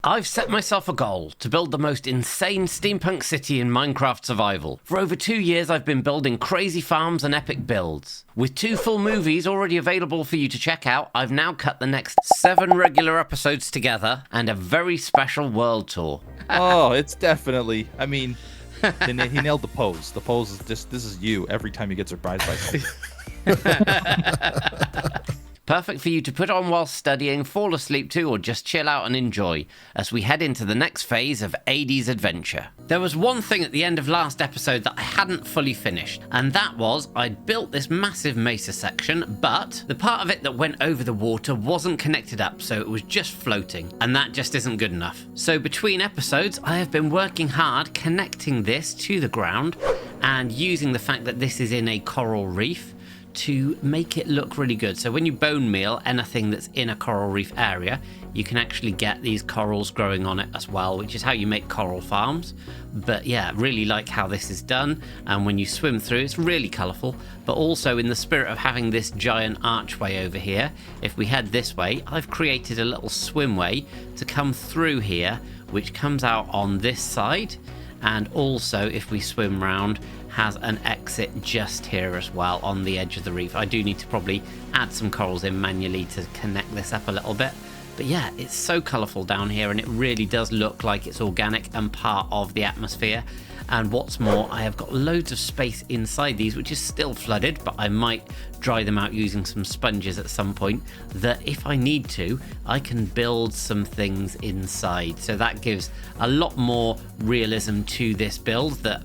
I've set myself a goal to build the most insane steampunk city in Minecraft survival. For over 2 years I've been building crazy farms and epic builds. With 2 full movies already available for you to check out, I've now cut the next 7 regular episodes together and a very special world tour. Oh, it's definitely, I mean, he nailed the pose. The pose is just, this is you every time you get surprised by something. Perfect for you to put on while studying, fall asleep to, or just chill out and enjoy, as we head into the next phase of AD's adventure. There was one thing at the end of last episode that I hadn't fully finished, and that was I'd built this massive mesa section, but the part of it that went over the water wasn't connected up, so it was just floating, and that just isn't good enough. So between episodes, I have been working hard connecting this to the ground, and using the fact that this is in a coral reef, to make it look really good. So when you bone meal anything that's in a coral reef area, you can actually get these corals growing on it as well, which is how you make coral farms. But yeah, really like how this is done, and when you swim through it's really colourful, but also in the spirit of having this giant archway over here, if we head this way, I've created a little swimway to come through here, which comes out on this side, and also if we swim round, has an exit just here as well on the edge of the reef. I do need to probably add some corals in manually to connect this up a little bit. But yeah, it's so colourful down here, and it really does look like it's organic and part of the atmosphere. And what's more, I have got loads of space inside these, which is still flooded, but I might dry them out using some sponges at some point, that if I need to, I can build some things inside. So that gives a lot more realism to this build that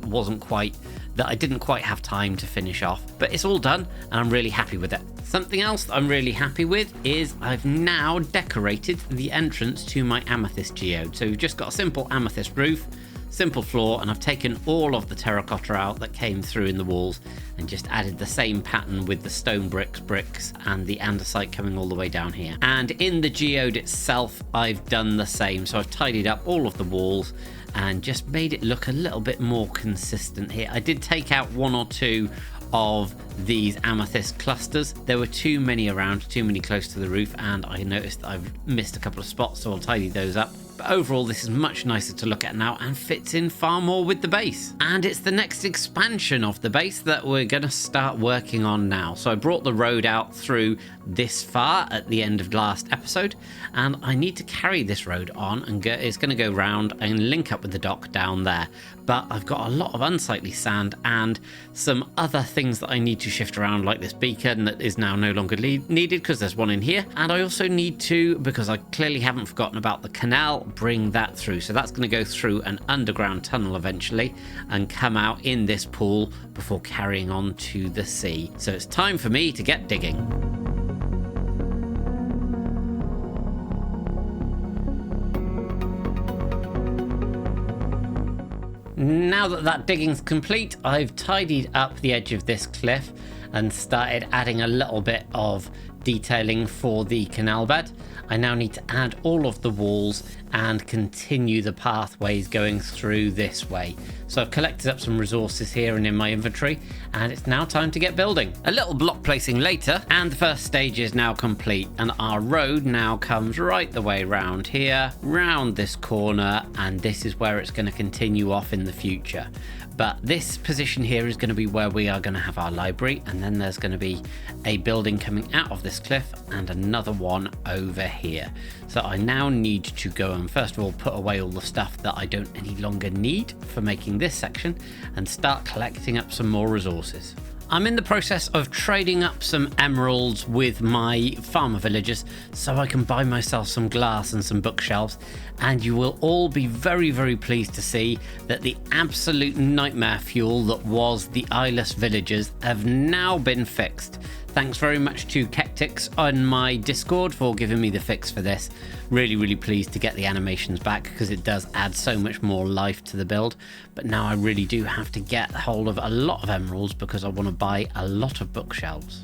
I didn't quite have time to finish off. But it's all done, and I'm really happy with it. Something else that I'm really happy with is I've now decorated the entrance to my Amethyst geode. So we've just got a simple amethyst roof, simple floor, and I've taken all of the terracotta out that came through in the walls and just added the same pattern with the stone bricks and the andesite coming all the way down here. And in the geode itself, I've done the same. So I've tidied up all of the walls and just made it look a little bit more consistent here. I did take out 1 or 2 of these amethyst clusters. There were too many around, too many close to the roof, and I noticed that I've missed a couple of spots, so I'll tidy those up. But overall, this is much nicer to look at now and fits in far more with the base. And it's the next expansion of the base that we're going to start working on now. So I brought the road out through this far at the end of last episode, and I need to carry this road on, and it's going to go round and link up with the dock down there. But I've got a lot of unsightly sand and some other things that I need to shift around, like this beacon that is now no longer needed because there's one in here. And I also need to, because I clearly haven't forgotten about the canal, bring that through. So that's going to go through an underground tunnel eventually and come out in this pool before carrying on to the sea. So it's time for me to get digging. Now that digging's complete, I've tidied up the edge of this cliff and started adding a little bit of detailing for the canal bed. I now need to add all of the walls and continue the pathways going through this way. So I've collected up some resources here and in my inventory, and it's now time to get building. A little block placing later, and the first stage is now complete, and our road now comes right the way round here, round this corner, and this is where it's going to continue off in the future. But this position here is going to be where we are going to have our library, and then there's going to be a building coming out of this cliff and another one over here. So I now need to go and first of all put away all the stuff that I don't any longer need for making this section and start collecting up some more resources. I'm in the process of trading up some emeralds with my farmer villagers so I can buy myself some glass and some bookshelves, and you will all be very, very pleased to see that the absolute nightmare fuel that was the eyeless villagers have now been fixed. Thanks very much to Cactus on my Discord for giving me the fix for this. Really, really pleased to get the animations back because it does add so much more life to the build. But now I really do have to get hold of a lot of emeralds because I want to buy a lot of bookshelves.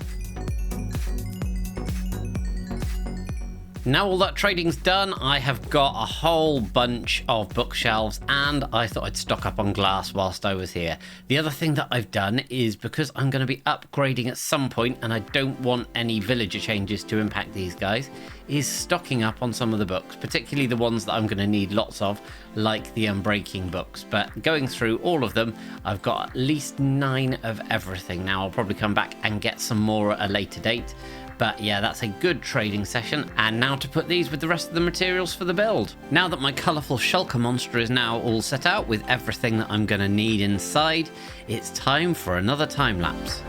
Now all that trading's done, I have got a whole bunch of bookshelves, and I thought I'd stock up on glass whilst I was here. The other thing that I've done is, because I'm going to be upgrading at some point and I don't want any villager changes to impact these guys, is stocking up on some of the books, particularly the ones that I'm going to need lots of, like the Unbreaking books. But going through all of them, I've got at least 9 of everything. Now I'll probably come back and get some more at a later date. But yeah, that's a good trading session. And now to put these with the rest of the materials for the build. Now that my colourful shulker monster is now all set out with everything that I'm going to need inside, it's time for another time lapse.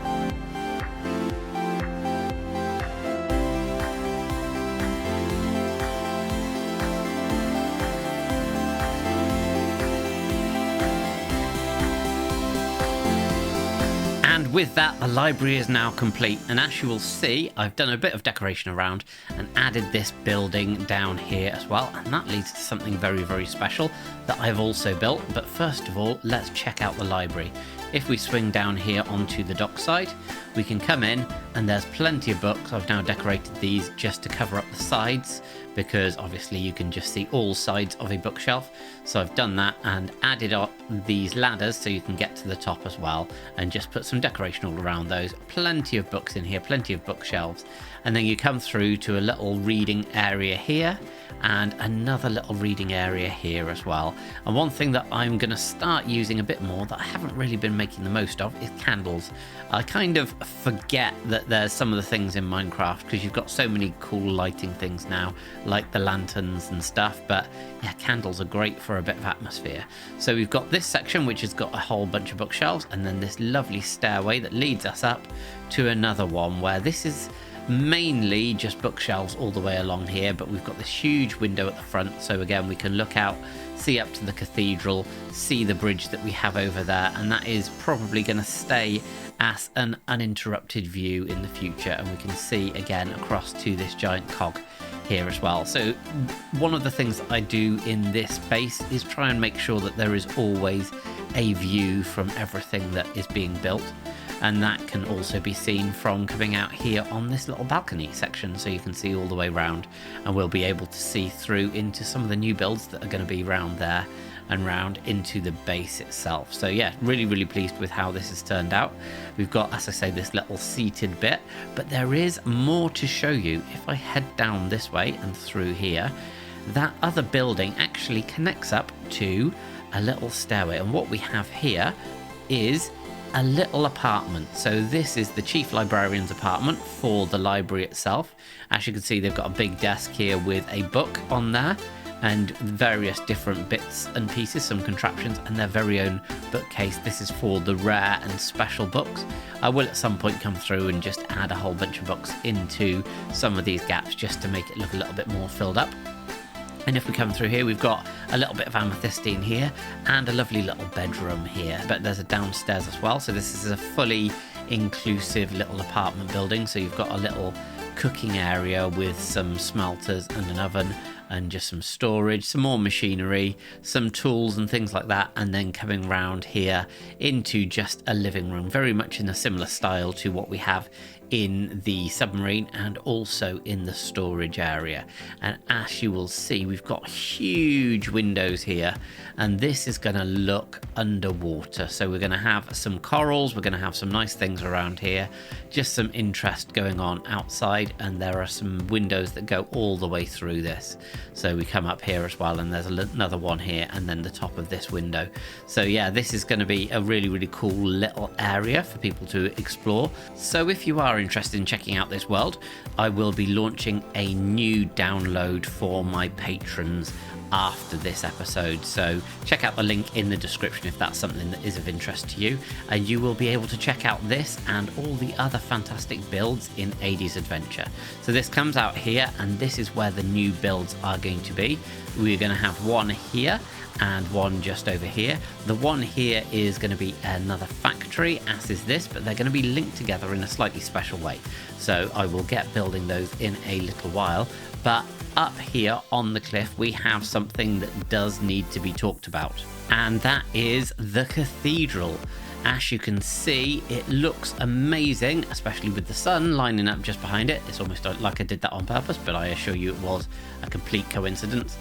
And with that, the library is now complete, and as you will see, I've done a bit of decoration around and added this building down here as well, and that leads to something very, very special that I've also built. But first of all, let's check out the library. If we swing down here onto the dock side, we can come in and there's plenty of books. I've now decorated these just to cover up the sides, because obviously you can just see all sides of a bookshelf. So I've done that and added up these ladders so you can get to the top as well, and just put some decoration all around those. Plenty of books in here, plenty of bookshelves. And then you come through to a little reading area here and another little reading area here as well. And one thing that I'm going to start using a bit more that I haven't really been making the most of is candles. I kind of forget that there's some of the things in Minecraft because you've got so many cool lighting things now, like the lanterns and stuff. But yeah, candles are great for a bit of atmosphere. So we've got this section which has got a whole bunch of bookshelves, and then this lovely stairway that leads us up to another one where this is mainly just bookshelves all the way along here, but we've got this huge window at the front, so again we can look out, see up to the cathedral, see the bridge that we have over there, and that is probably going to stay as an uninterrupted view in the future. And we can see again across to this giant cog here as well. So one of the things that I do in this base is try and make sure that there is always a view from everything that is being built. And that can also be seen from coming out here on this little balcony section, so you can see all the way round, and we'll be able to see through into some of the new builds that are going to be round there and round into the base itself. So yeah, really, really pleased with how this has turned out. We've got, as I say, this little seated bit, but there is more to show you. If I head down this way and through here, that other building actually connects up to a little stairway, and what we have here is a little apartment. So this is the chief librarian's apartment for the library itself. As you can see, they've got a big desk here with a book on there and various different bits and pieces, some contraptions, and their very own bookcase. This is for the rare and special books. I will at some point come through and just add a whole bunch of books into some of these gaps just to make it look a little bit more filled up. And if we come through here, we've got a little bit of Amethyst in here and a lovely little bedroom here. But there's a downstairs as well. So this is a fully inclusive little apartment building. So you've got a little cooking area with some smelters and an oven and just some storage, some more machinery, some tools and things like that. And then coming round here into just a living room, very much in a similar style to what we have in the submarine and also in the storage area. And as you will see, we've got huge windows here, and this is going to look underwater. So we're going to have some corals, we're going to have some nice things around here, just some interest going on outside, and there are some windows that go all the way through this. So we come up here as well, and there's another one here, and then the top of this window. So yeah, this is going to be a really, really cool little area for people to explore. So if you are interested in checking out this world, I will be launching a new download for my patrons after this episode, so check out the link in the description if that's something that is of interest to you, and you will be able to check out this and all the other fantastic builds in Adie's Adventure. So this comes out here, and this is where the new builds are going to be. We're going to have one here and one just over here. The one here is going to be another factory, as is this, but they're going to be linked together in a slightly special way. So I will get building those in a little while. But up here on the cliff, we have something that does need to be talked about, and that is the cathedral. As you can see, it looks amazing, especially with the sun lining up just behind it. It's almost like I did that on purpose, but I assure you it was a complete coincidence.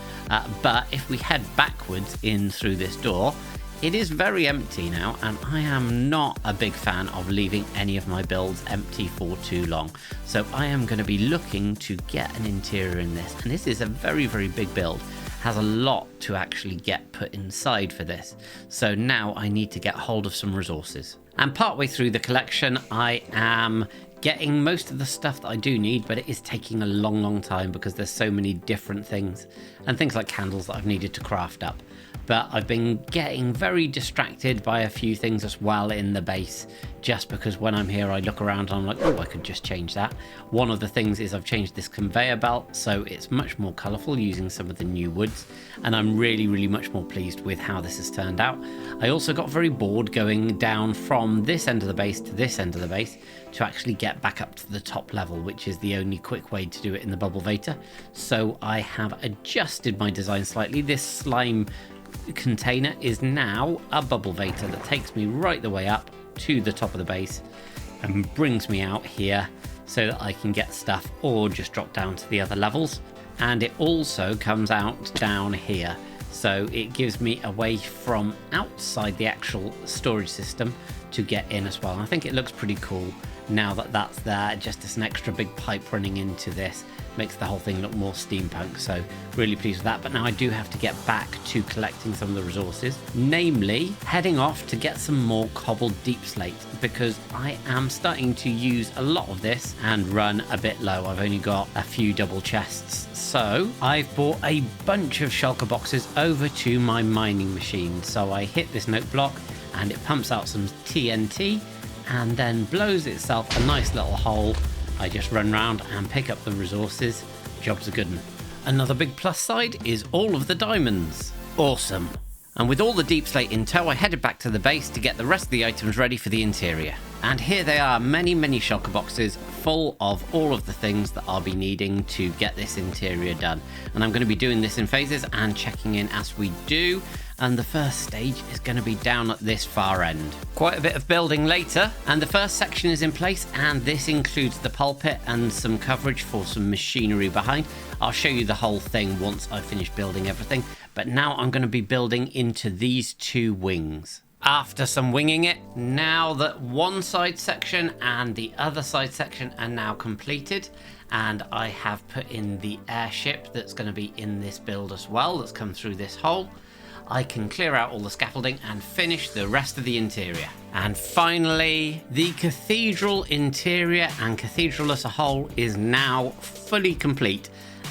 But if we head backwards in through this door, it is very empty now, and I am not a big fan of leaving any of my builds empty for too long. So I am going to be looking to get an interior in this, and this is a very, very big build. Has a lot to actually get put inside for this. So now I need to get hold of some resources. And partway through the collection, I am getting most of the stuff that I do need, but it is taking a long, long time because there's so many different things and things like candles that I've needed to craft up. But I've been getting very distracted by a few things as well in the base, just because when I'm here I look around and I'm like, oh, I could just change that. One of the things is I've changed this conveyor belt so it's much more colourful using some of the new woods, and I'm really, really much more pleased with how this has turned out. I also got very bored going down from this end of the base to this end of the base to actually get back up to the top level, which is the only quick way to do it in the bubble veta. So I have adjusted my design slightly. This slime container is now a bubble veta that takes me right the way up to the top of the base and brings me out here so that I can get stuff or just drop down to the other levels. And it also comes out down here, so it gives me a way from outside the actual storage system to get in as well. And I think it looks pretty cool now that that's there, just as an extra big pipe running into this. Makes the whole thing look more steampunk, so really pleased with that. But now I do have to get back to collecting some of the resources, namely heading off to get some more cobbled deep slate, because I am starting to use a lot of this and run a bit low. I've only got a few double chests, so I've bought a bunch of shulker boxes over to my mining machine. So I hit this note block and it pumps out some TNT and then blows itself a nice little hole. I just run around and pick up the resources. Job's a good one. Another big plus side is all of the diamonds. Awesome. And with all the deep slate in tow, I headed back to the base to get the rest of the items ready for the interior. And here they are, many, many shulker boxes full of all of the things that I'll be needing to get this interior done. And I'm going to be doing this in phases and checking in as we do. And the first stage is going to be down at this far end. Quite a bit of building later, and the first section is in place, and this includes the pulpit and some coverage for some machinery behind. I'll show you the whole thing once I finish building everything, but now I'm going to be building into these two wings. After some winging it, now that one side section and the other side section are now completed, and I have put in the airship that's going to be in this build as well, that's come through this hole, I can clear out all the scaffolding and finish the rest of the interior. And finally, the cathedral interior and cathedral as a whole is now fully complete,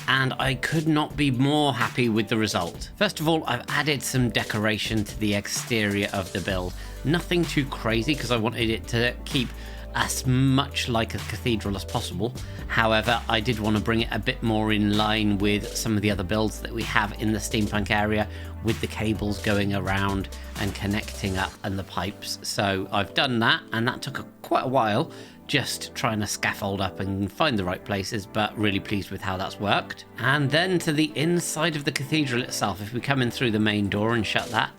and I could not be more happy with the result. First of all, I've added some decoration to the exterior of the build. Nothing too crazy because I wanted it to keep as much like a cathedral as possible. However, I did want to bring it a bit more in line with some of the other builds that we have in the steampunk area, with the cables going around and connecting up and the pipes. So I've done that, and that took quite a while, just trying to scaffold up and find the right places, but really pleased with how that's worked. And then to the inside of the cathedral itself, if we come in through the main door and shut that,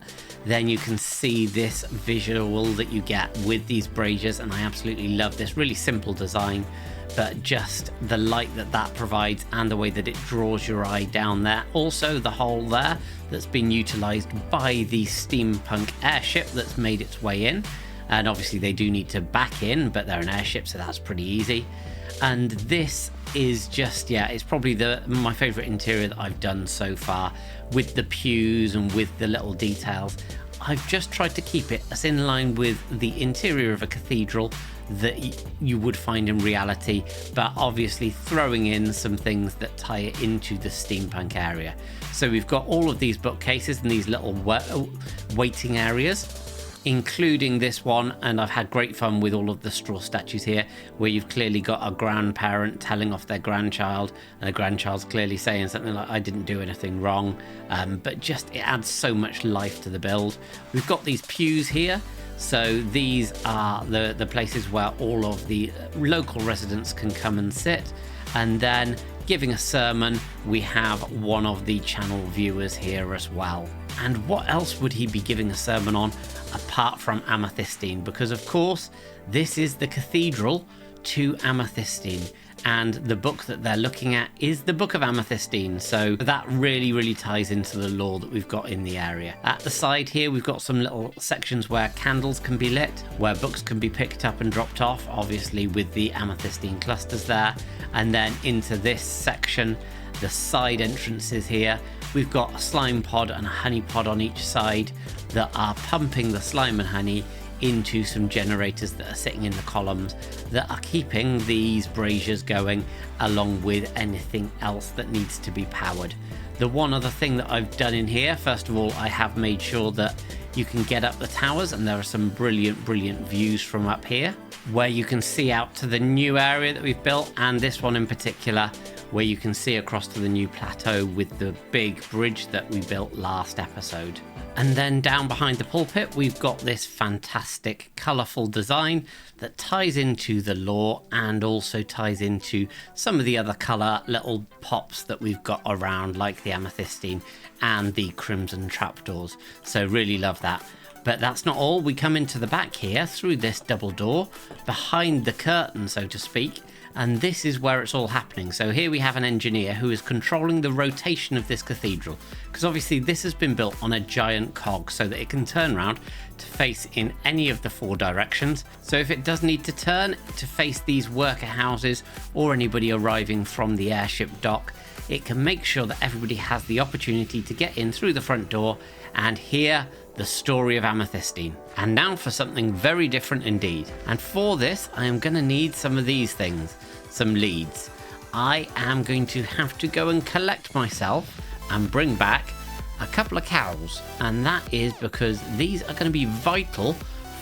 then you can see this visual that you get with these braziers, and I absolutely love this. Really simple design, but just the light that that provides and the way that it draws your eye down there. Also the hole there that's been utilized by the steampunk airship that's made its way in, and obviously they do need to back in, but they're an airship, so that's pretty easy. And this is just, yeah, it's probably my favorite interior that I've done so far, with the pews and with the little details. I've just tried to keep it as in line with the interior of a cathedral that you would find in reality, but obviously throwing in some things that tie it into the steampunk area. So we've got all of these bookcases and these little waiting areas, including this one, and I've had great fun with all of the straw statues here, where you've clearly got a grandparent telling off their grandchild, and the grandchild's clearly saying something like, I didn't do anything wrong, but just it adds so much life to the build. We've got these pews here, so these are the places where all of the local residents can come and sit. And then giving a sermon, we have one of the channel viewers here as well. And what else would he be giving a sermon on apart from Amethystine? Because of course, this is the Cathedral to Amethystine, and the book that they're looking at is the Book of Amethystine, so that really ties into the lore that we've got in the area. At the side here, we've got some little sections where candles can be lit, where books can be picked up and dropped off, obviously with the Amethystine clusters there. And then into this section, the side entrances here, we've got a slime pod and a honey pod on each side that are pumping the slime and honey into some generators that are sitting in the columns that are keeping these braziers going, along with anything else that needs to be powered. The one other thing that I've done in here, first of all, I have made sure that you can get up the towers, and there are some brilliant views from up here where you can see out to the new area that we've built, and this one in particular where you can see across to the new plateau with the big bridge that we built last episode. And then down behind the pulpit, we've got this fantastic colourful design that ties into the lore and also ties into some of the other colour little pops that we've got around, like the amethystine and the crimson trapdoors. So really love that. But that's not all. We come into the back here through this double door, behind the curtain, so to speak, and this is where it's all happening. So here we have an engineer who is controlling the rotation of this cathedral, because obviously this has been built on a giant cog so that it can turn around to face in any of the 4 directions. So if it does need to turn to face these worker houses or anybody arriving from the airship dock, it can make sure that everybody has the opportunity to get in through the front door and hear the story of Amethystine. And now for something very different indeed. And for this, I am going to need some of these things, some leads. I am going to have to go and collect myself and bring back a couple of cows. And that is because these are going to be vital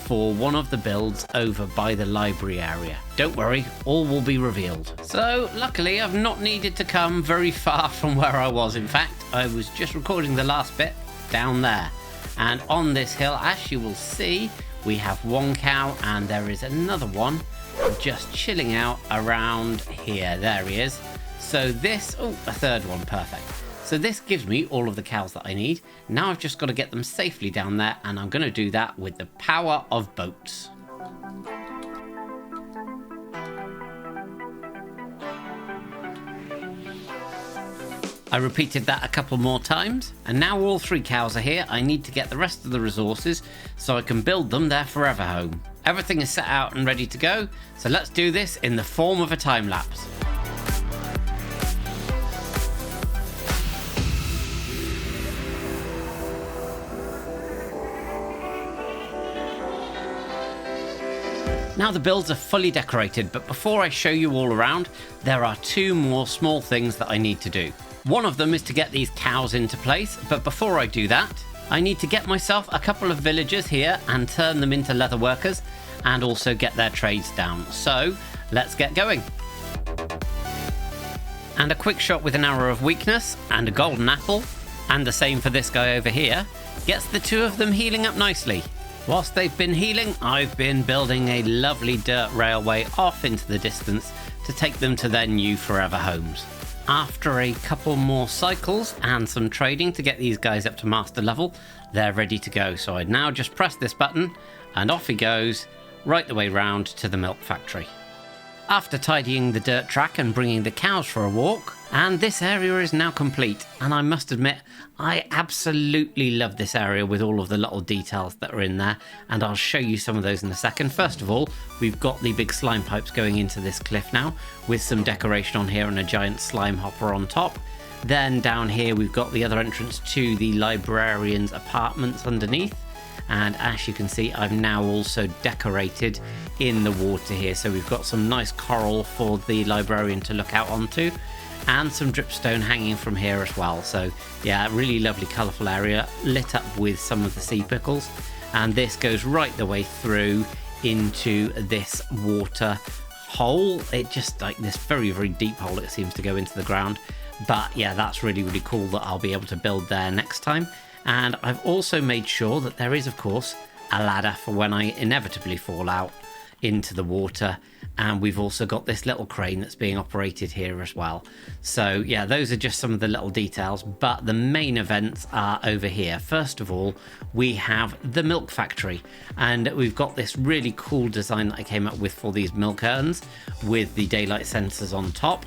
for one of the builds over by the library area. Don't worry, all will be revealed. So luckily I've not needed to come very far from where I was. In fact, I was just recording the last bit down there. And on this hill, as you will see, we have one cow and there is another one just chilling out around here. There he is. So this, oh, a third one, perfect. So this gives me all of the cows that I need. Now I've just got to get them safely down there, and I'm going to do that with the power of boats. I repeated that a couple more times, and now all 3 cows are here. I need to get the rest of the resources so I can build them their forever home. Everything is set out and ready to go, so let's do this in the form of a time lapse. Now the builds are fully decorated, but before I show you all around, there are 2 more small things that I need to do. One of them is to get these cows into place, but before I do that, I need to get myself a couple of villagers here and turn them into leather workers and also get their trades down. So let's get going. And a quick shot with an arrow of weakness and a golden apple, and the same for this guy over here, gets the 2 of them healing up nicely. Whilst they've been healing, I've been building a lovely dirt railway off into the distance to take them to their new forever homes. After a couple more cycles and some trading to get these guys up to master level, they're ready to go. So I now just press this button and off he goes, right the way round to the milk factory. After tidying the dirt track and bringing the cows for a walk, and this area is now complete, and I must admit, I absolutely love this area with all of the little details that are in there, and I'll show you some of those in a second. First of all, we've got the big slime pipes going into this cliff now, with some decoration on here and a giant slime hopper on top. Then down here we've got the other entrance to the Librarian's apartments underneath. And as you can see, I've now also decorated in the water here. So we've got some nice coral for the Librarian to look out onto, and some dripstone hanging from here as well. So yeah, really lovely colourful area lit up with some of the sea pickles. And this goes right the way through into this water hole. It just like this very deep hole, it seems to go into the ground. But yeah, that's really cool that I'll be able to build there next time. And I've also made sure that there is, of course, a ladder for when I inevitably fall out into the water And we've also got this little crane that's being operated here as well. So yeah, those are just some of the little details, but the main events are over here. First of all, we have the milk factory, and we've got this really cool design that I came up with for these milk urns with the daylight sensors on top.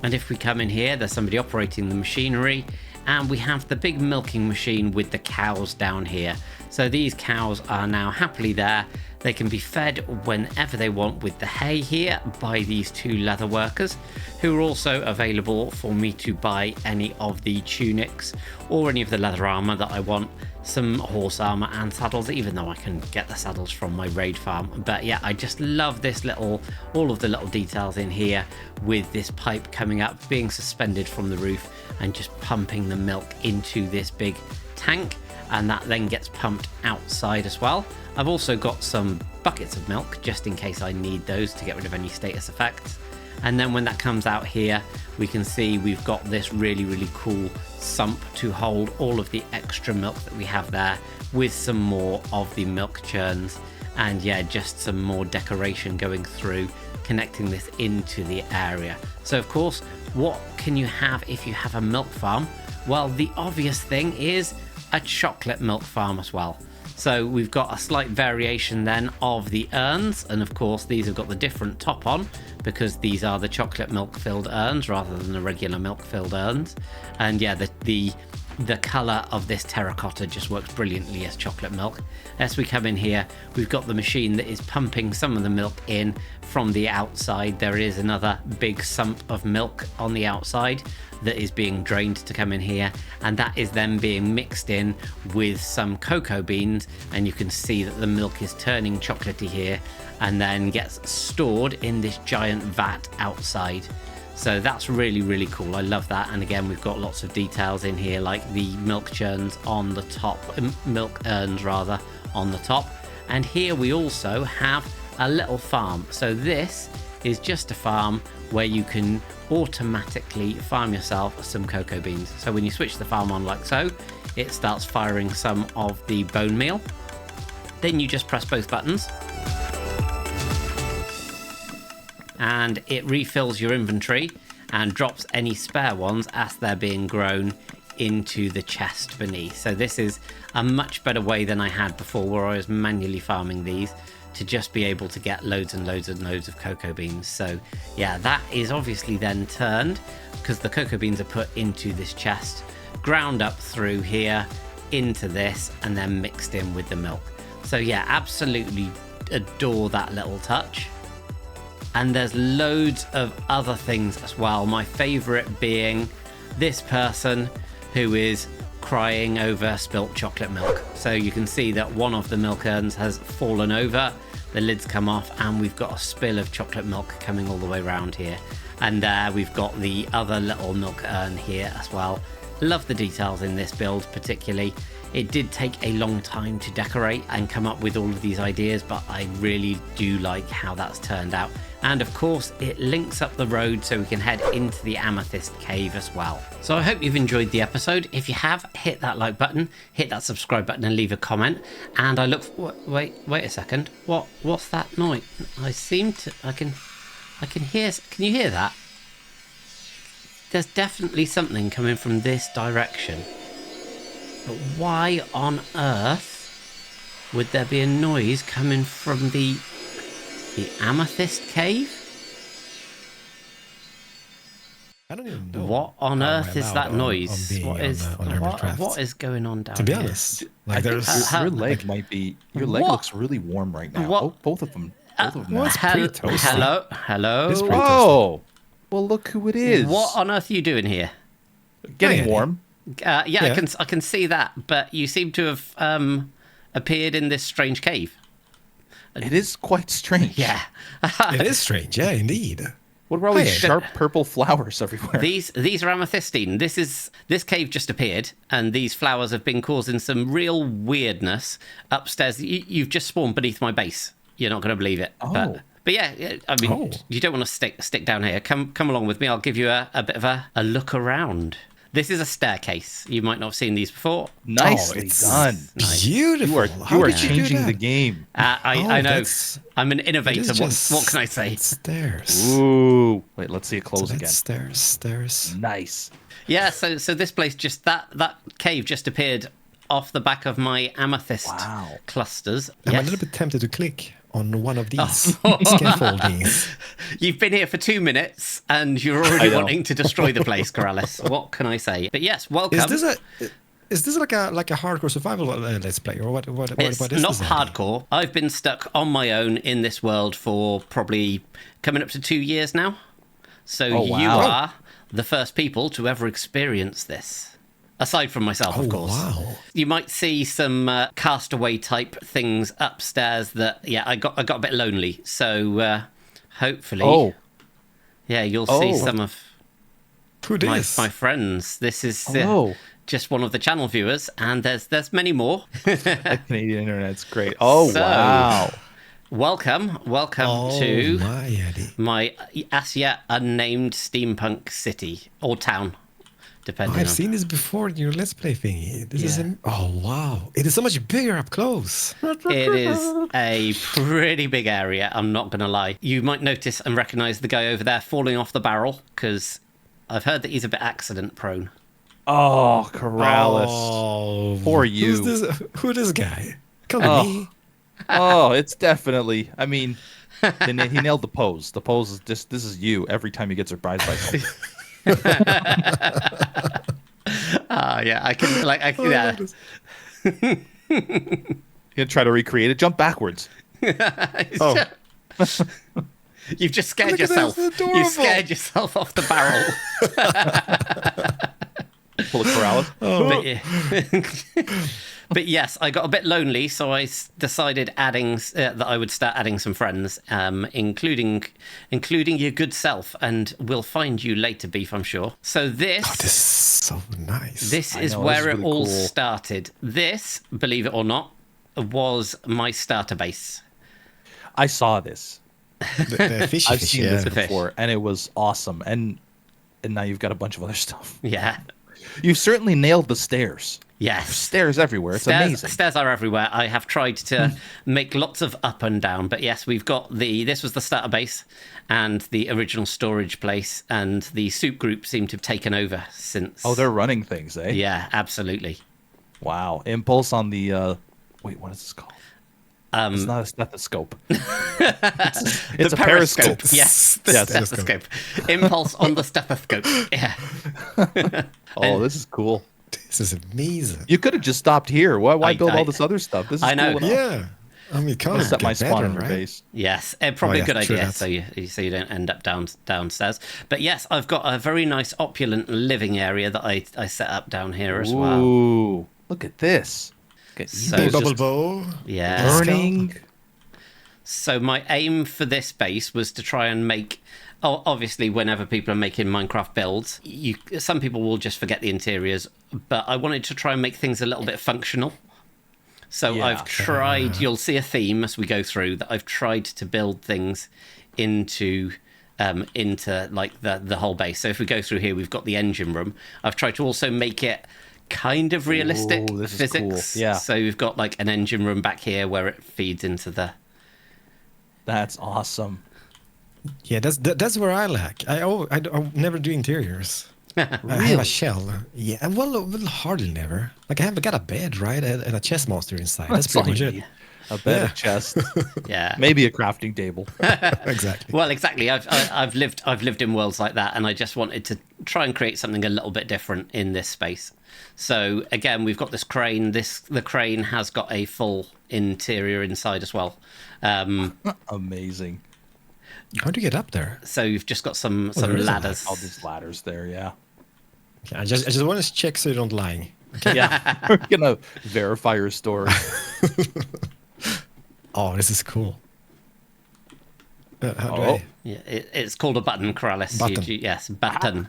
And if we come in here, there's somebody operating the machinery, and we have the big milking machine with the cows down here. So these cows are now happily there. They can be fed whenever they want with the hay here by these two leather workers, who are also available for me to buy any of the tunics or any of the leather armor that I want, some horse armor and saddles, even though I can get the saddles from my raid farm. But yeah, I just love this all of the little details in here with this pipe coming up, being suspended from the roof and just pumping the milk into this big tank, and that then gets pumped outside as well. I've also got some buckets of milk just in case I need those to get rid of any status effects. And then when that comes out here, we can see we've got this really cool sump to hold all of the extra milk that we have there, with some more of the milk churns, and yeah, just some more decoration going through, connecting this into the area. So of course, what can you have if you have a milk farm? Well, the obvious thing is a chocolate milk farm as well. So we've got a slight variation then of the urns, and of course these have got the different top on because these are the chocolate milk filled urns rather than the regular milk filled urns. And yeah, the colour of this terracotta just works brilliantly as chocolate milk. As we come in here, we've got the machine that is pumping some of the milk in from the outside. There is another big sump of milk on the outside that is being drained to come in here, and that is then being mixed in with some cocoa beans, and you can see that the milk is turning chocolatey here and then gets stored in this giant vat outside. So that's really cool. I love that. And again, we've got lots of details in here, like the milk churns on the top, milk urns rather, on the top. And here we also have a little farm. So this is just a farm where you can automatically farm yourself some cocoa beans. So when you switch the farm on like so, it starts firing some of the bone meal. Then you just press both buttons and it refills your inventory and drops any spare ones as they're being grown into the chest beneath. So this is a much better way than I had before, where I was manually farming these to just be able to get loads and loads of cocoa beans. So yeah, that is obviously then turned, because the cocoa beans are put into this chest, ground up through here into this, and then mixed in with the milk. So yeah, absolutely adore that little touch. And there's loads of other things as well. My favorite being this person who is crying over spilt chocolate milk. So you can see that one of the milk urns has fallen over, the lid's come off, and we've got a spill of chocolate milk coming all the way around here. And we've got the other little milk urn here as well. Love the details in this build particularly. It did take a long time to decorate and come up with all of these ideas, but I really do like how that's turned out. And of course, it links up the road so we can head into the Amethyst cave as well. So I hope you've enjoyed the episode. If you have, hit that like button, hit that subscribe button and leave a comment. And I look for, wait a second. What's that noise? I can hear, can you hear that? There's definitely something coming from this direction. But why on earth would there be a noise coming from the Amethyst cave? I don't even know. What on earth is that noise? What is going on down here? To be honest, like there's your leg might be. Your leg looks really warm right now. What? Oh, both of them. well, it's pretty toasty. Hello. It's pretty Oh, well, look who it is. What on earth are you doing here? Getting warm. Yeah, Yeah. I can see that, but you seem to have appeared in this strange cave. It is quite strange. Yeah. It is strange, yeah, indeed. What about all these Hey. sharp purple flowers everywhere? These are amethystine. This cave just appeared, and these flowers have been causing some real weirdness upstairs. You've just spawned beneath my base. You're not going to believe it. Oh. But yeah, I mean, you don't want to stick down here. Come along with me. I'll give you a bit of a look around. This is a staircase. You might not have seen these before. Nicely done. Beautiful. You are changing the game. I know. I'm an innovator. What can I say? Stairs. Ooh. Wait, let's see it close again. Stairs. Nice. Yeah, so this place just that cave just appeared off the back of my amethyst clusters. I'm a little bit tempted to click on one of these scaffoldings. You've been here for 2 minutes and you're already wanting to destroy the place, Corrales. What can I say? But yes, welcome. Is this like a hardcore survival let's play, or what is It's this? not hardcore. I've been stuck on my own in this world for probably coming up to 2 years now. So you are the first people to ever experience this. Aside from myself, of course. Wow. You might see some castaway type things upstairs that, I got a bit lonely. So hopefully, you'll see some of my friends. This is just one of the channel viewers, and there's many more. Canadian internet's great. Wow. Welcome to my as yet unnamed Steampunk City or town. I've seen this before in your Let's Play thingy. This is wow. It is so much bigger up close. It is a pretty big area, I'm not going to lie. You might notice and recognize the guy over there falling off the barrel, because I've heard that he's a bit accident prone. Oh, Corrales. For you. Who's this guy? Come to me. Oh, it's definitely, I mean, he nailed the pose. The pose is just, this is you every time you get surprised by something. I can You gonna try to recreate it? Jump backwards. You've just scared yourself. You scared yourself off the barrel. Full of Corrales. But yes, I got a bit lonely, so I decided that I would start adding some friends, including your good self, and we'll find you later, Beef, I'm sure. So this is so nice. This is where it all started. This, believe it or not, was my starter base. I saw this. The fish, I've seen this before, and it was awesome. And now you've got a bunch of other stuff. Yeah. You've certainly nailed the stairs. Yes. Stairs everywhere. It's amazing. Stairs are everywhere. I have tried to make lots of up and down, but yes, we've got this was the starter base and the original storage place, and the soup group seem to have taken over since. Oh, they're running things, eh? Yeah, absolutely. Wow. Impulse on the, wait, what is this called? It's not a stethoscope. It's a periscope. Yes, the stethoscope. Impulse on the stethoscope. Yeah. Oh, this is cool. This is amazing. You could have just stopped here. Why build all this other stuff? This is cool enough. Yeah. I mean, I'm set my spawn in your base. Yes, probably a good idea, so you don't end up downstairs. But yes, I've got a very nice opulent living area that I set up down here as well. Ooh, look at this. So double bow. Yeah. Burning. So my aim for this base was to try and make... Oh, obviously, whenever people are making Minecraft builds, some people will just forget the interiors, but I wanted to try and make things a little bit functional. So I've tried, you'll see a theme as we go through, that I've tried to build things into like the whole base. So if we go through here, we've got the engine room. I've tried to also make it kind of realistic physics. Cool. Yeah. So we've got like an engine room back here where it feeds into the... That's awesome. Yeah, that's where I lack. I never do interiors. Really? I have a shell. Yeah, well, hardly never. Like I have got a bed, right, and a chest monster inside. That's pretty much it. A bed, a chest. Yeah. Maybe a crafting table. Exactly. Well, exactly. I've lived in worlds like that, and I just wanted to try and create something a little bit different in this space. So again, we've got this crane. The crane has got a full interior inside as well. Amazing. How do you get up there? So you've just got some ladders. All these ladders there, yeah. Okay, I just want to check so you don't lie. Okay. Yeah, we're gonna verify your story. Oh, this is cool. How do I? Yeah, it's called a button, Corrales. Button. Yes, button.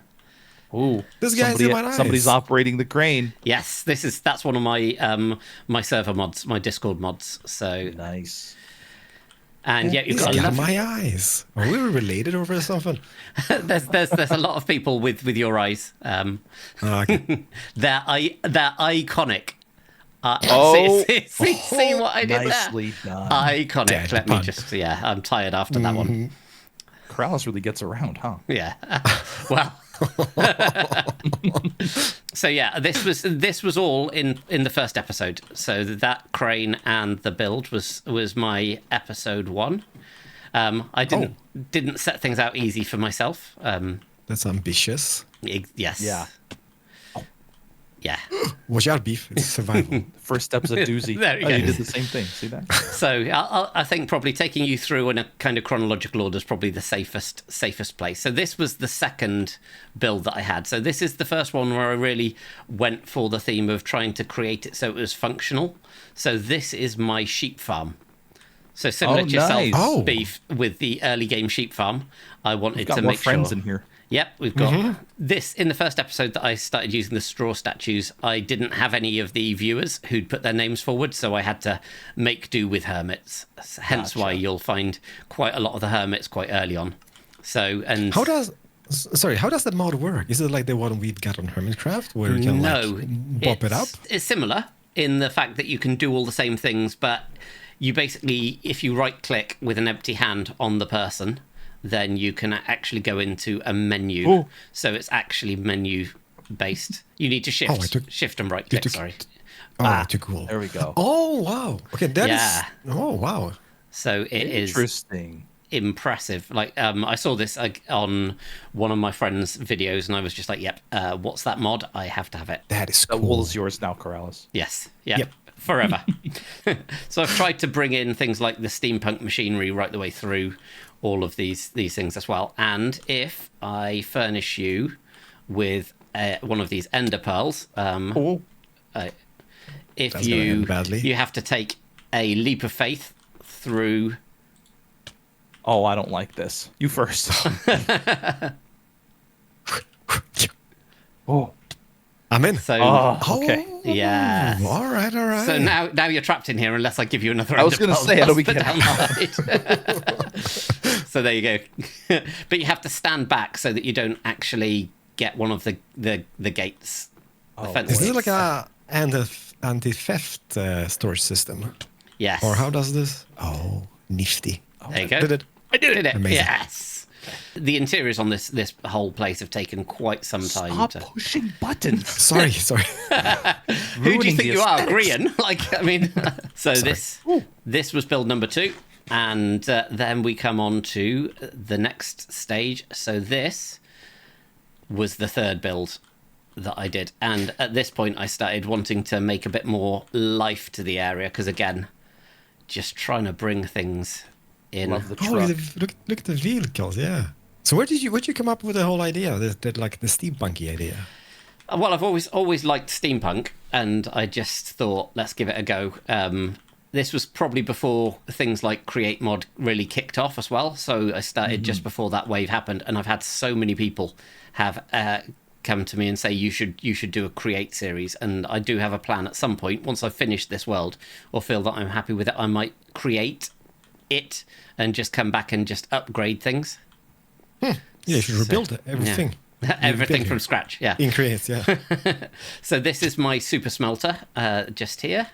Ooh, this guy's in my eyes. Somebody's operating the crane. Yes, that's one of my my server mods, my Discord mods. So nice. And yet you've got got my eyes. Are we related over something? there's a lot of people with your eyes. Okay. They're iconic. See what I did nicely there? done. Iconic. Dead Let pun. me just. Yeah, I'm tired after that one. Corrales really gets around, huh? Yeah. Well. So yeah, this was all in the first episode. So that crane and the build was my episode 1. I didn't set things out easy for myself. That's ambitious. Yes. Yeah. Yeah. Watch out, Beef. It's survival. First step's a doozy. There you go. You did the same thing. See that? So I think probably taking you through in a kind of chronological order is probably the safest place. So this was the second build that I had. So this is the first one where I really went for the theme of trying to create it so it was functional. So this is my sheep farm. So similar to yourself, Beef, with the early game sheep farm, I wanted to make sure. friends in here. Yep, we've got this. In the first episode that I started using the straw statues, I didn't have any of the viewers who'd put their names forward, so I had to make do with hermits. Hence why you'll find quite a lot of the hermits quite early on. So, and how does the mod work? Is it like the one we got on Hermitcraft, where you can bop it up? It's similar in the fact that you can do all the same things, but you basically, if you right-click with an empty hand on the person, then you can actually go into a menu. Ooh. So it's actually menu based. You need to shift and right click, sorry. Too cool. There we go. Oh, wow. Okay, that is... Oh, wow. So it is interesting. Impressive. Like, I saw this on one of my friends' videos and I was just like, yep, what's that mod? I have to have it. That is That cool. wall is yours now, Corrales. Yes. Yep. Forever. So I've tried to bring in things like the steampunk machinery right the way through all of these things as well. And if I furnish you with one of these ender pearls, if you have to take a leap of faith through. Oh, I don't like this. You first. Oh. I'm in. So, okay. Yeah. All right. So now you're trapped in here unless I give you another. I was going to say, how do we get out? So there you go. But you have to stand back so that you don't actually get one of the gates. Is this like a anti-theft storage system? Yes. Or how does this? Oh, nifty. There you go. Did it? I did it. Amazing. Yes. The interiors on this whole place have taken quite some time. Stop pushing buttons. Sorry. Who do you think you are, Grian? So this was build number 2, and then we come on to the next stage. So this was the third build that I did, and at this point I started wanting to make a bit more life to the area because again, just trying to bring things in. Love the truck. Look at the vehicles, yeah. So where'd you come up with the whole idea, the steampunky idea? Well, I've always liked steampunk, and I just thought, let's give it a go. This was probably before things like Create Mod really kicked off as well, so I started just before that wave happened, and I've had so many people have come to me and say you should do a Create series, and I do have a plan at some point once I've finished this world or feel that I'm happy with it. I might create it and just come back and just upgrade things. Yeah, you should rebuild everything. Yeah. Everything from scratch, yeah. In Create, yeah. So this is my super smelter, just here.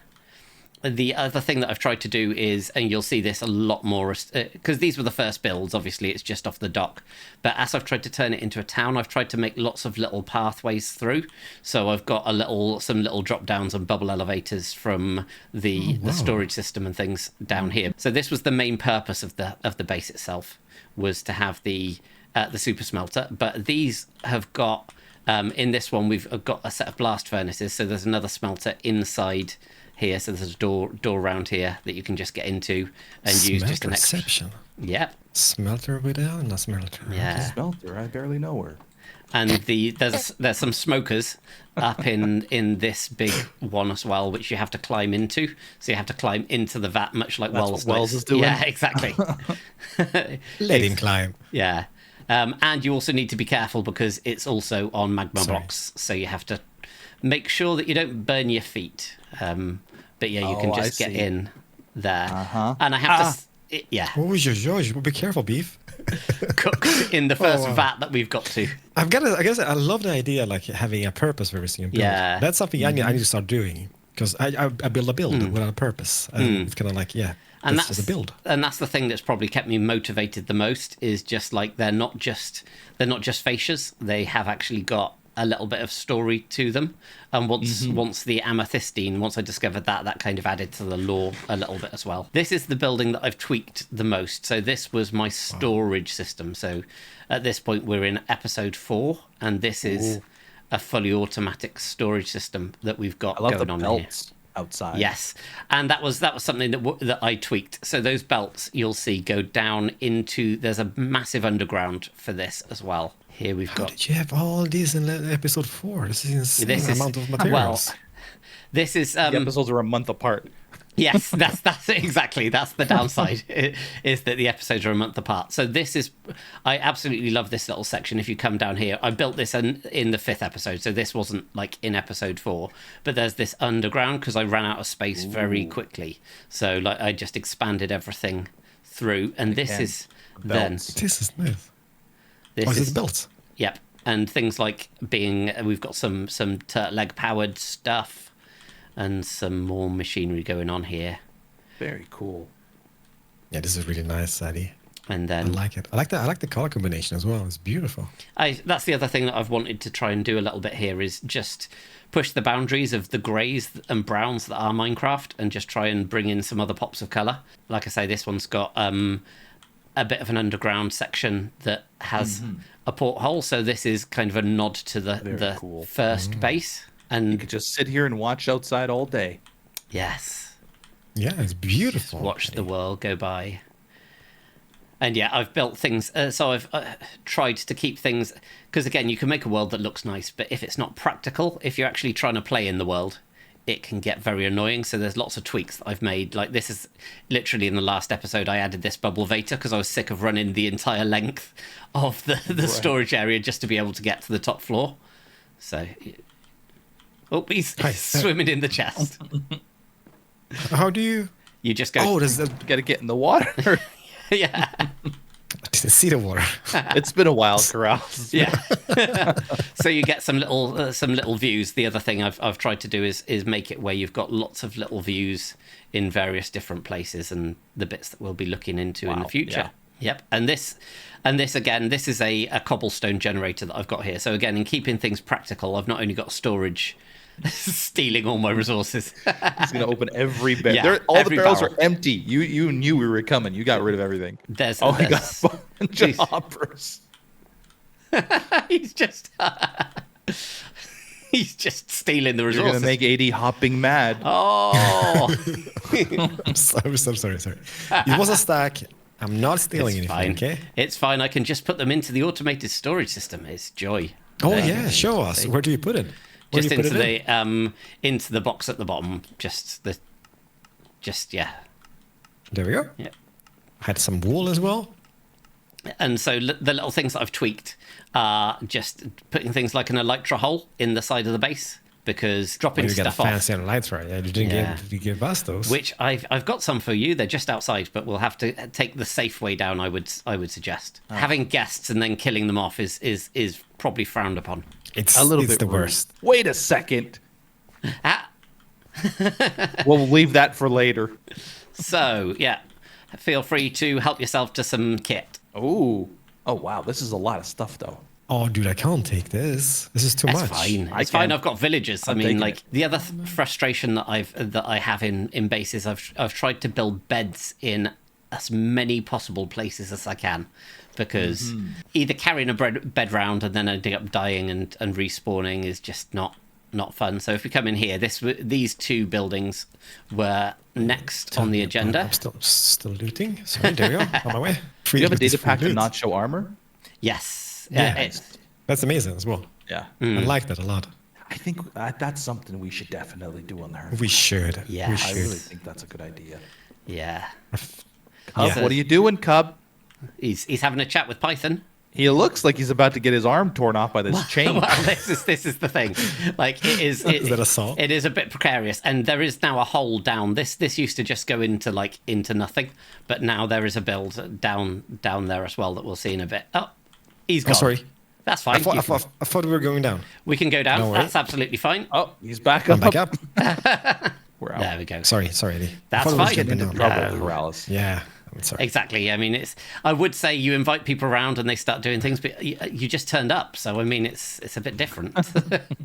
The other thing that I've tried to do is, and you'll see this a lot more, because these were the first builds, obviously it's just off the dock, but as I've tried to turn it into a town, I've tried to make lots of little pathways through. So I've got some little drop downs and bubble elevators from the storage system and things down here. So this was the main purpose of the base itself, was to have the super smelter, but these have got in this one we've got a set of blast furnaces, so there's another smelter inside here, so there's a door around here that you can just get into and use just an extra. Yep. Smelter without a smelter. Yeah. Smelter, I barely know her. And there's some smokers up in this big one as well, which you have to climb into. So you have to climb into the vat, much like Wells is doing. Yeah, exactly. Let him climb. Yeah. And you also need to be careful because it's also on magma blocks, so you have to make sure that you don't burn your feet. But yeah, you can just get in there. And I have to. yeah. Oh, George, be careful, beef. Cooked in the first wow. vat that we've got to. I guess I love the idea like having a purpose for everything you build. Yeah. That's something I need to start doing because I build a build without a purpose. It's kind of like and that's just a build. And that's the thing that's probably kept me motivated the most is just like they're not just fascias. They have actually got a little bit of story to them. And once the Amethystine, once I discovered that kind of added to the lore a little bit as well. This is the building that I've tweaked the most. So this was my storage system. So at this point we're in episode 4, and this is a fully automatic storage system that we've got going on here. Outside. Yes, and that was something that I tweaked. So those belts you'll see go down into. There's a massive underground for this as well. Here we've got. How did you have all these in episode 4? This is insane amount of materials. Well, this is the episodes are a month apart. Yes, that's exactly. That's the downside, is that the episodes are a month apart. So this is, I absolutely love this little section. If you come down here, I built this in the 5th episode, so this wasn't like in episode 4. But there's this underground because I ran out of space very quickly. So like I just expanded everything through, and this is then. This is nice. This is built. Yep, and things like we've got some turtle egg powered stuff. And some more machinery going on here. Very cool. Yeah, this is really nice, Sadie. And then I like it. I like the color combination as well. It's beautiful. That's the other thing that I've wanted to try and do a little bit here is just push the boundaries of the greys and browns that are Minecraft and just try and bring in some other pops of color. Like I say, this one's got a bit of an underground section that has a porthole. So this is kind of a nod to the first base. And you could just sit here and watch outside all day. Yes. Yeah, it's beautiful. Just watch the world go by. And yeah, I've built things. So I've tried to keep things. Because again, you can make a world that looks nice. But if it's not practical, if you're actually trying to play in the world, it can get very annoying. So there's lots of tweaks that I've made. Like this is literally in the last episode, I added this bubble vator because I was sick of running the entire length of the storage area just to be able to get to the top floor. So... Oh, he's swimming in the chest. How do you... You just go... Oh, you got to get in the water. Yeah. I didn't see the water. It's been a while, Carouse. Yeah. So you get some little views. The other thing I've tried to do is make it where you've got lots of little views in various different places and the bits that we'll be looking into in the future. Yeah. Yep. And this again, this is a cobblestone generator that I've got here. So again, in keeping things practical, I've not only got storage stealing all my resources. He's going to open every barrel. Yeah, all every the barrels barrel. are empty. You knew we were coming. You got rid of everything. You got a bunch of hoppers. He's just stealing the resources. You're going to make 80 hopping mad. Oh. I'm sorry. It was a stack. I'm not stealing anything, fine. Okay? It's fine. I can just put them into the automated storage system. It's joy. Oh, yeah. Show us. Where do you put it? Just into the box at the bottom. Yeah. There we go. Yeah. Had some wool as well. And so the little things that I've tweaked are just putting things like an elytra hole in the side of the base. Because dropping stuff off. You got a fancy elytra. Yeah, you didn't give us those. Which I've got some for you. They're just outside, but we'll have to take the safe way down. I would suggest having guests and then killing them off is probably frowned upon. It's the worst. Wait a second. We'll leave that for later. So yeah, feel free to help yourself to some kit. Oh wow, this is a lot of stuff though. Oh, dude, I can't take this. This is too much. It's fine. I've got villagers. I mean, like the other frustration that I have in bases, I've tried to build beds in as many possible places as I can, because either carrying a bed round and then ending up dying and respawning is just not fun. So if we come in here, these two buildings were next on the agenda. I'm still looting. Sorry, there we go. On my way. Do you have a data pack to not show armor? Yes. Yeah, that's amazing as well. Yeah. I like that a lot. I think that's something we should definitely do on the Hermit. We should. Yeah. We should. I really think that's a good idea. Yeah. Cub, what are you doing, Cub? He's having a chat with Python. He looks like he's about to get his arm torn off by this chain. Well, this is the thing. Like is that a saw? It is a bit precarious, and there is now a hole down. This used to just go into nothing, but now there is a build down there as well that we'll see in a bit. Oh, he's gone. Oh, sorry. That's fine. I thought we were going down. We can go down. No, That's absolutely fine. Oh, he's back I'm up. back up. We're out. There we go. Sorry, Eddie. That's I thought it was fine. jumping down. Trouble paralysis. Yeah. I'm sorry. Exactly. I mean, I would say you invite people around and they start doing things, but you just turned up. So I mean, it's a bit different.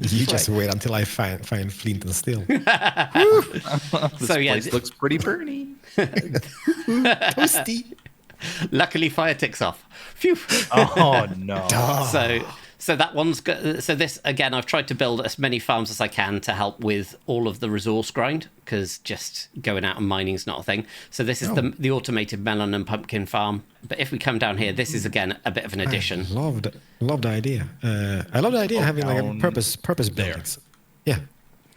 You just wait until I find flint and steel. This place looks pretty burny. Toasty. Luckily, fire ticks off. Phew. Oh no. So that one's good. So this again, I've tried to build as many farms as I can to help with all of the resource grind, because just going out and mining is not a thing. So this is the automated melon and pumpkin farm. But if we come down here, this is again a bit of an addition. I love the idea. I love the idea of having like a purpose buildings. Yeah.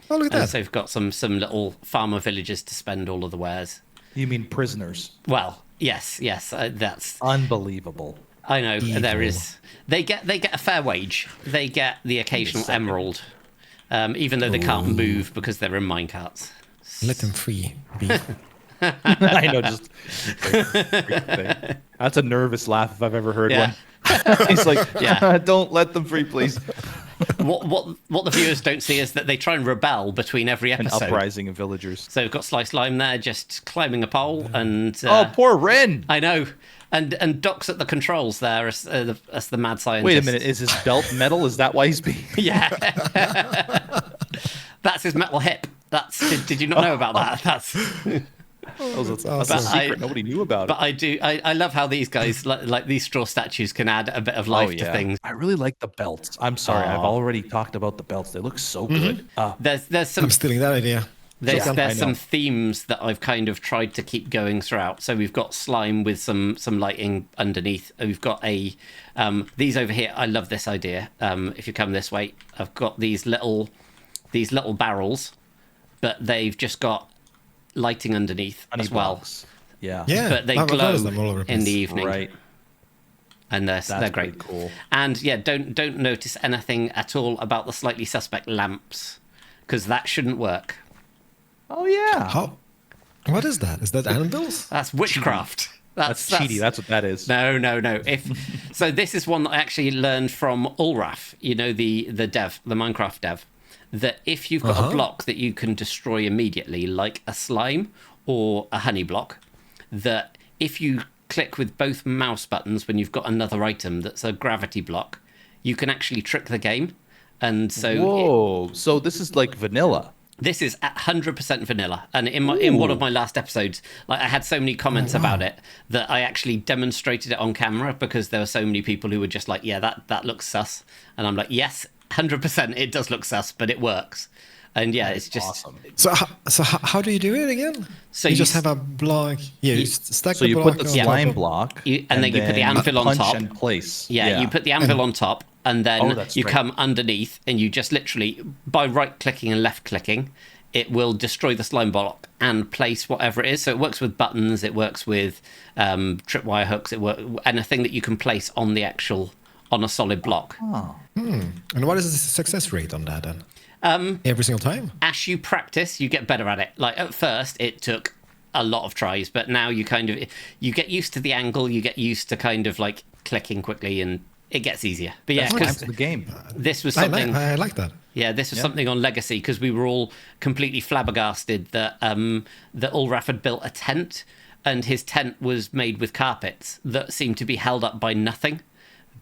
Oh, look at that. So we've got some little farmer villages to spend all of the wares. You mean prisoners? Well, yes, that's unbelievable. I know. Evil. There is. They get a fair wage. They get the occasional emerald, even though they can't move because they're in minecarts. Let them free. I know. Just that's a nervous laugh if I've ever heard one. He's like, don't let them free, please. What the viewers don't see is that they try and rebel between every episode. An uprising of villagers. So we've got Slice Lime there, just climbing a pole, and oh, poor Ren. I know. And Doc's at the controls there as the mad scientist. Wait a minute, is his belt metal? Is that why he's being... Yeah. That's his metal hip. Did you not know about that? That's a secret nobody knew about. But I love how these guys, like these straw statues, can add a bit of life to things. I really like the belts. I'm sorry, I've already talked about the belts. They look so good. There's some... I'm stealing that idea. There's some themes that I've kind of tried to keep going throughout. So we've got slime with some lighting underneath. We've got these over here. I love this idea. If you come this way, I've got these little barrels, but they've just got lighting underneath as well. Yeah. But they glow in the evening. Right. And they're great. Cool. And yeah, don't notice anything at all about the slightly suspect lamps, because that shouldn't work. Oh yeah. How? What is that? Is that anvils? That's witchcraft. That's cheaty. That's what that is. No. So this is one that I actually learned from Ulraf. You know, the dev, the Minecraft dev. That if you've got a block that you can destroy immediately, like a slime or a honey block, that if you click with both mouse buttons when you've got another item that's a gravity block, you can actually trick the game. And so so this is like vanilla. This is 100% vanilla, and in one of my last episodes, like I had so many comments about it that I actually demonstrated it on camera, because there were so many people who were just like, "Yeah, that looks sus," and I'm like, "Yes, 100%, it does look sus, but it works." And yeah, it's just awesome. So how do you do it again? So you just have a block. Yeah, you stack. So you put the slime block, and then you put the anvil on top. And place. Yeah, you put the anvil on top, and then you come underneath, and you just literally, by right-clicking and left-clicking, it will destroy the slime block and place whatever it is. So it works with buttons, it works with tripwire hooks, anything that you can place on a solid block. And what is the success rate on that then? Every single time? As you practice, you get better at it. Like at first, it took a lot of tries, but now you get used to the angle, you get used to kind of like clicking quickly, and it gets easier. But yeah, because the game. This was something I like that. Yeah, this was something on Legacy, because we were all completely flabbergasted that Ulraf had built a tent, and his tent was made with carpets that seemed to be held up by nothing.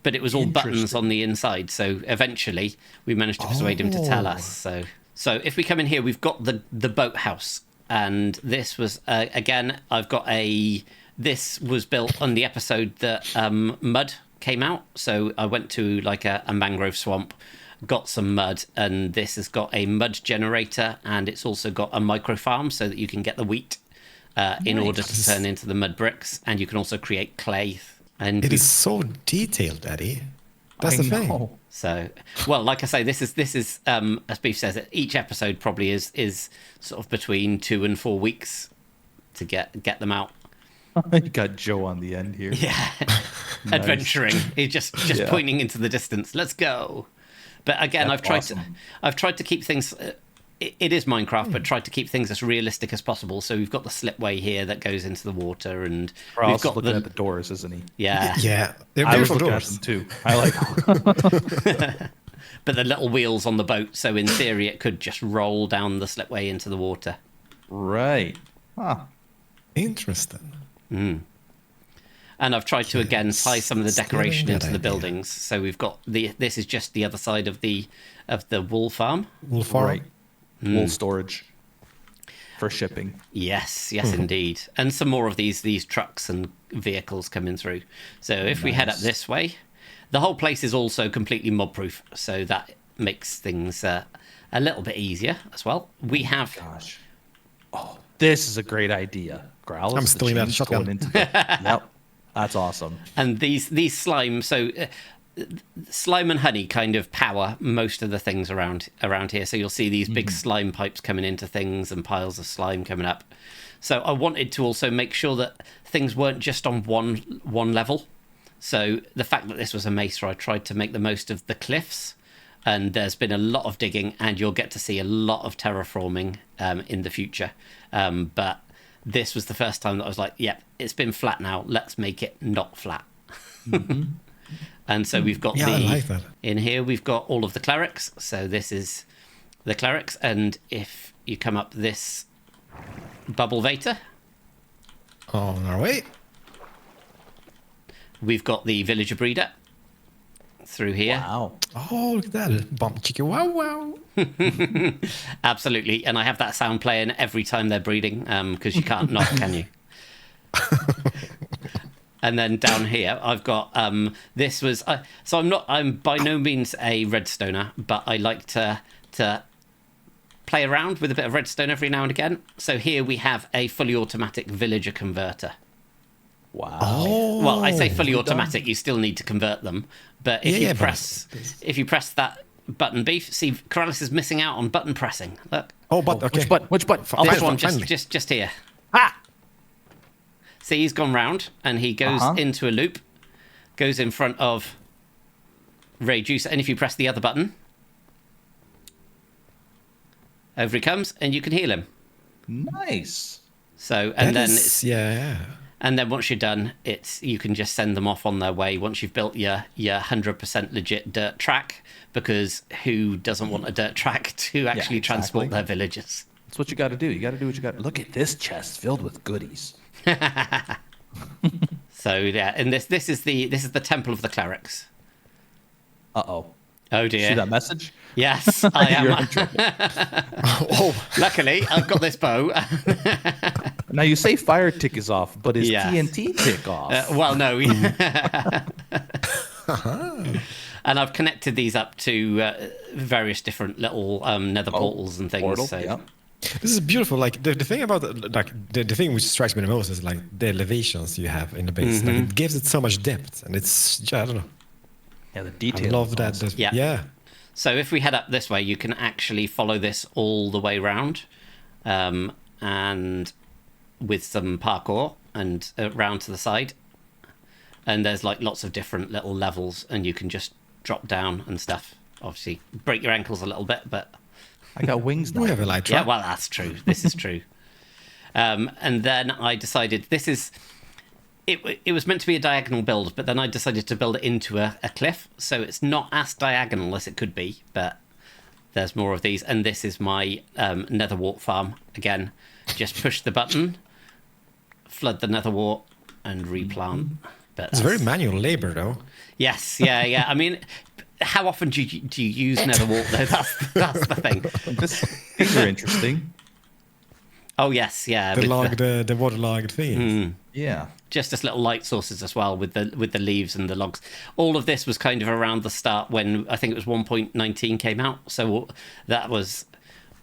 But it was all buttons on the inside. So eventually we managed to persuade him to tell us. So if we come in here, we've got the boathouse. And this was, again, this was built on the episode that mud came out. So I went to like a mangrove swamp, got some mud, and this has got a mud generator, and it's also got a micro farm so that you can get the wheat in order to turn into the mud bricks. And you can also create clay. And it is so detailed, Eddie. That's the thing. So, well, like I say, this is as Beef says, each episode probably is sort of between 2 and 4 weeks to get them out. You got Joe on the end here. Yeah. Nice. Adventuring. He's just Yeah. pointing into the distance. Let's go. But again, That's awesome. I've tried to keep things. It is Minecraft, but tried to keep things as realistic as possible. So we've got the slipway here that goes into the water, and we've Ross got looking at the doors, isn't he? yeah. Yeah, they're I was beautiful looking at doors. them too. I like. But the little wheels on the boat, so in theory it could just roll down the slipway into the water. Right. Huh. Interesting. And I've tried to again tie some of the Still decoration a into good the idea. buildings. So we've got this is just the other side of the wool farm. Wool farm. Right. Wool storage for shipping. Yes, indeed. And some more of these trucks and vehicles coming through. So if we head up this way, the whole place is also completely mob proof, so that makes things a little bit easier as well. We have Gosh. Oh, this is a great idea. Growlers. I'm stealing that shotgun. Yep. That's awesome. and these slime. So slime and honey kind of power most of the things around here. So you'll see these big slime pipes coming into things and piles of slime coming up. So I wanted to also make sure that things weren't just on one level. So the fact that this was a mesa, I tried to make the most of the cliffs, and there's been a lot of digging, and you'll get to see a lot of terraforming in the future. But this was the first time that I was like, yep, it's been flat now. Let's make it not flat. And so we've got I like that. in here, we've got all of the clerics. So this is the clerics. And if you come up this bubble vator, On our way. we've got the villager breeder through here. Wow. Oh, look at that. Bump chicken. Wow, wow. Absolutely. And I have that sound playing every time they're breeding, because you can't not, can you? And then down here, I've got this was so I'm by no means a redstoner, but I like to play around with a bit of redstone every now and again. So here we have a fully automatic villager converter. Wow. Oh. Well, I say fully automatic. You still need to convert them, but if Yeah, you but press that button, beef. See, Corellis is missing out on button pressing. Look, Oh, but okay. Which button? Oh, this fine, one finally. just here. Ah! See, he's gone round and he goes into a loop, goes in front of Ray Juice, and if you press the other button, over he comes, and you can heal him. Nice. So, and That then is- yeah. and then once you're done, you can just send them off on their way once you've built your 100% legit dirt track, because who doesn't want a dirt track to actually transport their villagers? That's what you got to do. You got to do what you got. Look at this chest filled with goodies. So yeah, and this is the temple of the clerics. Uh-oh. Oh dear. See that message? Yes, I You're am. in trouble. Oh, Luckily, I've got this bow. Now you say fire tick is off, but is Yeah. TNT tick off? Well, no. And I've connected these up to various different little nether portals and things. Portal, So yeah. this is beautiful. Like the thing about the thing which strikes me the most is like the elevations you have in the base. Like, it gives it so much depth, and it's I don't know. Yeah, the I detail. love that. Yeah. Yeah. So if we head up this way, you can actually follow this all the way round, and with some parkour and round to the side. And there's like lots of different little levels, and you can just drop down and stuff. Obviously, break your ankles a little bit, but I got wings now. We have a light yeah, trap. well, that's true. This is true. And then I decided it was meant to be a diagonal build, but then I decided to build it into a cliff, so it's not as diagonal as it could be, but there's more of these. And this is my nether wart farm. Again, just push the button, flood the nether wart, and replant. But It's very manual labor, though. yes, yeah. I mean, how often do you use nether wart, though? That's the thing. These are interesting. Oh, yes, yeah. The with the waterlogged things. Yeah. just as little light sources as well with the leaves and the logs. All of this was kind of around the start when I think it was 1.19 came out. So that was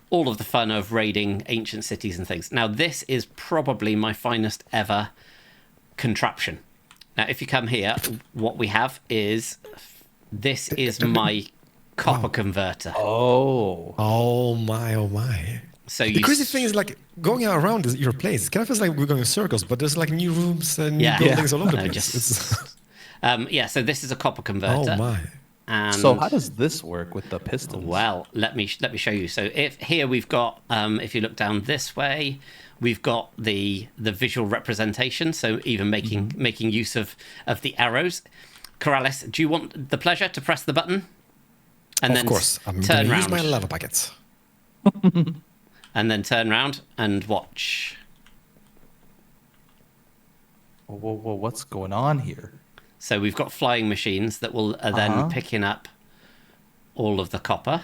all of the fun of raiding ancient cities and things. Now, this is probably my finest ever contraption. Now, if you come here, what we have is my copper converter. Oh. Oh my, oh my. So The crazy thing is like going around your place. It kind of feels like we're going in circles, but there's like new rooms and new buildings all over the No, place. so this is a copper converter. Oh my! And So how does this work with the pistons? well, let me show you. So if here we've got, if you look down this way, we've got the visual representation. So even making use of the arrows. Corrales, do you want the pleasure to press the button? And Of course, I'm turn going to use round. my lava buckets. And then turn round and watch. Whoa, what's going on here? So we've got flying machines that are then picking up all of the copper.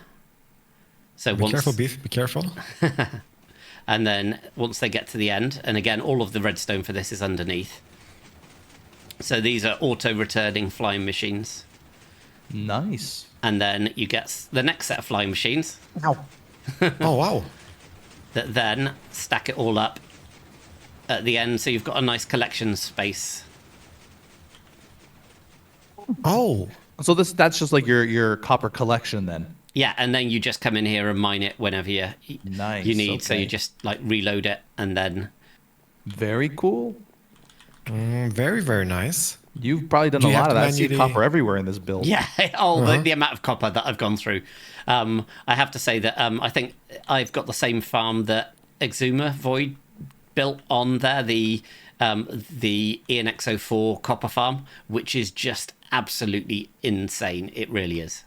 So Be careful, Beef. Be careful. And then once they get to the end, and again, all of the redstone for this is underneath. So these are auto-returning flying machines. Nice. And then you get the next set of flying machines Oh wow! that then stack it all up at the end. So you've got a nice collection space. Oh, So that's just like your copper collection then. Yeah, and then you just come in here and mine it whenever you need. So you okay. just like reload it and then... Very cool. very very nice. You've probably done Do a you lot have of to that. I see manually- copper everywhere in this build. Yeah, the amount of copper that I've gone through. I have to say that I think I've got the same farm that Exuma Void built on there, the ENX04 copper farm, which is just absolutely insane. It really is.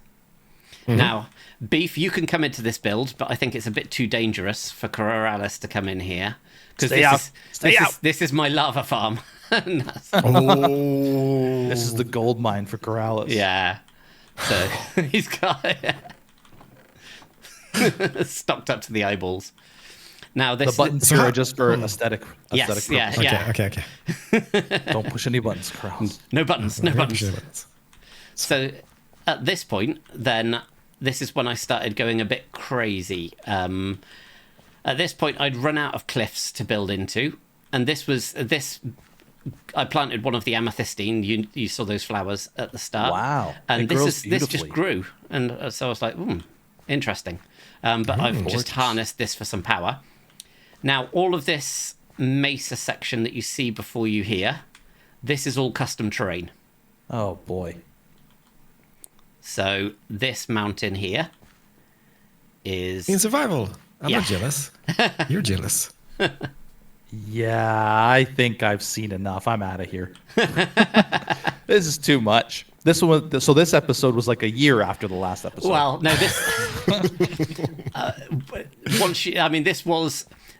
Now, Beef, you can come into this build, but I think it's a bit too dangerous for Corrales to come in here. Because this is my lava farm. Oh, This is the gold mine for Corrales. Yeah. So he's got stocked up to the eyeballs. Now this The buttons here are just for aesthetic. Yes, purposes. yeah. okay. Don't push any buttons, Corrales. No buttons, no buttons. buttons. So at this point, then this is when I started going a bit crazy. At this point, I'd run out of cliffs to build into, and this. I planted one of the amethystine. You saw those flowers at the start. Wow. And It this grows just beautifully. grew, and so I was like, interesting. But I've just harnessed this for some power. Now, all of this mesa section that you see before you here, this is all custom terrain. Oh boy. So this mountain here is... In survival, I'm Yeah. not jealous. You're jealous. Yeah, I think I've seen enough. I'm out of here. This is too much. This episode was like a year after the last episode. Well, no, this...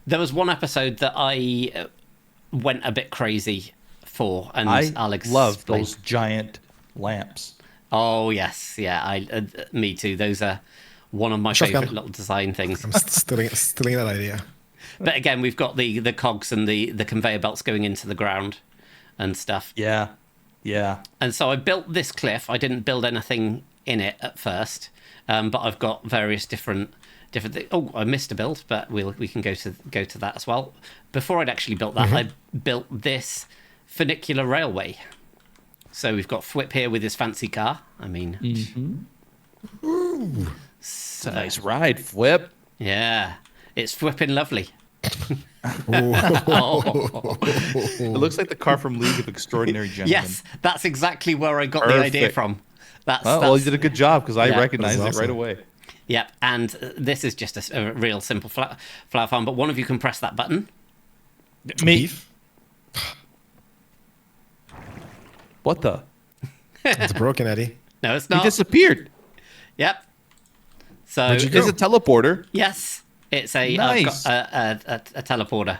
There was one episode that I went a bit crazy for, and I'll explain. love those giant lamps. Oh, yes. Yeah, me too. Those are one of my Shotgun. favourite little design things. I'm stealing that idea. But again, we've got the cogs and the conveyor belts going into the ground and stuff. Yeah. And so I built this cliff. I didn't build anything in it at first, but I've got various different things. Oh, I missed a build, but we can go to that as well. Before I'd actually built that, I built this funicular railway. So we've got Thwip here with his fancy car. I mean, It's a nice ride, Thwip. Yeah, it's flipping lovely. It looks like the car from League of Extraordinary Gentlemen. Yes, that's exactly where I got the idea Perfect. from. Well, you did a good job because I Yeah. recognized That's it right awesome. away. Yep, and this is just a real simple flower farm, but one of you can press that button. Me? Beef? What the? It's broken, Eddie. No, it's He not. disappeared. Yep. So Where'd you go? It's a teleporter. yes, it's a Nice. I've got a teleporter.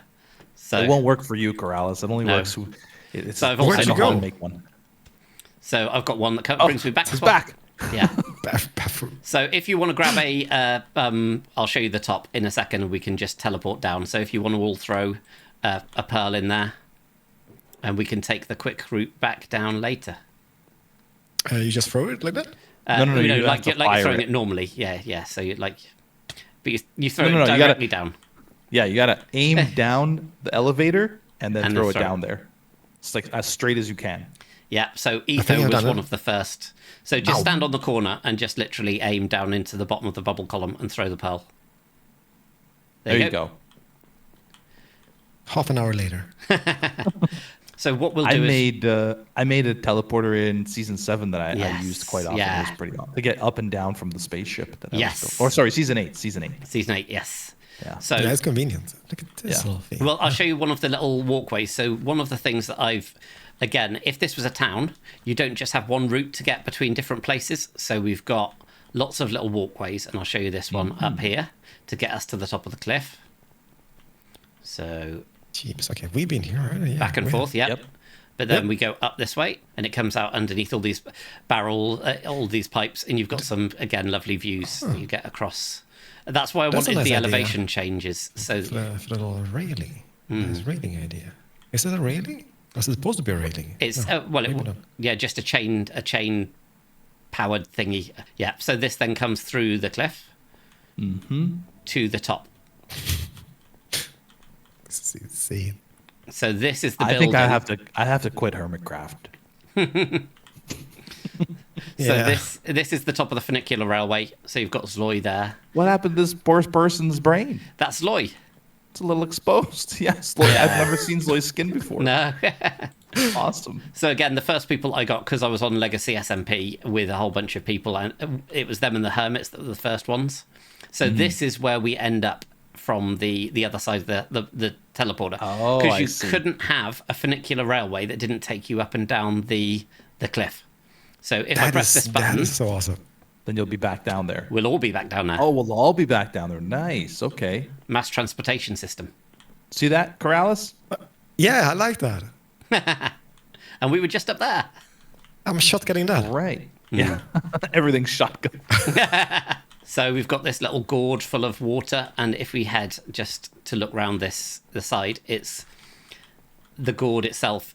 So It won't work for you, Corrales. It only No. works. It's, So I've I also know got- how to make one. So I've got one that brings me back. It's as well. back. Yeah. Bathroom. So if you want to grab I'll show you the top in a second, and we can just teleport down. So if you want to all throw a pearl in there, and we can take the quick route back down later. You just throw it like that? No, you know, you like have to you're fire throwing it. it normally. Yeah. So you but you throw No, it you gotta- directly down. Yeah, you gotta aim down the elevator and then And throw then it throw down it. there. It's like as straight as you can. Yeah, so think Etho I've was done one it. of the first. So just Ow. stand on the corner and just literally aim down into the bottom of the bubble column and throw the pearl. There you go. Half an hour later. So what we'll do I made a teleporter in season 7 that I used quite often. It was pretty awesome to get up and down from the spaceship. That or sorry, season 8. Season 8. Yes. Yeah. So it's convenient. Look at this little thing. Well, I'll show you one of the little walkways. So one of the things that again, if this was a town, you don't just have one route to get between different places. So we've got lots of little walkways, and I'll show you this one up here to get us to the top of the cliff. So Jeeps, okay, we've been here already. Yeah, back and forth, yep. But then we go up this way, and it comes out underneath all these all these pipes, and you've got some, again, lovely views that you get across. That's why I wanted the elevation changes. So for a little railing. Nice railing idea. Is it a railing? Or is it supposed to be a railing? It's just a chain powered thingy. Yeah. So this then comes through the cliff to the top. See. So this is the building. I think I have to quit Hermitcraft. So this is the top of the funicular railway. So you've got Zloy there. What happened to this poor person's brain? That's Zloy. It's a little exposed. Yeah, Zloy. I've never seen Zloy's skin before. No. Awesome. So again, the first people I got, because I was on Legacy SMP with a whole bunch of people, and it was them and the Hermits that were the first ones. So this is where we end up from the other side of the teleporter. Oh, because you couldn't have a funicular railway that didn't take you up and down the cliff. So if I press this button, that is so awesome. Then you'll be back down there. We'll all be back down there. Oh, we'll all be back down there. Nice. Okay. Mass transportation system. See that, Corrales? Yeah, I like that. And we were just up there. I'm shotgunning that. Right. Yeah. Everything's shotgun. So we've got this little gorge full of water, and if we head just to look round the side, it's the gourd itself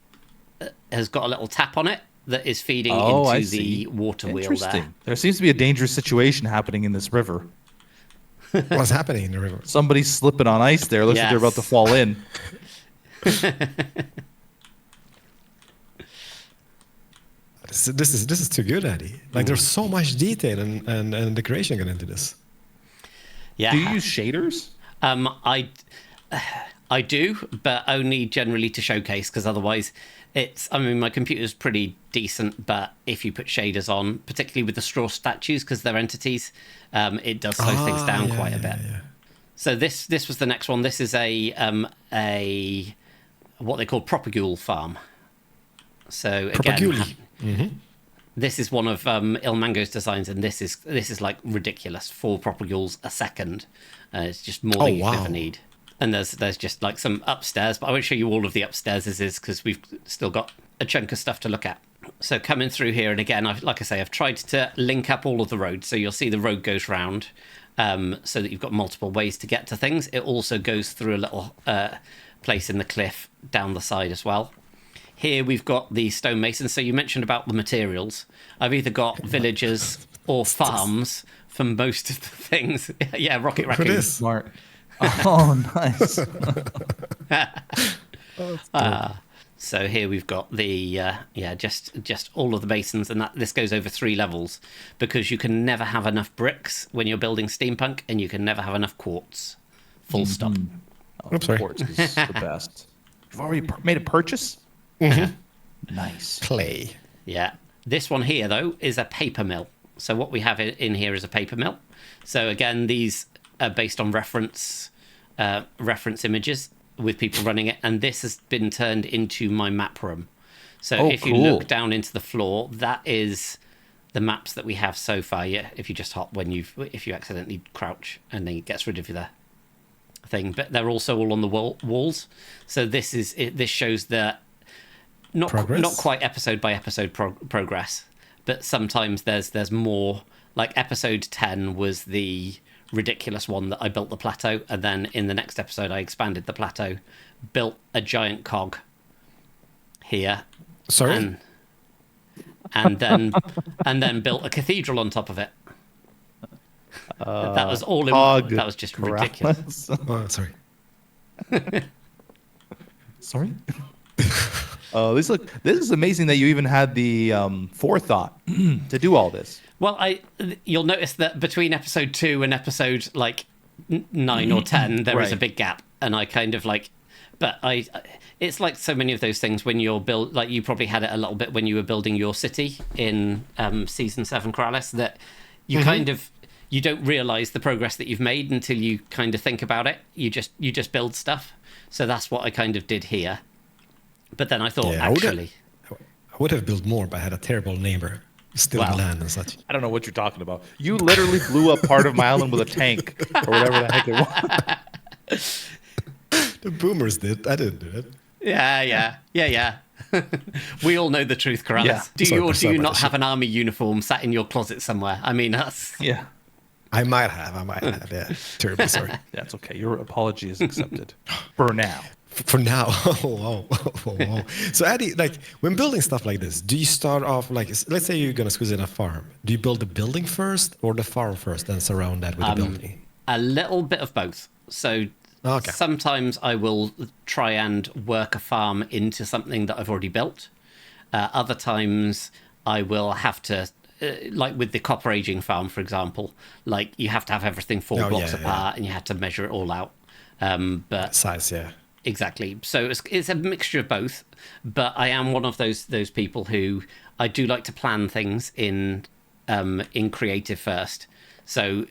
has got a little tap on it that is feeding into the water wheel there. There seems to be a dangerous situation happening in this river. What's happening in the river? Somebody's slipping on ice there. Looks like they're about to fall in. This is too good, Eddie. Like there's so much detail and decoration going into this. Yeah. Do you use shaders? I do, but only generally to showcase, because otherwise my computer's pretty decent, but if you put shaders on, particularly with the straw statues, because they're entities, it does slow things down quite a bit. Yeah. So this was the next one. This is a what they call propagule farm. So again, this is one of Ilmango's designs, and this is like ridiculous. 4 propagules a second. It's just more than you could ever need. And there's just like some upstairs, but I won't show you all of the upstairs because we've still got a chunk of stuff to look at. So coming through here, and again, I've tried to link up all of the roads. So you'll see the road goes round, so that you've got multiple ways to get to things. It also goes through a little place in the cliff down the side as well. Here we've got the stonemasons. So you mentioned about the materials. I've either got villagers or farms for most of the things. Yeah, rocket raccoon. It is smart. Oh, nice. So here we've got the just all of the basins, and this goes over 3 levels, because you can never have enough bricks when you're building steampunk, and you can never have enough quartz. Full stop. Oh, quartz is the best. You've already made a purchase? Nice. Clay. Yeah. This one here, though, is a paper mill. So what we have in here is a paper mill. So again, these are based on reference images with people running it, and this has been turned into my map room. So if you look down into the floor, that is the maps that we have so far. Yeah, if you just hop if you accidentally crouch, and then it gets rid of the thing. But they're also all on the walls. So this shows the not quite episode by episode progress, but sometimes there's more. Like episode 10 was the ridiculous one that I built the plateau, and then in the next episode I expanded the plateau, built a giant cog here. Sorry. And then built a cathedral on top of it. That was all that was just ridiculous. Oh, sorry. Sorry. This is amazing that you even had the forethought to do all this. Well, you'll notice that between episode 2 and episode 9 or 10, there is a Right. big gap, and I kind of like, but it's like so many of those things when you're like you probably had it a little bit when you were building your city in season 7 Corrales, that you kind of, you don't realize the progress that you've made until you kind of think about it. You just build stuff. So that's what I kind of did here. But then I thought, actually, I would have built more, but I had a terrible neighbor. Still land and such. I don't know what you're talking about. You literally blew up part of my island with a tank or whatever the heck it was. The boomers did. I didn't do it. Yeah. We all know the truth, Corrales. Yeah. Do you not have an army uniform sat in your closet somewhere? I mean, that's... Yeah. I might have. Yeah. Terribly sorry. That's okay. Your apology is accepted. For now. For now. Whoa. So, Addy, like, when building stuff like this, do you start off, like, let's say you're going to squeeze in a farm. Do you build the building first or the farm first, then surround that with the building? A little bit of both. So... Okay. Sometimes I will try and work a farm into something that I've already built. Other times I will have to, like with the copper aging farm, for example, like you have to have everything 4 blocks apart and you have to measure it all out. But size, exactly. So it's a mixture of both. But I am one of those people who I do like to plan things in creative first. So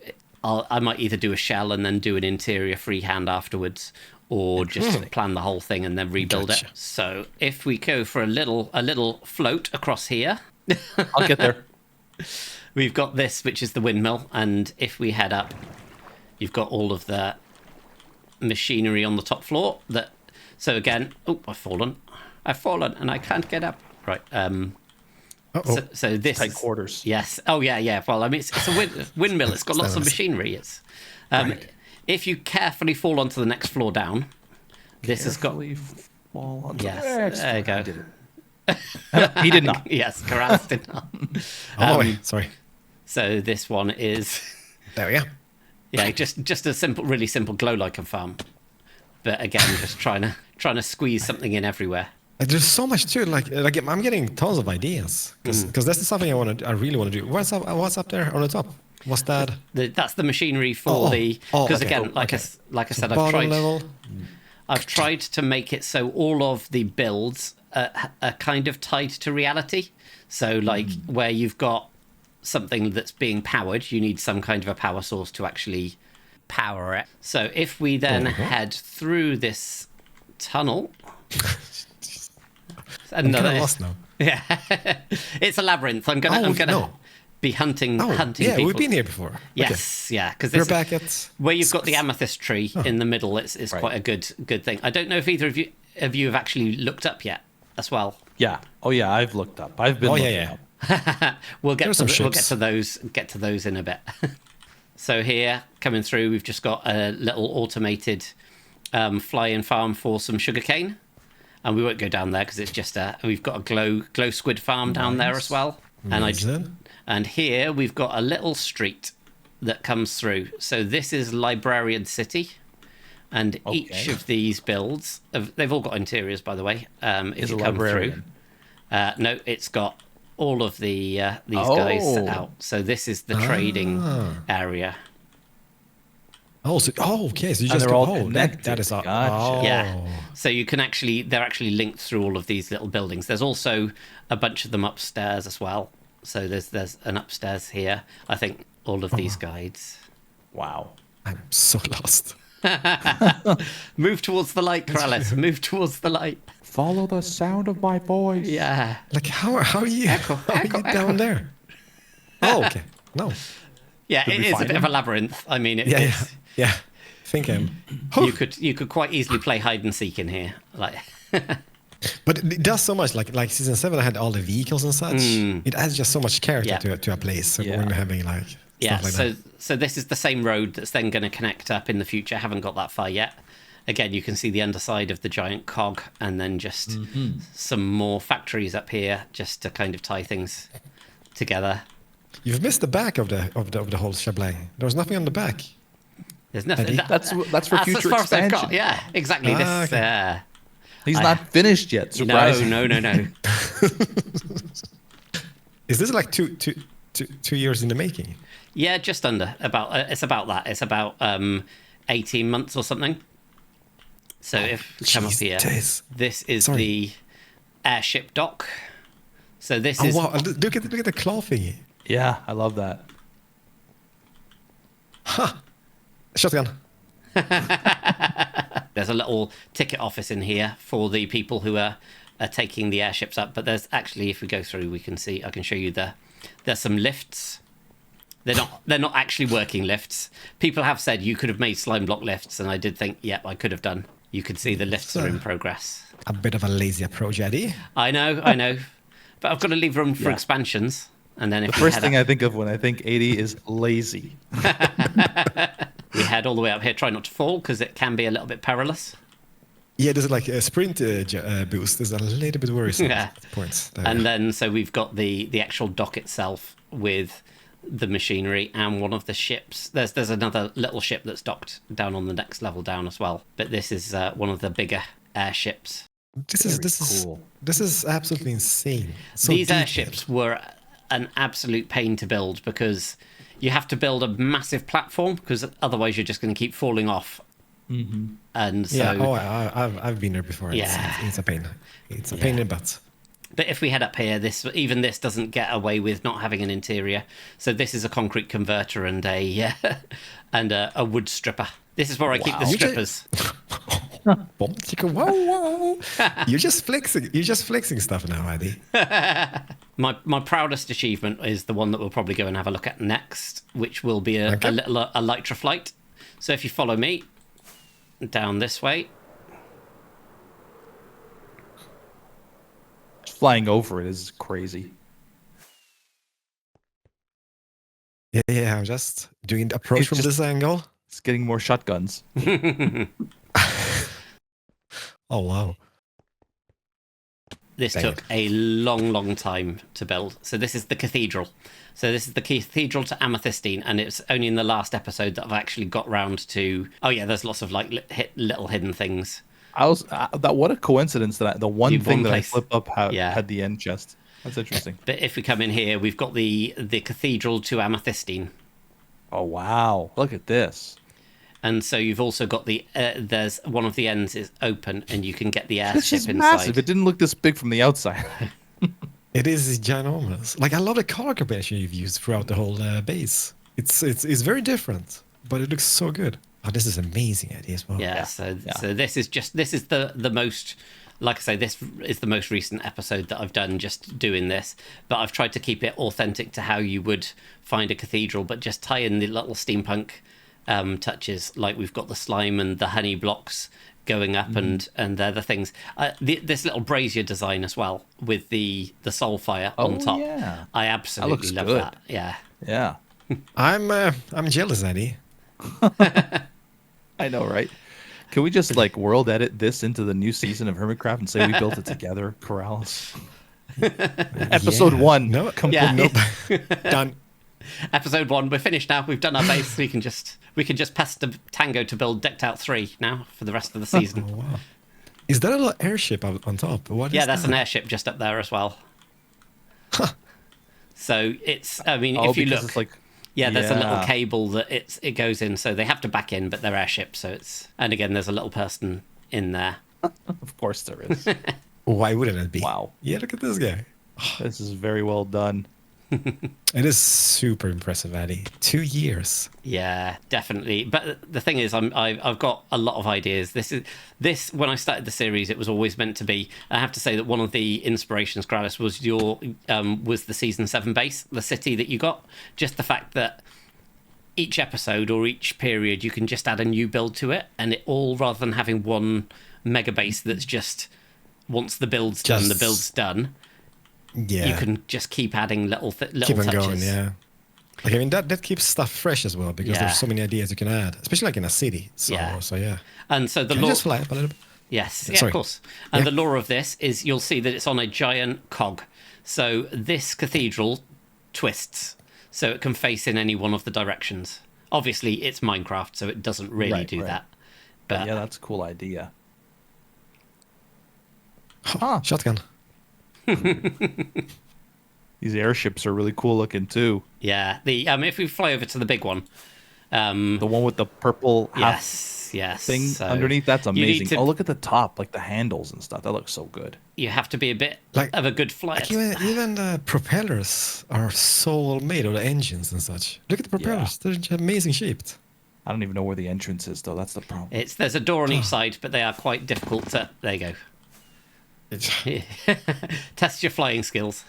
I might either do a shell and then do an interior freehand afterwards, or just plan the whole thing and then rebuild it. So if we go for a little float across here, I'll get there. We've got this, which is the windmill, and if we head up, you've got all of the machinery on the top floor. So again, I've fallen, and I can't get up. Right. So this tight quarters. Yes. Oh yeah. Well, I mean, it's a windmill. It's got lots of machinery. It's if you carefully fall onto the next floor down, this has got. Fall onto Yes. There you go. Did it. He did not. Yes, Corrales did not. Sorry. So this one is. There we go. Yeah, just a really simple glow lichen farm, but again, just trying to squeeze something in everywhere. There's so much to it. Like I'm getting tons of ideas because that's something I really want to do. What's up there on the top? What's that? That's the machinery for because again, like I said, I've tried to make it so all of the builds are kind of tied to reality. So like where you've got something that's being powered, you need some kind of a power source to actually power it. So if we then head through this tunnel. I'm kind of lost now. Yeah, it's a labyrinth. I'm gonna be hunting. Yeah, people. We've been here before. Yes, okay. Yeah, because we're back at where you've got the amethyst tree in the middle. It's quite a good thing. I don't know if either of you have actually looked up yet as well. Yeah. Oh yeah, I've looked up. I've been. Looking up. We'll get to those in a bit. So here, coming through, we've just got a little automated fly-in farm for some sugarcane. And we won't go down there because it's just we've got a glow squid farm down there as well. And here we've got a little street that comes through. So this is Librarian City, and each of these builds, they've all got interiors, by the way. If you come through, no, it's got all of these guys set out. So this is the trading area. Okay. So you just they're all connected. That is Gotcha. Yeah. So you can they're actually linked through all of these little buildings. There's also a bunch of them upstairs as well. So there's an upstairs here. I think all of these guides. Wow. I'm so lost. Move towards the light, Corrales. Move towards the light. Follow the sound of my voice. Yeah. Like how are you? How are you down there? Oh, okay. No. Yeah, it is a bit of a labyrinth. I mean, Yeah. Think you could quite easily play hide and seek in here, like. But it does so much. Like season 7, I had all the vehicles and such. It adds just so much character to a place. So when you're having stuff like that. So this is the same road that's then going to connect up in the future. Haven't got that far yet. Again, you can see the underside of the giant cog, and then just some more factories up here, just to kind of tie things together. You've missed the back of the whole shebang. There was nothing on the back. There's nothing. That's for future expansion. Yeah, exactly. Okay. He's not finished yet. Surprising. No. Is this like two years in the making? Yeah, just under. It's about that. It's about 18 months or something. So if we come up here, this is the airship dock. So this is... wow, look at the claw thingy. Yeah, I love that. Huh. Shotgun. There's a little ticket office in here for the people who are taking the airships up. But there's actually, if we go through, we can see, I can show you there's some lifts. They're not actually working lifts. People have said you could have made slime block lifts, and I did think, yep, I could have done. You can see the lifts are in progress. A bit of a lazy approach, Eddie. I know. But I've got to leave room for expansions. And then if the first thing I think of when I think 80 is lazy. We head all the way up here. Try not to fall, because it can be a little bit perilous. Yeah, there's like a sprint boost. There's a little bit worrisome points. And then, so we've got the actual dock itself with the machinery and one of the ships. There's another little ship that's docked down on the next level down as well. But this is one of the bigger airships. This is cool. This is absolutely insane. These airships were an absolute pain to build, because you have to build a massive platform, because otherwise you're just going to keep falling off. Mm-hmm. And so, I've been there before. It's a pain. It's a pain in the butt. But if we head up here, this doesn't get away with not having an interior. So this is a concrete converter and a wood stripper. This is where I keep the strippers. Whoa. You're just flexing stuff now, Eddie. My proudest achievement is the one that we'll probably go and have a look at next, which will be a Elytra flight. So if you follow me down this way. Flying over it is crazy. Yeah, I'm just doing the approach from this angle. It's getting more shotguns. Oh, wow. This took a long time to build. So this is the Cathedral. So this is the Cathedral to Amethystine, and it's only in the last episode that I've actually got round to... Oh, yeah, there's lots of like little hidden things. What a coincidence that the one thing that I flipped up had the end chest. That's interesting. But if we come in here, we've got the Cathedral to Amethystine. Oh, wow. Look at this. And so you've also got there's one of the ends is open, and you can get the airship this is inside. Massive. It didn't look this big from the outside. It is ginormous. Like, I love the color combination you've used throughout the whole base. It's very different, but it looks so good. Oh, this is amazing idea as well. Yeah. So this is the most, like I say, this is the most recent episode that I've done just doing this, but I've tried to keep it authentic to how you would find a cathedral, but just tie in the little steampunk touches, like we've got the slime and the honey blocks going up, and they're the things. This little brazier design as well with the soul fire on top. Yeah. I absolutely love that. Yeah. I'm jealous, Eddie. I know, right? Can we just like world edit this into the new season of Hermitcraft and say we built it together, Corrals? Episode 1. Nope. Done. Episode 1. We're finished now. We've done our base. We can just pass the Tango to build Decked Out 3 now for the rest of the season. Oh, wow. Is that a little airship on top? That's an airship just up there as well. Huh. So it's, I mean, if you look, there's a little cable that it goes in, so they have to back in, but they're airships. So and again, there's a little person in there. Of course there is. Why wouldn't it be? Wow. Yeah, look at this guy. This is very well done. It is super impressive, Eddie. 2 years. Yeah, definitely. But the thing is, I've got a lot of ideas. This when I started the series, it was always meant to be. I have to say that one of the inspirations, Gralis, was was the season 7 base, the city that you got. Just the fact that each episode or each period, you can just add a new build to it, and it all, rather than having one mega base that's just once the build's done, the build's done. Yeah, you can just keep adding little keep touches. On going, yeah. Like, I mean, that keeps stuff fresh as well, because there's so many ideas you can add, especially like in a city. So yeah. And so the lore just fly up a little bit. Yes, yeah, of course. And the lore of this is you'll see that it's on a giant cog. So this cathedral twists, so it can face in any one of the directions. Obviously, it's Minecraft, so it doesn't really do that. But yeah, that's a cool idea. Shotgun. These airships are really cool looking too. Yeah, if we fly over to the big one, The one with the purple thing underneath. That's amazing. Look at the top, like the handles and stuff. That looks so good. You have to be a bit of a good flyer. Even the propellers are so well made, or the engines and such. Look at the propellers; they're amazing shaped. I don't even know where the entrance is, though. That's the problem. There's a door on each side, but they are quite difficult to. There you go. Test your flying skills.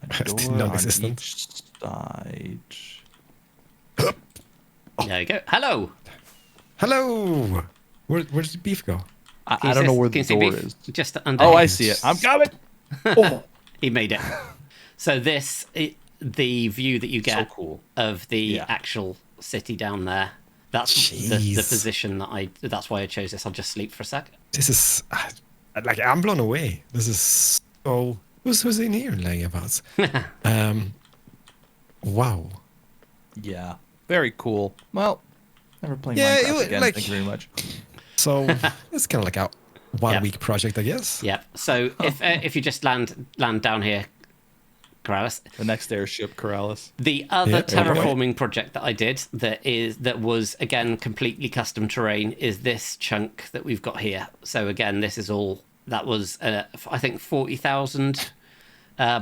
A door non-existent. On each side. There you go. Hello. Hello. Where did the beef go? I don't know where the door is. Just under. Oh, I see it. I'm coming. Oh. He made it. So the view that you get of the actual city down there. That's the position that's why I chose this. I'll just sleep for a sec. This is I'm blown away. This is so. Who's in here laying about? Wow. Yeah. Very cool. Well, never playing Minecraft again. Thank you very much. So it's kind of like a 1 week project, I guess. Yeah. So if you just land down here, Corrales. The next airship, Corrales. The other terraforming project that I did that was again completely custom terrain is this chunk that we've got here. So again, this is all that was I think 40,000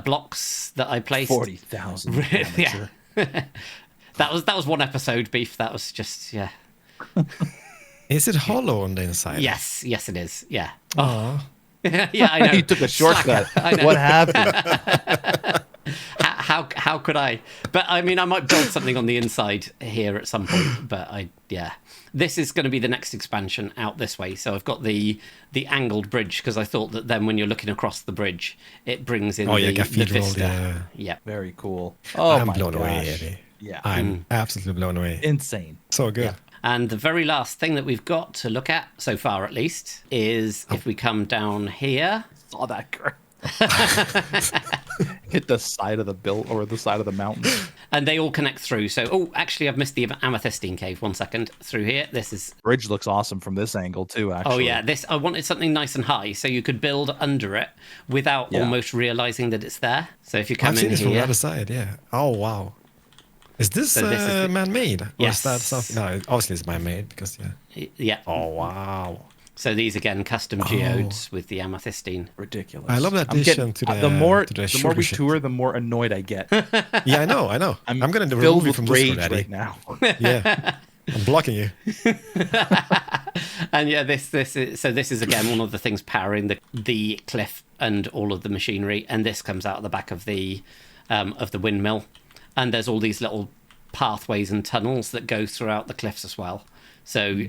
blocks that I placed. 40,000. Yeah. That was one episode, Beef. That was just Is it hollow on the inside? Yes, it is. Yeah. Oh. Yeah, I know. You took a shortcut. What happened? How could I? But I mean, I might build something on the inside here at some point. But this is going to be the next expansion out this way. So I've got the angled bridge because I thought that then when you're looking across the bridge, it brings in the Cathedral, vista. Yeah, very cool. Oh, I'm blown away, Eddie. Yeah, I'm absolutely blown away. Insane. So good. Yeah. And the very last thing that we've got to look at so far, at least, is if we come down here. Saw that girl. Hit the side of the or the side of the mountain. And they all connect through. So, actually, I've missed the Amethystine cave. 1 second. Through here. This is... Bridge looks awesome from this angle, too, actually. Oh, yeah. I wanted something nice and high so you could build under it without almost realizing that it's there. So if you come I've seen this here... from the other side, yeah. Oh, wow. Is this man-made? Yes. Or is that something? No, obviously it's man-made because, Yeah. Oh, wow. So these, again, custom geodes with the Amethystine. Ridiculous. I love that addition to the the more we ship. tour, the more annoyed I get. Yeah, I know. I'm going to remove you from rage Discord, right now. Yeah. I'm blocking you. And this is again one of the things powering the cliff and all of the machinery, and this comes out of the back of the windmill, and there's all these little pathways and tunnels that go throughout the cliffs as well. So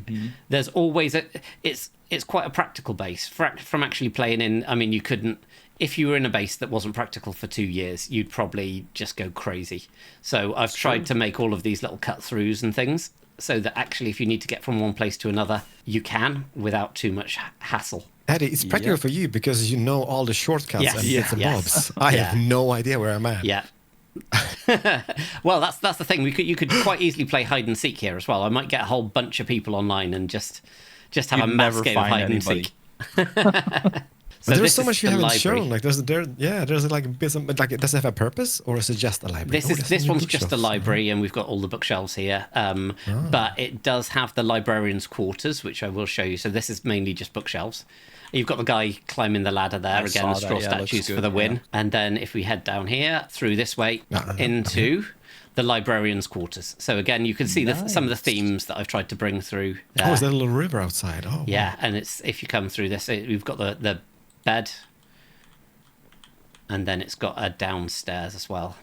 there's always it's quite a practical base from actually playing in. I mean, you couldn't. If you were in a base that wasn't practical for 2 years, you'd probably just go crazy. So I've tried to make all of these little cut-throughs and things so that actually if you need to get from one place to another, you can without too much hassle. Eddie, it's practical for you because you know all the shortcuts and bits and bobs. I have no idea where I'm at. Yeah. Well, that's the thing. You could quite easily play hide and seek here as well. I might get a whole bunch of people online and just have a mass game of hide and seek. So there's so much you haven't shown. Like there's like bits of, like, does it have a purpose or is it just a library? This one's just a library, and we've got all the bookshelves here. But it does have the librarian's quarters, which I will show you. So this is mainly just bookshelves. You've got the guy climbing the ladder there, again, the straw statues for the win. Yeah. And then if we head down here, through this way, into the librarian's quarters. So again, you can see some of the themes that I've tried to bring through there. Oh, is there a little river outside? Oh, yeah, and if you come through this, we've got the bed, and then it's got a downstairs as well.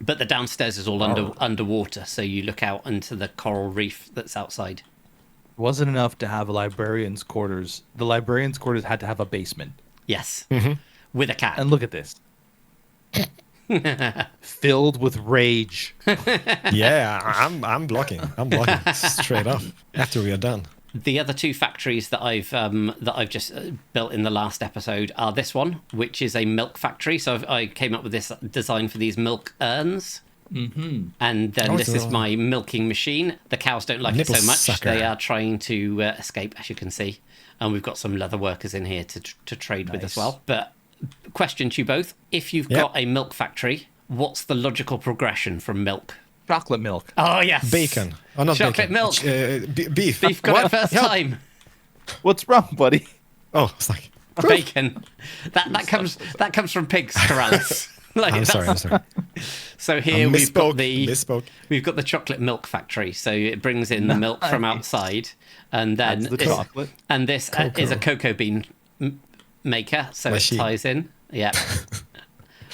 But the downstairs is all underwater, so you look out into the coral reef that's outside. It wasn't enough to have a librarian's quarters. The librarian's quarters had to have a basement. Yes, with a cat. And look at this. Filled with rage. Yeah, I'm blocking. I'm blocking straight up after we are done. The other two factories that I've just built in the last episode are this one, which is a milk factory. So I came up with this design for these milk urns. Mm-hmm. And then this is my milking machine. The cows don't like it so much. Sucker. They are trying to escape, as you can see. And we've got some leather workers in here to trade with as well. But question to you both. If you've got a milk factory, what's the logical progression from milk chocolate milk. Oh, yes. Bacon. Oh, not chocolate bacon. milk. Beef. Beef got it first time. What's wrong, buddy? Oh, it's like Bacon. That comes from pigs, Corrales. Like, I'm sorry. So here we've got the chocolate milk factory. So it brings in the milk from outside, and then the chocolate. And this is a cocoa bean maker, so it ties in. Yeah.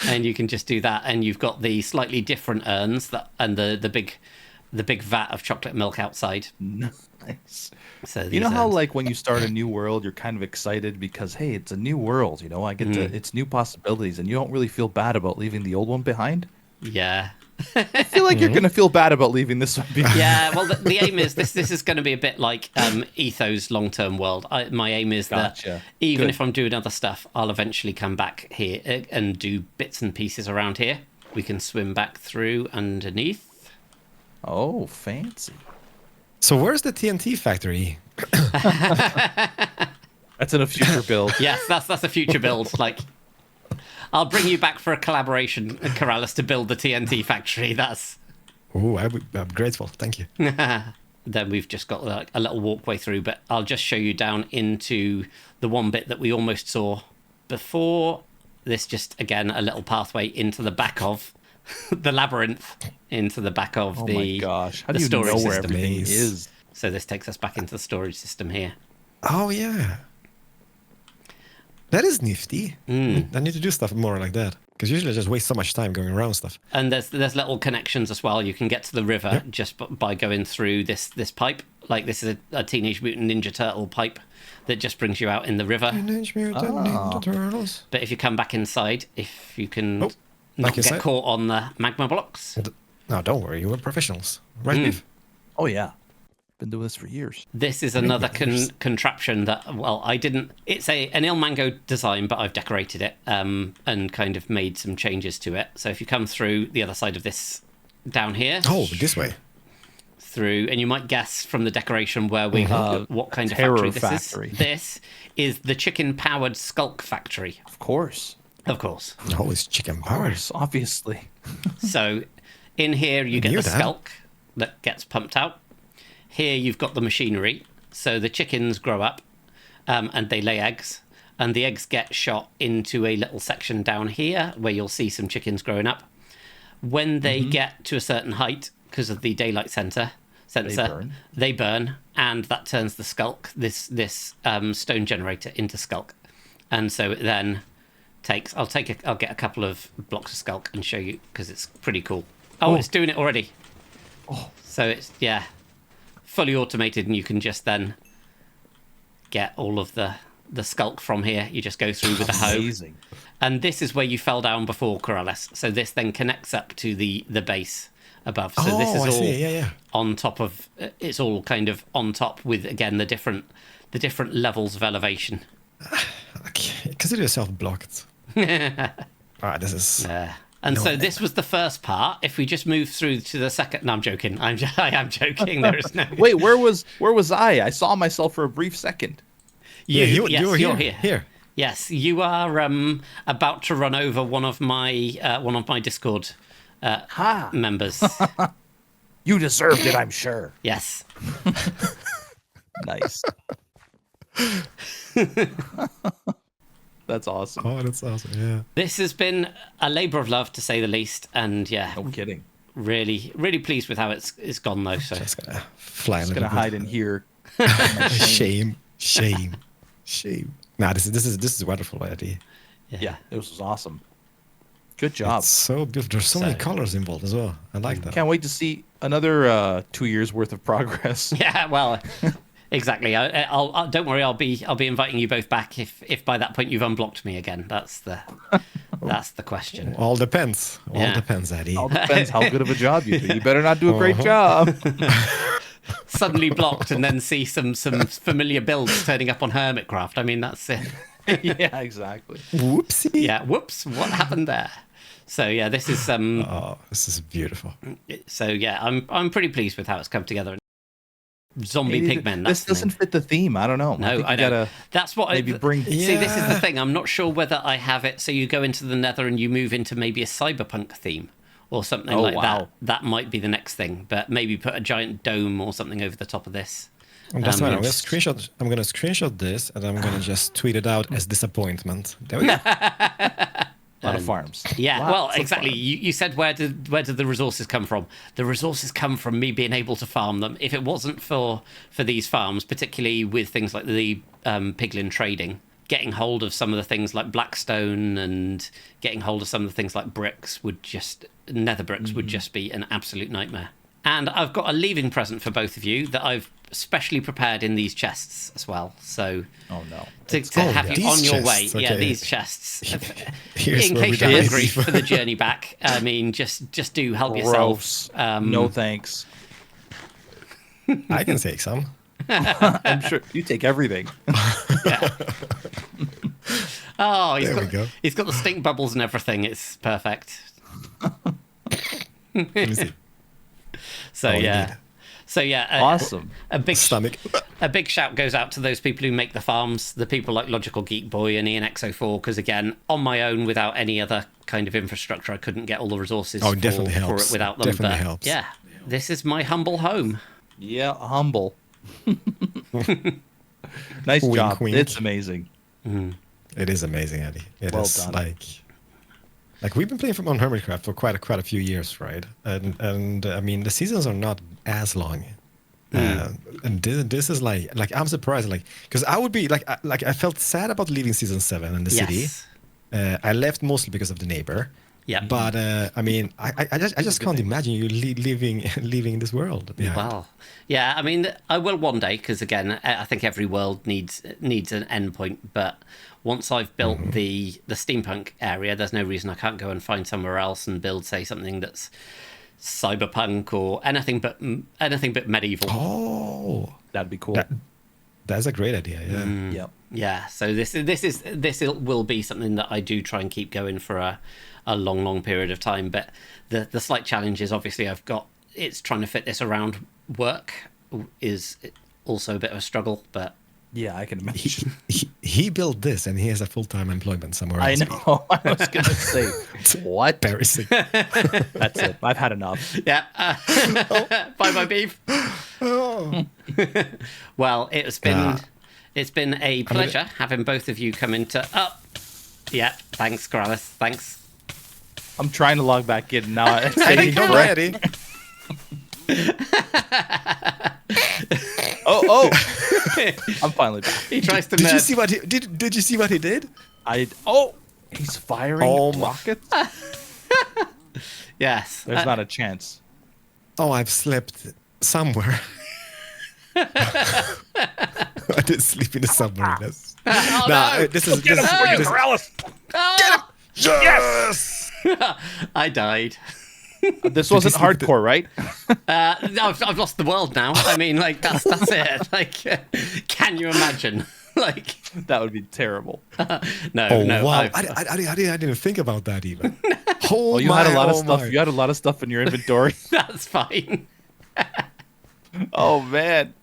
And you can just do that, and you've got the slightly different urns and the big vat of chocolate milk outside. Nice. So you know how like when you start a new world, you're kind of excited because hey, it's a new world. You know, I get to it's new possibilities, and you don't really feel bad about leaving the old one behind. Yeah. I feel like you're gonna feel bad about leaving this one behind. Yeah. Well, the aim is this is going to be a bit like Etho's long-term world. My aim is that even if I'm doing other stuff, I'll eventually come back here and do bits and pieces around here. We can swim back through underneath. Oh, fancy. So where's the TNT factory? That's in a future build. Yes, that's a future build. Like, I'll bring you back for a collaboration, Corrales, to build the TNT factory. That's. Oh, I'm grateful. Thank you. Then we've just got like a little walkway through, but I'll just show you down into the one bit that we almost saw before. This just again a little pathway into the back of the labyrinth, into the back of oh my gosh! How do you storage know where system everything is? So this takes us back into the storage system here. Oh yeah, that is nifty. I need to do stuff more like that because usually I just waste so much time going around stuff. And there's little connections as well. You can get to the river just by going through this pipe. Like this is a Teenage Mutant Ninja Turtle pipe that just brings you out in the river. Teenage Mutant Ninja Turtles. But if you come back inside, if you can not get said. caught on the magma blocks. No, don't worry. You were professionals, right, Beef? Oh yeah, been doing this for years. This is another contraption that, well, I didn't. It's an Il Mango design, but I've decorated it and kind of made some changes to it. So if you come through the other side of this down here. Oh, this way. Through, and you might guess from the decoration where we what kind of factory this is. This is the chicken-powered skulk factory. Of course. Oh, it's chicken-powered. Obviously. So in here you get the skulk that gets pumped out. Here you've got the machinery. So the chickens grow up and they lay eggs. And the eggs get shot into a little section down here where you'll see some chickens growing up. When they get to a certain height, because of the daylight sensor, they burn, and that turns the skulk, this stone generator, into skulk. And so it then takes. I'll get a couple of blocks of skulk and show you because it's pretty cool. Oh, it's doing it already. Oh, so it's fully automated, and you can just then get all of the skulk from here. You just go through with a hoe. Amazing. And this is where you fell down before, Corrales. So this then connects up to the base above. So this is all on top of. It's all kind of on top with again the different levels of elevation. Okay. Consider yourself blocked. Alright, this is. And so this was the first part. If we just move through to the second, no, I'm joking. I am joking. There is no. Wait, where was I? I saw myself for a brief second. You were here. Yes, you are about to run over one of my Discord members. You deserved it, I'm sure. Yes. Nice. That's awesome. Oh, that's awesome. Yeah. This has been a labour of love, to say the least, and no kidding. Really, really pleased with how it's gone though. So just gonna fly. Just gonna hide in here. Shame. Nah, this is a wonderful idea. Yeah, it was awesome. Good job. It's so beautiful. There's so many colors involved as well. I like that. Can't wait to see another 2 years worth of progress. Yeah, well, exactly. I'll don't worry. I'll be inviting you both back if by that point you've unblocked me again. That's the question. All depends. All depends, Eddie. All depends how good of a job you do. You better not do a great job. Suddenly blocked and then see some familiar builds turning up on Hermitcraft. I mean, that's it. Yeah, exactly. Whoopsie. Yeah, whoops. What happened there? So yeah, this is this is beautiful. So yeah, I'm pretty pleased with how it's come together. Zombie pigmen. This doesn't fit the theme. I don't know. No, I don't. That's what maybe bring. See, this is the thing. I'm not sure whether I have it. So you go into the Nether and you move into maybe a cyberpunk theme, or something like that. That might be the next thing, but maybe put a giant dome or something over the top of this. That's fine. I'm gonna screenshot this, and I'm gonna just tweet it out as disappointment. There we go. A lot of farms. Yeah, well, exactly. You said where did the resources come from? The resources come from me being able to farm them. If it wasn't for these farms, particularly with things like the Piglin trading, getting hold of some of the things like Blackstone and getting hold of some of the things like bricks Nether bricks would just be an absolute nightmare. And I've got a leaving present for both of you that I've specially prepared in these chests as well. So, to have you on your way. Okay. Yeah, these chests. In case you're hungry for the journey back, I mean, just do help yourself. No thanks. I can take some. I'm sure you take everything. Oh, he's got the stink bubbles and everything. It's perfect. Let me see. So awesome. A big stomach. A big shout goes out to those people who make the farms, the people like Logical Geek Boy and Ian X04, because again, on my own, without any other kind of infrastructure, I couldn't get all the resources for it without them. Definitely helps. Yeah, this is my humble home. Yeah, humble. Nice job. Wink. It's amazing. Mm. It is amazing, Eddie. It well is done. Like we've been playing on Hermitcraft for quite a few years, right? And I mean the seasons are not as long. And this is like I'm surprised, because I would be I felt sad about leaving season 7 in the city. I left mostly because of the neighbor. Yeah. But I mean, I just can't imagine you leaving this world. Yeah. Well, yeah. I mean, I will one day, because again, I think every world needs an endpoint. But once I've built the steampunk area, there's no reason I can't go and find somewhere else and build, say, something that's cyberpunk or anything but medieval. Oh, that'd be cool. That's a great idea. Yeah. Yep. Yeah. So this will be something that I do try and keep going for a long period of time. But the slight challenge is obviously it's trying to fit this around work is also a bit of a struggle. But yeah, I can imagine. He built this and he has a full-time employment somewhere else. I know. I was going to say, what? Embarrassing. That's it. I've had enough. Yeah. Bye, my beef. Well, it's been a pleasure having both of you come into. Yeah. Thanks, Corrales. Thanks. I'm trying to log back in now. It's don't worry, Eddie. Oh! I'm finally back. He tries to. Did you see what he did? Did you see what he did? He's firing rockets. Yes. There's not a chance. Oh, I've slept somewhere. I did sleep in the submarine. This is Corrales. Get him! Yes! I died. This wasn't hardcore, right? No, I've lost the world now. I mean, that's it. Can you imagine? That would be terrible. No. Wow. I didn't think about that even. You had a lot of stuff. You had a lot of stuff in your inventory. That's fine. Oh man.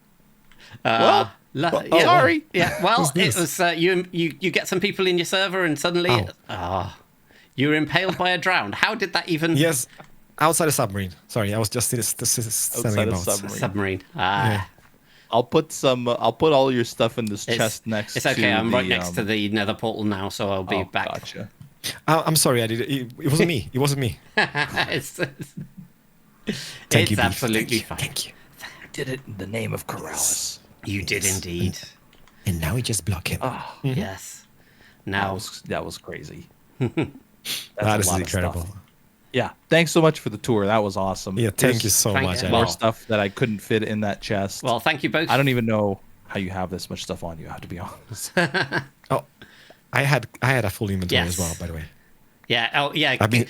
Sorry. Yeah. Well, it was you get some people in your server and suddenly you were impaled by a drown. How did that even? Yes. Outside a submarine. Sorry, I was just outside a submarine. Yeah. I'll put all your stuff in this chest next. It's okay. I'm right next to the Nether portal now, so I'll be back. Gotcha. I'm sorry, it wasn't me. It wasn't me. It's you, absolutely fine. Thank you. I did it in the name of Corrales. You did indeed. And now we just block him. Yes. Now that was crazy. That is incredible. Stuff. Yeah, thanks so much for the tour. That was awesome. Yeah, thank you so much. More stuff that I couldn't fit in that chest. Well, thank you both. I don't even know how you have this much stuff on you. I have to be honest. I had a full inventory as well, by the way. Yeah. Oh, yeah. I've been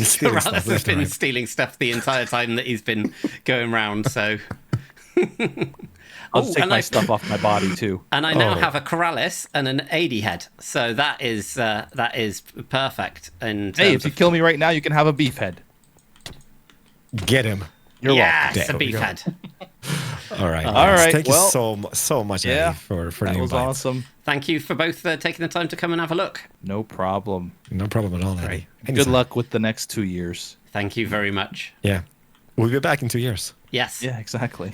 stealing stuff. Has been stealing stuff the entire time that he's been going round. So. I'll take my stuff off my body too. And I now have a Corrales and an 80 head, so that is perfect. And hey, if you kill me right now, you can have a beef head. Get him. You're welcome. Yes, a beef head. All right. All right. Thank you so much, Eddie, for that was awesome. Thank you for both taking the time to come and have a look. No problem. No problem at all, Eddie. Good luck with the next 2 years. Thank you very much. Yeah. We'll be back in 2 years. Yes. Yeah, exactly.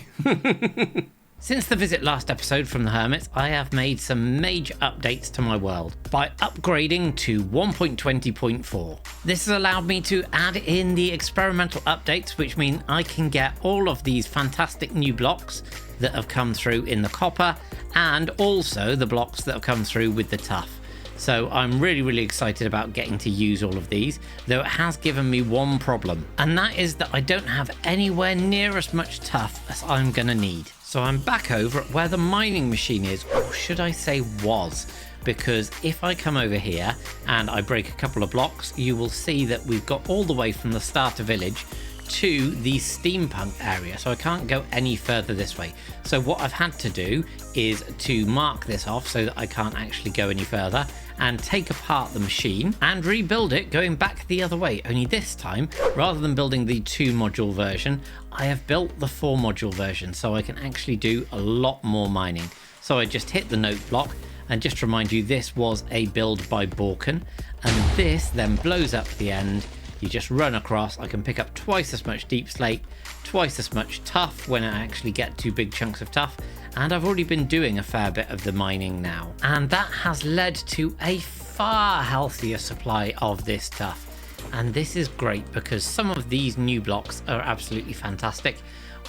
Since the visit last episode from the Hermit, I have made some major updates to my world by upgrading to 1.20.4. This has allowed me to add in the experimental updates, which mean I can get all of these fantastic new blocks that have come through in the copper, and also the blocks that have come through with the Tuff. So I'm really excited about getting to use all of these, though it has given me one problem, and that is that I don't have anywhere near as much Tuff as I'm going to need. So I'm back over at where the mining machine is, or should I say was, because if I come over here and I break a couple of blocks, you will see that we've got all the way from the starter village to the steampunk area, so I can't go any further this way. So what I've had to do is to mark this off so that I can't actually go any further, and take apart the machine and rebuild it going back the other way. Only this time, rather than building the 2-module version, I have built the 4-module version, so I can actually do a lot more mining. So I just hit the note block, and just to remind you, this was a build by Borken, and this then blows up the end. You just run across. I can pick up twice as much deep slate, twice as much Tuff when I actually get 2 big chunks of Tuff, and I've already been doing a fair bit of the mining now. And that has led to a far healthier supply of this Tuff. And this is great because some of these new blocks are absolutely fantastic.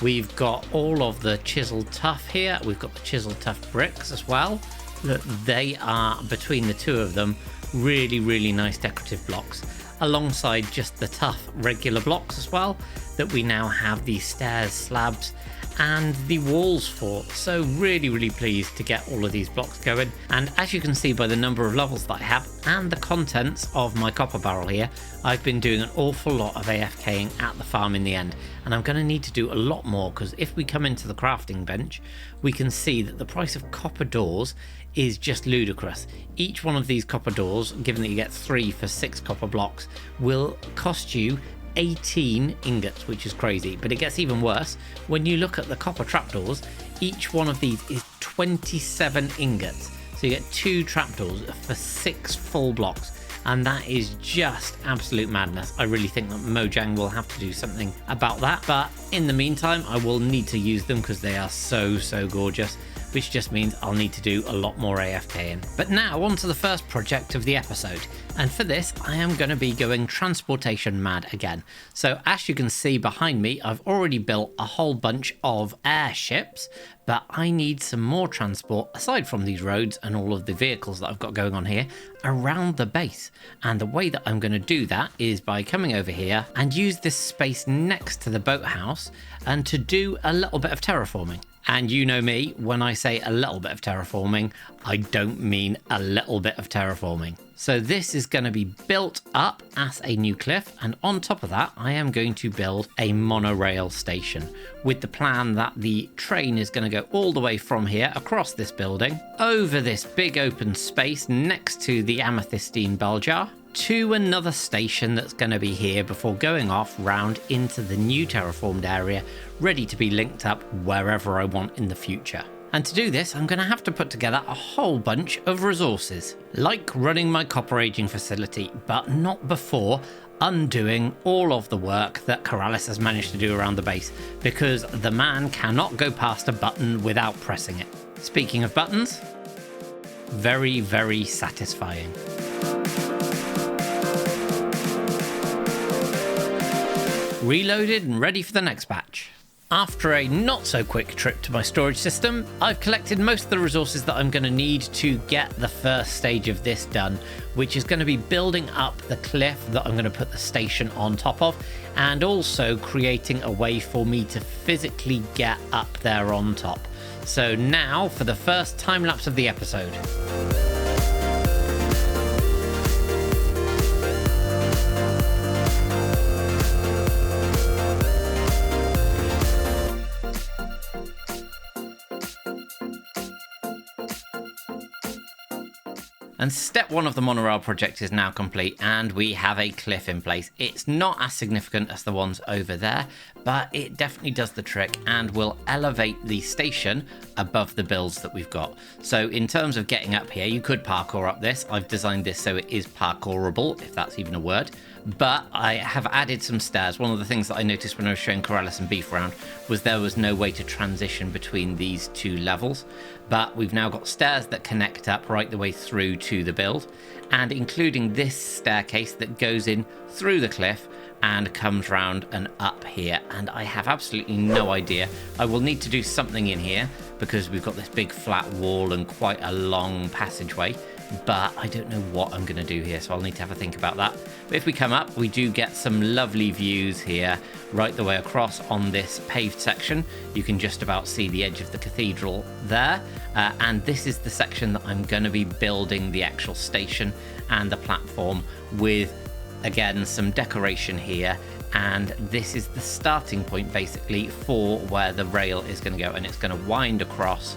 We've got all of the chiseled Tuff here. We've got the chiseled Tuff bricks as well. Look, they are, between the two of them, really nice decorative blocks, alongside just the Tuff regular blocks as well, that we now have the stairs, slabs, and the walls for. So really pleased to get all of these blocks going. And as you can see by the number of levels that I have and the contents of my copper barrel here, I've been doing an awful lot of AFKing at the farm in the end, and I'm going to need to do a lot more, because if we come into the crafting bench, we can see that the price of copper doors is just ludicrous. Each one of these copper doors, given that you get 3 for 6 copper blocks, will cost you 18 ingots, which is crazy. But it gets even worse when you look at the copper trapdoors. Each one of these is 27 ingots, so you get 2 trapdoors for 6 full blocks, and that is just absolute madness. I really think that Mojang will have to do something about that, but in the meantime I will need to use them because they are so gorgeous, which just means I'll need to do a lot more AFKing. But now on to the first project of the episode, and for this I am going to be going transportation mad again. So as you can see behind me, I've already built a whole bunch of airships, but I need some more transport aside from these roads and all of the vehicles that I've got going on here around the base. And the way that I'm going to do that is by coming over here and use this space next to the boathouse and to do a little bit of terraforming. And you know me, when I say a little bit of terraforming, I don't mean a little bit of terraforming. So this is going to be built up as a new cliff, and on top of that I am going to build a monorail station, with the plan that the train is going to go all the way from here across this building, over this big open space next to the Amethystine bell jar, to another station that's going to be here before going off round into the new terraformed area, ready to be linked up wherever I want in the future. And to do this, I'm going to have to put together a whole bunch of resources, like running my copper aging facility, but not before undoing all of the work that Keralis has managed to do around the base, because the man cannot go past a button without pressing it. Speaking of buttons, very satisfying. Reloaded and ready for the next batch. After a not so quick trip to my storage system, I've collected most of the resources that I'm going to need to get the first stage of this done, which is going to be building up the cliff that I'm going to put the station on top of, and also creating a way for me to physically get up there on top. So now for the first time lapse of the episode. And step 1 of the monorail project is now complete, and we have a cliff in place. It's not as significant as the ones over there, but it definitely does the trick and will elevate the station above the builds that we've got. So in terms of getting up here, you could parkour up this. I've designed this so it is parkourable, if that's even a word. But I have added some stairs. One of the things that I noticed when I was showing Corellis and Beef around was there was no way to transition between these 2 levels. But we've now got stairs that connect up right the way through to the build, and including this staircase that goes in through the cliff and comes round and up here. And I have absolutely no idea. I will need to do something in here because we've got this big flat wall and quite a long passageway. But I don't know what I'm going to do here, so I'll need to have a think about that. But if we come up, we do get some lovely views here right the way across on this paved section. You can just about see the edge of the cathedral there. And this is the section that I'm going to be building the actual station and the platform with, again, some decoration here. And this is the starting point, basically, for where the rail is going to go. And it's going to wind across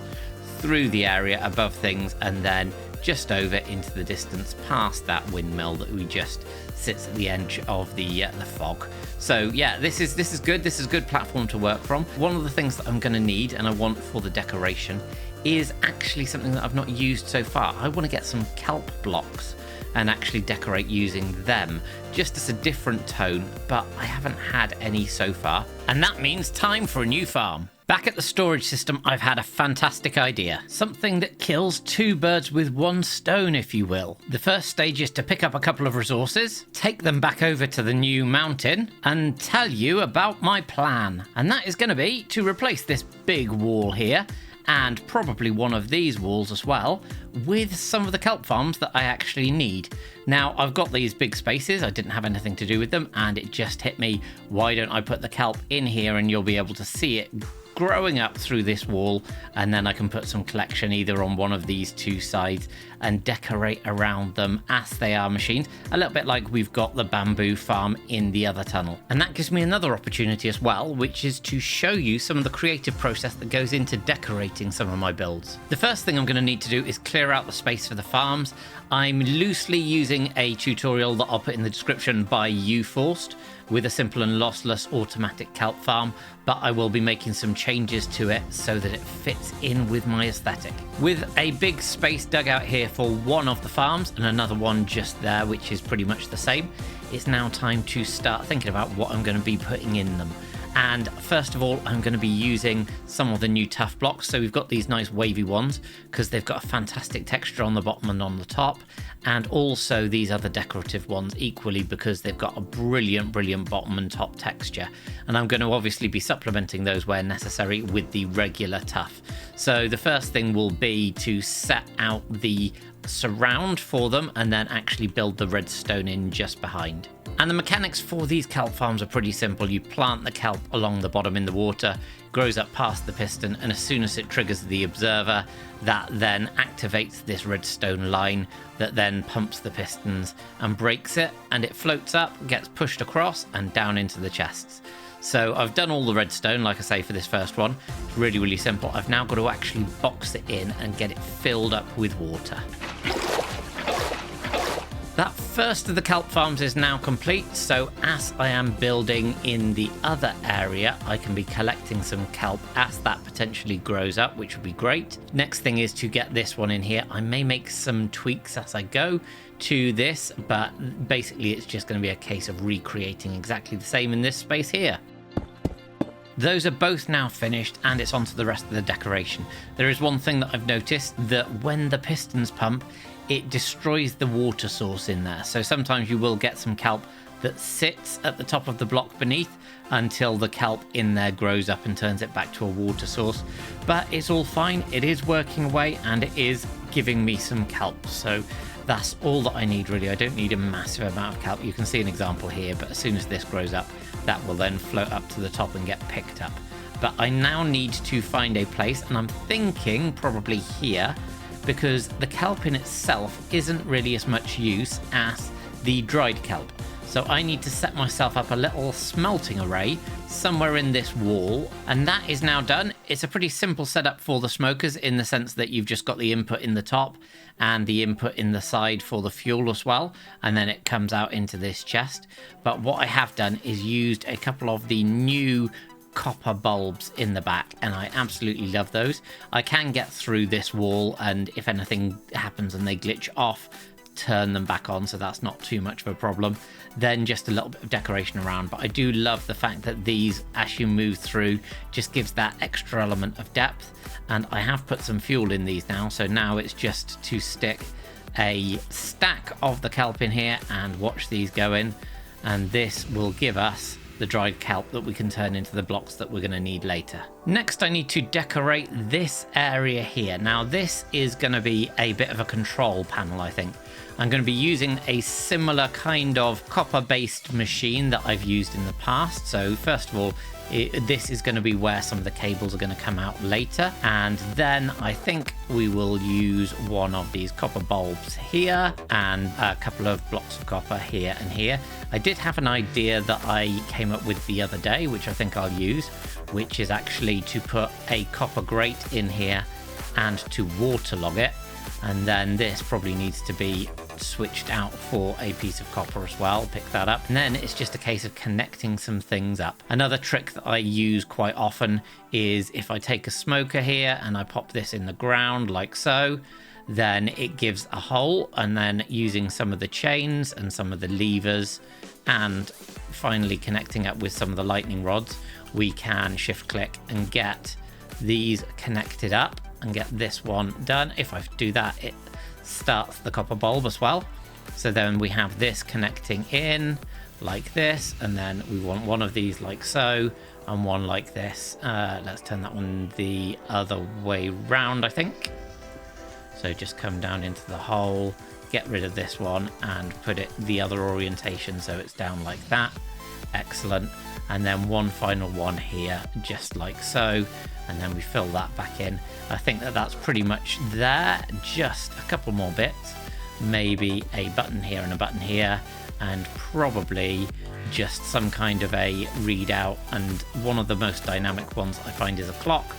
through the area above things and then just over into the distance past that windmill that we just sits at the edge of the fog. So yeah, this is good. This is a good platform to work from. One of the things that I'm going to need and I want for the decoration is actually something that I've not used so far. I want to get some kelp blocks and actually decorate using them, just as a different tone, but I haven't had any so far. And that means time for a new farm. Back at the storage system, I've had a fantastic idea. Something that kills 2 birds with 1 stone, if you will. The first stage is to pick up a couple of resources, take them back over to the new mountain, and tell you about my plan. And that is going to be to replace this big wall here, and probably one of these walls as well, with some of the kelp farms that I actually need. Now, I've got these big spaces, I didn't have anything to do with them, and it just hit me, why don't I put the kelp in here and you'll be able to see it growing up through this wall, and then I can put some collection either on one of these 2 sides and decorate around them as they are machined, a little bit like we've got the bamboo farm in the other tunnel. And that gives me another opportunity as well, which is to show you some of the creative process that goes into decorating some of my builds. The first thing I'm going to need to do is clear out the space for the farms. I'm loosely using a tutorial that I'll put in the description by UForced with a simple and lossless automatic kelp farm, but I will be making some changes to it so that it fits in with my aesthetic. With a big space dug out here for one of the farms and another one just there, which is pretty much the same, it's now time to start thinking about what I'm going to be putting in them. And first of all, I'm going to be using some of the new Tuff blocks. So we've got these nice wavy ones because they've got a fantastic texture on the bottom and on the top. And also these other decorative ones equally because they've got a brilliant bottom and top texture. And I'm going to obviously be supplementing those where necessary with the regular Tuff. So the first thing will be to set out the surround for them and then actually build the redstone in just behind. And the mechanics for these kelp farms are pretty simple. You plant the kelp along the bottom in the water, grows up past the piston, and as soon as it triggers the observer, that then activates this redstone line that then pumps the pistons and breaks it, and it floats up, gets pushed across and down into the chests. So I've done all the redstone, like I say, for this first one. It's really simple. I've now got to actually box it in and get it filled up with water. That first of the kelp farms is now complete, so as I am building in the other area, I can be collecting some kelp as that potentially grows up, which would be great. Next thing is to get this one in here. I may make some tweaks as I go to this, but basically it's just going to be a case of recreating exactly the same in this space here. Those are both now finished, and it's on to the rest of the decoration. There is one thing that I've noticed, that when the pistons pump, it destroys the water source in there. So sometimes you will get some kelp that sits at the top of the block beneath until the kelp in there grows up and turns it back to a water source. But it's all fine, it is working away, and it is giving me some kelp. So that's all that I need really. I don't need a massive amount of kelp. You can see an example here, but as soon as this grows up, that will then float up to the top and get picked up. But I now need to find a place, and I'm thinking probably here, because the kelp in itself isn't really as much use as the dried kelp. So I need to set myself up a little smelting array somewhere in this wall, and that is now done. It's a pretty simple setup for the smokers in the sense that you've just got the input in the top and the input in the side for the fuel as well, and then it comes out into this chest. But what I have done is used a couple of the new copper bulbs in the back, and I absolutely love those. I can get through this wall, and if anything happens and they glitch off, turn them back on, so that's not too much of a problem. Then just a little bit of decoration around, but I do love the fact that these, as you move through, just gives that extra element of depth. And I have put some fuel in these now, so now it's just to stick a stack of the kelp in here and watch these go in, and this will give us the dried kelp that we can turn into the blocks that we're going to need later. Next, I need to decorate this area here. Now, this is going to be a bit of a control panel, I think. I'm going to be using a similar kind of copper-based machine that I've used in the past. So first of all, this is going to be where some of the cables are going to come out later, and then I think we will use one of these copper bulbs here and a couple of blocks of copper here and here. I did have an idea that I came up with the other day, which I think I'll use, which is actually to put a copper grate in here and to waterlog it, and then this probably needs to be switched out for a piece of copper as well. Pick that up, and then it's just a case of connecting some things up. Another trick that I use quite often is if I take a smoker here and I pop this in the ground like so, then it gives a hole, and then using some of the chains and some of the levers and finally connecting up with some of the lightning rods, we can shift click and get these connected up and get this one done. If I do that, it starts the copper bulb as well. So then we have this connecting in like this, and then we want one of these like so and one like this. Let's turn that one the other way round, I think. So just come down into the hole, get rid of this one and put it the other orientation so it's down like that. Excellent. And then one final one here, just like so, and then we fill that back in. I think that that's pretty much there. Just a couple more bits, maybe a button here and a button here, and probably just some kind of a readout, and one of the most dynamic ones I find is a clock,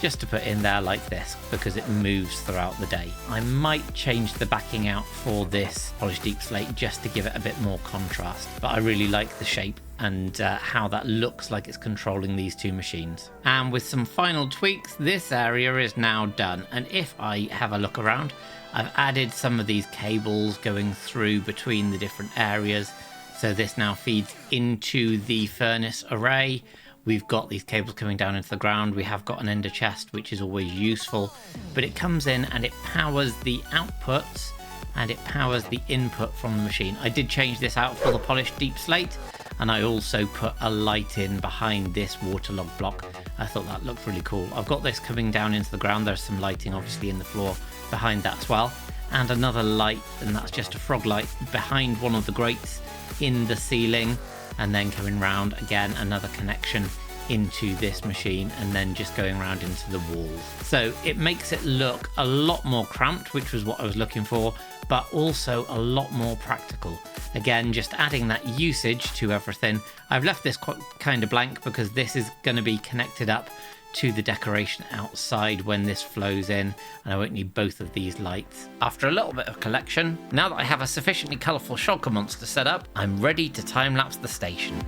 just to put in there like this because it moves throughout the day. I might change the backing out for this polished deep slate just to give it a bit more contrast, but I really like the shape and how that looks like it's controlling these two machines. And with some final tweaks, this area is now done, and if I have a look around, I've added some of these cables going through between the different areas, so this now feeds into the furnace array. We've got these cables coming down into the ground. We have got an ender chest, which is always useful, but it comes in and it powers the outputs and it powers the input from the machine. I did change this out for the polished deep slate, and I also put a light in behind this waterlogged block. I thought that looked really cool. I've got this coming down into the ground. There's some lighting obviously in the floor behind that as well, and another light, and that's just a frog light behind one of the grates in the ceiling, and then coming round again, another connection into this machine, and then just going around into the walls. So it makes it look a lot more cramped, which was what I was looking for, but also a lot more practical. Again, just adding that usage to everything. I've left this kind of blank because this is going to be connected up to the decoration outside when this flows in, and I won't need both of these lights. After a little bit of collection, now that I have a sufficiently colourful shulker monster set up, I'm ready to time-lapse the station.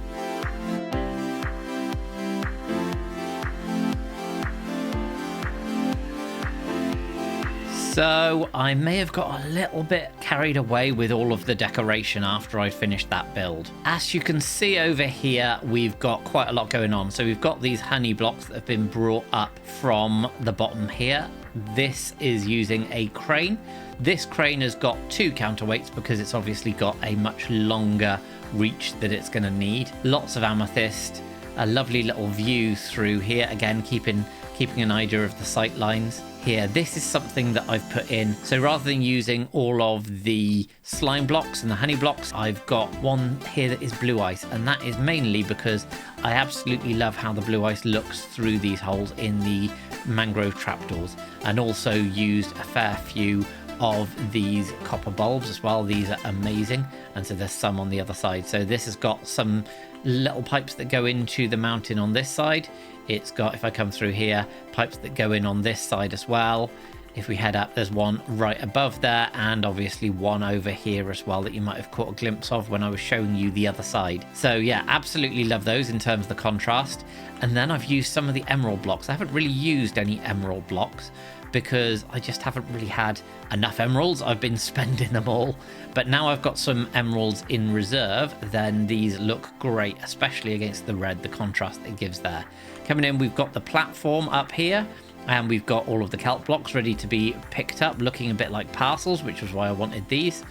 So I may have got a little bit carried away with all of the decoration after I finished that build. As you can see over here, we've got quite a lot going on. So we've got these honey blocks that have been brought up from the bottom here. This is using a crane. This crane has got two counterweights because it's obviously got a much longer reach that it's going to need. Lots of amethyst, a lovely little view through here. Again, keeping an idea of the sight lines. Here, this is something that I've put in. So rather than using all of the slime blocks and the honey blocks, I've got one here that is blue ice, and that is mainly because I absolutely love how the blue ice looks through these holes in the mangrove trapdoors, and also used a fair few of these copper bulbs as well. These are amazing. And so there's some on the other side. So this has got some little pipes that go into the mountain on this side. It's got, if I come through here, pipes that go in on this side as well. If we head up, there's one right above there, and obviously one over here as well that you might have caught a glimpse of when I was showing you the other side. So yeah, absolutely love those in terms of the contrast. And then I've used some of the emerald blocks. I haven't really used any emerald blocks because I just haven't really had enough emeralds. I've been spending them all. But now I've got some emeralds in reserve, then these look great, especially against the red, the contrast it gives there. Coming in, we've got the platform up here. And we've got all of the kelp blocks ready to be picked up, looking a bit like parcels, which was why I wanted these.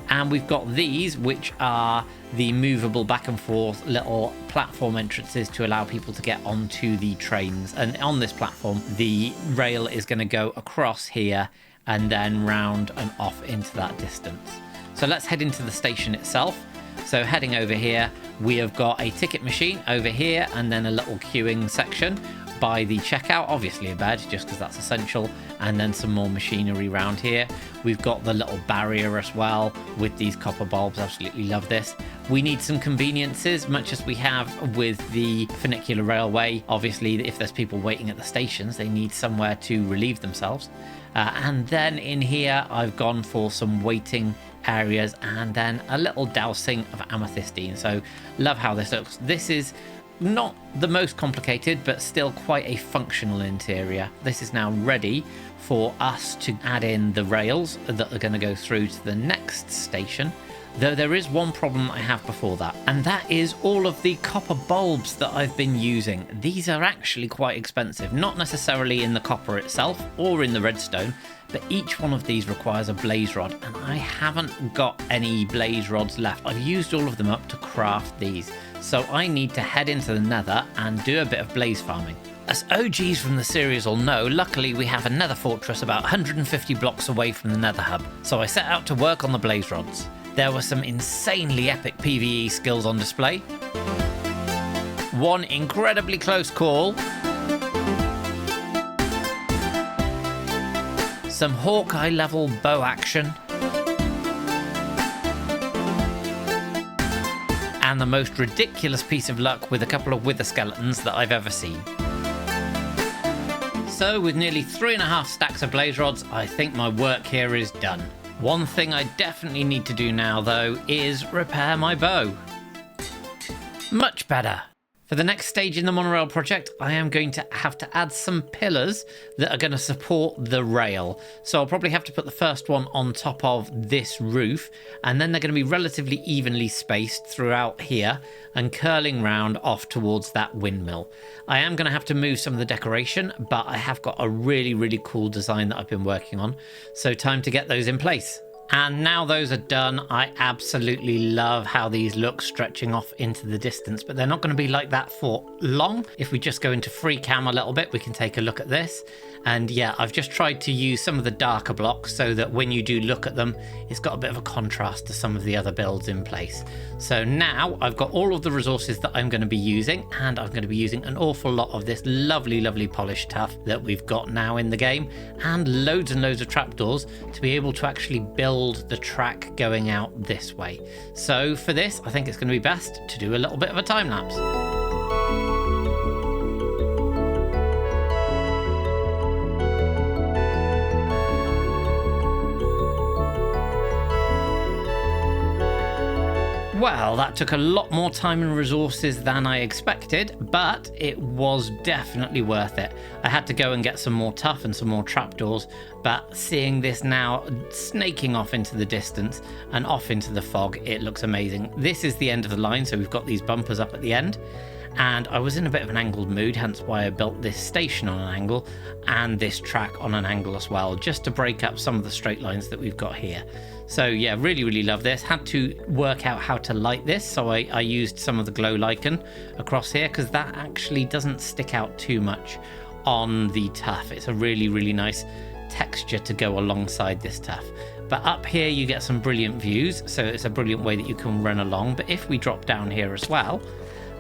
And we've got these, which are the movable back and forth little platform entrances to allow people to get onto the trains. And on this platform, the rail is going to go across here and then round and off into that distance. So let's head into the station itself. So heading over here, we have got a ticket machine over here and then a little queuing section by the checkout, obviously a bed just because that's essential, and then some more machinery around here. We've got the little barrier as well with these copper bulbs. Absolutely love this. We need some conveniences, much as we have with the funicular railway. Obviously, if there's people waiting at the stations, they need somewhere to relieve themselves. And then in here, I've gone for some waiting areas and then a little dousing of amethystine. So love how this looks. This is not the most complicated, but still quite a functional interior. This is now ready for us to add in the rails that are going to go through to the next station. Though there is one problem I have before that, and that is all of the copper bulbs that I've been using. These are actually quite expensive, not necessarily in the copper itself or in the redstone, but each one of these requires a blaze rod, and I haven't got any blaze rods left. I've used all of them up to craft these, so I need to head into the Nether and do a bit of blaze farming. As OGs from the series will know, luckily we have a Nether fortress about 150 blocks away from the Nether hub, so I set out to work on the blaze rods. There were some insanely epic PvE skills on display. One incredibly close call. Some Hawkeye level bow action. And the most ridiculous piece of luck with a couple of wither skeletons that I've ever seen. So with nearly 3.5 stacks of blaze rods, I think my work here is done. One thing I definitely need to do now, though, is repair my bow. Much better. For the next stage in the Monorail project, I am going to have to add some pillars that are going to support the rail. So I'll probably have to put the first one on top of this roof, and then they're going to be relatively evenly spaced throughout here and curling round off towards that windmill. I am going to have to move some of the decoration, but I have got a really, really cool design that I've been working on. So time to get those in place. And now those are done, I absolutely love how these look stretching off into the distance, but they're not going to be like that for long. If we just go into free cam a little bit, we can take a look at this. And yeah, I've just tried to use some of the darker blocks so that when you do look at them, it's got a bit of a contrast to some of the other builds in place. So now I've got all of the resources that I'm going to be using, and I'm going to be using an awful lot of this lovely, lovely polished tuff that we've got now in the game, and loads of trapdoors to be able to actually build the track going out this way. So for this, I think it's going to be best to do a little bit of a time lapse. Well, that took a lot more time and resources than I expected, but it was definitely worth it. I had to go and get some more tuff and some more trapdoors, but seeing this now snaking off into the distance and off into the fog, it looks amazing. This is the end of the line, so we've got these bumpers up at the end. And I was in a bit of an angled mood, hence why I built this station on an angle and this track on an angle as well, just to break up some of the straight lines that we've got here. So yeah, really, really love this. Had to work out how to light this, so I used some of the glow lichen across here because that actually doesn't stick out too much on the tuff. It's a really, really nice texture to go alongside this tuff. But up here you get some brilliant views, so it's a brilliant way that you can run along. But if we drop down here as well,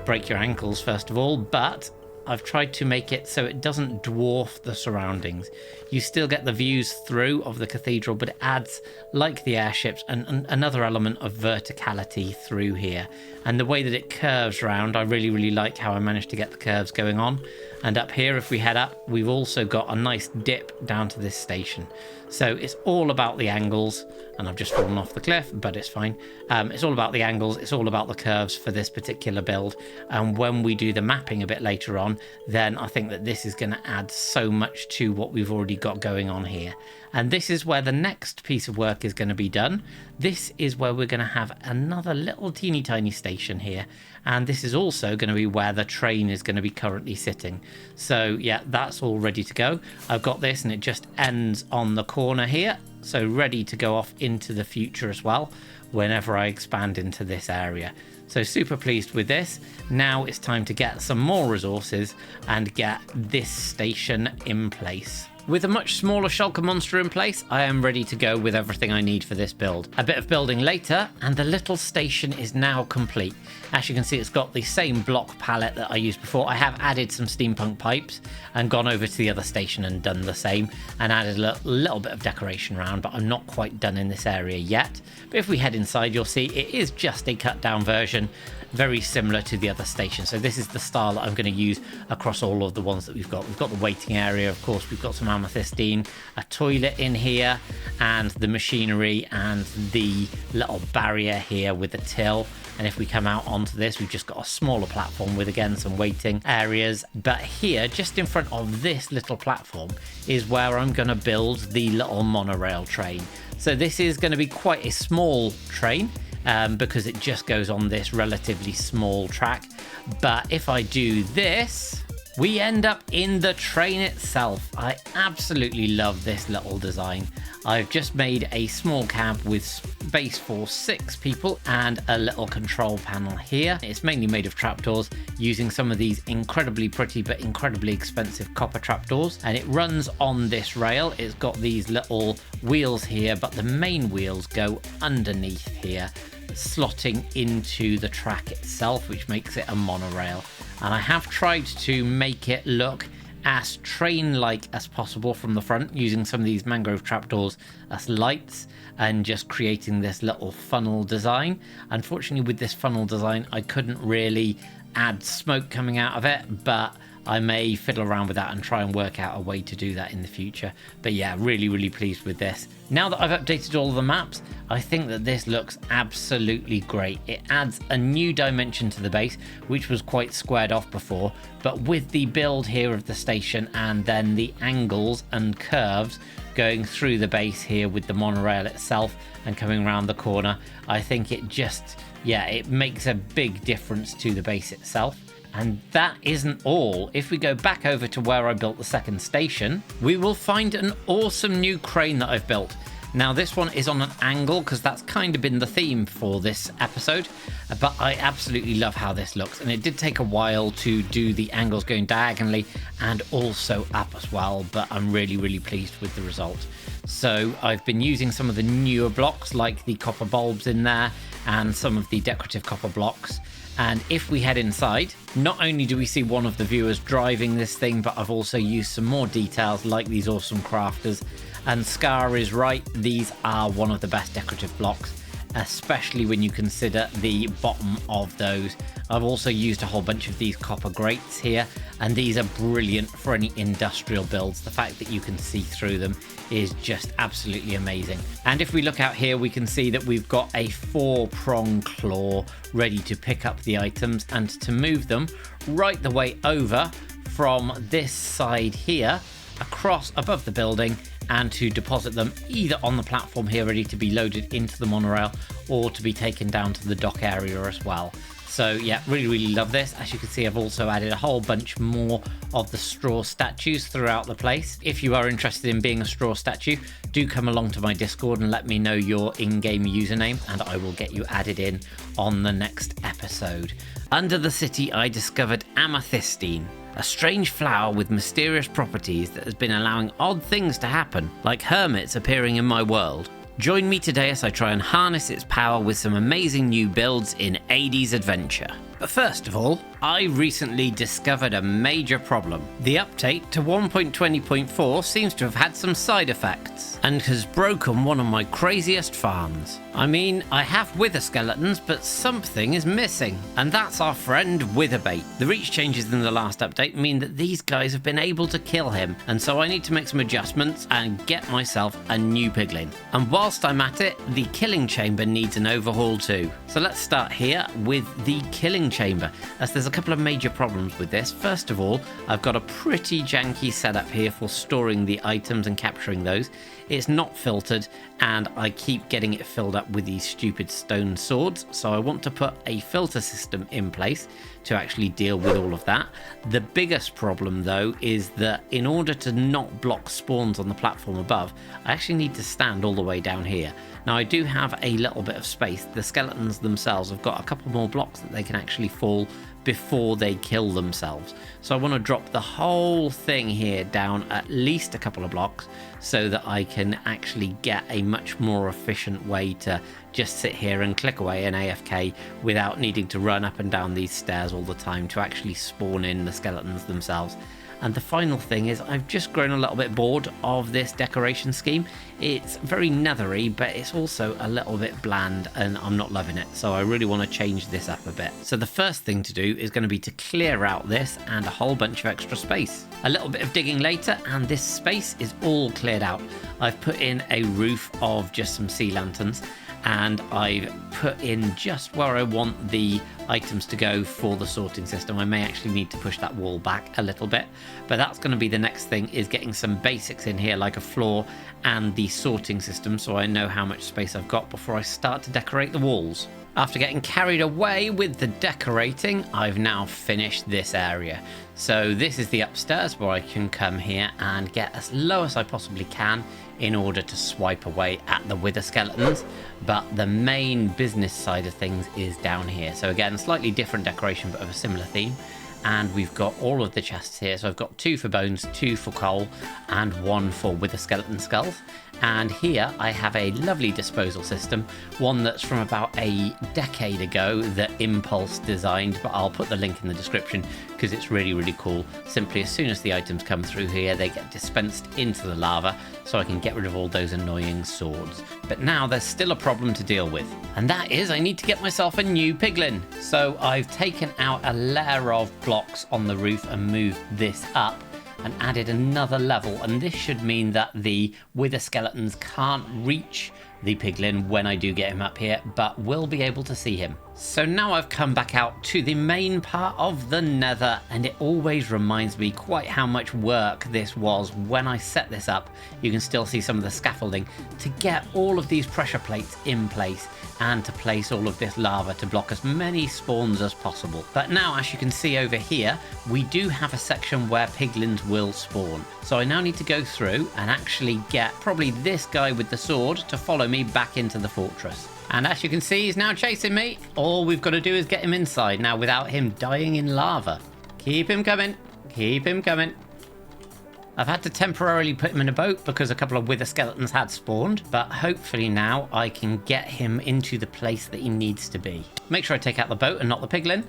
break your ankles first of all, but I've tried to make it so it doesn't dwarf the surroundings. You still get the views through of the cathedral, but it adds, like the airships, another element of verticality through here. And the way that it curves around, I really, really like how I managed to get the curves going on. And up here, if we head up, we've also got a nice dip down to this station. So it's all about the angles, and I've just fallen off the cliff, but it's fine. It's all about the angles, it's all about the curves for this particular build. And when we do the mapping a bit later on, then I think that this is going to add so much to what we've already got going on here. And this is where the next piece of work is going to be done. This is where we're going to have another little teeny tiny station here. And this is also going to be where the train is going to be currently sitting. So yeah, that's all ready to go. I've got this and it just ends on the corner here. So ready to go off into the future as well, whenever I expand into this area. So super pleased with this. Now it's time to get some more resources and get this station in place. With a much smaller shulker monster in place, I am ready to go with everything I need for this build. A bit of building later, and the little station is now complete. As you can see, it's got the same block palette that I used before. I have added some steampunk pipes and gone over to the other station and done the same, and added a little bit of decoration around, but I'm not quite done in this area yet. But if we head inside, you'll see it is just a cut down version, very similar to the other station. So this is the style that I'm going to use across all of the ones that we've got. We've got the waiting area, of course, we've got some amethystine, a toilet in here, and the machinery, and the little barrier here with the till. And if we come out onto this, we've just got a smaller platform with, again, some waiting areas. But here, just in front of this little platform, is where I'm going to build the little monorail train. So this is going to be quite a small train, because it just goes on this relatively small track. But if I do this, we end up in the train itself. I absolutely love this little design. I've just made a small cab with space for 6 people and a little control panel here. It's mainly made of trapdoors, using some of these incredibly pretty but incredibly expensive copper trapdoors. And it runs on this rail. It's got these little wheels here, but the main wheels go underneath here, slotting into the track itself, which makes it a monorail. And I have tried to make it look as train-like as possible from the front, using some of these mangrove trapdoors as lights and just creating this little funnel design. Unfortunately, with this funnel design, I couldn't really add smoke coming out of it, but I may fiddle around with that and try and work out a way to do that in the future. But yeah, really, really pleased with this. Now that I've updated all of the maps, I think that this looks absolutely great. It adds a new dimension to the base, which was quite squared off before, but with the build here of the station and then the angles and curves going through the base here with the monorail itself and coming around the corner, I think it just, yeah, it makes a big difference to the base itself. And that isn't all. If we go back over to where I built the second station, we will find an awesome new crane that I've built. Now this one is on an angle because that's kind of been the theme for this episode, but I absolutely love how this looks. And it did take a while to do the angles going diagonally and also up as well, but I'm really, really pleased with the result. So I've been using some of the newer blocks like the copper bulbs in there and some of the decorative copper blocks. And if we head inside, not only do we see one of the viewers driving this thing, but I've also used some more details like these awesome crafters. And Scar is right, these are one of the best decorative blocks, especially when you consider the bottom of those. I've also used a whole bunch of these copper grates here, and these are brilliant for any industrial builds. The fact that you can see through them is just absolutely amazing. And if we look out here, we can see that we've got a 4-prong claw ready to pick up the items and to move them right the way over from this side here across above the building, and to deposit them either on the platform here ready to be loaded into the monorail or to be taken down to the dock area as well. So yeah, really, really love this. As you can see, I've also added a whole bunch more of the straw statues throughout the place. If you are interested in being a straw statue, do come along to my Discord and let me know your in-game username, and I will get you added in on the next episode. Under the city, I discovered amethystine, a strange flower with mysterious properties that has been allowing odd things to happen, like hermits appearing in my world. Join me today as I try and harness its power with some amazing new builds in Hades Adventure. But first of all, I recently discovered a major problem. The update to 1.20.4 seems to have had some side effects and has broken one of my craziest farms. I mean, I have wither skeletons, but something is missing, and that's our friend Witherbait. The reach changes in the last update mean that these guys have been able to kill him, and so I need to make some adjustments and get myself a new piglin. And whilst I'm at it, the killing chamber needs an overhaul too. So let's start here with the killing chamber, as there's a couple of major problems with this. First of all, I've got a pretty janky setup here for storing the items and capturing those. It's not filtered, and I keep getting it filled up with these stupid stone swords, so I want to put a filter system in place to actually deal with all of that. The biggest problem though is that in order to not block spawns on the platform above, I actually need to stand all the way down here. Now I do have a little bit of space. The skeletons themselves have got a couple more blocks that they can actually fall before they kill themselves. So I want to drop the whole thing here down at least a couple of blocks so that I can actually get a much more efficient way to just sit here and click away in AFK without needing to run up and down these stairs all the time to actually spawn in the skeletons themselves. And the final thing is I've just grown a little bit bored of this decoration scheme. It's very nethery, but it's also a little bit bland and I'm not loving it. So I really want to change this up a bit. So the first thing to do is going to be to clear out this and a whole bunch of extra space. A little bit of digging later and this space is all cleared out. I've put in a roof of just some sea lanterns, and I've put in just where I want the items to go for the sorting system. I may actually need to push that wall back a little bit, but that's going to be the next thing, is getting some basics in here like a floor and the sorting system, so I know how much space I've got before I start to decorate the walls. After getting carried away with the decorating, I've now finished this area. So this is the upstairs where I can come here and get as low as I possibly can in order to swipe away at the wither skeletons. But the main business side of things is down here. So again, slightly different decoration, but of a similar theme. And we've got all of the chests here. So I've got 2 for bones, 2 for coal, and 1 for wither skeleton skulls. And here I have a lovely disposal system, one that's from about a decade ago that Impulse designed, but I'll put the link in the description because it's really, really cool. Simply as soon as the items come through here, they get dispensed into the lava, so I can get rid of all those annoying swords. But now there's still a problem to deal with, and that is I need to get myself a new piglin. So I've taken out a layer of blocks on the roof and moved this up and added another level, and this should mean that the wither skeletons can't reach the piglin when I do get him up here, but will be able to see him. So now I've come back out to the main part of the Nether, and it always reminds me quite how much work this was. When I set this up, you can still see some of the scaffolding to get all of these pressure plates in place and to place all of this lava to block as many spawns as possible. But now, as you can see over here, we do have a section where piglins will spawn. So I now need to go through and actually get probably this guy with the sword to follow me back into the fortress. And as you can see, he's now chasing me. All we've got to do is get him inside now without him dying in lava. Keep him coming. Keep him coming. I've had to temporarily put him in a boat because a couple of wither skeletons had spawned, but hopefully now I can get him into the place that he needs to be. Make sure I take out the boat and not the piglin.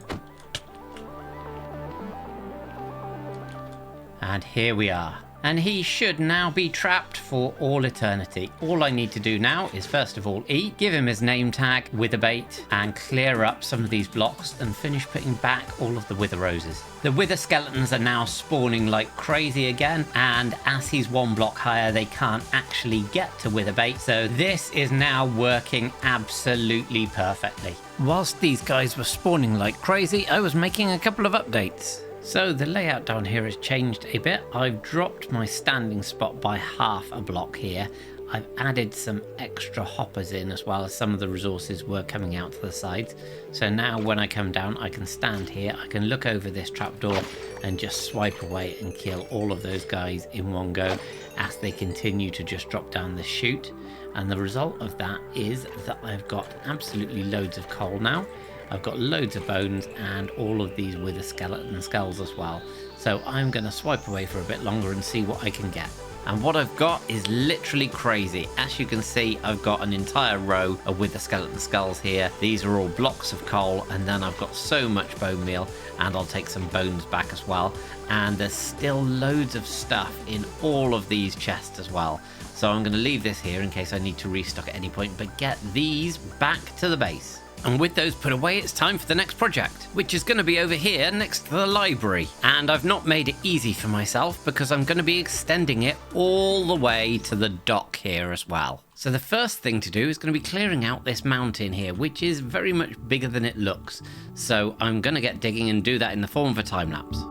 And here we are. And he should now be trapped for all eternity. All I need to do now is first of all eat, give him his name tag, witherbait, and clear up some of these blocks and finish putting back all of the wither roses. The wither skeletons are now spawning like crazy again, and as he's 1 block higher, they can't actually get to witherbait. So this is now working absolutely perfectly. Whilst these guys were spawning like crazy, I was making a couple of updates. So the layout down here has changed a bit. I've dropped my standing spot by half a block here. I've added some extra hoppers in as well, as some of the resources were coming out to the sides. So now when I come down, I can stand here, I can look over this trapdoor and just swipe away and kill all of those guys in one go as they continue to just drop down the chute. And the result of that is that I've got absolutely loads of coal now. I've got loads of bones and all of these wither skeleton skulls as well. So I'm going to swipe away for a bit longer and see what I can get. And what I've got is literally crazy. As you can see, I've got an entire row of wither skeleton skulls here. These are all blocks of coal, and then I've got so much bone meal, and I'll take some bones back as well. And there's still loads of stuff in all of these chests as well. So I'm going to leave this here in case I need to restock at any point, but get these back to the base. And with those put away, it's time for the next project, which is going to be over here next to the library. And I've not made it easy for myself because I'm going to be extending it all the way to the dock here as well. So the first thing to do is going to be clearing out this mountain here, which is very much bigger than it looks. So I'm going to get digging and do that in the form of a time lapse.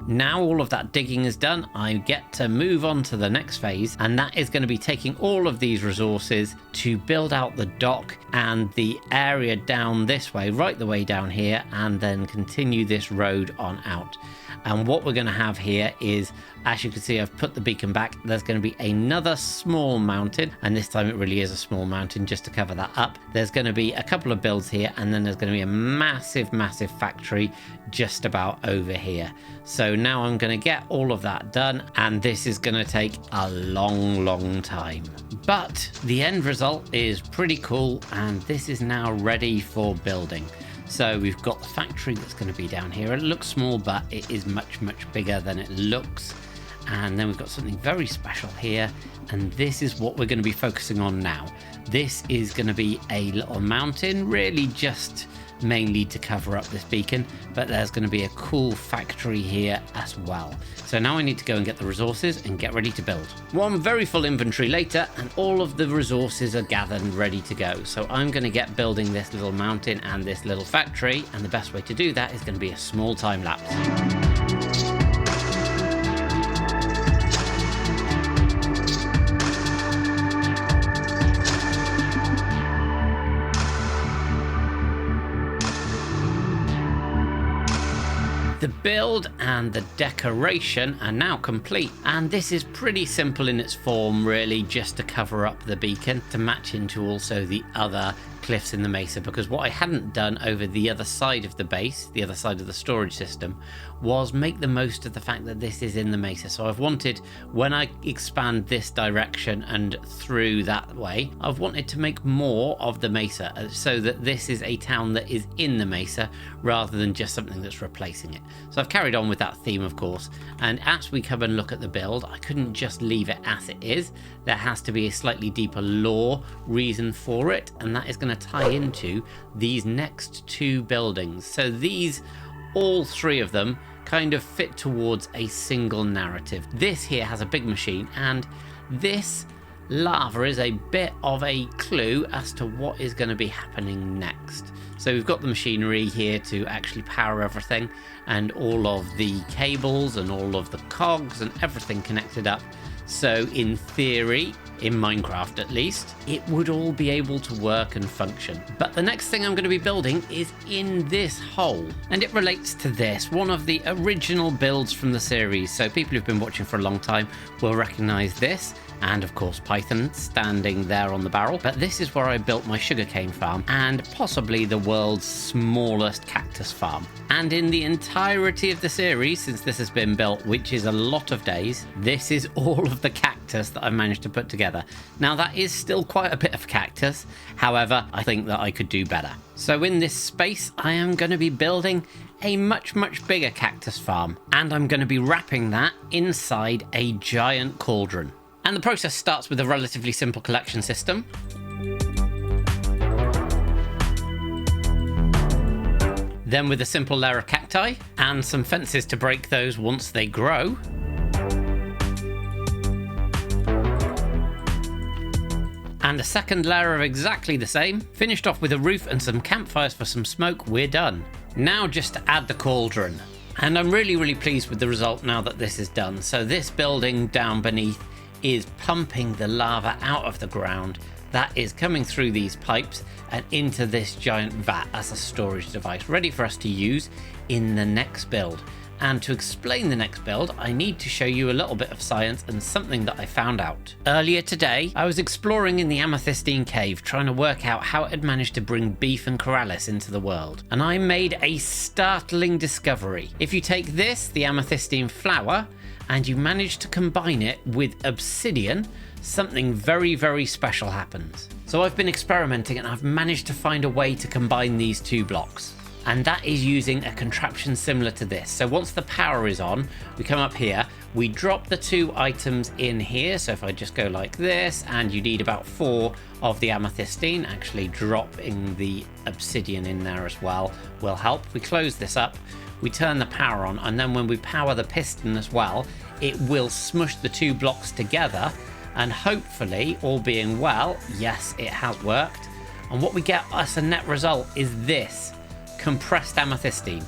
Now all of that digging is done, I get to move on to the next phase, and that is going to be taking all of these resources to build out the dock and the area down this way, right the way down here, and then continue this road on out. And what we're going to have here is, as you can see, I've put the beacon back. There's going to be another small mountain, and this time it really is a small mountain just to cover that up. There's going to be a couple of builds here, and then there's going to be a massive factory just about over here. So now I'm going to get all of that done, and this is going to take a long time. But the end result is pretty cool, and this is now ready for building. So we've got the factory that's going to be down here. It looks small, but it is much bigger than it looks. And then we've got something very special here, and this is what we're going to be focusing on now. This is going to be a little mountain, really just mainly to cover up this beacon, but there's going to be a cool factory here as well. So now I need to go and get the resources and get ready to build. One very full inventory later, and all of the resources are gathered and ready to go. So I'm going to get building this little mountain and this little factory, and the best way to do that is going to be a small time lapse. The build and the decoration are now complete, and this is pretty simple in its form, really just to cover up the beacon to match into also the other cliffs in the mesa, because what I hadn't done over the other side of the base, the other side of the storage system, was make the most of the fact that this is in the mesa. So I've wanted, when I expand this direction and through that way, I've wanted to make more of the mesa so that this is a town that is in the mesa rather than just something that's replacing it. So I've carried on with that theme, of course, and as we come and look at the build, I couldn't just leave it as it is. There has to be a slightly deeper lore reason for it, and that is going to tie into these next two buildings. So these, all three of them, kind of fit towards a single narrative. This here has a big machine, and this lava is a bit of a clue as to what is going to be happening next. So we've got the machinery here to actually power everything, and all of the cables and all of the cogs and everything connected up. So in theory, in Minecraft at least, it would all be able to work and function. But the next thing I'm going to be building is in this hole, and it relates to this, one of the original builds from the series. So people who've been watching for a long time will recognize this, and of course Python standing there on the barrel. But this is where I built my sugarcane farm, and possibly the world's smallest cactus farm. And in the entirety of the series, since this has been built, which is a lot of days, this is all of the cactus that I've managed to put together. Now that is still quite a bit of cactus, however, I think that I could do better. So in this space, I am going to be building a much bigger cactus farm, and I'm going to be wrapping that inside a giant cauldron. And the process starts with a relatively simple collection system. Then with a simple layer of cacti and some fences to break those once they grow. And a second layer of exactly the same. Finished off with a roof and some campfires for some smoke, we're done. Now just to add the cauldron. And I'm really pleased with the result now that this is done. So this building down beneath is pumping the lava out of the ground. That is coming through these pipes and into this giant vat as a storage device, ready for us to use in the next build. And to explain the next build, I need to show you a little bit of science and something that I found out. Earlier today, I was exploring in the Amethystine cave trying to work out how it had managed to bring beef and Coryllis into the world. And I made a startling discovery. If you take this, the Amethystine flower, and you manage to combine it with Obsidian, something very, very special happens. So I've been experimenting and I've managed to find a way to combine these two blocks. And that is using a contraption similar to this. So once the power is on, we come up here, we drop the two items in here. So if I just go like this, and you need about 4 of the amethystine, actually dropping the obsidian in there as well will help. We close this up, we turn the power on, and then when we power the piston as well, it will smush the two blocks together, and hopefully, all being well, yes, it has worked. And what we get as a net result is this. Compressed amethystine.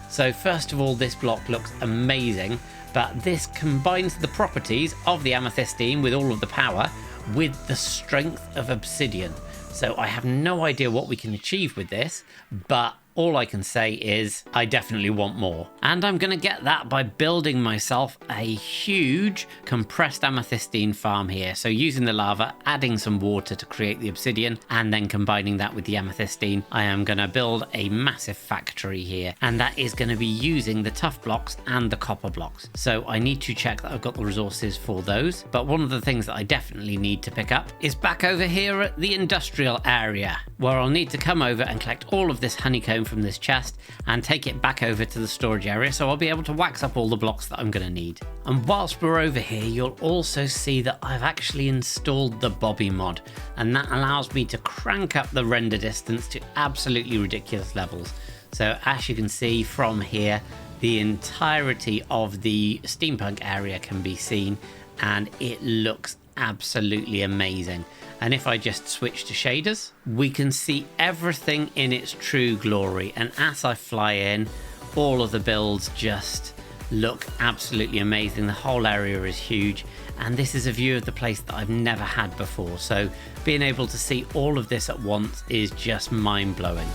So first of all, this block looks amazing, but this combines the properties of the amethystine with all of the power with the strength of obsidian. So I have no idea what we can achieve with this, but all I can say is I definitely want more. And I'm going to get that by building myself a huge compressed amethystine farm here. So using the lava, adding some water to create the obsidian, and then combining that with the amethystine, I am going to build a massive factory here. And that is going to be using the tuff blocks and the copper blocks. So I need to check that I've got the resources for those. But one of the things that I definitely need to pick up is back over here at the industrial area, where I'll need to come over and collect all of this honeycomb from this chest and take it back over to the storage area, so I'll be able to wax up all the blocks that I'm going to need. And whilst we're over here, you'll also see that I've actually installed the Bobby mod, and that allows me to crank up the render distance to absolutely ridiculous levels. So as you can see from here, the entirety of the steampunk area can be seen, and it looks absolutely amazing. And if I just switch to shaders, we can see everything in its true glory. And as I fly in, all of the builds just look absolutely amazing. The whole area is huge, and this is a view of the place that I've never had before. So being able to see all of this at once is just mind-blowing.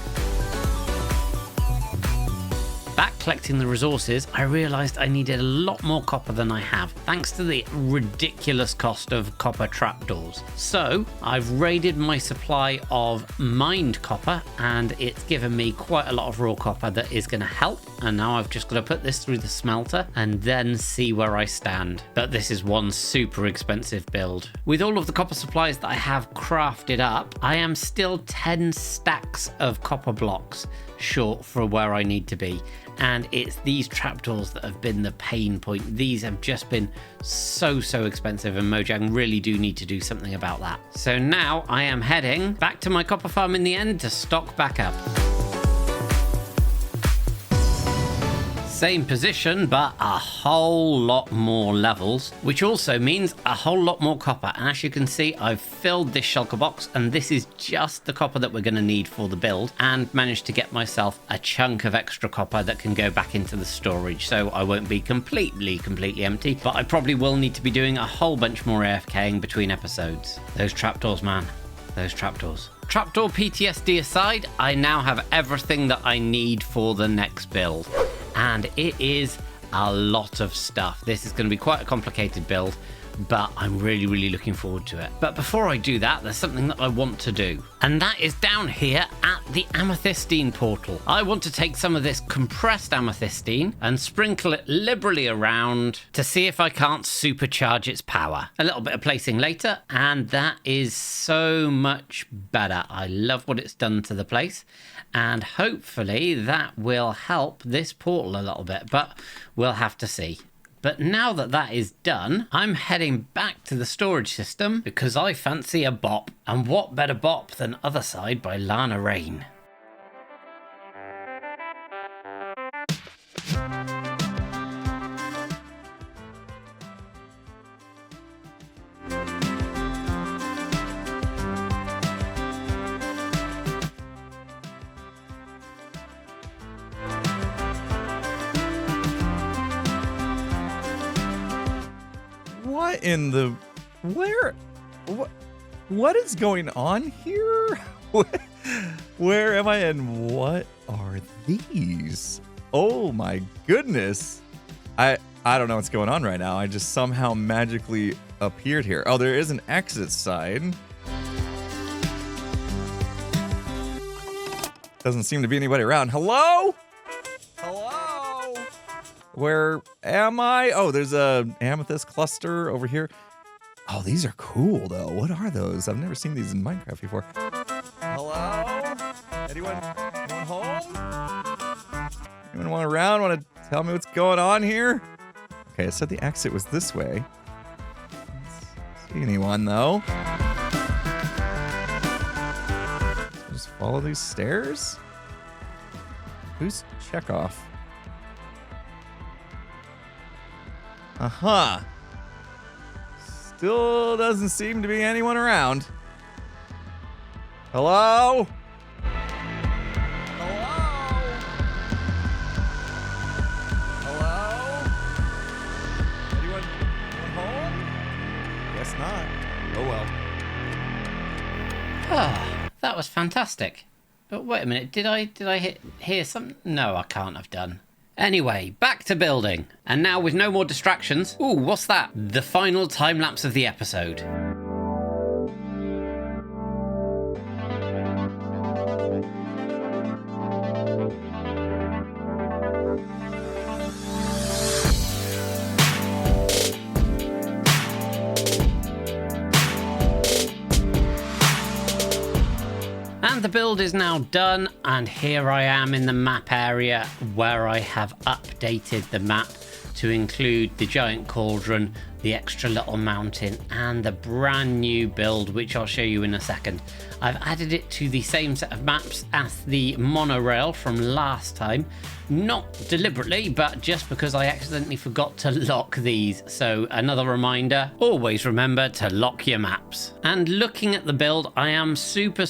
Back collecting the resources, I realized I needed a lot more copper than I have, thanks to the ridiculous cost of copper trapdoors. So I've raided my supply of mined copper, and it's given me quite a lot of raw copper that is going to help. And now I've just got to put this through the smelter and then see where I stand. But this is one super expensive build. With all of the copper supplies that I have crafted up, I am still 10 stacks of copper blocks short for where I need to be. And it's these trapdoors that have been the pain point. These have just been so expensive, and Mojang really do need to do something about that. So now I am heading back to my copper farm in the end to stock back up. Same position, but a whole lot more levels, which also means a whole lot more copper. And as you can see, I've filled this shulker box, and this is just the copper that we're going to need for the build, and managed to get myself a chunk of extra copper that can go back into the storage. So I won't be completely empty, but I probably will need to be doing a whole bunch more AFKing between episodes. Those trapdoors, man. Those trapdoors. Trapdoor PTSD aside, I now have everything that I need for the next build. And it is a lot of stuff. This is going to be quite a complicated build, but I'm really looking forward to it. But before I do that, there's something that I want to do, and that is down here at the amethystine portal. I want to take some of this compressed amethystine and sprinkle it liberally around to see if I can't supercharge its power. A little bit of placing later, and that is so much better. I love what it's done to the place, and hopefully that will help this portal a little bit, but we'll have to see. But now that that is done, I'm heading back to the storage system because I fancy a bop. And what better bop than Other Side by Lana Rain? What is going on here? Where am I, and what are these? Oh my goodness. I don't know what's going on right now. I just somehow magically appeared here. Oh, there is an exit side. Doesn't seem to be anybody around. Hello? Hello? Where am I? Oh, there's a amethyst cluster over here. Oh, these are cool though. What are those? I've never seen these in Minecraft before. Hello? Anyone home? Anyone want around? Want to tell me what's going on here? Okay, it said the exit was this way. Don't see anyone though. Just follow these stairs? Who's Chekhov? Uh-huh. Still doesn't seem to be anyone around. Hello? Hello? Anyone home? Guess not. Oh well. Ah, that was fantastic. But wait a minute, did I hear something? No, I can't have done. Anyway, back to building. And now with no more distractions. Ooh, what's that? The final time lapse of the episode. The build is now done, and here I am in the map area where I have updated the map to include the giant cauldron, the extra little mountain, and the brand new build, which I'll show you in a second. I've added it to the same set of maps as the monorail from last time, not deliberately, but just because I accidentally forgot to lock these. So another reminder, always remember to lock your maps. And looking at the build, I am super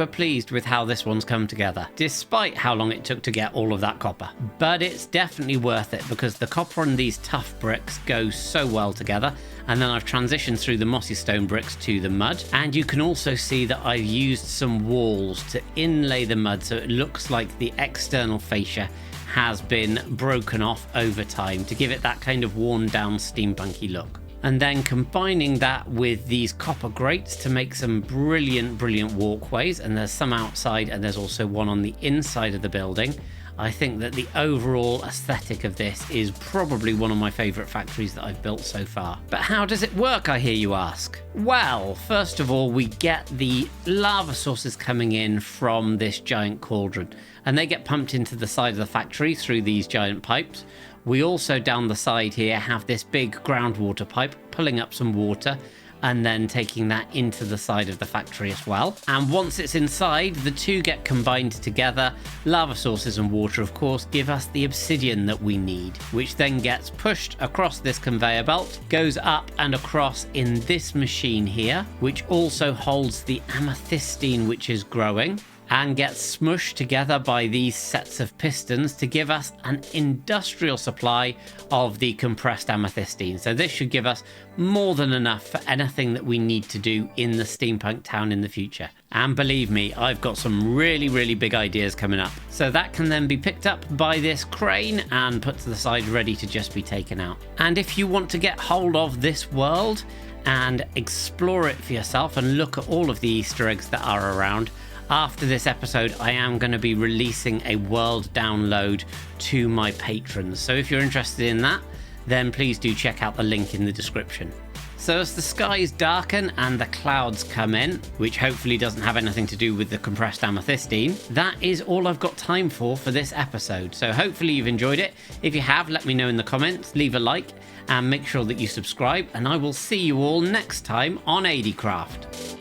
pleased with how this one's come together, despite how long it took to get all of that copper. But it's definitely worth it because the copper and these tough bricks go so well together. And then I've transitioned through the mossy stone bricks to the mud. And you can also see that I've used some walls to inlay the mud so it looks like the external fascia has been broken off over time to give it that kind of worn down steampunky look. And then combining that with these copper grates to make some brilliant walkways, and there's some outside and there's also one on the inside of the building. I think that the overall aesthetic of this is probably one of my favourite factories that I've built so far. But how does it work, I hear you ask? Well, first of all, we get the lava sources coming in from this giant cauldron, and they get pumped into the side of the factory through these giant pipes. We also down the side here have this big groundwater pipe pulling up some water and then taking that into the side of the factory as well. And once it's inside, the two get combined together. Lava sources and water, of course, give us the obsidian that we need, which then gets pushed across this conveyor belt, goes up and across in this machine here, which also holds the amethystine, which is growing, and gets smushed together by these sets of pistons to give us an industrial supply of the compressed amethystine. So this should give us more than enough for anything that we need to do in the steampunk town in the future. And believe me, I've got some really big ideas coming up. So that can then be picked up by this crane and put to the side ready to just be taken out. And if you want to get hold of this world and explore it for yourself and look at all of the Easter eggs that are around, after this episode, I am going to be releasing a world download to my patrons. So if you're interested in that, then please do check out the link in the description. So as the skies darken and the clouds come in, which hopefully doesn't have anything to do with the compressed amethystine, that is all I've got time for this episode. So hopefully you've enjoyed it. If you have, let me know in the comments, leave a like, and make sure that you subscribe, and I will see you all next time on ADcraft.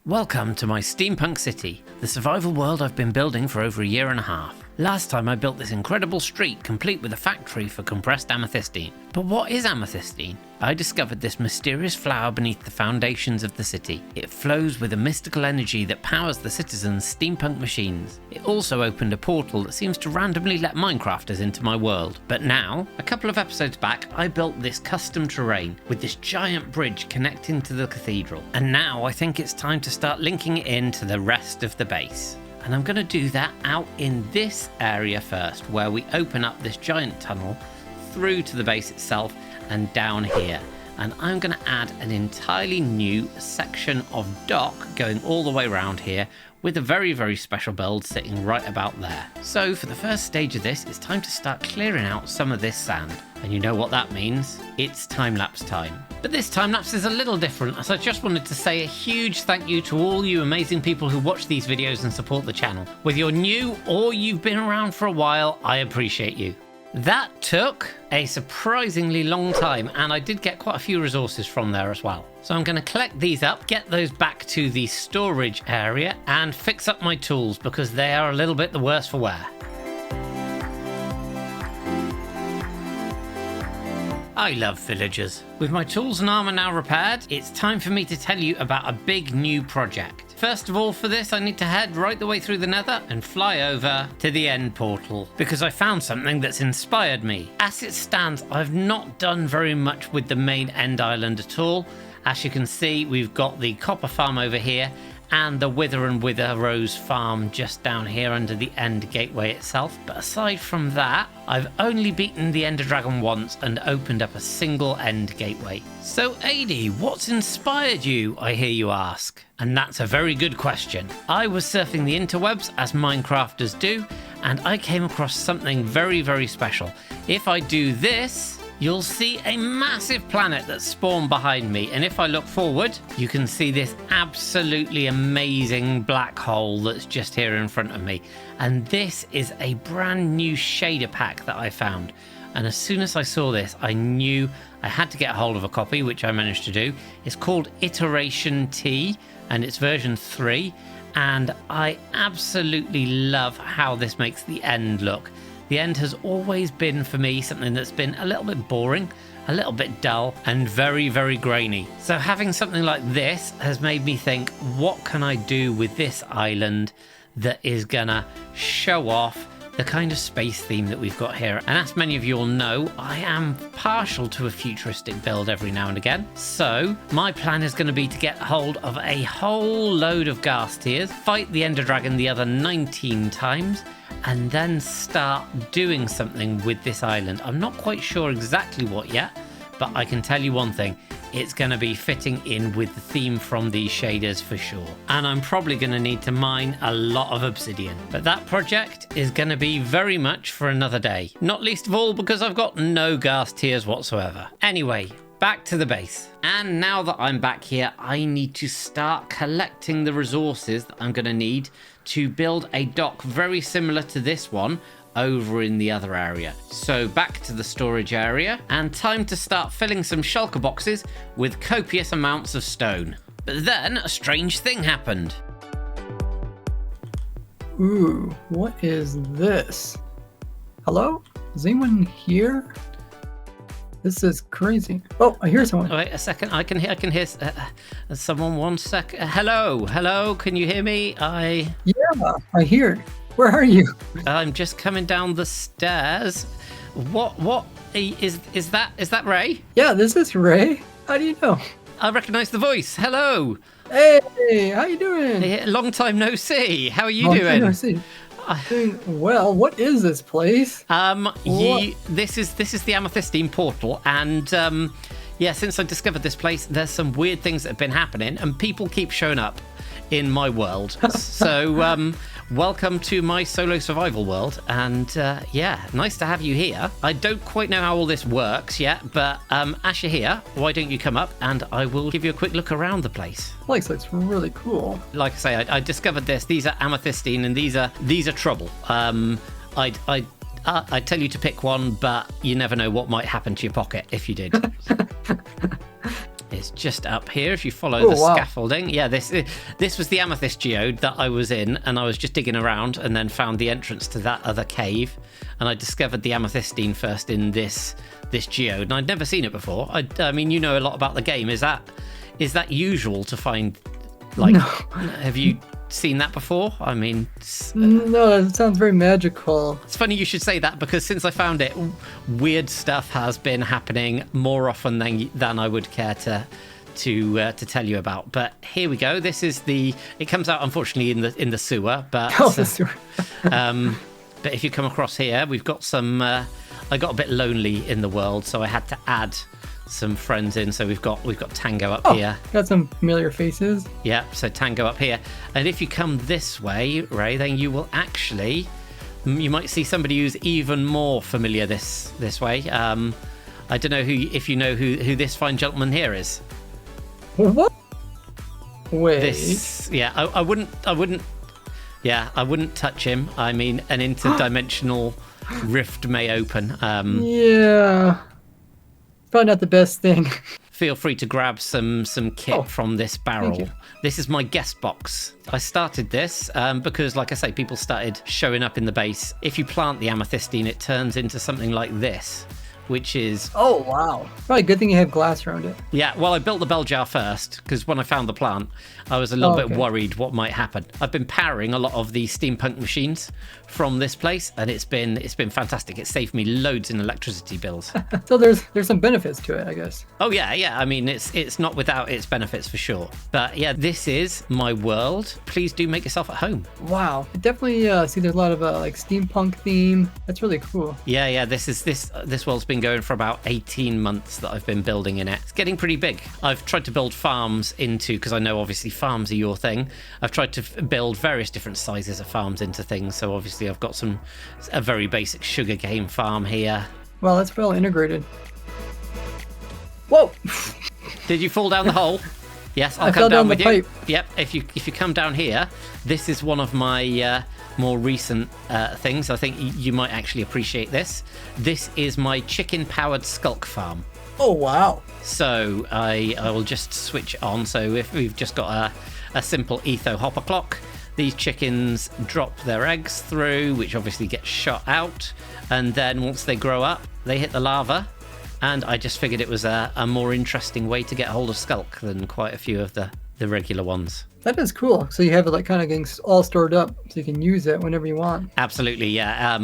Welcome to my Steampunk City, the survival world I've been building for over a year and a half. Last time I built this incredible street complete with a factory for compressed amethystine. But what is amethystine? I discovered this mysterious flower beneath the foundations of the city. It flows with a mystical energy that powers the citizens' steampunk machines. It also opened a portal that seems to randomly let Minecrafters into my world. But now, a couple of episodes back, I built this custom terrain with this giant bridge connecting to the cathedral. And now I think it's time to start linking it in to the rest of the base. And I'm going to do that out in this area first, where we open up this giant tunnel through to the base itself and down here. And I'm going to add an entirely new section of dock going all the way around here with a very, very special build sitting right about there. So for the first stage of this, it's time to start clearing out some of this sand. And you know what that means? It's time-lapse time. But this time-lapse is a little different, as I just wanted to say a huge thank you to all you amazing people who watch these videos and support the channel. Whether you're new or you've been around for a while, I appreciate you. That took a surprisingly long time, and I did get quite a few resources from there as well. So I'm going to collect these up, get those back to the storage area, and fix up my tools because they are a little bit the worse for wear. I love villagers. With my tools and armor now repaired, it's time for me to tell you about a big new project. First of all, for this, I need to head right the way through the Nether and fly over to the end portal, because I found something that's inspired me. As it stands, I've not done very much with the main end island at all. As you can see, we've got the copper farm over here, and the Wither and Wither Rose farm just down here under the end gateway itself. But aside from that, I've only beaten the Ender Dragon once and opened up a single end gateway. So AD, what's inspired you, I hear you ask? And that's a very good question. I was surfing the interwebs, as Minecrafters do, and I came across something very, very special. If I do this, you'll see a massive planet that spawned behind me, and if I look forward, you can see this absolutely amazing black hole that's just here in front of me. And this is a brand new shader pack that I found. And as soon as I saw this, I knew I had to get a hold of a copy, which I managed to do. It's called Iteration T, and it's version 3, and I absolutely love how this makes the end look. The end has always been, for me, something that's been a little bit boring, a little bit dull, and very, very grainy. So having something like this has made me think, what can I do with this island that is gonna show off the kind of space theme that we've got here? And as many of you all know, I am partial to a futuristic build every now and again. So my plan is going to be to get hold of a whole load of Ghast tears, fight the Ender Dragon the other 19 times, and then start doing something with this island. I'm not quite sure exactly what yet, but I can tell you one thing. It's going to be fitting in with the theme from these shaders for sure. And I'm probably going to need to mine a lot of obsidian. But that project is going to be very much for another day. Not least of all because I've got no Ghast tears whatsoever. Anyway, back to the base. And now that I'm back here, I need to start collecting the resources that I'm going to need to build a dock very similar to this one over in the other area. So back to the storage area, and time to start filling some shulker boxes with copious amounts of stone. But then a strange thing happened. Ooh, what is this? Hello? Is anyone here? This is crazy. Oh, I hear someone. Wait a second. I can hear someone. 1 sec. Hello. Can you hear me? Yeah, I hear. Where are you? I'm just coming down the stairs. What is that? Is that Ray? Yeah, this is Ray. How do you know? I recognize the voice. Hello. Hey, how you doing? Hey, long time no see. How are you long doing? Time no see. Doing well. What is this place? This is the Amethystine portal, and yeah, since I discovered this place, there's some weird things that have been happening, and people keep showing up in my world. So welcome to my solo survival world, and yeah, nice to have you here. I don't quite know how all this works yet, but as you're here, why don't you come up and I will give you a quick look around the place. Place looks really cool. Like I say, I discovered this. These are amethystine, and these are trouble. I tell you to pick one, but you never know what might happen to your pocket if you did. It's just up here if you follow the scaffolding. Yeah, this was the amethyst geode that I was in, and I was just digging around and then found the entrance to that other cave, and I discovered the amethystine first in this geode, and I'd never seen it before. I mean, you know a lot about the game. Is that usual to find? Like, no. Have you seen that before? I mean, no, it sounds very magical. It's funny you should say that, because since I found it, weird stuff has been happening more often than I would care to to tell you about. But here we go. This is it comes out unfortunately in the sewer, but the sewer. but if you come across here, we've got some I got a bit lonely in the world, so I had to add some friends in. So we've got Tango up here. Got some familiar faces. Yeah, so Tango up here. And if you come this way, Ray, then you will actually, you might see somebody who's even more familiar this way. I don't know if you know who this fine gentleman here is. What? Wait. I wouldn't touch him. I mean, an interdimensional rift may open. Yeah. Probably not the best thing. Feel free to grab some kit from this barrel. This is my guest box. I started this because, like I say, people started showing up in the base. If you plant the amethystine, it turns into something like this, which is... Oh, wow. Probably a good thing you have glass around it. Yeah, well, I built the bell jar first, because when I found the plant, I was a little bit worried what might happen. I've been powering a lot of the steampunk machines from this place, and it's been fantastic. It saved me loads in electricity bills. So there's some benefits to it, I guess. Oh, yeah. I mean, it's not without its benefits for sure. But yeah, this is my world. Please do make yourself at home. Wow. I definitely see there's a lot of like steampunk theme. That's really cool. Yeah. This world's been going for about 18 months that I've been building in it. It's getting pretty big. I've tried to build farms because I know obviously farms are your thing. I've tried to build various different sizes of farms into things. So obviously I've got a very basic sugarcane farm here. Well, that's well integrated. Whoa! Did you fall down the hole? Yes, I'll come down with you. Pipe. Yep. If you come down here, this is one of my more recent things. I think you might actually appreciate this. This is my chicken-powered skulk farm. Oh wow! So I will just switch it on. So if we've just got a simple etho hopper clock, these chickens drop their eggs through, which obviously gets shot out, and then once they grow up, they hit the lava. And I just figured it was a more interesting way to get hold of skulk than quite a few of the regular ones. That is cool. So you have it like kind of getting all stored up so you can use it whenever you want. Absolutely, yeah.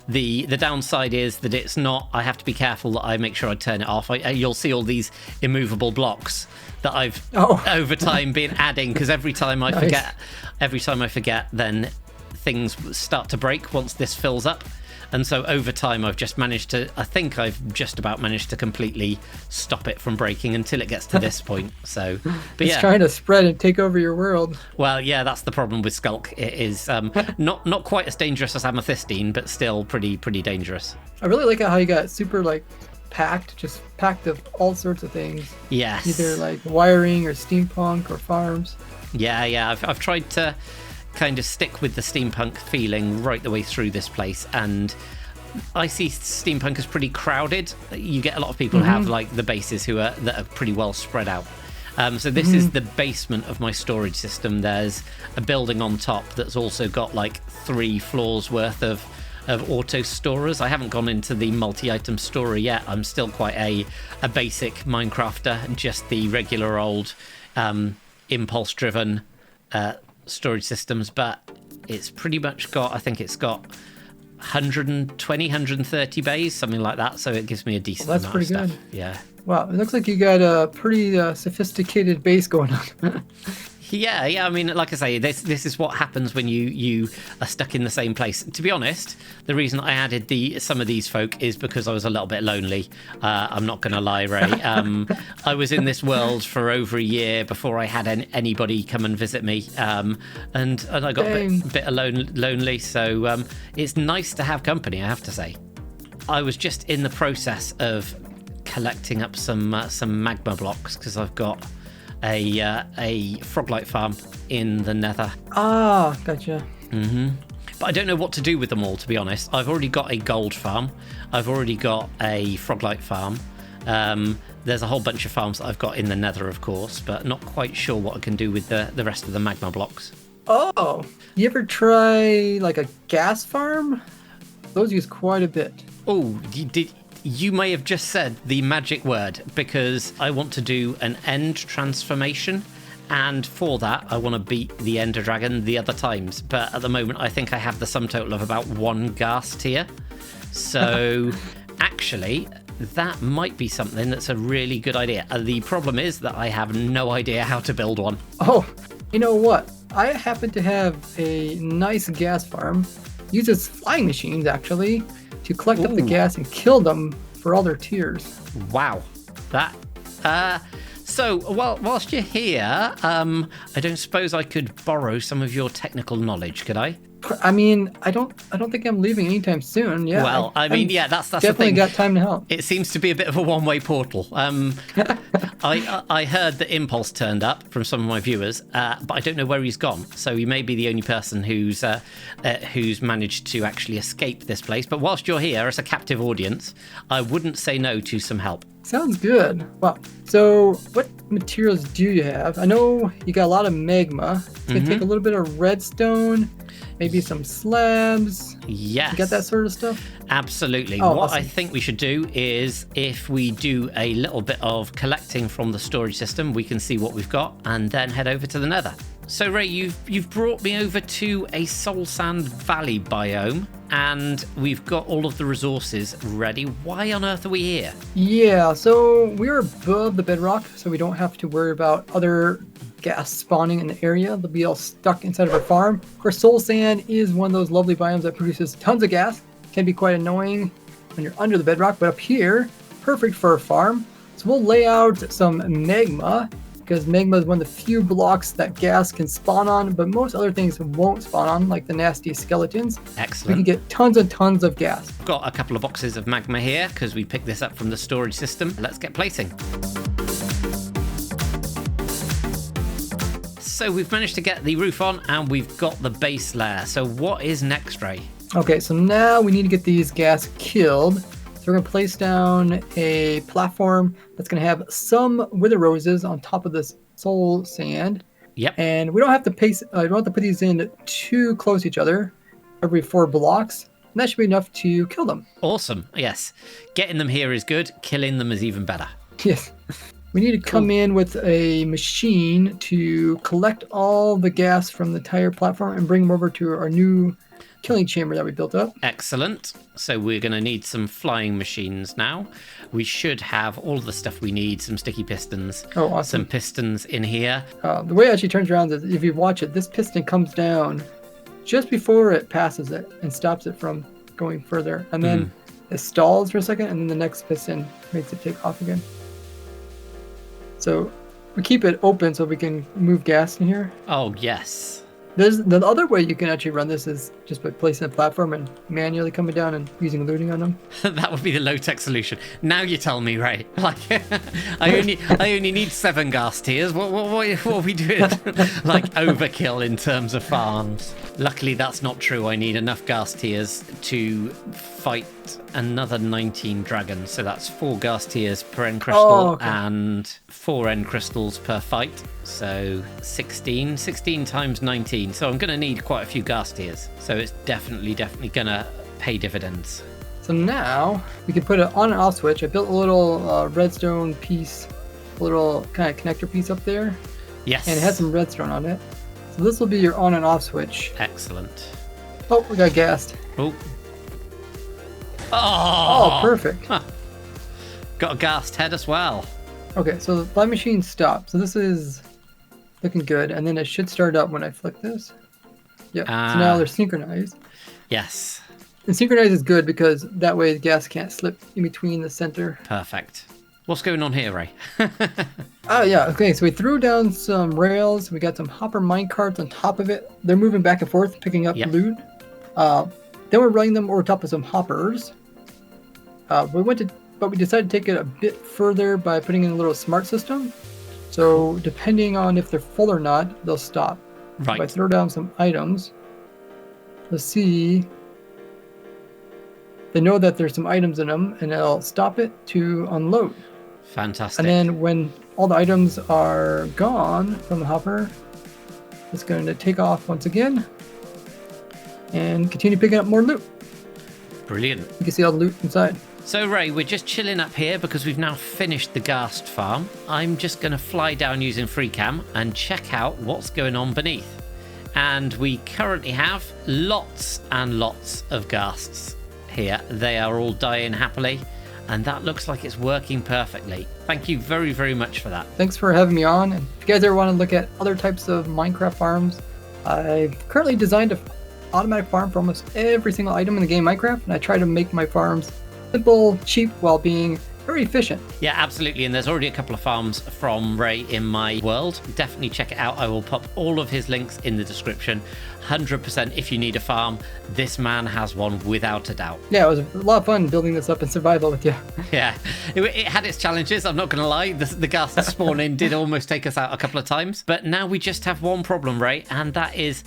The downside is that it's not... I have to be careful that I make sure I turn it off. You'll see all these immovable blocks that I've over time been adding, because every time I forget, then things start to break once this fills up. And so over time, I've just about managed to completely stop it from breaking until it gets to this point. So, but it's trying to spread and take over your world. Well, yeah, that's the problem with skulk. It is not quite as dangerous as amethystine, but still pretty dangerous. I really like how you got super like packed of all sorts of things. Yes. Either like wiring or steampunk or farms. Yeah. I've tried to kind of stick with the steampunk feeling right the way through this place, and I see steampunk as pretty crowded. You get a lot of people who have like the bases that are pretty well spread out. So this is the basement of my storage system. There's a building on top that's also got like 3 floors worth of auto storers. I haven't gone into the multi-item storer yet. I'm still quite a basic Minecrafter, just the regular old impulse driven storage systems, but it's pretty much got, I think it's got 120, 130 bays, something like that, so it gives me a decent amount of stuff. That's pretty good. Yeah. Wow, it looks like you got a pretty sophisticated base going on. Yeah. I mean, like I say, this is what happens when you are stuck in the same place. To be honest, the reason I added some of these folk is because I was a little bit lonely. I'm not going to lie, Ray. I was in this world for over a year before I had anybody come and visit me, and I got a bit lonely. So it's nice to have company, I have to say. I was just in the process of collecting up some magma blocks because I've got a froglight farm in the Nether. Ah, gotcha. But I don't know what to do with them all, to be honest. I've already got a gold farm. I've already got a froglight farm. There's a whole bunch of farms that I've got in the Nether, of course, but not quite sure what I can do with the rest of the magma blocks. Oh, you ever try like a gas farm? Those use quite a bit. Oh, you may have just said the magic word, because I want to do an end transformation, and for that I want to beat the Ender Dragon the other times, but at the moment I think I have the sum total of about 1 Ghast here. So actually that might be something that's a really good idea. The problem is that I have no idea how to build one. Oh, you know what? I happen to have a nice gas farm. Uses flying machines, actually, to collect up the gas and kill them for all their tiers. Wow. That... So, whilst you're here, I don't suppose I could borrow some of your technical knowledge, could I? I mean, I don't think I'm leaving anytime soon. Yeah. Well, I mean, yeah, that's definitely the thing. Got time to help. It seems to be a bit of a one-way portal. I heard that Impulse turned up from some of my viewers, but I don't know where he's gone. So he may be the only person who's managed to actually escape this place. But whilst you're here as a captive audience, I wouldn't say no to some help. Sounds good. Well, so what materials do you have? I know you got a lot of magma. It's going to take a little bit of redstone, maybe some slabs. Yes. You got that sort of stuff? Absolutely. Oh, what awesome. I think we should do is if we do a little bit of collecting from the storage system, we can see what we've got and then head over to the Nether. So Ray, you've brought me over to a Soul Sand Valley biome, and we've got all of the resources ready. Why on earth are we here? Yeah, so we're above the bedrock, so we don't have to worry about other gas spawning in the area. They'll be all stuck inside of our farm. Of course, Soul Sand is one of those lovely biomes that produces tons of gas. Can be quite annoying when you're under the bedrock, but up here, perfect for a farm. So we'll lay out some magma, because magma is one of the few blocks that gas can spawn on, but most other things won't spawn on, like the nasty skeletons. Excellent. We can get tons and tons of gas. Got a couple of boxes of magma here because we picked this up from the storage system. Let's get plating. So we've managed to get the roof on and we've got the base layer. So what is next, Ray? Okay, so now we need to get these gas killed. So we're going to place down a platform that's going to have some wither roses on top of this soul sand. Yep. And we don't have to put these in too close to each other, every 4 blocks. And that should be enough to kill them. Awesome. Yes. Getting them here is good. Killing them is even better. Yes. We need to come in with a machine to collect all the gas from the entire platform and bring them over to our new killing chamber that we built up. Excellent. So we're going to need some flying machines now. We should have all the stuff we need. Some sticky pistons. Oh, awesome. Some pistons in here. The way it actually turns around is if you watch it, this piston comes down just before it passes it and stops it from going further. And then it stalls for a second and then the next piston makes it take off again. So we keep it open so we can move gas in here. Oh, yes. There's the other way you can actually run this is just by placing a platform and manually coming down and using looting on them. That would be the low-tech solution. Now you tell me, right? Like, I only need 7 ghast tiers. What are we doing? Like overkill in terms of farms. Luckily, that's not true. I need enough ghast tiers to fight another 19 dragons. So that's 4 ghast tiers per end crystal and 4 end crystals per fight. So 16 times 19. So I'm going to need quite a few ghast tiers. So it's definitely going to pay dividends. So now we can put an on and off switch. I built a little redstone piece, a little kind of connector piece up there. Yes. And it has some redstone on it. So this will be your on and off switch. Excellent. Oh, we got gassed. Oh, perfect. Huh. Got a ghast head as well. Okay, so the fly machine stopped. So this is looking good. And then it should start up when I flick this. Yep. So now they're synchronized. Yes. And synchronized is good because that way the gas can't slip in between the center. Perfect. What's going on here, Ray? Oh, yeah. Okay, so we threw down some rails. We got some hopper minecarts on top of it. They're moving back and forth, picking up loot. Then we're running them over top of some hoppers. But we decided to take it a bit further by putting in a little smart system. So depending on if they're full or not, they'll stop. Right. If I throw down some items, let's see. They know that there's some items in them, and they'll stop it to unload. Fantastic. And then when all the items are gone from the hopper, it's going to take off once again and continue picking up more loot. Brilliant. You can see all the loot inside. So, Ray, we're just chilling up here because we've now finished the ghast farm. I'm just going to fly down using FreeCam and check out what's going on beneath. And we currently have lots and lots of ghasts here. They are all dying happily. and that looks like it's working perfectly. Thank you very, very much for that. Thanks for having me on. And if you guys ever want to look at other types of Minecraft farms, I've currently designed an automatic farm for almost every single item in the game Minecraft, and I try to make my farms simple, cheap, while being very efficient. Yeah, absolutely. And there's already a couple of farms from Ray in my world. Definitely check it out. I will pop all of his links in the description. 100% if you need a farm, this man has one without a doubt. Yeah, it was a lot of fun building this up in survival with you. Yeah, it had its challenges, I'm not going to lie. The Ghast spawn in did almost take us out a couple of times. But now we just have one problem, Ray, and that is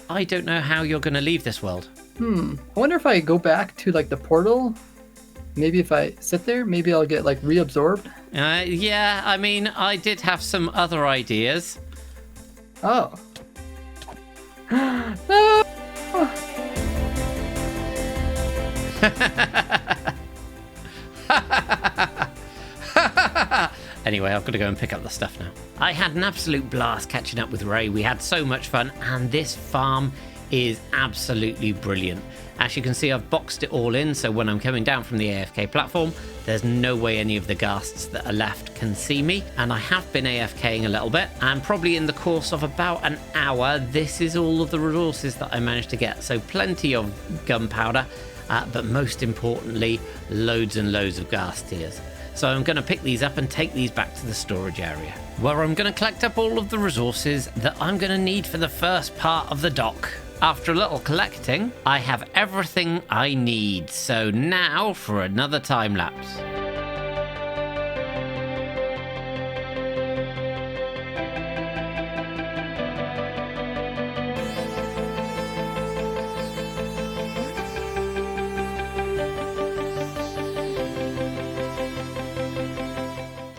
I don't know how you're going to leave this world. I wonder if I go back to like the portal. Maybe if I sit there, maybe I'll get like reabsorbed. Yeah, I mean, I did have some other ideas. Oh. No! Anyway, I've got to go and pick up the stuff now. I had an absolute blast catching up with Ray. We had so much fun, and this farm is absolutely brilliant. As you can see, I've boxed it all in, so when I'm coming down from the AFK platform, there's no way any of the ghasts that are left can see me. And I have been AFKing a little bit, and probably in the course of about an hour, this is all of the resources that I managed to get. So plenty of gunpowder, but most importantly, loads and loads of ghast tears. So I'm going to pick these up and take these back to the storage area, where I'm going to collect up all of the resources that I'm going to need for the first part of the dock. After a little collecting, I have everything I need. So now for another time lapse.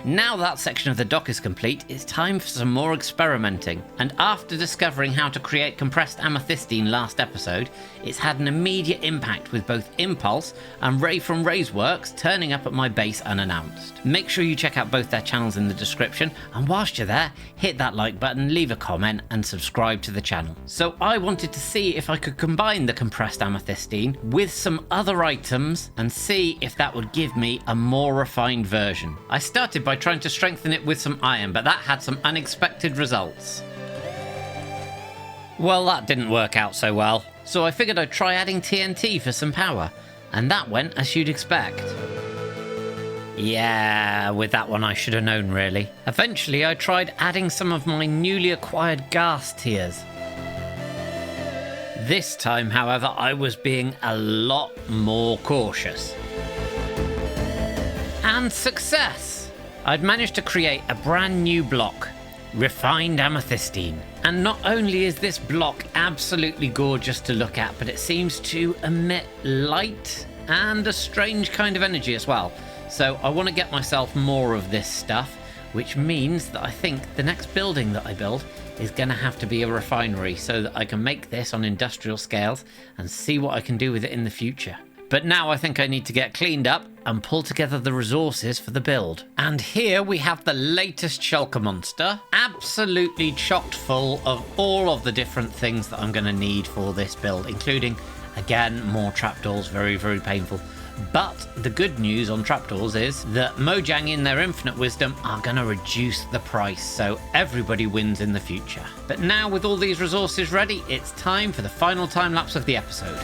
Now that section of the dock is complete, it's time for some more experimenting. And after discovering how to create compressed amethystine last episode, it's had an immediate impact with both Impulse and Ray from Ray's Works turning up at my base unannounced. Make sure you check out both their channels in the description, and whilst you're there, hit that like button, leave a comment and subscribe to the channel. So I wanted to see if I could combine the compressed amethystine with some other items and see if that would give me a more refined version. I started by trying to strengthen it with some iron, but that had some unexpected results. Well, that didn't work out so well, so I figured I'd try adding TNT for some power, and that went as you'd expect. Yeah, with that one I should have known really. Eventually I tried adding some of my newly acquired ghast tears. This time, however, I was being a lot more cautious. And success! I'd managed to create a brand new block, refined amethystine. And not only is this block absolutely gorgeous to look at, but it seems to emit light and a strange kind of energy as well. So I want to get myself more of this stuff, which means that I think the next building that I build is going to have to be a refinery so that I can make this on industrial scales and see what I can do with it in the future. But now I think I need to get cleaned up and pull together the resources for the build. And here we have the latest shulker monster, absolutely chocked full of all of the different things that I'm going to need for this build, including, again, more trapdoors, very, very painful. But the good news on trapdoors is that Mojang in their infinite wisdom are going to reduce the price, so everybody wins in the future. But now with all these resources ready, it's time for the final time lapse of the episode.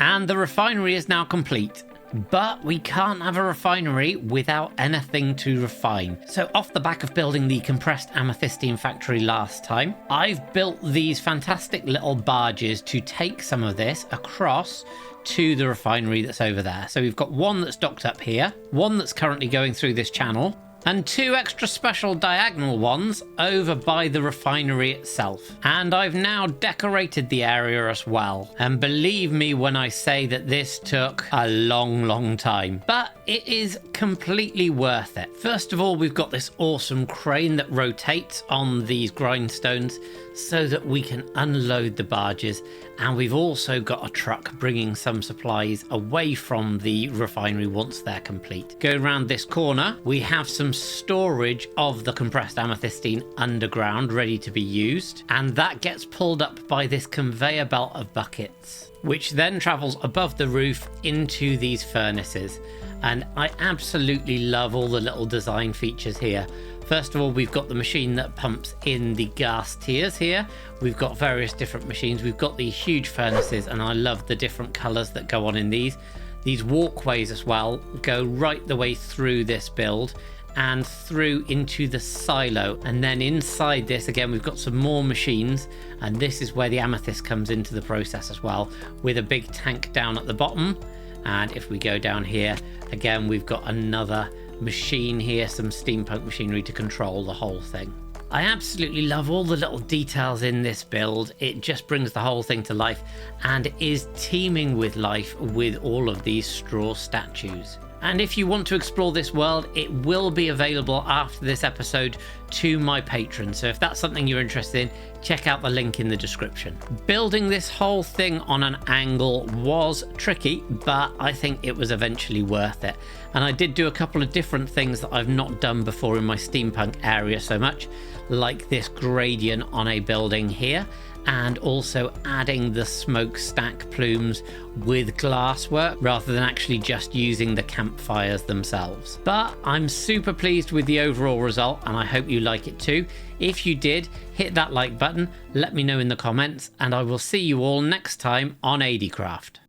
And the refinery is now complete. But we can't have a refinery without anything to refine. So off the back of building the compressed amethystine factory last time, I've built these fantastic little barges to take some of this across to the refinery that's over there. So we've got one that's docked up here, one that's currently going through this channel, and two extra special diagonal ones over by the refinery itself. And I've now decorated the area as well. And believe me when I say that this took a long, long time, but it is completely worth it. First of all, we've got this awesome crane that rotates on these grindstones so that we can unload the barges And we've also got a truck bringing some supplies away from the refinery once they're complete. Go around this corner, we have some storage of the compressed amethystine underground ready to be used. And that gets pulled up by this conveyor belt of buckets, which then travels above the roof into these furnaces. And I absolutely love all the little design features here. First of all, we've got the machine that pumps in the gas tiers here. We've got various different machines. We've got these huge furnaces, and I love the different colors that go on in these. These walkways as well go right the way through this build and through into the silo. And then inside this, again, we've got some more machines, and this is where the amethyst comes into the process as well, with a big tank down at the bottom. And if we go down here, again, we've got another machine here, some steampunk machinery to control the whole thing. I absolutely love all the little details in this build. It just brings the whole thing to life and is teeming with life with all of these straw statues. And if you want to explore this world, it will be available after this episode to my patrons. So if that's something you're interested in, check out the link in the description. Building this whole thing on an angle was tricky, but I think it was eventually worth it. And I did do a couple of different things that I've not done before in my steampunk area so much, like this gradient on a building here, and also adding the smokestack plumes with glasswork rather than actually just using the campfires themselves. But I'm super pleased with the overall result, and I hope you like it too. If you did, hit that like button, let me know in the comments, and I will see you all next time on ADcraft.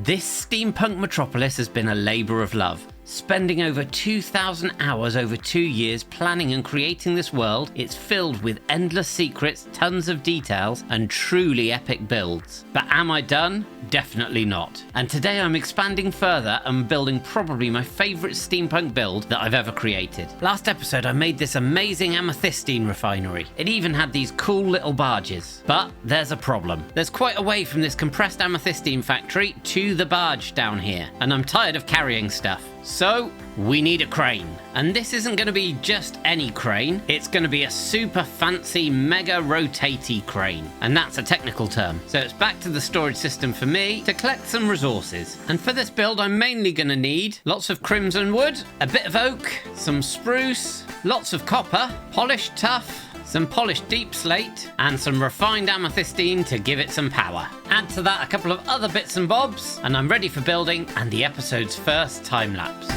This steampunk metropolis has been a labour of love. Spending over 2,000 hours over 2 years planning and creating this world, it's filled with endless secrets, tons of details, and truly epic builds. But am I done? Definitely not. And today I'm expanding further and building probably my favourite steampunk build that I've ever created. Last episode I made this amazing amethystine refinery. It even had these cool little barges. But there's a problem. There's quite a way from this compressed amethystine factory to the barge down here, and I'm tired of carrying stuff. So we need a crane, and this isn't going to be just any crane, it's going to be a super fancy mega rotatey crane, and that's a technical term. So it's back to the storage system for me to collect some resources. And for this build I'm mainly going to need lots of crimson wood, a bit of oak, some spruce, lots of copper, polished tuff, some polished deep slate, and some refined amethystine to give it some power. Add to that a couple of other bits and bobs, and I'm ready for building and the episode's first time lapse.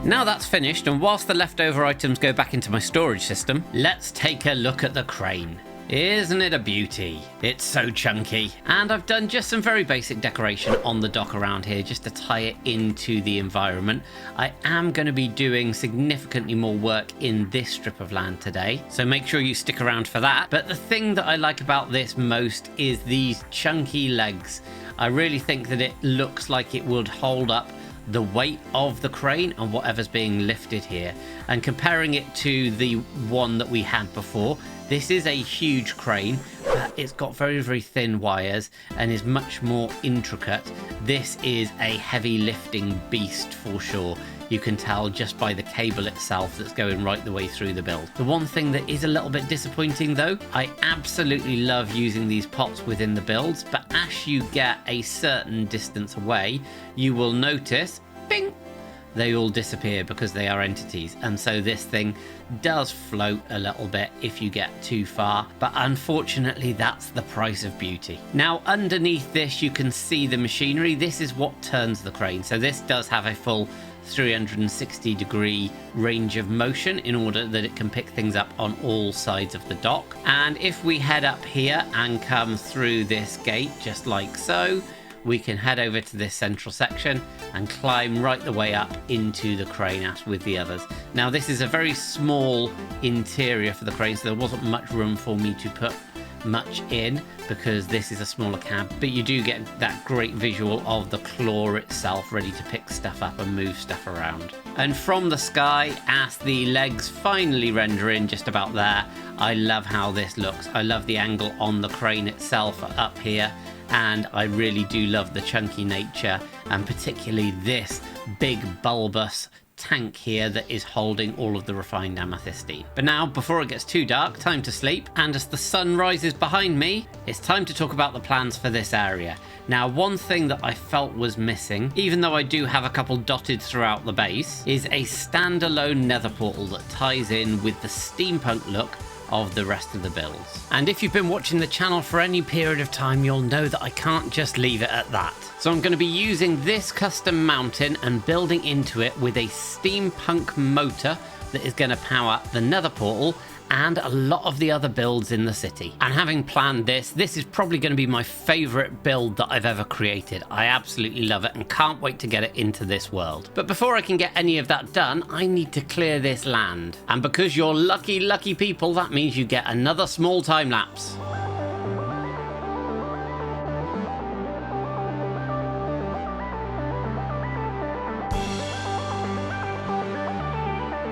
Now that's finished, and whilst the leftover items go back into my storage system, let's take a look at the crane. Isn't it a beauty? It's so chunky. And I've done just some very basic decoration on the dock around here just to tie it into the environment. I am going to be doing significantly more work in this strip of land today, so make sure you stick around for that. But the thing that I like about this most is these chunky legs. I really think that it looks like it would hold up the weight of the crane and whatever's being lifted here. And comparing it to the one that we had before, this is a huge crane, but it's got very, very thin wires and is much more intricate. This is a heavy lifting beast for sure. You can tell just by the cable itself that's going right the way through the build. The one thing that is a little bit disappointing though, I absolutely love using these pots within the builds, but as you get a certain distance away, you will notice, bing, they all disappear because they are entities. And so this thing does float a little bit if you get too far, but unfortunately that's the price of beauty. Now underneath this you can see the machinery. This is what turns the crane. So this does have a full 360-degree range of motion in order that it can pick things up on all sides of the dock. And if we head up here and come through this gate just like so, we can head over to this central section and climb right the way up into the crane as with the others. Now this is a very small interior for the crane, so there wasn't much room for me to put much in because this is a smaller cab, but you do get that great visual of the claw itself ready to pick stuff up and move stuff around. And from the sky, as the legs finally render in just about there, I love how this looks. I love the angle on the crane itself up here, and I really do love the chunky nature, and particularly this big bulbous tank here that is holding all of the refined amethystine. But now, before it gets too dark, time to sleep, and as the sun rises behind me, it's time to talk about the plans for this area. Now, one thing that I felt was missing, even though I do have a couple dotted throughout the base, is a standalone nether portal that ties in with the steampunk look of the rest of the builds. And if you've been watching the channel for any period of time, you'll know that I can't just leave it at that. So I'm going to be using this custom mountain and building into it with a steampunk motor that is going to power the nether portal and a lot of the other builds in the city. And having planned this is probably going to be my favorite build that I've ever created. I absolutely love it and can't wait to get it into this world. But before I can get any of that done, I need to clear this land. And because you're lucky, lucky people, that means you get another small time lapse.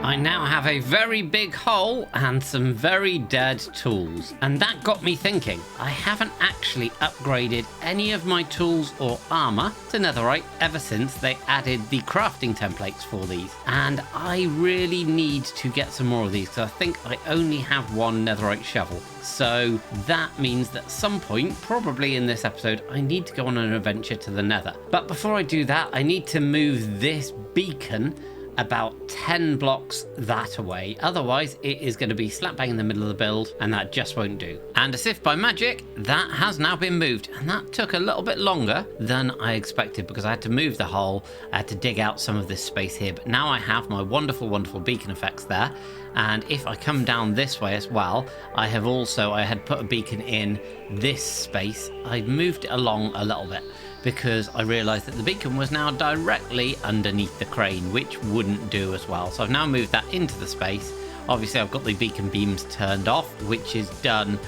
I now have a very big hole and some very dead tools. And that got me thinking, I haven't actually upgraded any of my tools or armor to netherite ever since they added the crafting templates for these. And I really need to get some more of these because I think I only have one netherite shovel. So that means that at some point, probably in this episode, I need to go on an adventure to the nether. But before I do that, I need to move this beacon about 10 blocks that away. Otherwise, it is going to be slap bang in the middle of the build, and that just won't do. And as if by magic, that has now been moved, and that took a little bit longer than I expected because I had to move the hole, I had to dig out some of this space here, but now I have my wonderful, wonderful beacon effects there. And if I come down this way as well, I had put a beacon in this space. I moved it along a little bit because I realized that the beacon was now directly underneath the crane, which wouldn't do as well. So I've now moved that into the space. Obviously, I've got the beacon beams turned off, which is done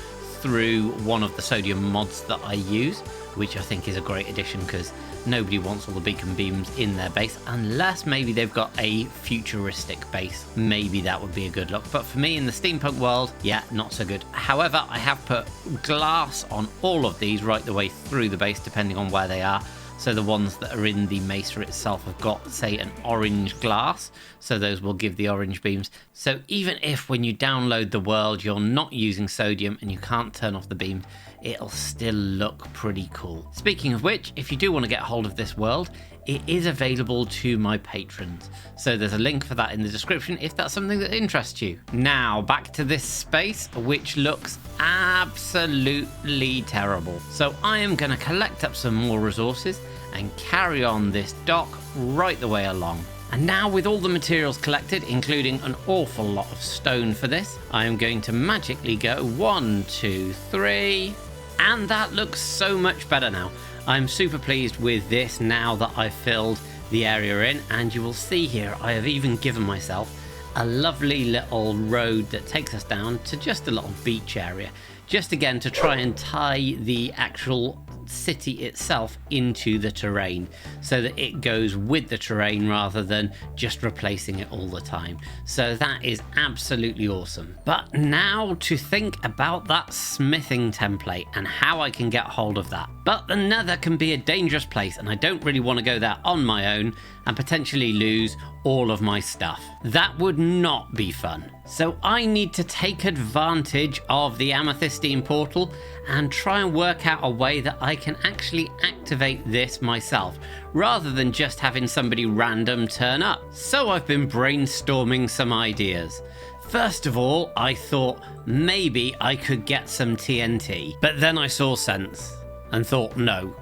through one of the sodium mods that I use, which I think is a great addition because nobody wants all the beacon beams in their base unless maybe they've got a futuristic base. Maybe that would be a good look. But for me in the steampunk world, yeah, not so good. However, I have put glass on all of these right the way through the base, depending on where they are. So the ones that are in the mesa itself have got, say, an orange glass. So those will give the orange beams. So even if when you download the world, you're not using sodium and you can't turn off the beam, it'll still look pretty cool. Speaking of which, if you do want to get hold of this world, it is available to my patrons. So there's a link for that in the description if that's something that interests you. Now, back to this space, which looks absolutely terrible. So I am going to collect up some more resources and carry on this dock right the way along. And now with all the materials collected, including an awful lot of stone for this, I am going to magically go 1, 2, 3, and that looks so much better now. I'm super pleased with this now that I've filled the area in, and you will see here I have even given myself a lovely little road that takes us down to just a little beach area, just again to try and tie the actual city itself into the terrain so that it goes with the terrain rather than just replacing it all the time. So that is absolutely awesome. But now to think about that smithing template and how I can get hold of that. But the Nether can be a dangerous place and I don't really want to go there on my own and potentially lose all of my stuff. That would not be fun. So I need to take advantage of the amethystine portal and try and work out a way that I can actually activate this myself, rather than just having somebody random turn up. So I've been brainstorming some ideas. First of all, I thought maybe I could get some TNT, but then I saw sense and thought no.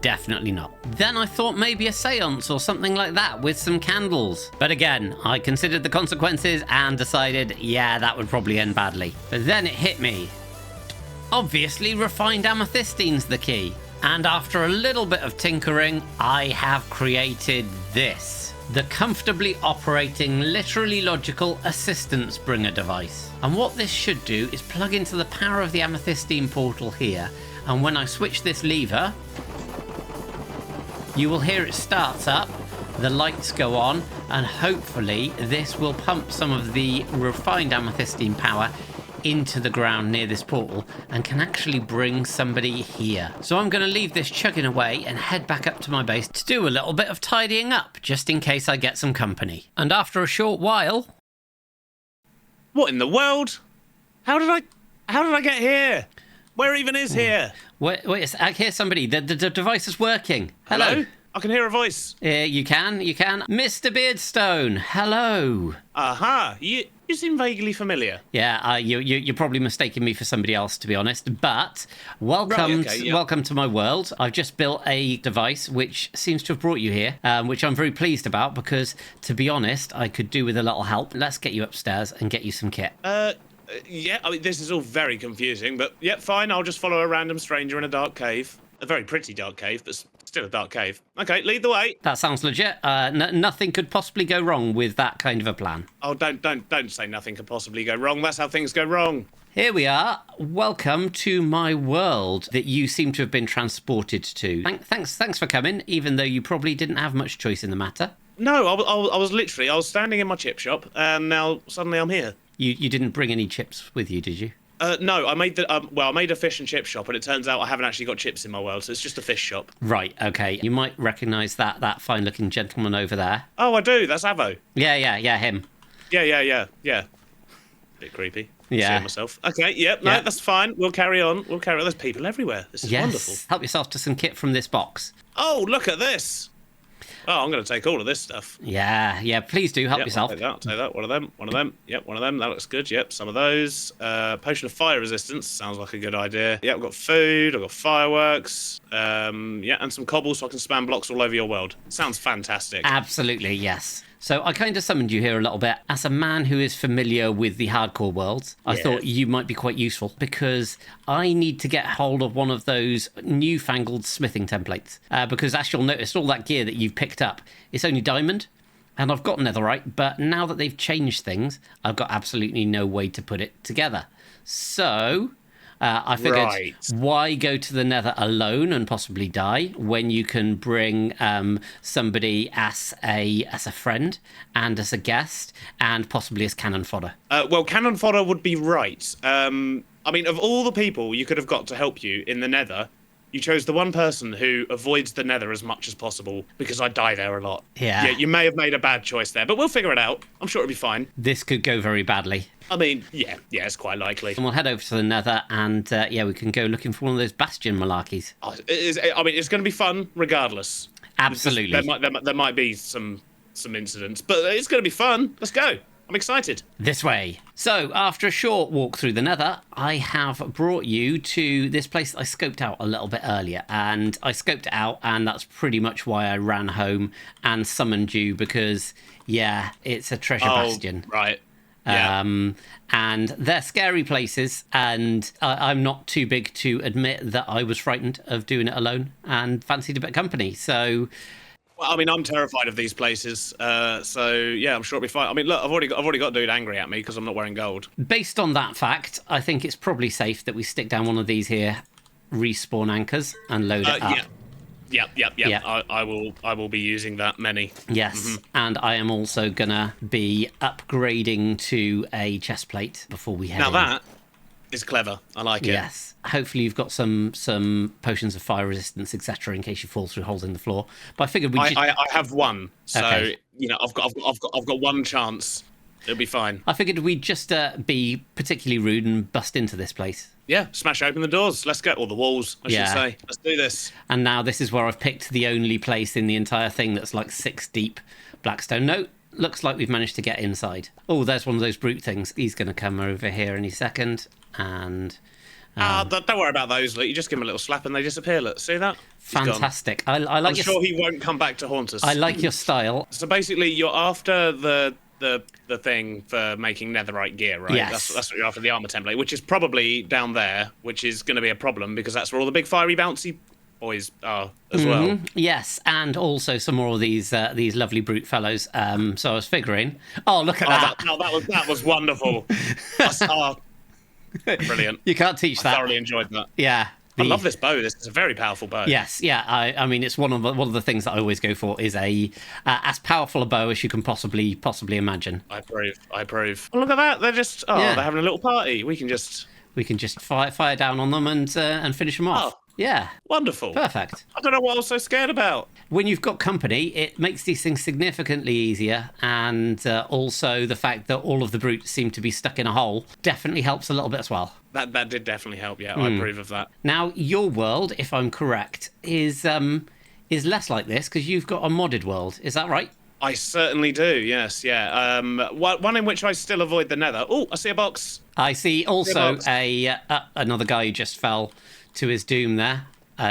Definitely not. Then I thought maybe a seance or something like that with some candles. But again, I considered the consequences and decided, yeah, that would probably end badly. But then it hit me. Obviously, refined amethystine's the key. And after a little bit of tinkering, I have created this. the comfortably operating, literally logical assistance bringer device. And what this should do is plug into the power of the Amethyst steam portal here, and when I switch this lever, you will hear it starts up, the lights go on, and hopefully this will pump some of the refined amethystine power into the ground near this portal and can actually bring somebody here. So I'm going to leave this chugging away and head back up to my base to do a little bit of tidying up, just in case I get some company. And after a short while... What in the world? How did I get here? Where even is here? Wait, I hear somebody. The device is working. Hello? I can hear a voice. You can. Mr. Beardstone, hello. Aha, you seem vaguely familiar. Yeah, you're probably mistaking me for somebody else, to be honest. But welcome, welcome to my world. I've just built a device which seems to have brought you here, which I'm very pleased about because, to be honest, I could do with a little help. Let's get you upstairs and get you some kit. Yeah, I mean, this is all very confusing, but yeah, fine. I'll just follow a random stranger in a dark cave. A very pretty dark cave, but still a dark cave. Okay, lead the way. That sounds legit. Nothing could possibly go wrong with that kind of a plan. Oh, don't say nothing could possibly go wrong. That's how things go wrong. Here we are. Welcome to my world that you seem to have been transported to. Thanks for coming, even though you probably didn't have much choice in the matter. No, I was standing in my chip shop, and now suddenly I'm here. You didn't bring any chips with you, did you? No, I made I made a fish and chip shop, and it turns out I haven't actually got chips in my world, so it's just a fish shop. Right, okay. You might recognise that fine-looking gentleman over there. Oh, I do. That's Avo. Yeah, him. Yeah. Bit creepy. Yeah. Seeing myself. Okay, yep, no, that's fine. We'll carry on. There's people everywhere. This is wonderful. Help yourself to some kit from this box. Oh, look at this. Oh, I'm going to take all of this stuff. Yeah, please do help yourself. I'll take that. One of them. Yep, one of them. That looks good. Yep, some of those. Potion of fire resistance. Sounds like a good idea. Yep, I've got food. I've got fireworks. Yeah, and some cobble so I can spam blocks all over your world. Sounds fantastic. Absolutely, yes. So I kind of summoned you here a little bit. As a man who is familiar with the hardcore worlds, I thought you might be quite useful because I need to get hold of one of those newfangled smithing templates. Because as you'll notice, all that gear that you've picked up, it's only diamond. And I've got netherite, but now that they've changed things, I've got absolutely no way to put it together. So... I figured, why go to the Nether alone and possibly die when you can bring somebody as a friend and as a guest and possibly as cannon fodder? Well, cannon fodder would be right. I mean, of all the people you could have got to help you in the Nether, you chose the one person who avoids the Nether as much as possible because I die there a lot. Yeah, you may have made a bad choice there, but we'll figure it out. I'm sure it'll be fine. This could go very badly. I mean, yeah, it's quite likely. And we'll head over to the Nether and, we can go looking for one of those Bastion malarkeys. It's going to be fun regardless. Absolutely. There might be some incidents, but it's going to be fun. Let's go. I'm excited. This way. So, after a short walk through the Nether, I have brought you to this place that I scoped out a little bit earlier. And I scoped it out, and that's pretty much why I ran home and summoned you, because, it's a treasure bastion. Right. Yeah. And they're scary places, and I'm not too big to admit that I was frightened of doing it alone and fancied a bit of company. So... Well, I mean, I'm terrified of these places, so yeah, I'm sure it'll be fine. I mean, look, I've already got a dude angry at me because I'm not wearing gold. Based on that fact, I think it's probably safe that we stick down one of these here respawn anchors and load it up. Yeah. I will be using that many. Yes, and I am also gonna be upgrading to a chest plate before we head in. That is clever. I like it. Yes. Hopefully you've got some potions of fire resistance, etc., in case you fall through holes in the floor. But I figured I have one, so okay. I've got one chance. It'll be fine. I figured we'd just be particularly rude and bust into this place. Yeah, smash open the doors. Let's go. Or the walls, I should say. Let's do this. And now this is where I've picked the only place in the entire thing that's like 6 deep blackstone. No, looks like we've managed to get inside. Oh, there's one of those brute things. He's going to come over here any second. And... don't worry about those. Look, you just give them a little slap and they disappear. Look, see that? Fantastic. I like. I'm sure he won't come back to haunt us. I like your style. So basically, you're after the thing for making netherite gear, right? Yes. That's what you're after, the armor template, which is probably down there, which is going to be a problem because that's where all the big fiery bouncy boys are as well. Yes, and also some more of these lovely brute fellows. So I was figuring. Oh, look at that! That was wonderful. Brilliant. You can't teach that. I thoroughly enjoyed that. Yeah. I love this bow. This is a very powerful bow. Yes, yeah. I mean, it's one of the things that I always go for is a as powerful a bow as you can possibly imagine. I approve. Oh, look at that! They're just they're having a little party. We can just fire down on them and finish them off. Oh, yeah, wonderful. Perfect. I don't know what I was so scared about. When you've got company, it makes these things significantly easier, and also the fact that all of the brutes seem to be stuck in a hole definitely helps a little bit as well. That did definitely help. Yeah, I approve of that. Now, your world, if I'm correct, is less like this because you've got a modded world. Is that right? I certainly do. Yes, yeah. One in which I still avoid the Nether. Oh, I see a box. I see also another guy who just fell to his doom there,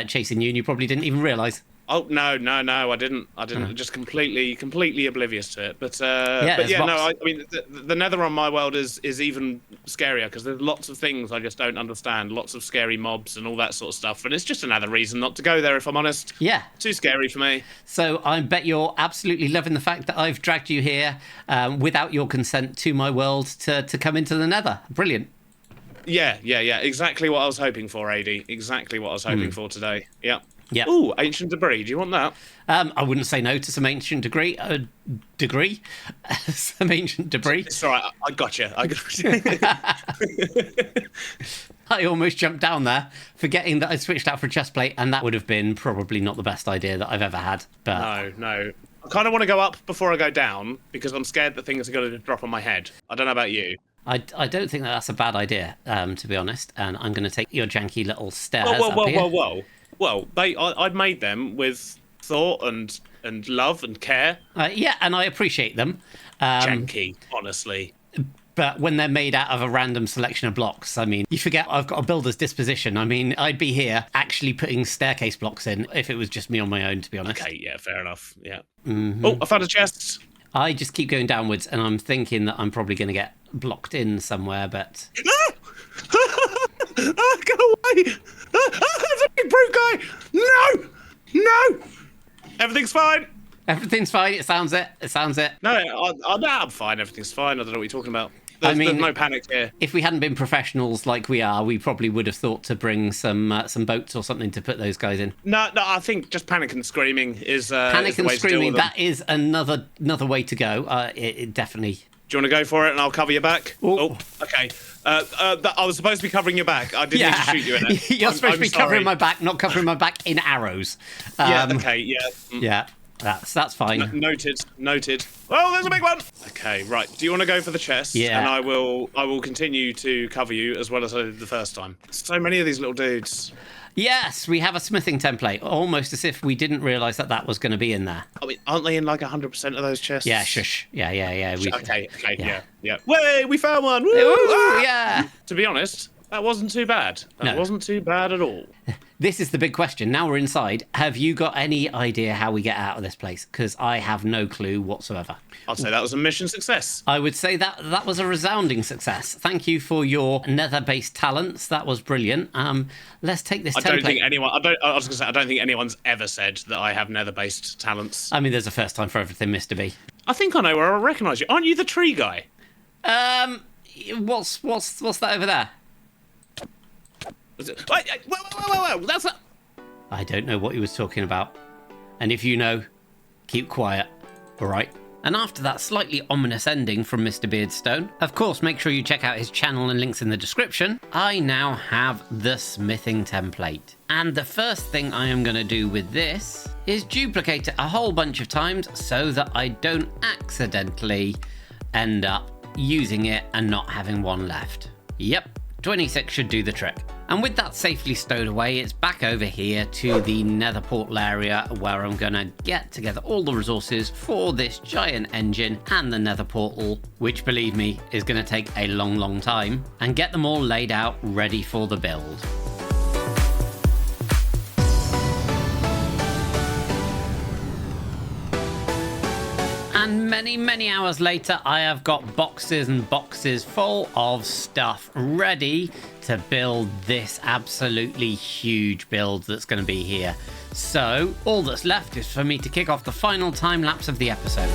chasing you, and you probably didn't even realise. Oh no! I didn't. Just completely oblivious to it. But I mean, the Nether on my world is even scarier because there's lots of things I just don't understand. Lots of scary mobs and all that sort of stuff. And it's just another reason not to go there, if I'm honest. Yeah. Too scary for me. So I bet you're absolutely loving the fact that I've dragged you here without your consent to my world to come into the Nether. Brilliant. Yeah. Exactly what I was hoping for, AD. Exactly what I was hoping for today. Yeah. Yeah. Ooh, ancient debris. Do you want that? I wouldn't say no to some ancient some ancient debris. It's all right. I got you. I almost jumped down there, forgetting that I switched out for a chest plate, and that would have been probably not the best idea that I've ever had. But No. I kind of want to go up before I go down because I'm scared that things are going to drop on my head. I don't know about you. I don't think that's a bad idea, to be honest. And I'm going to take your janky little stairs up here. Whoa. Well, I'd made them with thought and love and care. Yeah, and I appreciate them. Janky, honestly. But when they're made out of a random selection of blocks, I mean, you forget I've got a builder's disposition. I mean, I'd be here actually putting staircase blocks in if it was just me on my own, to be honest. Okay, yeah, fair enough. Yeah. Mm-hmm. Oh, I found a chest. I just keep going downwards, and I'm thinking that I'm probably going to get blocked in somewhere, but... Go away! There's a big brute guy! No! Everything's fine! Everything's fine, it sounds it. No, I'm fine, everything's fine. I don't know what you're talking about. There's no panic here. If we hadn't been professionals like we are, we probably would have thought to bring some boats or something to put those guys in. No, I think just panic and screaming is panic and screaming. That is another way to go. It definitely. Do you want to go for it, and I'll cover your back? Ooh. Oh, okay. I was supposed to be covering your back. I didn't need to shoot you in it. You're supposed to be covering my back, not covering my back in arrows. Okay. Yeah. That's fine. Noted. Oh, there's a big one. Okay, right. Do you want to go for the chest? Yeah. And I will continue to cover you as well as I did the first time. So many of these little dudes. Yes, we have a smithing template, almost as if we didn't realise that was going to be in there. I mean, aren't they in like 100% of those chests? Yeah, shush. Yeah. Okay, yeah. Way, we found one. Woo! Ooh, yeah. To be honest, that wasn't too bad. That wasn't too bad at all. This is the big question. Now we're inside. Have you got any idea how we get out of this place? Because I have no clue whatsoever. I'd say that was a mission success. I would say that was a resounding success. Thank you for your Nether-based talents. That was brilliant. Let's take this template. I was going to say, I don't think anyone's ever said that I have Nether-based talents. I mean, there's a first time for everything, Mr. B. I think I know where I recognise you. Aren't you the tree guy? What's that over there? Whoa, that's not... I don't know what he was talking about. And if you know, keep quiet, all right? And after that slightly ominous ending from Mr. Beardstone, of course, make sure you check out his channel and links in the description. I now have the smithing template. And the first thing I am going to do with this is duplicate it a whole bunch of times so that I don't accidentally end up using it and not having one left. Yep, 26 should do the trick. And with that safely stowed away, it's back over here to the nether portal area where I'm going to get together all the resources for this giant engine and the nether portal, which, believe me, is going to take a long time, and get them all laid out ready for the build. And many hours later, I have got boxes and boxes full of stuff ready to build this absolutely huge build that's going to be here. So all that's left is for me to kick off the final time lapse of the episode.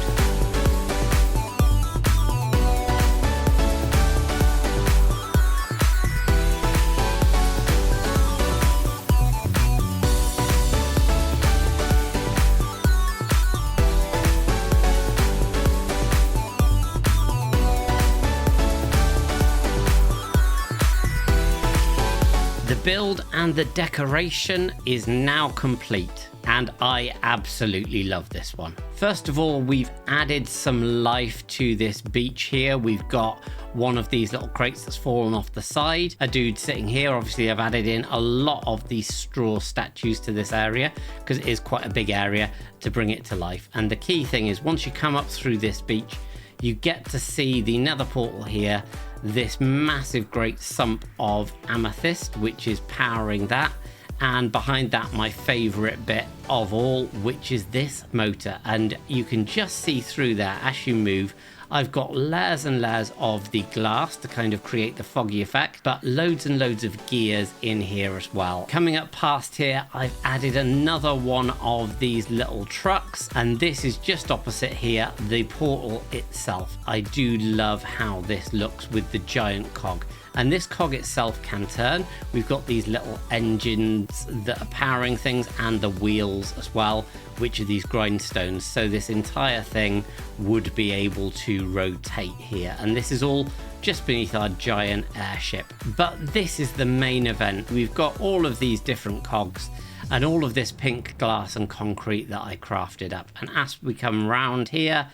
The build and the decoration is now complete, and I absolutely love this one. First of all, we've added some life to this beach here. We've got one of these little crates that's fallen off the side, a dude sitting here. Obviously, I've added in a lot of these straw statues to this area because it is quite a big area to bring it to life. And the key thing is, once you come up through this beach, you get to see the Nether portal here, this massive great sump of Amethyst, which is powering that. And behind that, my favorite bit of all, which is this motor. And you can just see through there as you move. I've got layers and layers of the glass to kind of create the foggy effect, but loads and loads of gears in here as well. Coming up past here, I've added another one of these little trucks, and this is just opposite here, the portal itself. I do love how this looks with the giant cog. And this cog itself can turn. We've got these little engines that are powering things and the wheels as well, which are these grindstones. So this entire thing would be able to rotate here. And this is all just beneath our giant airship. But this is the main event. We've got all of these different cogs and all of this pink glass and concrete that I crafted up. And as we come round here,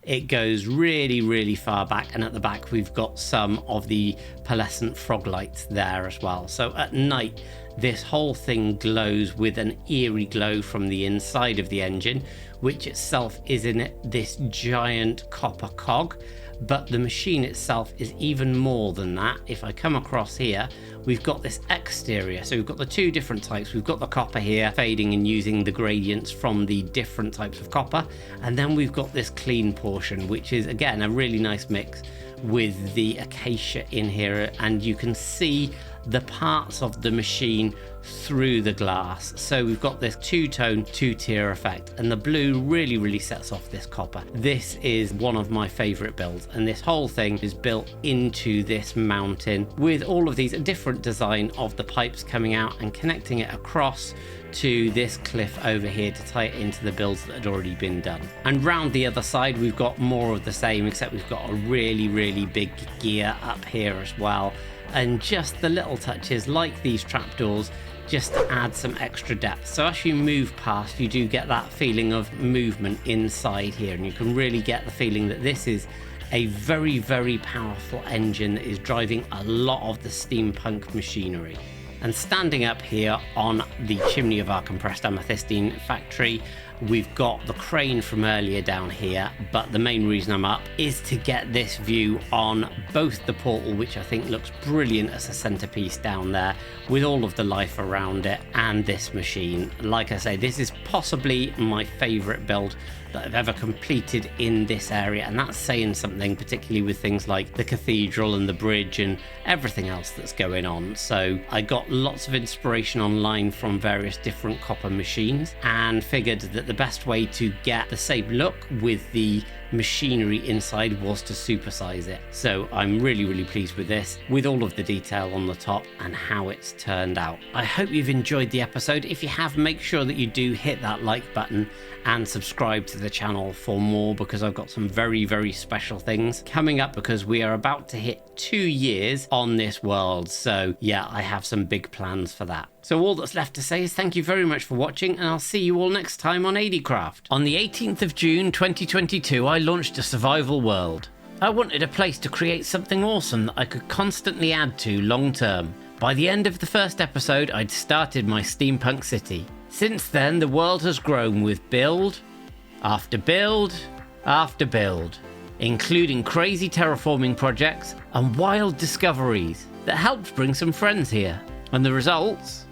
it goes really far back, and at the back we've got some of the pearlescent frog lights there as well. So at night this whole thing glows with an eerie glow from the inside of the engine, which itself is in this giant copper cog. But the machine itself is even more than that. If I come across here, we've got this exterior. So we've got the two different types. We've got the copper here, fading and using the gradients from the different types of copper. And then we've got this clean portion, which is, again, a really nice mix with the acacia in here. And you can see the parts of the machine through the glass. So we've got this two-tone, two-tier effect, and the blue really sets off this copper. This is one of my favorite builds, and this whole thing is built into this mountain with all of these, a different design of the pipes coming out and connecting it across to this cliff over here to tie it into the builds that had already been done. And round the other side we've got more of the same, except we've got a really big gear up here as well. And just the little touches like these trapdoors just to add some extra depth. So as you move past, you do get that feeling of movement inside here, and you can really get the feeling that this is a very powerful engine that is driving a lot of the steampunk machinery. And standing up here on the chimney of our compressed amethystine factory, we've got the crane from earlier down here, but the main reason I'm up is to get this view on both the portal, which I think looks brilliant as a centerpiece down there with all of the life around it, and this machine. Like I say, this is possibly my favorite build that I've ever completed in this area, and that's saying something, particularly with things like the cathedral and the bridge and everything else that's going on. So I got lots of inspiration online from various different copper machines and figured that the best way to get the same look with the machinery inside was to supersize it. So I'm really pleased with this, with all of the detail on the top and how it's turned out. I hope you've enjoyed the episode. If you have, make sure that you do hit that like button and subscribe to the channel for more, because I've got some very special things coming up, because we are about to hit 2 years on this world. So yeah, I have some big plans for that. So all that's left to say is thank you very much for watching, and I'll see you all next time on ADcraft. On the 18th of June 2022, I launched a survival world. I wanted a place to create something awesome that I could constantly add to long term. By the end of the first episode, I'd started my Steampunk City. Since then, the world has grown with build after build after build, including crazy terraforming projects and wild discoveries that helped bring some friends here. And the results?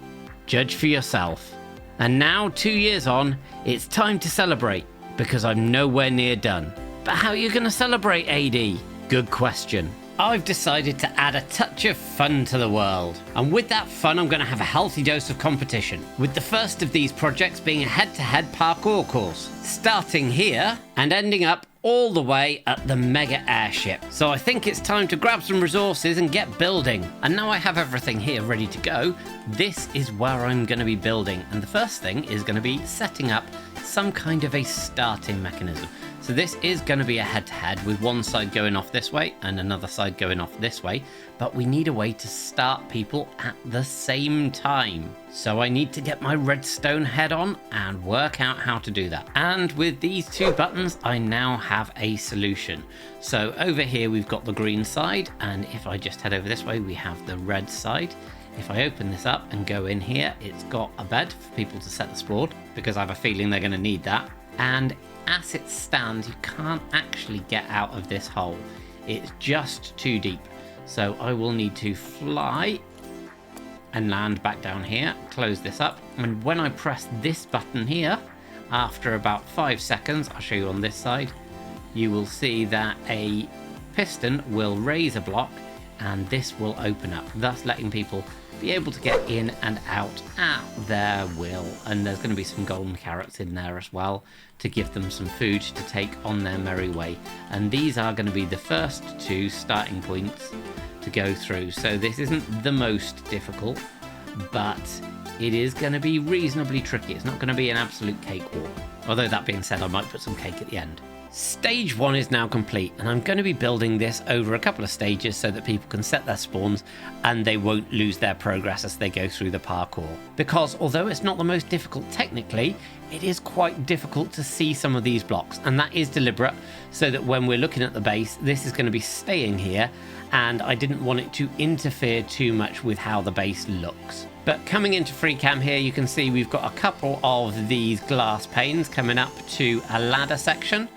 Judge for yourself. And now, 2 years on, it's time to celebrate, because I'm nowhere near done. But how are you going to celebrate, AD? Good question. I've decided to add a touch of fun to the world. And with that fun, I'm going to have a healthy dose of competition, with the first of these projects being a head-to-head parkour course, starting here and ending up all the way at the mega airship. So I think it's time to grab some resources and get building. And now I have everything here ready to go, this is where I'm going to be building. And the first thing is going to be setting up some kind of a starting mechanism. So this is going to be a head-to-head with one side going off this way and another side going off this way, but we need a way to start people at the same time. So I need to get my redstone head on and work out how to do that. And with these two buttons, I now have a solution. So over here, we've got the green side, and if I just head over this way, we have the red side. If I open this up and go in here, it's got a bed for people to set the spawn, because I have a feeling they're going to need that. And as it stands, you can't actually get out of this hole. It's just too deep. So I will need to fly and land back down here, close this up. And when I press this button here, after about 5 seconds, I'll show you on this side, you will see that a piston will raise a block and this will open up, thus letting people be able to get in and out at their will. And there's going to be some golden carrots in there as well to give them some food to take on their merry way. And these are going to be the first two starting points to go through. So this isn't the most difficult, but it is going to be reasonably tricky. It's not going to be an absolute cakewalk. Although that being said, I might put some cake at the end. Stage 1 is now complete, and I'm going to be building this over a couple of stages so that people can set their spawns and they won't lose their progress as they go through the parkour. Because although it's not the most difficult technically, it is quite difficult to see some of these blocks, and that is deliberate so that when we're looking at the base, this is going to be staying here, and I didn't want it to interfere too much with how the base looks. But coming into free cam here, you can see we've got a couple of these glass panes coming up to a ladder section,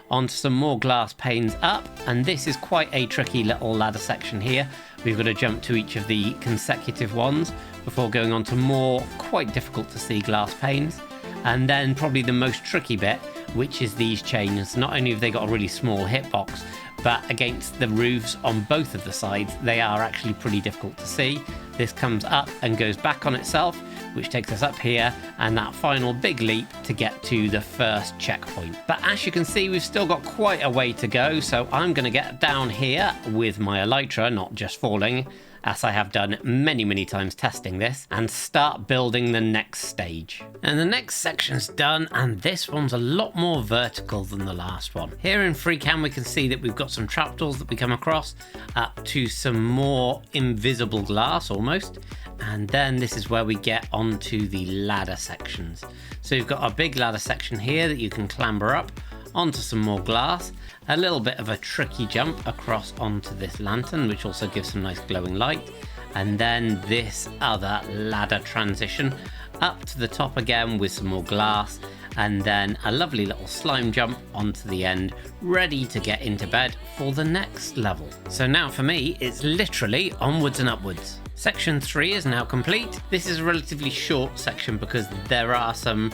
onto some more glass panes up, and this is quite a tricky little ladder section here. We've got to jump to each of the consecutive ones before going on to more quite difficult to see glass panes. And then probably the most tricky bit, which is these chains. Not only have they got a really small hitbox, but against the roofs on both of the sides, they are actually pretty difficult to see. This comes up and goes back on itself, which takes us up here, and that final big leap to get to the first checkpoint. But as you can see, we've still got quite a way to go, so I'm going to get down here with my elytra, not just falling, as I have done many times testing this, and start building the next stage. And the next section's done, and this one's a lot more vertical than the last one. Here in free cam we can see that we've got some trapdoors that we come across up to some more invisible glass almost, and then this is where we get onto the ladder sections. So you've got a big ladder section here that you can clamber up onto some more glass, a little bit of a tricky jump across onto this lantern, which also gives some nice glowing light, and then this other ladder transition up to the top again with some more glass, and then a lovely little slime jump onto the end, ready to get into bed for the next level. So now for me, it's literally onwards and upwards. Section 3 is now complete. This is a relatively short section because there are some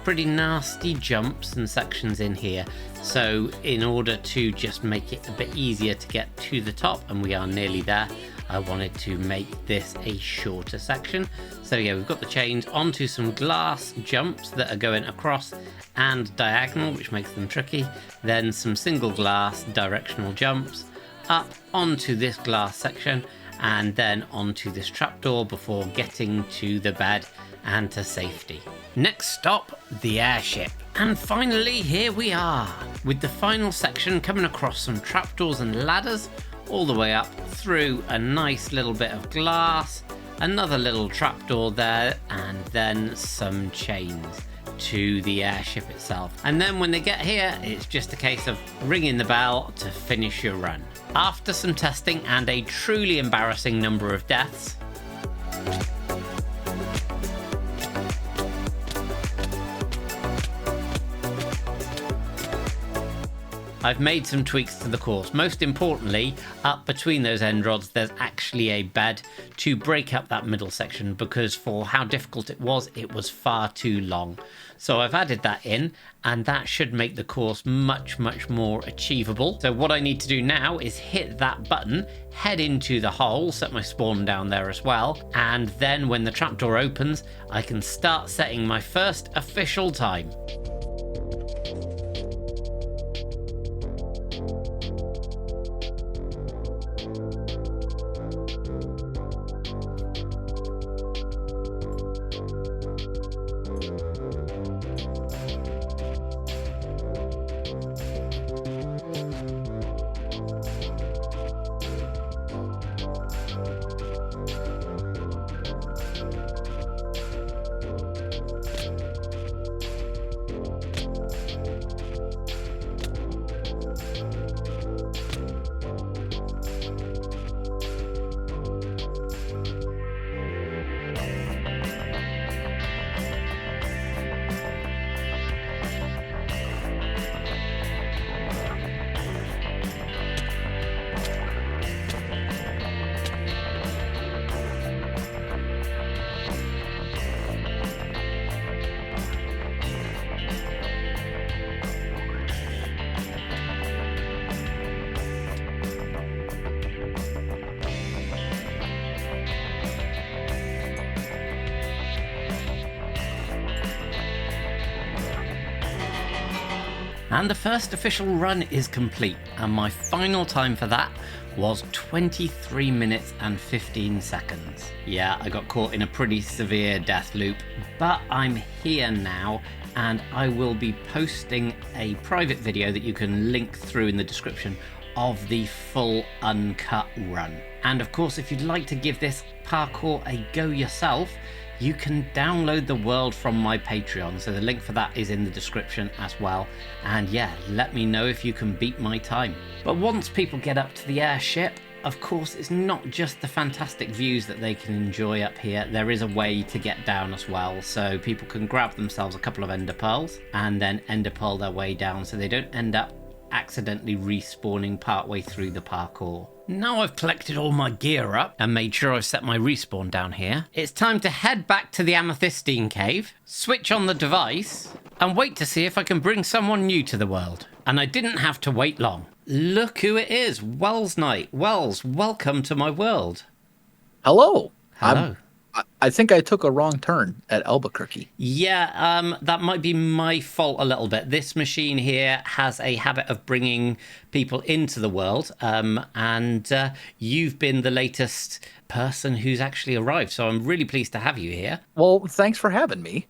pretty nasty jumps and sections in here. So in order to just make it a bit easier to get to the top, and we are nearly there, I wanted to make this a shorter section. So yeah, we've got the chains onto some glass jumps that are going across and diagonal, which makes them tricky. Then some single glass directional jumps up onto this glass section, and then onto this trapdoor before getting to the bed and to safety. Next stop, the airship. And finally, here we are, with the final section coming across some trapdoors and ladders, all the way up through a nice little bit of glass, another little trapdoor there, and then some chains to the airship itself. And then when they get here, it's just a case of ringing the bell to finish your run. After some testing and a truly embarrassing number of deaths, I've made some tweaks to the course. Most importantly, up between those end rods, there's actually a bed to break up that middle section, because for how difficult it was far too long. So I've added that in, and that should make the course much, much more achievable. So what I need to do now is hit that button, head into the hole, set my spawn down there as well, and then when the trapdoor opens, I can start setting my first official time. And the first official run is complete, and my final time for that was 23 minutes and 15 seconds. Yeah, I got caught in a pretty severe death loop, but I'm here now, and I will be posting a private video that you can link through in the description of the full uncut run. And of course, if you'd like to give this parkour a go yourself, you can download the world from my Patreon, so the link for that is in the description as well. And yeah, let me know if you can beat my time. But once people get up to the airship, of course, it's not just the fantastic views that they can enjoy up here. There is a way to get down as well, so people can grab themselves a couple of ender pearls and then ender pearl their way down, so they don't end up accidentally respawning partway through the parkour. Now I've collected all my gear up and made sure I've set my respawn down here, it's time to head back to the Amethystine cave, switch on the device, and wait to see if I can bring someone new to the world. And I didn't have to wait long. Look who it is, Wells Knight. Wells, welcome to my world. Hello. Hello. I think I took a wrong turn at Albuquerque. Yeah, that might be my fault a little bit. This machine here has a habit of bringing people into the world, and you've been the latest person who's actually arrived, so I'm really pleased to have you here. Well, thanks for having me.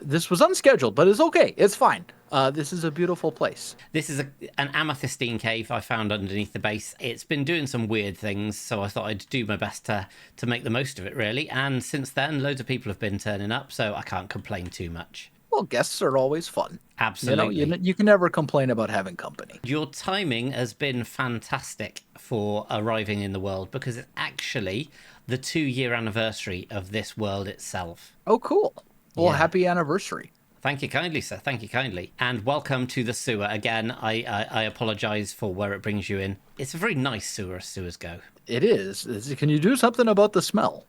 This was unscheduled, but it's okay. It's fine. This is a beautiful place. This is an amethystine cave I found underneath the base. It's been doing some weird things, so I thought I'd do my best to make the most of it, really. And since then, loads of people have been turning up, so I can't complain too much. Well, guests are always fun. Absolutely. You can never complain about having company. Your timing has been fantastic for arriving in the world, because it's actually the 2-year anniversary of this world itself. Oh, cool. Well, Yeah. Happy anniversary. Thank you kindly, sir. Thank you kindly. And welcome to the sewer. Again, I apologise for where it brings you in. It's a very nice sewer as sewers go. It is. Can you do something about the smell?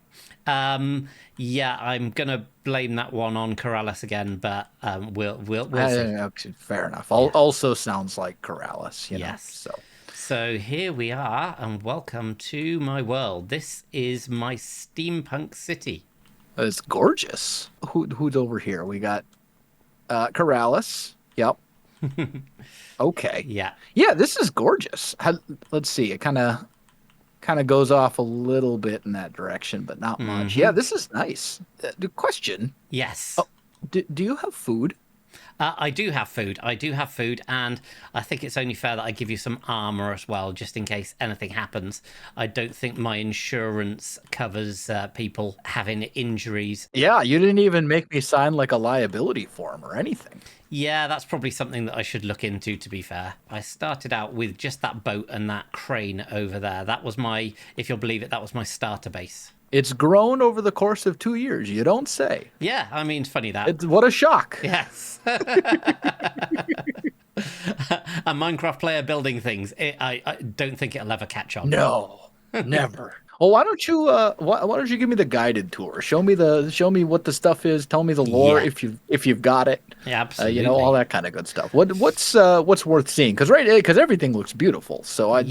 Yeah, I'm going to blame that one on Corrales again, but we'll see. Okay, fair enough. Also sounds like Corrales, you know. Yes. So here we are, and welcome to my world. This is my Steampunk City. It's gorgeous. Who's over here? We got Corrales. Yep. Okay. Yeah. Yeah, this is gorgeous. Let's see. It kind of goes off a little bit in that direction, but not much. Yeah, this is nice. The question. Yes. Oh, do you have food? I do have food. And I think it's only fair that I give you some armor as well, just in case anything happens. I don't think my insurance covers people having injuries. Yeah, you didn't even make me sign like a liability form or anything. Yeah, that's probably something that I should look into, to be fair. I started out with just that boat and that crane over there. That was my, if you'll believe it, that was my starter base. It's grown over the course of 2 years. You don't say. Yeah, I mean, it's funny that. What a shock. Yes. a Minecraft player building things. I don't think it'll ever catch on. No, never. Well, why don't you give me the guided tour? Show me what the stuff is. Tell me the lore if you've got it. Yeah, absolutely. All that kind of good stuff. What's worth seeing? Because everything looks beautiful. So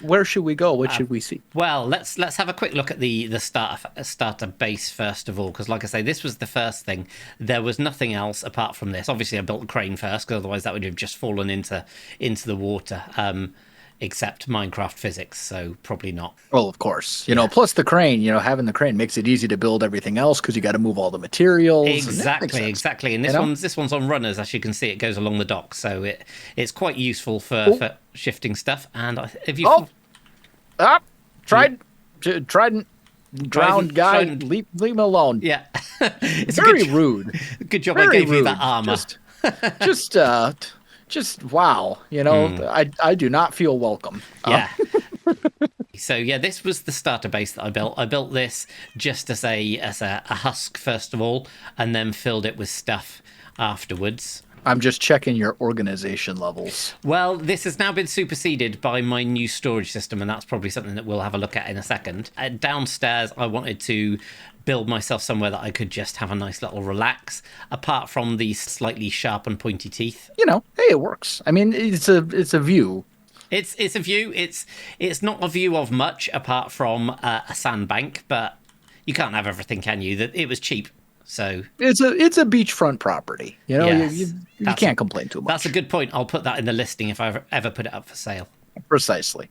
where should we go? What should we see? Well, let's have a quick look at the starter base first of all, because like I say, this was the first thing. There was nothing else apart from this. Obviously, I built a crane first, because otherwise that would have just fallen into the water. Except Minecraft physics, so probably not. Well, of course. Plus the crane, having the crane makes it easy to build everything else because you got to move all the materials. Exactly. And this one's on runners, as you can see, it goes along the dock, so it's quite useful for shifting stuff. And if you Trident drowned guy, leave him alone. Yeah. It's very rude. Good job I gave you that armor. Just wow, I do not feel welcome. Yeah. So yeah, this was the starter base that I built. I built this just as a husk first of all, and then filled it with stuff afterwards. I'm just checking your organization levels. Well, this has now been superseded by my new storage system, and that's probably something that we'll have a look at in a second. Downstairs, I wanted to build myself somewhere that I could just have a nice little relax, apart from the slightly sharp and pointy teeth. Hey, it works. I mean, it's a view. It's a view. It's not a view of much apart from a sandbank, but you can't have everything, can you? It was cheap. So it's a beachfront property. Yes, you can't complain too much. That's a good point. I'll put that in the listing if I ever put it up for sale. Precisely.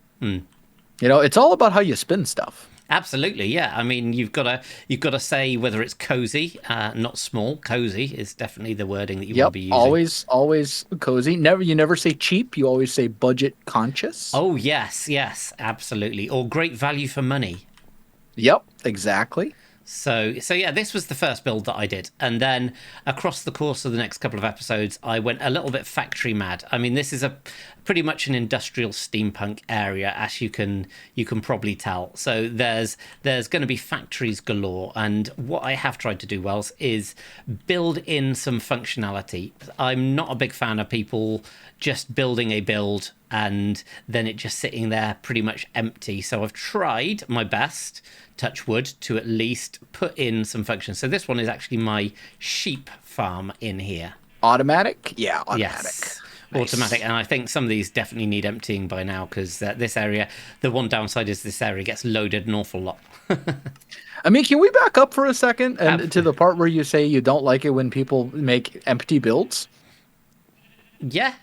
It's all about how you spin stuff. Absolutely, yeah. I mean, you've got to say whether it's cozy, not small. Cozy is definitely the wording that you want to be using. Always cozy. You never say cheap. You always say budget conscious. Oh yes, absolutely. Or great value for money. Yep, exactly. So yeah, this was the first build that I did. And then across the course of the next couple of episodes, I went a little bit factory mad. I mean, this is pretty much an industrial steampunk area, as you can probably tell. So there's going to be factories galore. And what I have tried to do, Wells, is build in some functionality. I'm not a big fan of people just building a build and then it just sitting there pretty much empty. So I've tried my best, touch wood, to at least put in some functions. So this one is actually my sheep farm in here. Automatic? Yeah, automatic. Yes. Nice. Automatic. And I think some of these definitely need emptying by now, because this area, the one downside is this area gets loaded an awful lot. I mean, can we back up for a second and to the part where you say you don't like it when people make empty builds? Yeah.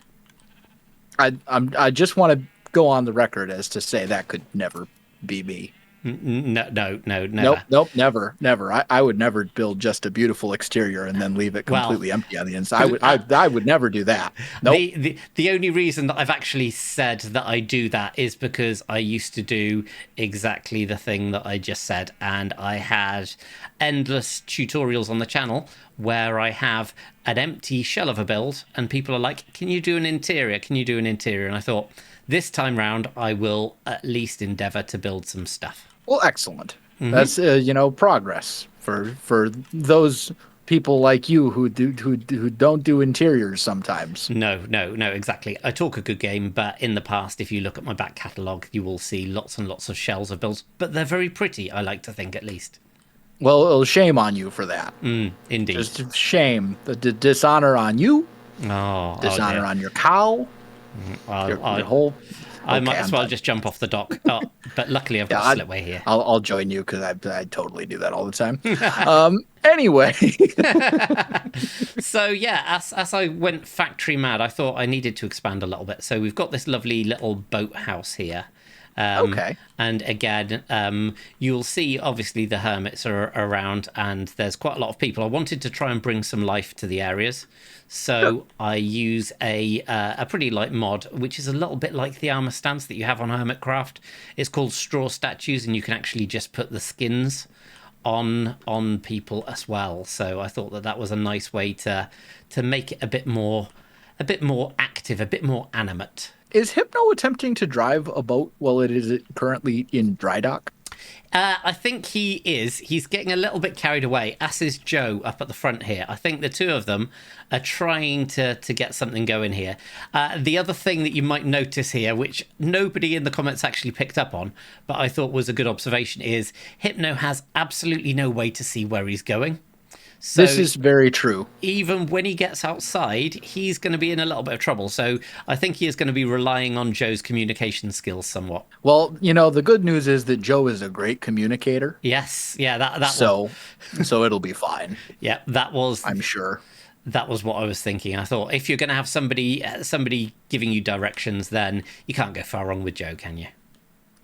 I just want to go on the record as to say that could never be me. No, never. Nope, never. I would never build just a beautiful exterior and then leave it completely empty on the inside. I would never do that. Nope. The only reason that I've actually said that I do that is because I used to do exactly the thing that I just said, and I had endless tutorials on the channel where I have an empty shell of a build and people are like, can you do an interior? Can you do an interior? And I thought, this time round, I will at least endeavor to build some stuff. Well, excellent. Mm-hmm. That's progress for those people like you who don't do interiors sometimes. No, exactly. I talk a good game, but in the past, if you look at my back catalogue, you will see lots and lots of shells of builds, but they're very pretty, I like to think, at least. Well, shame on you for that. Indeed. Just shame. The dishonor on you. Dishonor on your cow. Your whole... I might as well just jump off the dock. But luckily I've got a slipway here. I'll join you because I totally do that all the time. Anyway. So yeah, as I went factory mad, I thought I needed to expand a little bit. So we've got this lovely little boathouse here. Okay. And again, you'll see obviously the hermits are around and there's quite a lot of people. I wanted to try and bring some life to the areas. So I use a pretty light mod, which is a little bit like the armor stance that you have on Hermitcraft. It's called straw statues, and you can actually just put the skins on people as well. So I thought that was a nice way to make it a bit more active, a bit more animate. Is Hypno attempting to drive a boat while it is currently in dry dock? I think he is. He's getting a little bit carried away, as is Joe up at the front here. I think the two of them are trying to get something going here. The other thing that you might notice here, which nobody in the comments actually picked up on, but I thought was a good observation, is Hypno has absolutely no way to see where he's going. So this is very true. Even when he gets outside, he's going to be in a little bit of trouble. So I think he is going to be relying on Joe's communication skills somewhat. Well, you know, the good news is that Joe is a great communicator. Yes. Yeah. So it'll be fine. Yeah. That was. I'm sure. That was what I was thinking. I thought if you're going to have somebody giving you directions, then you can't go far wrong with Joe, can you?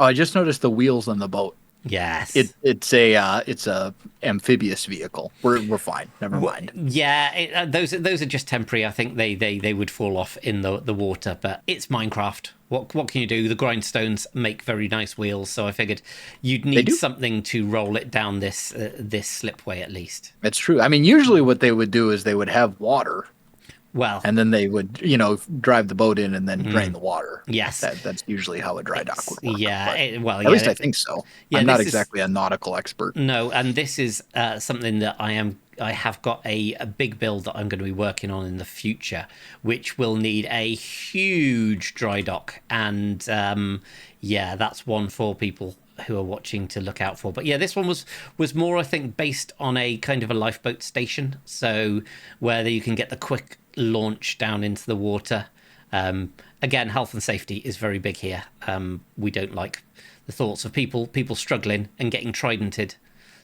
Oh, I just noticed the wheels on the boat. Yes, it's a amphibious vehicle. We're fine. Never mind. Yeah, those are just temporary. I think they would fall off in the water, but it's Minecraft. What can you do? The grindstones make very nice wheels, so I figured you'd need something to roll it down this slipway at least. It's true. I mean, usually what they would do is they would have water. Well, and then they would, drive the boat in and then drain the water. Yes. That's usually how a dry dock would work. Yeah. At least I think so. Yeah, I'm not exactly a nautical expert. No, and this is something that I have got a big build that I'm going to be working on in the future, which will need a huge dry dock. And that's one for people who are watching to look out for. But yeah, this one was more, I think, based on a kind of a lifeboat station. So where you can get the quick launch down into the water. Again, health and safety is very big here. We don't like the thoughts of people struggling and getting tridented.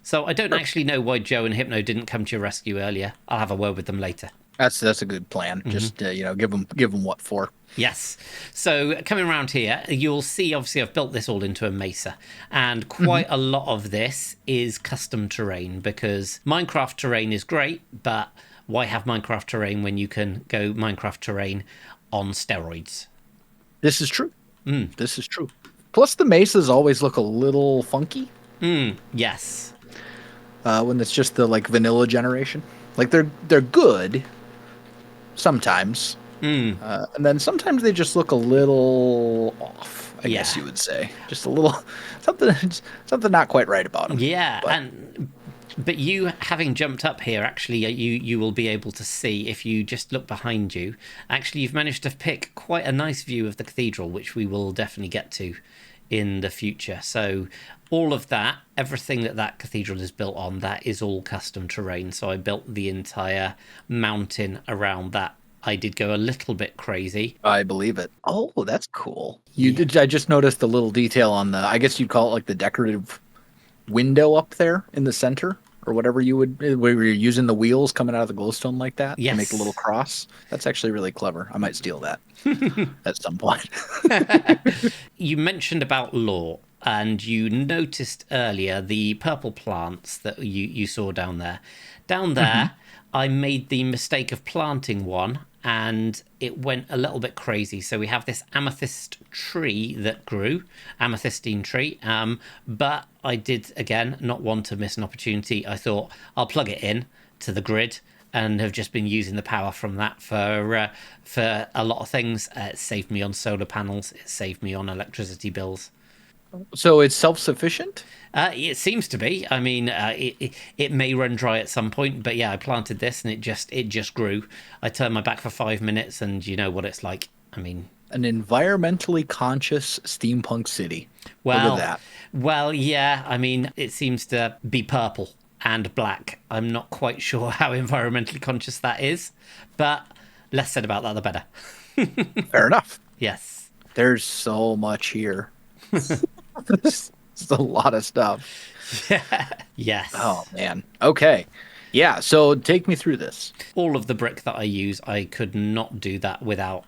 So I don't actually know why Joe and Hypno didn't come to your rescue earlier. I'll have a word with them later. That's a good plan. Just give them what for. Yes. So coming around here, you'll see, obviously, I've built this all into a mesa, and quite a lot of this is custom terrain, because Minecraft terrain is great, but why have Minecraft terrain when you can go Minecraft terrain on steroids? This is true. This is true. Plus, the mesas always look a little funky. Yes. When it's just the vanilla generation, they're good sometimes, and then sometimes they just look a little off. I guess you would say, just a little something not quite right about them. Yeah, But you, having jumped up here, actually, you will be able to see, if you just look behind you, actually, you've managed to pick quite a nice view of the cathedral, which we will definitely get to in the future. So all of that, everything that cathedral is built on, that is all custom terrain. So I built the entire mountain around that. I did go a little bit crazy. I believe it. Oh, that's cool. I just noticed the little detail on I guess you'd call it the decorative window up there in the center, or whatever where you're using the wheels coming out of the glowstone like that to make a little cross. That's actually really clever. I might steal that at some point. You mentioned about lore, and you noticed earlier the purple plants that you saw down there. Down there, I made the mistake of planting one, and it went a little bit crazy. So we have this amethyst tree that grew, amethystine tree, but I did, again, not want to miss an opportunity. I thought I'll plug it in to the grid, and have just been using the power from that for a lot of things. It saved me on solar panels. It saved me on electricity bills. So it's self-sufficient? It seems to be. I mean, it may run dry at some point, but yeah, I planted this and it just grew. I turned my back for 5 minutes, and you know what it's like. I mean, an environmentally conscious steampunk city. Well, look at that. Well, yeah. I mean, it seems to be purple and black. I'm not quite sure how environmentally conscious that is, but less said about that, the better. Fair enough. Yes. There's so much here. It's a lot of stuff. Yeah. Yes. Oh, man. Okay. Yeah, so take me through this. All of the brick that I use, I could not do that without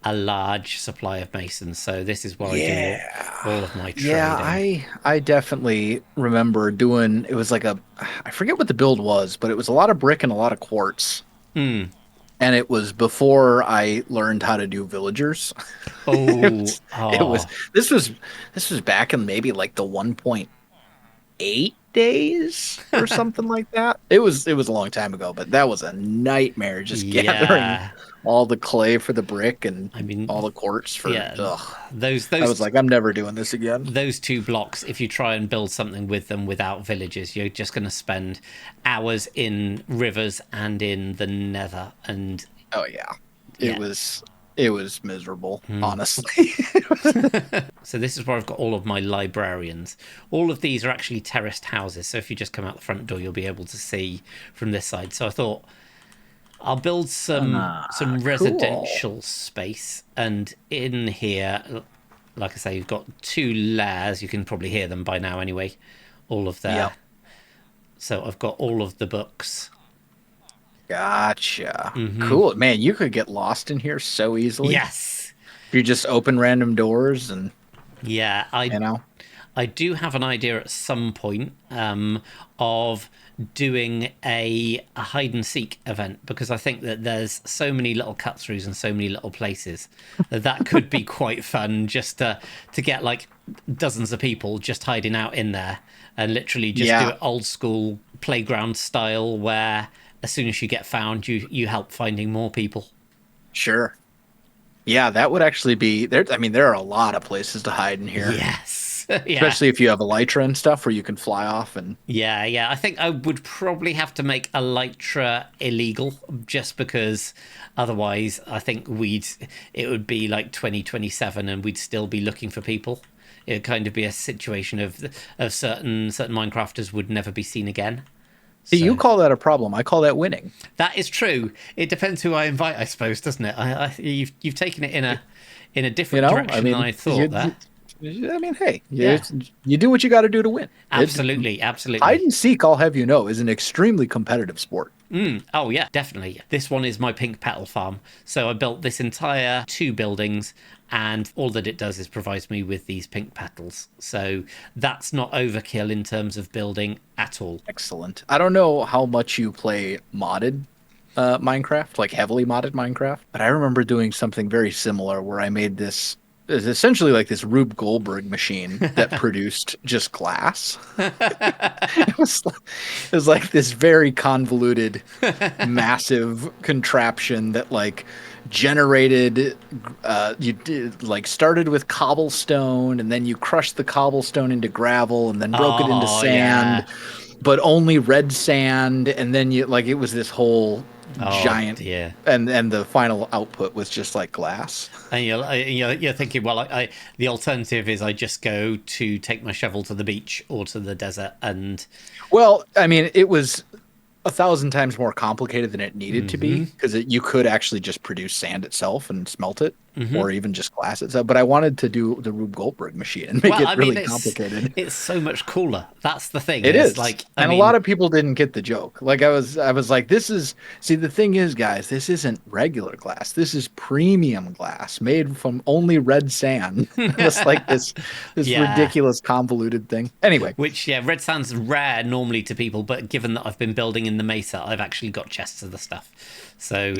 a large supply of masons. So this is where I do all of my trading. Yeah, I definitely remember doing, it was like I forget what the build was, but it was a lot of brick and a lot of quartz. And it was before I learned how to do villagers. This was back in maybe like the 1.8 days or something like that. It was a long time ago, but that was a nightmare just gathering all the clay for the brick and all the quartz for those I was like, I'm never doing this again. Those 2 blocks, if you try and build something with them without villages, you're just going to spend hours in rivers and in the Nether. And it was miserable, honestly. So this is where I've got all of my librarians. All of these are actually terraced houses, so if you just come out the front door, you'll be able to see from this side. So I thought I'll build some residential space, and in here, like I say, you've got 2 layers. You can probably hear them by now anyway. All of there. So I've got all of the books. Gotcha. Cool. Man, you could get lost in here so easily. Yes. If you just open random doors and I do have an idea at some point of doing a hide and seek event, because I think that there's so many little cut throughs and so many little places that could be quite fun, just to get like dozens of people just hiding out in there and literally just do it old school playground style, where as soon as you get found, you help finding more people. Sure. Yeah, that would actually be there. I mean, there are a lot of places to hide in here. Yes. Especially if you have Elytra and stuff where you can fly off and I think I would probably have to make Elytra illegal, just because otherwise I think it would be like 2027 and we'd still be looking for people. It would kind of be a situation of certain Minecrafters would never be seen again. So you call that a problem. I call that winning. That is true. It depends who I invite, I suppose, doesn't it? You've taken it in a different direction than I thought. I mean, hey, you do what you got to do to win. Absolutely. Hide and seek, I'll have you know, is an extremely competitive sport. Oh, yeah, definitely. This one is my pink petal farm. So I built this entire 2 buildings, and all that it does is provides me with these pink petals. So that's not overkill in terms of building at all. Excellent. I don't know how much you play modded Minecraft, like heavily modded Minecraft, but I remember doing something very similar where I made this. It's essentially like this Rube Goldberg machine that produced just glass. It was like this very convoluted, massive contraption that like generated. You did like started with cobblestone, and then you crushed the cobblestone into gravel, and then broke it into sand, but only red sand, and then you like it was this whole giant, and the final output was just like glass. And you're thinking, well, the alternative is I just go to take my shovel to the beach or to the desert, and well, I mean, it was 1,000 times more complicated than it needed to be, because you could actually just produce sand itself and smelt it, or even just glass itself. But I wanted to do the Rube Goldberg machine and make it really complicated. It's so much cooler. That's the thing. It is. Like, a lot of people didn't get the joke. Like I was like, the thing is, guys, this isn't regular glass. This is premium glass made from only red sand. It's like this ridiculous convoluted thing. Anyway, which red sand's rare normally to people, but given that I've been building in the Mesa, I've actually got chests of the stuff. So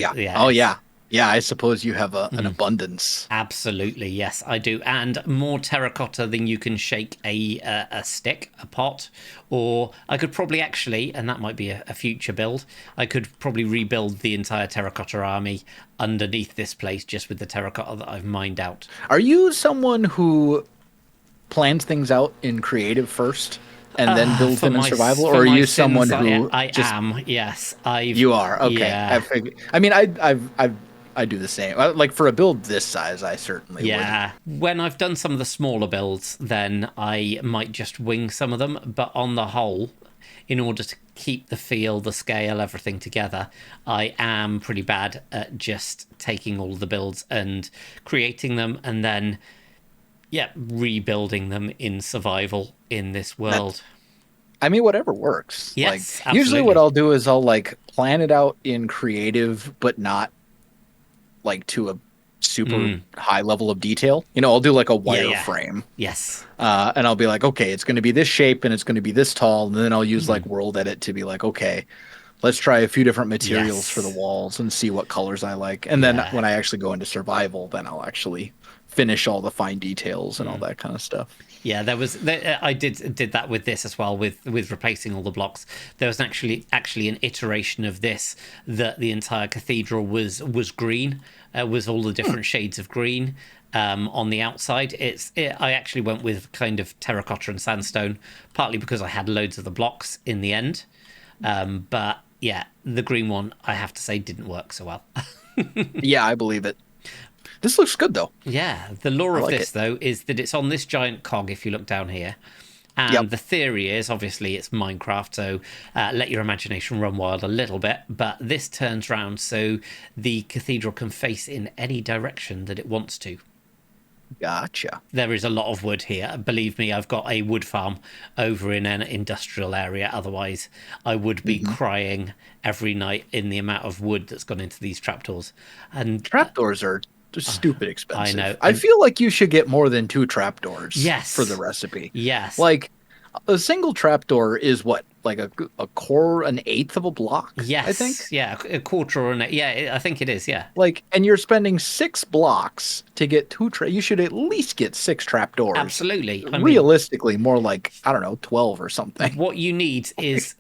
yeah, I suppose you have an abundance. Absolutely, yes, I do. And more terracotta than you can shake a stick, a pot. Or I could probably actually, and that might be a future build, I could probably rebuild the entire terracotta army underneath this place just with the terracotta that I've mined out. Are you someone who plans things out in creative first and then builds them in survival? Or are you someone who... I am, yes. You are, okay. Yeah. I mean, I do the same. Like for a build this size, I certainly would. When I've done some of the smaller builds, then I might just wing some of them. But on the whole, in order to keep the feel, the scale, everything together, I am pretty bad at just taking all the builds and creating them and then, rebuilding them in survival in this world. I mean, whatever works. Yes, like, usually what I'll do is I'll like plan it out in creative, but not like to a super high level of detail. You know, I'll do like a wireframe. Yes. And I'll be like, okay, it's going to be this shape and it's going to be this tall. And then I'll use like world edit to be like, okay, let's try a few different materials Yes. for the walls and see what colors I like. And then Yeah. when I actually go into survival, then I'll actually finish all the fine details and all that kind of stuff. Yeah, I did that with this as well, with replacing all the blocks. There was actually an iteration of this that the entire cathedral was green, was all the different shades of green. On the outside, I actually went with kind of terracotta and sandstone, partly because I had loads of the blocks in the end. But yeah, the green one, I have to say, didn't work so well. Yeah, I believe it. This looks good, though. Yeah, the lore of like this, it. though, is that it's on this giant cog, if you look down here. And Yep. the theory is, obviously, it's Minecraft, so let your imagination run wild a little bit. But this turns round so the cathedral can face in any direction that it wants to. Gotcha. There is a lot of wood here. Believe me, I've got a wood farm over in an industrial area. Otherwise, I would be crying every night in the amount of wood that's gone into these trapdoors. And Trapdoors are just stupid expensive. know. I feel like you should get more than 2 trapdoors Yes. for the recipe. yes. Like, a single trapdoor is what? Like a core, an eighth of a block? Yes. I think? Yeah, a quarter or yeah, I think it is, yeah. Like, and you're spending 6 blocks to get 2 you should at least get 6 trapdoors. Absolutely. I mean, Realistically, more like, I don't know, 12 or something. what you need is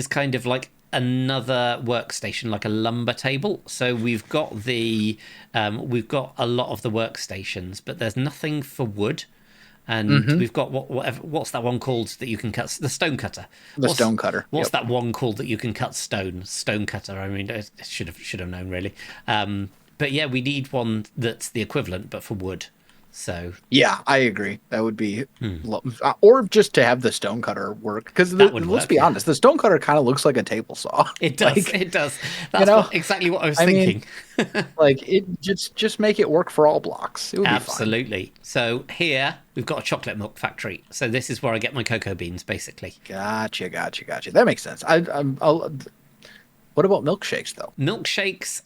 kind of like another workstation, like a lumber table. So we've got we've got a lot of the workstations, but there's nothing for wood. And we've got what's that one called that you can cut? The stone cutter. Stone cutter. What's Yep. that one called that you can cut stone? Stone cutter. I mean, I should have known really. But yeah, we need one that's the equivalent, but for wood. So Yeah, I agree. That would be, or just to have the stone cutter work. Because let's work, be yeah. honest, the stone cutter kind of looks like a table saw. it does. Like, It does. That's exactly what I was thinking. Like it just make it work for all blocks. It would be fine. Absolutely. So here we've got a chocolate milk factory. So this is where I get my cocoa beans, basically. Gotcha. That makes sense. What about milkshakes though? Milkshakes,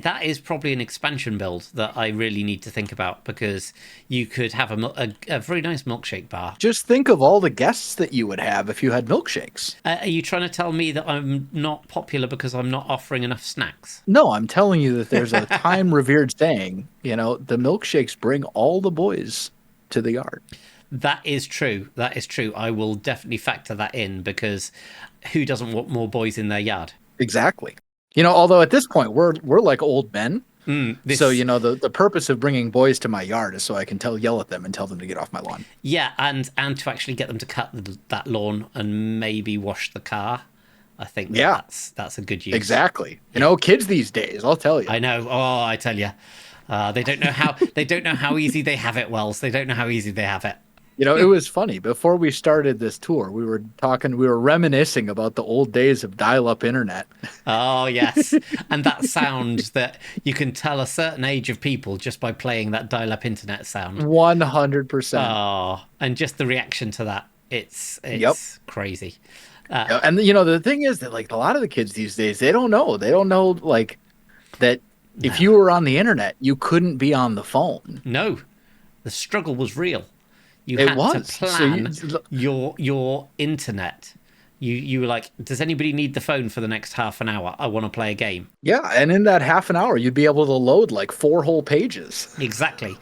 that is probably an expansion build that I really need to think about, because you could have a very nice milkshake bar. Just think of all the guests that you would have if you had milkshakes. Are you trying to tell me that I'm not popular because I'm not offering enough snacks? No, I'm telling you that there's a time revered saying, the milkshakes bring all the boys to the yard. That is true. I will definitely factor that in, because who doesn't want more boys in their yard? Exactly. Although at this point we're like old men. So the purpose of bringing boys to my yard is so I can yell at them and tell them to get off my lawn. Yeah, and to actually get them to cut that lawn and maybe wash the car. I think that's a good use. Exactly. Kids these days, I'll tell you. I know. Oh, I tell you, they don't know how easy they have it, Wells. They don't know how easy they have it. It was funny. Before we started this tour, we were reminiscing about the old days of dial-up internet. Oh, yes. And that sound that you can tell a certain age of people just by playing that dial-up internet sound. 100%. Oh, and just the reaction to that. It's crazy. And the thing is that like a lot of the kids these days, they don't know like that if you were on the internet, you couldn't be on the phone. No, the struggle was real. You had to plan your internet. You were like, does anybody need the phone for the next half an hour? I want to play a game. Yeah, and in that half an hour, you'd be able to load like 4 whole pages. Exactly.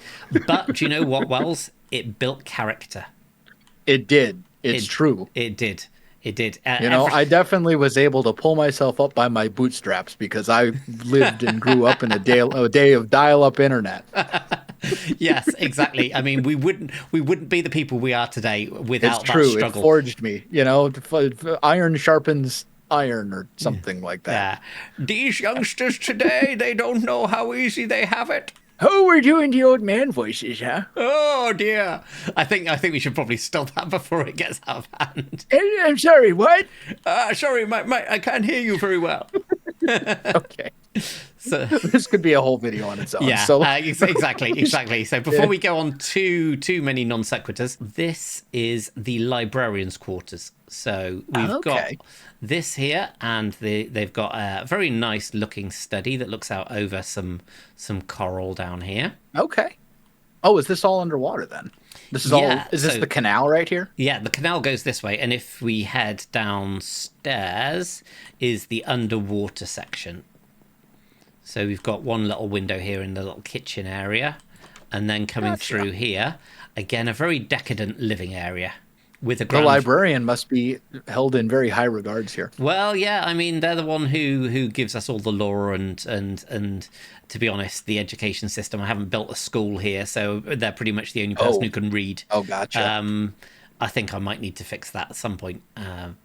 But do you know what, Wells? It built character. It did. It's true. It did. It did. I definitely was able to pull myself up by my bootstraps because I lived and grew up in a day of dial-up internet. Yes, exactly. I mean, we wouldn't be the people we are today without it's true. that struggle. It forged me. Iron sharpens iron or something like that. Yeah. These youngsters today, they don't know how easy they have it. Oh, we're doing the old man voices, huh? Oh dear. I think we should probably stop that before it gets out of hand. I'm sorry, what? Sorry, I can't hear you very well. Okay. So this could be a whole video on its own. Yeah, So exactly. So before we go on too many non sequiturs, this is the librarian's quarters. So we've got this here, and they've got a very nice looking study that looks out over some coral down here. Okay. Oh, is this all underwater then? This is Is this the canal right here? Yeah, the canal goes this way, and if we head downstairs, is the underwater section. So we've got one little window here in the little kitchen area, and then coming through here, again, a very decadent living area. With the librarian must be held in very high regards here. Well, yeah, I mean, they're the one who gives us all the lore and to be honest, the education system. I haven't built a school here, so they're pretty much the only person who can read. Oh, gotcha. I think I might need to fix that at some point.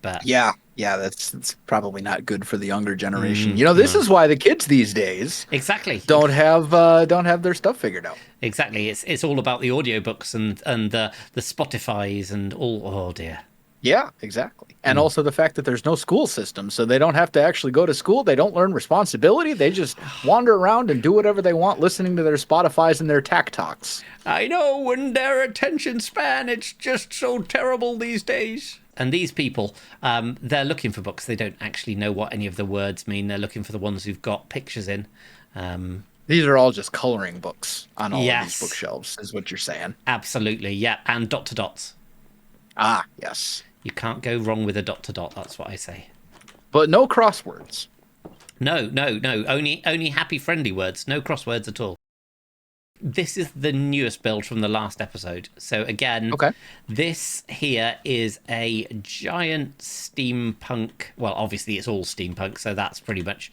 But yeah, that's probably not good for the younger generation. This is why the kids these days don't have their stuff figured out. Exactly. It's all about the audiobooks and the Spotifys and all. Oh dear. Yeah, exactly. And also the fact that there's no school system, so they don't have to actually go to school. They don't learn responsibility. They just wander around and do whatever they want, listening to their Spotifys and their Tac Talks. I know, and their attention span, it's just so terrible these days. And these people, they're looking for books. They don't actually know what any of the words mean. They're looking for the ones who've got pictures in. These are all just coloring books on all of these bookshelves, is what you're saying. Absolutely, yeah. And dot to dots. Ah, yes. You can't go wrong with a dot to dot, that's what I say. But no crosswords. No. Only happy, friendly words. No crosswords at all. This is the newest build from the last episode. So again, this here is a giant steampunk. Well, obviously it's all steampunk, so that's pretty much,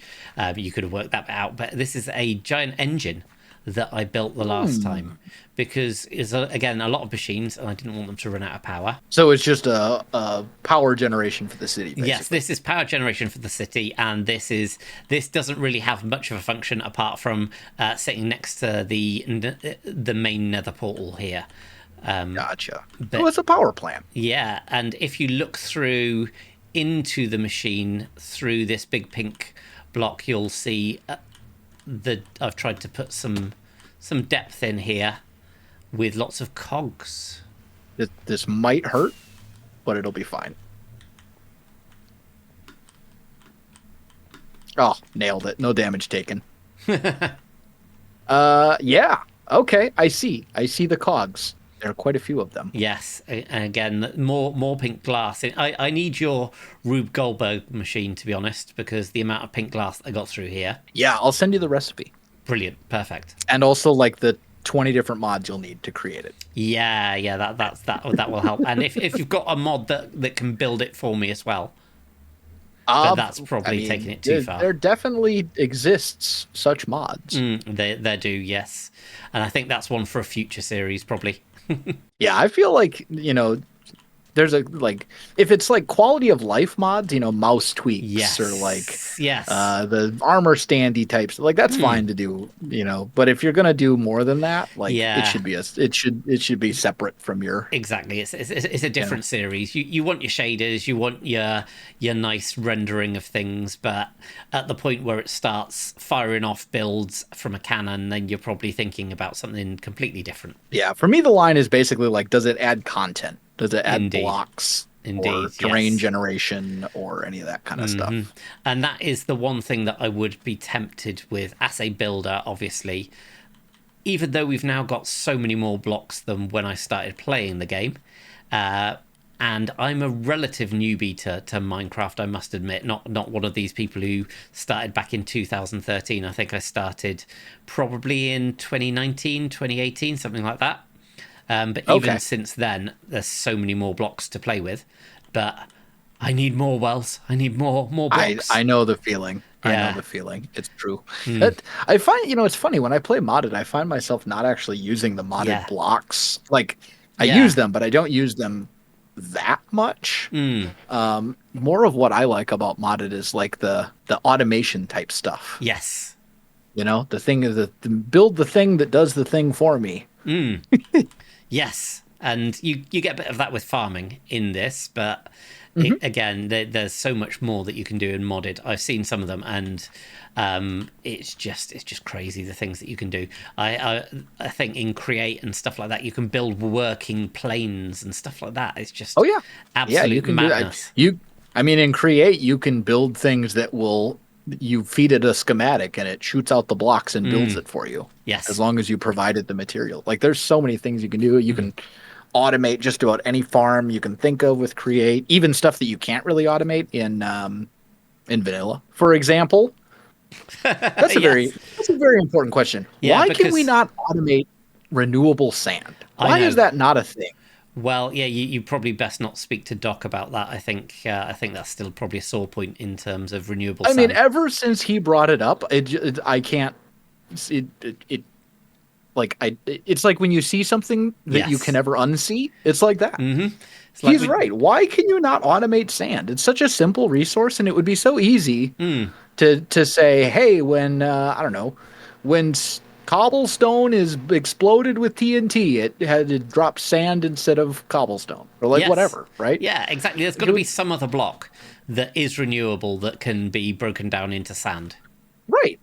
you could have worked that out. But this is a giant engine that I built the last time, because it's again a lot of machines and I didn't want them to run out of power. So it's just a power generation for the city, basically. Yes, this is power generation for the city, and this doesn't really have much of a function apart from sitting next to the main Nether portal here. Gotcha. So it's a power plant. Yeah, and if you look through into the machine through this big pink block, you'll see I've tried to put some depth in here with lots of cogs. This might hurt, but it'll be fine. Oh, nailed it. No damage taken. Yeah. Okay, I see the cogs. There are quite a few of them. Yes, and again, more pink glass. I need your Rube Goldberg machine, to be honest, because the amount of pink glass I got through here. Yeah, I'll send you the recipe. Brilliant, perfect. And also like the 20 different mods you'll need to create it. Yeah, that will help. And if you've got a mod that can build it for me as well. But that's probably taking it too far. There definitely exists such mods. There do, yes. And I think that's one for a future series, probably. Yeah, I feel like, there's if it's like quality of life mods, mouse tweaks or the armor standy types, like that's fine to do, but if you're gonna do more than that, it should be separate from your. Exactly, it's a different series. You want your shaders, you want your nice rendering of things, but at the point where it starts firing off builds from a cannon, then you're probably thinking about something completely different. Yeah, for me the line is basically like, does it add content? Does it add blocks or terrain generation or any of that kind of stuff? And that is the one thing that I would be tempted with as a builder, obviously. Even though we've now got so many more blocks than when I started playing the game. And I'm a relative newbie to Minecraft, I must admit. Not one of these people who started back in 2013. I think I started probably in 2019, 2018, something like that. But even since then, there's so many more blocks to play with. But I need more wells. I need more blocks. I know the feeling. Yeah. I know the feeling. It's true. I find, it's funny, when I play modded, I find myself not actually using the modded blocks. Like, I use them, but I don't use them that much. More of what I like about modded is like the automation type stuff. Yes. The thing is build the thing that does the thing for me. Yes, and you get a bit of that with farming in this, but again, there's so much more that you can do in modded. I've seen some of them, and it's just crazy the things that you can do. I think in Create and stuff like that, you can build working planes and stuff like that. It's just absolute you can madness. Do that. In Create, you can build things that will you feed it a schematic and it shoots out the blocks and builds it for you. Yes. As long as you provided the material. Like there's so many things you can do. You can automate just about any farm you can think of with Create, even stuff that you can't really automate in vanilla. For example, that's a very important question. Yeah, Why can we not automate renewable sand? Why is that not a thing? Well, yeah, you probably best not speak to Doc about that. I think that's still probably a sore point in terms of renewable sand. I mean, ever since he brought it up, I can't. It's like when you see something that you can never unsee. It's like that. Mm-hmm. He's right. Why can you not automate sand? It's such a simple resource, and it would be so easy to say, hey, when I don't know, when cobblestone is exploded with TNT, it had to drop sand instead of cobblestone, or whatever, right? Yeah, exactly. There's got to be some other block that is renewable that can be broken down into sand. Right.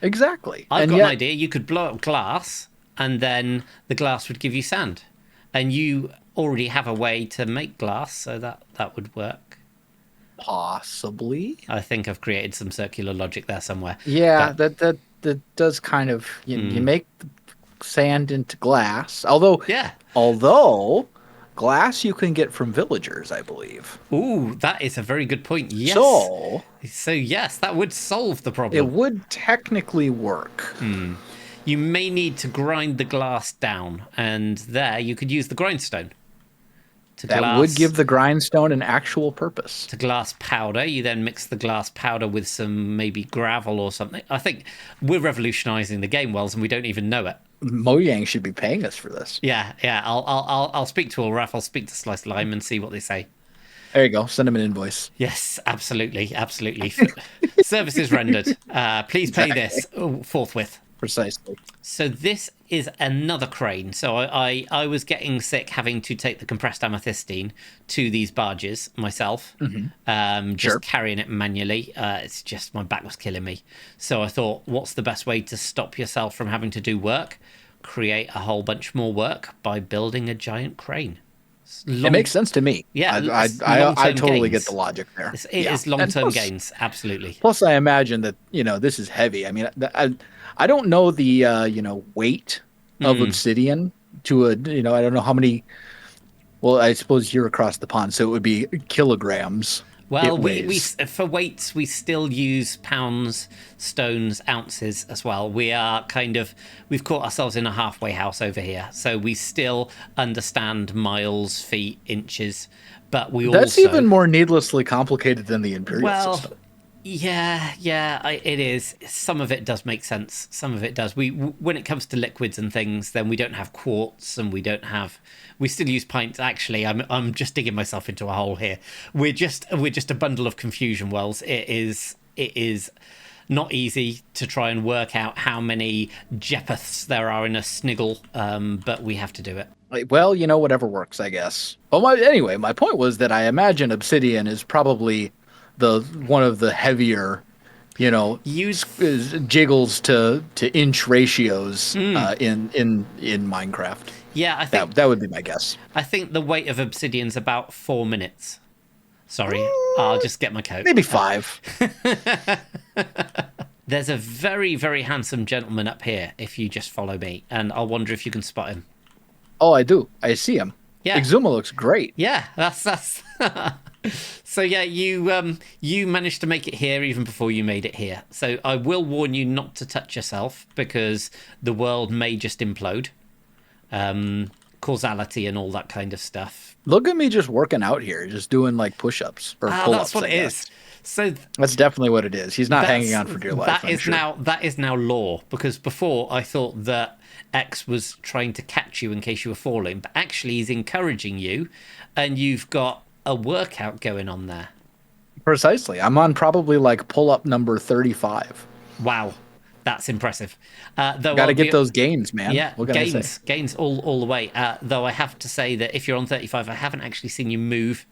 Exactly. I've got an idea. You could blow up glass, and then the glass would give you sand, and you already have a way to make glass, so that would work. Possibly. I think I've created some circular logic there somewhere. Yeah, that does kind of you make sand into glass. Although glass you can get from villagers, I believe. Ooh, that is a very good point. Yes. So yes, that would solve the problem. It would technically work. You may need to grind the glass down, and there you could use the grindstone. That would give the grindstone an actual purpose. To glass powder, you then mix the glass powder with some maybe gravel or something. I think we're revolutionizing the game, Wells, and we don't even know it. Mojang should be paying us for this. Yeah. I'll speak to Ulraf. I'll speak to Sliced Lime and see what they say. There you go. Send them an invoice. Yes, absolutely. Services rendered. Please pay this forthwith. Precisely. So this is another crane. So I was getting sick having to take the compressed amethystine to these barges myself, just carrying it manually. It's just my back was killing me. So I thought, what's the best way to stop yourself from having to do work? Create a whole bunch more work by building a giant crane. It makes sense to me. Yeah, I totally get the logic there. It is long-term gains, absolutely. Plus, I imagine that this is heavy. I mean, I don't know the weight of obsidian to I don't know how many. Well, I suppose you're across the pond, so it would be kilograms. Well, we for weights we still use pounds, stones, ounces as well. We've caught ourselves in a halfway house over here, so we still understand miles, feet, inches, but that's even more needlessly complicated than the imperial system. Yeah, it is. Some of it does make sense. Some of it does. When it comes to liquids and things, then we don't have quartz, and we still use pints. Actually, I'm just digging myself into a hole here. We're just a bundle of confusion, Wells. It is not easy to try and work out how many Jeppeths there are in a sniggle, but we have to do it. Well, whatever works, I guess. Well, my point was that I imagine obsidian is probably one of the heavier, jiggles to inch ratios in Minecraft. Yeah, I think that would be my guess. I think the weight of obsidian's about 4 minutes. Sorry, I'll just get my coat. Maybe 5. There's a very, very handsome gentleman up here. If you just follow me, and I'll wonder if you can spot him. Oh, I do. I see him. Yeah, Exuma looks great. Yeah, that's. So yeah, you managed to make it here even before you made it here. So I will warn you not to touch yourself because the world may just implode. Causality and all that kind of stuff. Look at me just working out here, just doing like push-ups or pull-ups. That's what it is. So that's definitely what it is. He's not hanging on for dear life. That is now law, because before I thought that X was trying to catch you in case you were falling, but actually he's encouraging you, and you've got a workout going on there. Precisely. I'm on probably like pull-up number 35. Wow. That's impressive. Got to get those gains, man. Yeah, gains all the way. Though I have to say that if you're on 35, I haven't actually seen you move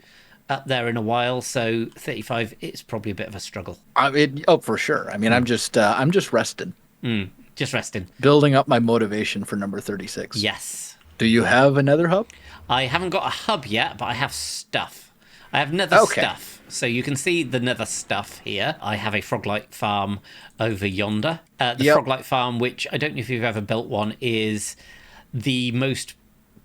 up there in a while. So 35, it's probably a bit of a struggle. For sure. I mean, I'm just rested. Just resting. Building up my motivation for number 36. Yes. Do you have a nether hub? I haven't got a hub yet, but I have stuff. I have nether stuff. So you can see the Nether stuff here. I have a Froglight farm over yonder. The Froglight farm, which I don't know if you've ever built one, is the most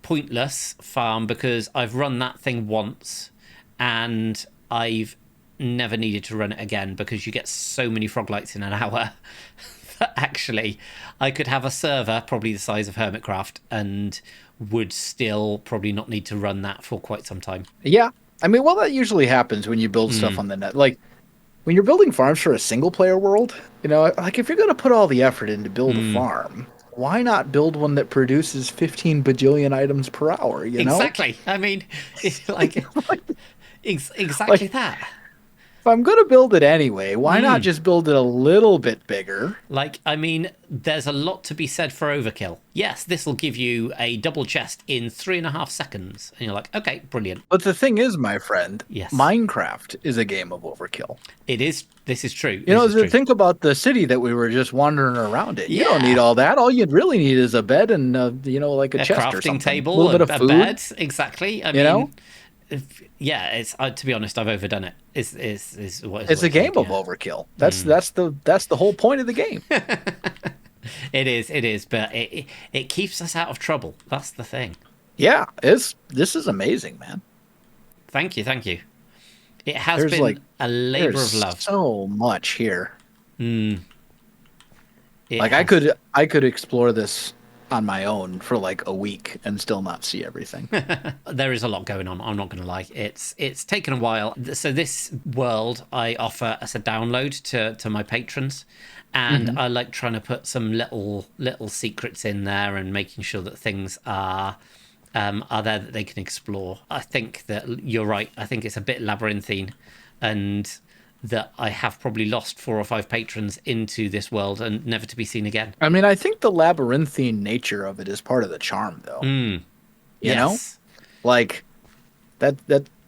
pointless farm because I've run that thing once and I've never needed to run it again because you get so many Froglights in an hour that actually I could have a server probably the size of Hermitcraft and would still probably not need to run that for quite some time. Yeah. I mean, well, that usually happens when you build stuff on the net. Like, when you're building farms for a single-player world, you know, like, if you're going to put all the effort in to build a farm, why not build one that produces 15 bajillion items per hour, you know? Exactly. I mean, it's like, exactly that. If I'm going to build it anyway, why not just build it a little bit bigger? Like, I mean, there's a lot to be said for overkill. Yes, this will give you a double chest in 3.5 seconds. And you're like, okay, brilliant. But the thing is, my friend, yes, Minecraft is a game of overkill. It is. This is true. You know, think about the city that we were just wandering around in. You don't need all that. All you'd really need is a bed and, you know, like a chest or something. Crafting table, a little bit of food. Bed. Exactly. I mean, yeah, it's to be honest, I've overdone it. It's a game of overkill. That's the whole point of the game. It is, but it keeps us out of trouble. That's the thing. Yeah, this is amazing, man. Thank you. It has been a labor of love. So much here. Like I could explore this on my own for like a week and still not see everything. There is a lot going on. I'm not going to lie. It's taken a while. So this world I offer as a download to my patrons, and I like trying to put some little secrets in there and making sure that things are there that they can explore. I think that you're right. I think it's a bit labyrinthine, and that I have probably lost 4 or 5 patrons into this world and never to be seen again. I mean, I think the labyrinthine nature of it is part of the charm, though. You know, like that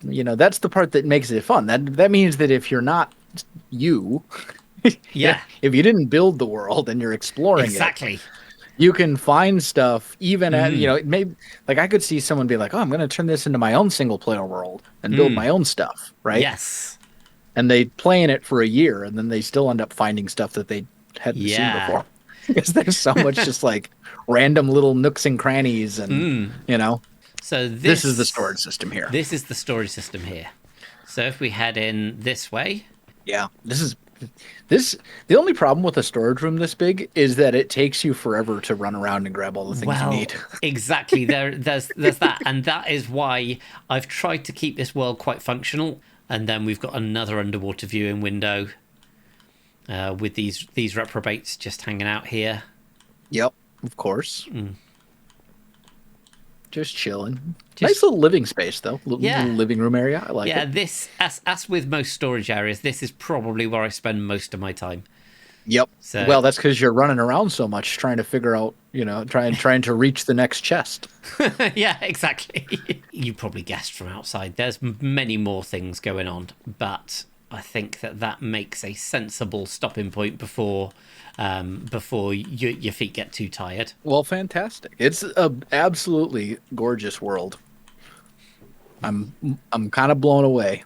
you know, that's the part that makes it fun. That means that if you're not you, if you didn't build the world and you're exploring it, you can find stuff even at, you know, maybe like I could see someone be like, oh, I'm going to turn this into my own single player world and build my own stuff, right? Yes. And they play in it for a year, and then they still end up finding stuff that they hadn't seen before. Because there's so much just like random little nooks and crannies, and you know. So this is the storage system here. This is the storage system here. So if we head in this way, the only problem with a storage room this big is that it takes you forever to run around and grab all the things you need. Exactly. There's that, and that is why I've tried to keep this world quite functional. And then we've got another underwater viewing window with these reprobates just hanging out here. Yep, of course. Just chilling. Nice little living space, though. Little living room area. I like it. Yeah, this, as with most storage areas, this is probably where I spend most of my time. Yep. So, well, that's because you're running around so much trying to figure out, you know, trying to reach the next chest. Yeah, exactly. You probably guessed from outside. There's many more things going on, but I think that makes a sensible stopping point before your feet get too tired. Well, fantastic. It's an absolutely gorgeous world. I'm kind of blown away.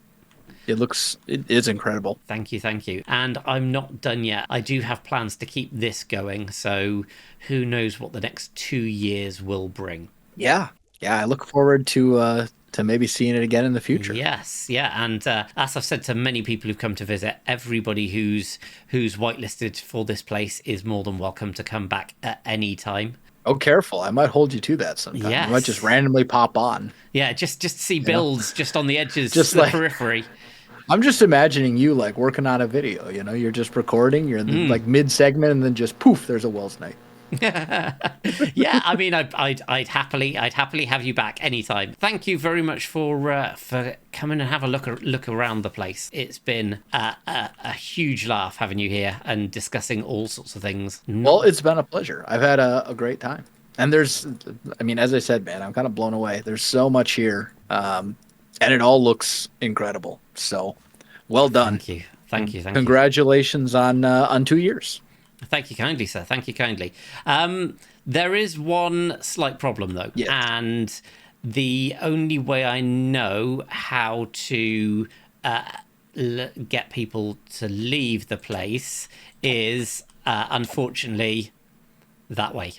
It is incredible. Thank you. And I'm not done yet. I do have plans to keep this going, so who knows what the next 2 years will bring. Yeah. I look forward to maybe seeing it again in the future. Yes, yeah, and as I've said to many people who've come to visit, everybody who's whitelisted for this place is more than welcome to come back at any time. Oh, careful. I might hold you to that sometime. Yes. I might just randomly pop on. Yeah, just see builds just on the edges of the periphery. I'm just imagining you like working on a video, you know, you're just recording, you're in like mid-segment, and then just poof, there's a Wells night. Yeah, I mean, I'd happily have you back anytime. Thank you very much for coming and have a look around the place. It's been a huge laugh having you here and discussing all sorts of things. Well, it's been a pleasure. I've had a great time. And as I said, man, I'm kind of blown away. There's so much here, and it all looks incredible. So, well done. Thank you. Congratulations on 2 years. Thank you kindly, sir. Thank you kindly. There is one slight problem, though. Yes. And the only way I know how to get people to leave the place is, unfortunately, that way.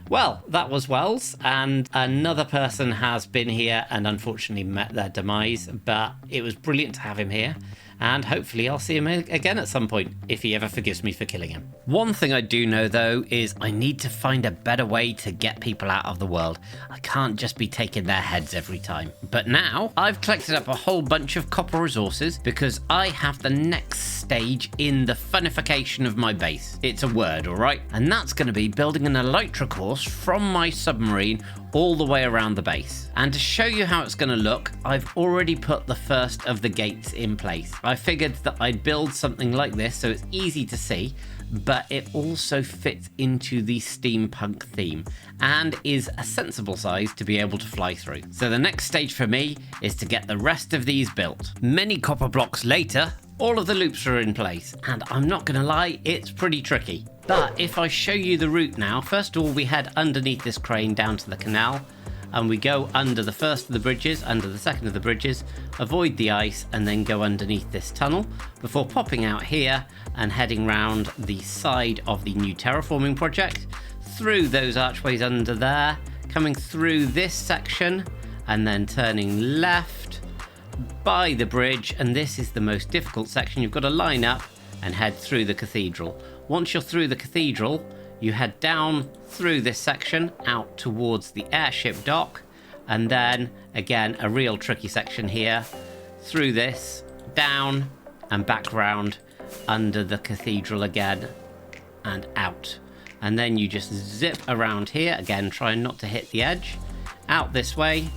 Well, that was Wells, and another person has been here and unfortunately met their demise, but it was brilliant to have him here, and hopefully I'll see him again at some point, if he ever forgives me for killing him. One thing I do know, though, is I need to find a better way to get people out of the world. I can't just be taking their heads every time. But now, I've collected up a whole bunch of copper resources, because I have the next stage in the funification of my base. It's a word, alright? And that's going to be building an elytra course from my submarine all the way around the base. And to show you how it's going to look, I've already put the first of the gates in place. I figured that I'd build something like this so it's easy to see, but it also fits into the steampunk theme and is a sensible size to be able to fly through. So the next stage for me is to get the rest of these built. Many copper blocks later, all of the loops are in place, and I'm not gonna lie, it's pretty tricky. But if I show you the route now, first of all we head underneath this crane down to the canal, and we go under the first of the bridges, under the second of the bridges, avoid the ice, and then go underneath this tunnel before popping out here and heading round the side of the new terraforming project, through those archways under there, coming through this section, and then turning left by the bridge, and this is the most difficult section. You've got to line up and head through the cathedral. Once you're through the cathedral, you head down through this section out towards the airship dock, and then again a real tricky section here, through this, down and back round under the cathedral again and out. And then you just zip around here, again trying not to hit the edge, out this way,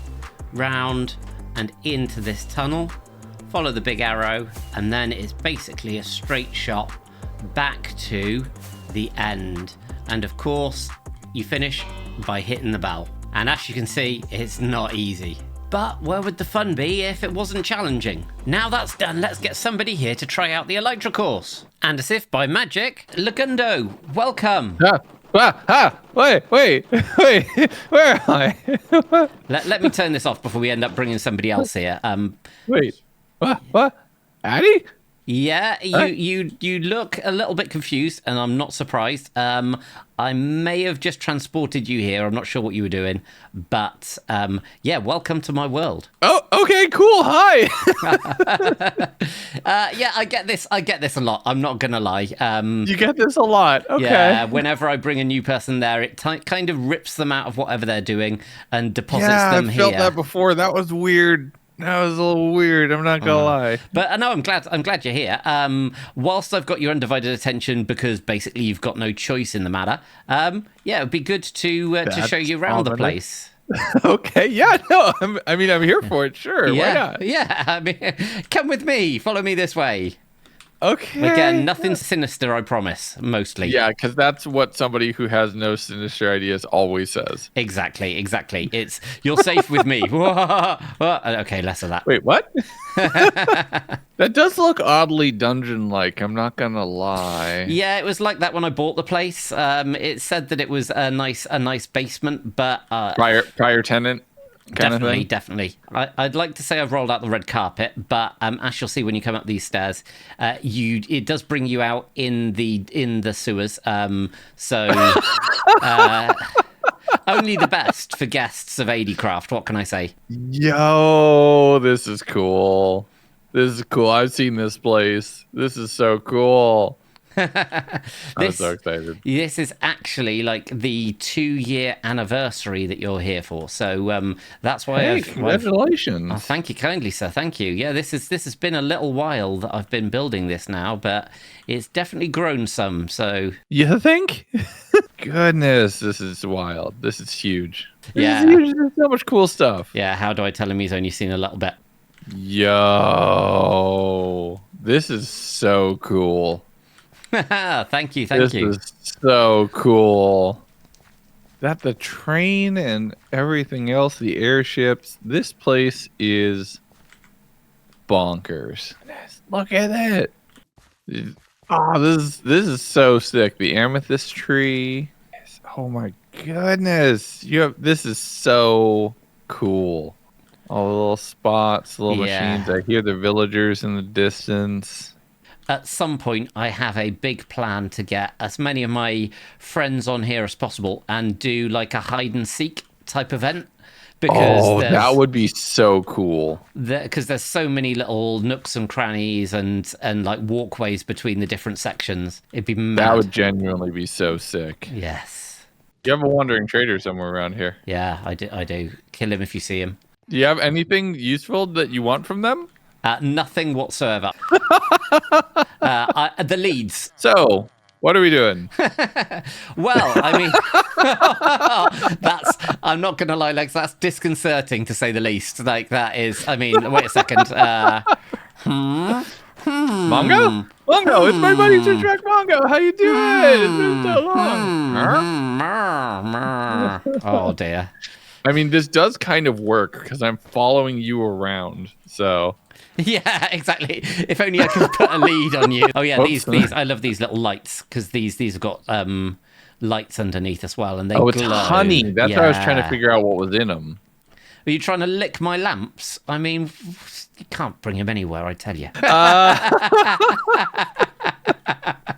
round and into this tunnel, follow the big arrow, and then it's basically a straight shot back to the end. And of course, you finish by hitting the bell. And as you can see, it's not easy. But where would the fun be if it wasn't challenging? Now that's done, let's get somebody here to try out the elytra course. And as if by magic, Lagundo, welcome. Wait, where am I? let me turn this off before we end up bringing somebody else here. Wait, what? Addy? Yeah, you look a little bit confused, and I'm not surprised. I may have just transported you here. I'm not sure what you were doing, but yeah, welcome to my world. Oh, okay, cool. Hi. Yeah, I get this a lot. I'm not gonna lie. You get this a lot. Okay. Yeah, whenever I bring a new person there, it kind of rips them out of whatever they're doing and deposits them here. Yeah, I felt that before. That was weird. That was a little weird. I'm not gonna lie. But no, I'm glad you're here. Whilst I've got your undivided attention, because basically you've got no choice in the matter. Yeah, it'd be good to show you around the place. Okay. Yeah. No. I'm here for it. Sure. Yeah, why not? Yeah. I mean, come with me. Follow me this way. Okay. Again, nothing sinister, I promise. Mostly. Yeah, because that's what somebody who has no sinister ideas always says. Exactly. It's you're safe with me. Okay, less of that. Wait, what? That does look oddly dungeon-like. I'm not gonna lie. Yeah, it was like that when I bought the place. It said that it was a nice basement, but prior tenant. Definitely. I'd like to say I've rolled out the red carpet, but as you'll see when you come up these stairs, it does bring you out in the sewers. So only the best for guests of AD Craft. What can I say? Yo, this is cool. I've seen this place. This is so cool. I'm so excited. This is actually like the 2-year anniversary that you're here for. So that's why. Congratulations! Oh, thank you kindly, sir. Thank you. Yeah, this has been a little while that I've been building this now, but it's definitely grown some. So you think? Goodness, this is wild. This is huge. Yeah, There's so much cool stuff. Yeah. How do I tell him he's only seen a little bit? Yo, this is so cool. Thank you. This is so cool. That the train and everything else, the airships, this place is bonkers. Look at that. Oh, this is so sick. The amethyst tree. Oh my goodness. This is so cool. All the little spots, little machines. I hear the villagers in the distance. At some point, I have a big plan to get as many of my friends on here as possible and do like a hide and seek type event. Because that would be so cool. Because there's so many little nooks and crannies and like walkways between the different sections. It'd be mad. That would genuinely be so sick. Yes. You have a wandering trader somewhere around here. Yeah, I do. Kill him if you see him. Do you have anything useful that you want from them? Nothing whatsoever. The leads. So, what are we doing? Well, I mean, I'm not going to lie, Lex, that's disconcerting to say the least. Like, that is, I mean, wait a second. Mongo? Mongo, it's my buddy to track Mongo. How you doing? It's been so long. Oh, dear. I mean, this does kind of work because I'm following you around, so... Yeah, exactly. If only I could put a lead on you. Oh yeah, these. I love these little lights because these have got lights underneath as well, and they it's glow. honey. That's what I was trying to figure out what was in them. Are you trying to lick my lamps? I mean, you can't bring them anywhere, I tell you.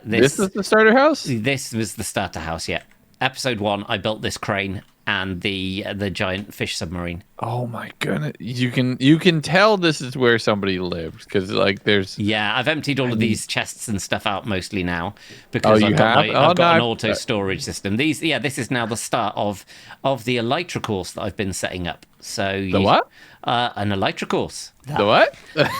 This is the starter house? This was the starter house, yeah. Episode 1, I built this crane and the giant fish submarine. Oh my goodness! You can tell this is where somebody lived because like there's. Yeah, I've emptied all of these chests and stuff out mostly now because I've got an auto storage system. This is now the start of the Elytra course that I've been setting up. So what? An Elytra course. The what? Yes.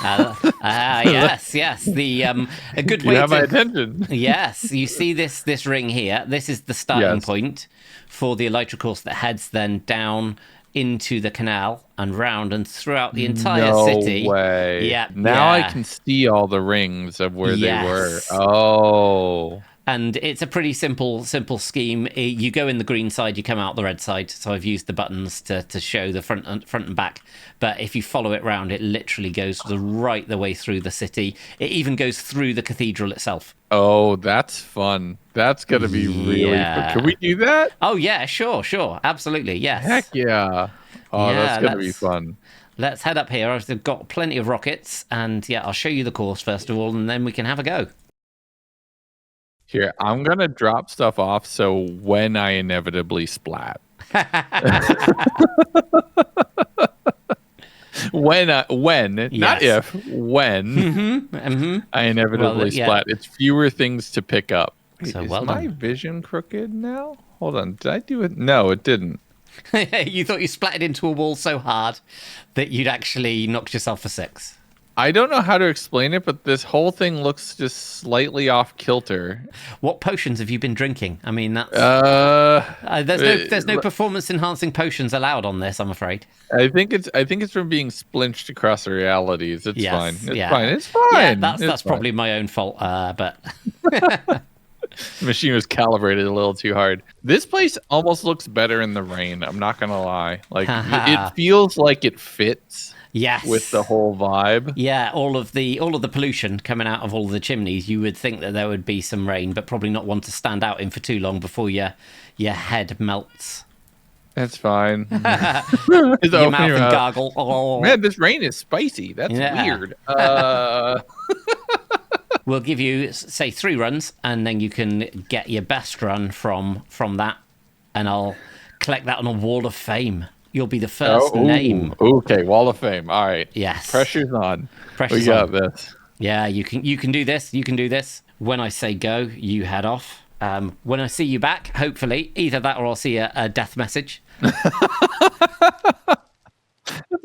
The a good way. You have my attention. Yes, you see this ring here. This is the starting point for the Elytra course that heads then down into the canal and round and throughout the entire city. No way. Yeah. Now I can see all the rings of where they were. Oh. And it's a pretty simple scheme. You go in the green side, you come out the red side. So I've used the buttons to show the front and back. But if you follow it round, it literally goes right the way through the city. It even goes through the cathedral itself. Oh, that's fun. That's going to be really fun. Can we do that? Oh, yeah, sure. Absolutely, yes. Heck yeah. Oh, that's going to be fun. Let's head up here. I've got plenty of rockets. And yeah, I'll show you the course first of all, and then we can have a go. Here, I'm going to drop stuff off so when I inevitably splat. When, not if, when I inevitably splat. It's fewer things to pick up. So is my vision crooked now? Hold on. Did I do it? No, it didn't. You thought you splatted into a wall so hard that you'd actually knocked yourself for 6. I don't know how to explain it, but this whole thing looks just slightly off kilter. What potions have you been drinking? I mean, that's there's no performance enhancing potions allowed on this, I'm afraid. I think it's from being splinched across realities. It's fine. It's fine. Yeah, that's probably my own fault. But the machine was calibrated a little too hard. This place almost looks better in the rain. I'm not gonna lie. Like it feels like it fits. Yes. With the whole vibe. Yeah, all of the pollution coming out of all the chimneys, you would think that there would be some rain, but probably not one to stand out in for too long before your head melts. That's fine. Your mouth and gargle. Oh. Man, this rain is spicy. That's weird. We'll give you, say, 3 runs, and then you can get your best run from that, and I'll collect that on a wall of fame. You'll be the first name. Okay, Wall of Fame. All right. Yes. Pressure's on. We got this. Yeah, you can do this. You can do this. When I say go, you head off. When I see you back, hopefully, either that or I'll see a death message. It's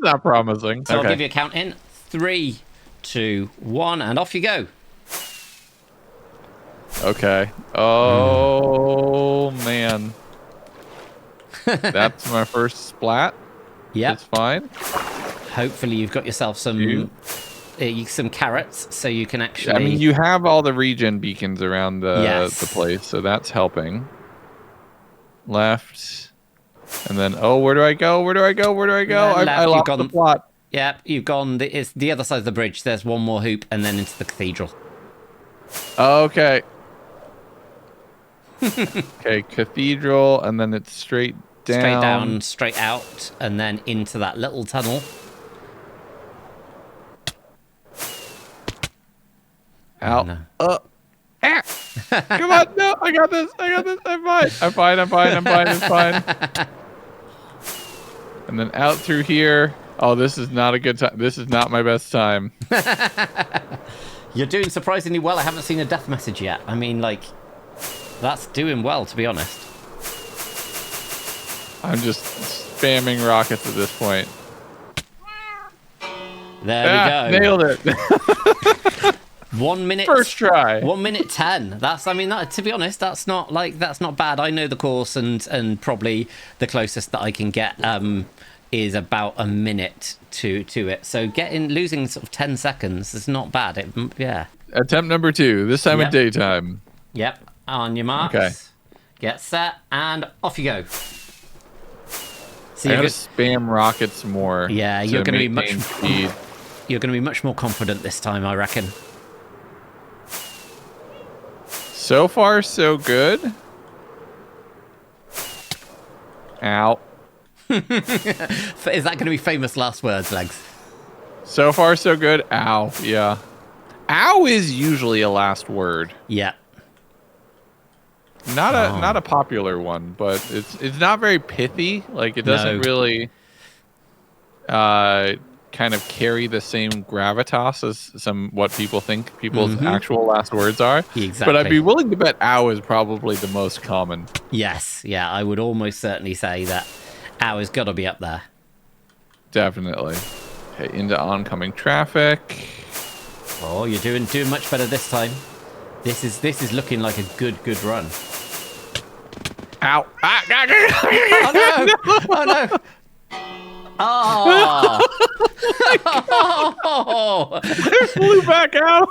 not promising. So I'll give you a count in. 3, 2, 1, and off you go. Okay. Oh, man. That's my first splat. Yeah, it's fine. Hopefully, you've got yourself some carrots, so you can actually. I mean, you have all the regen beacons around the place, so that's helping. Left, and then where do I go? I lost the plot. Yeah, you've gone. It's the other side of the bridge. There's one more hoop, and then into the cathedral. Okay. Okay, cathedral, and then it's straight down. Straight out, and then into that little tunnel. Out. No. Come on, no, I got this. I'm fine. It's fine. And then out through here. Oh, this is not a good time. This is not my best time. You're doing surprisingly well. I haven't seen a death message yet. I mean, like, that's doing well, to be honest. I'm just spamming rockets at this point. There we go. Nailed it. 1 minute. First try. 1 minute 10. That's, I mean, to be honest, that's not bad. I know the course, and probably the closest that I can get is about a minute to it. So losing sort of 10 seconds is not bad. Yeah. Attempt number 2. This time at daytime. Yep. On your marks. Okay. Get set and off you go. So I gotta spam rockets more. Yeah, you're going to be much. Speed. You're going to be much more confident this time, I reckon. So far, so good. Ow. Is that going to be famous last words, Legs? So far, so good. Ow. Yeah. Ow is usually a last word. Yeah. Not a popular one, but it's not very pithy. Like it doesn't really kind of carry the same gravitas as what people think people's actual last words are. Exactly. But I'd be willing to bet ow is probably the most common. Yes. Yeah, I would almost certainly say that ow has got to be up there. Definitely. Okay, into oncoming traffic. Oh, you're doing much better this time. This is looking like a good run. Ow. Oh no! Oh no! Oh! Oh! It flew back out.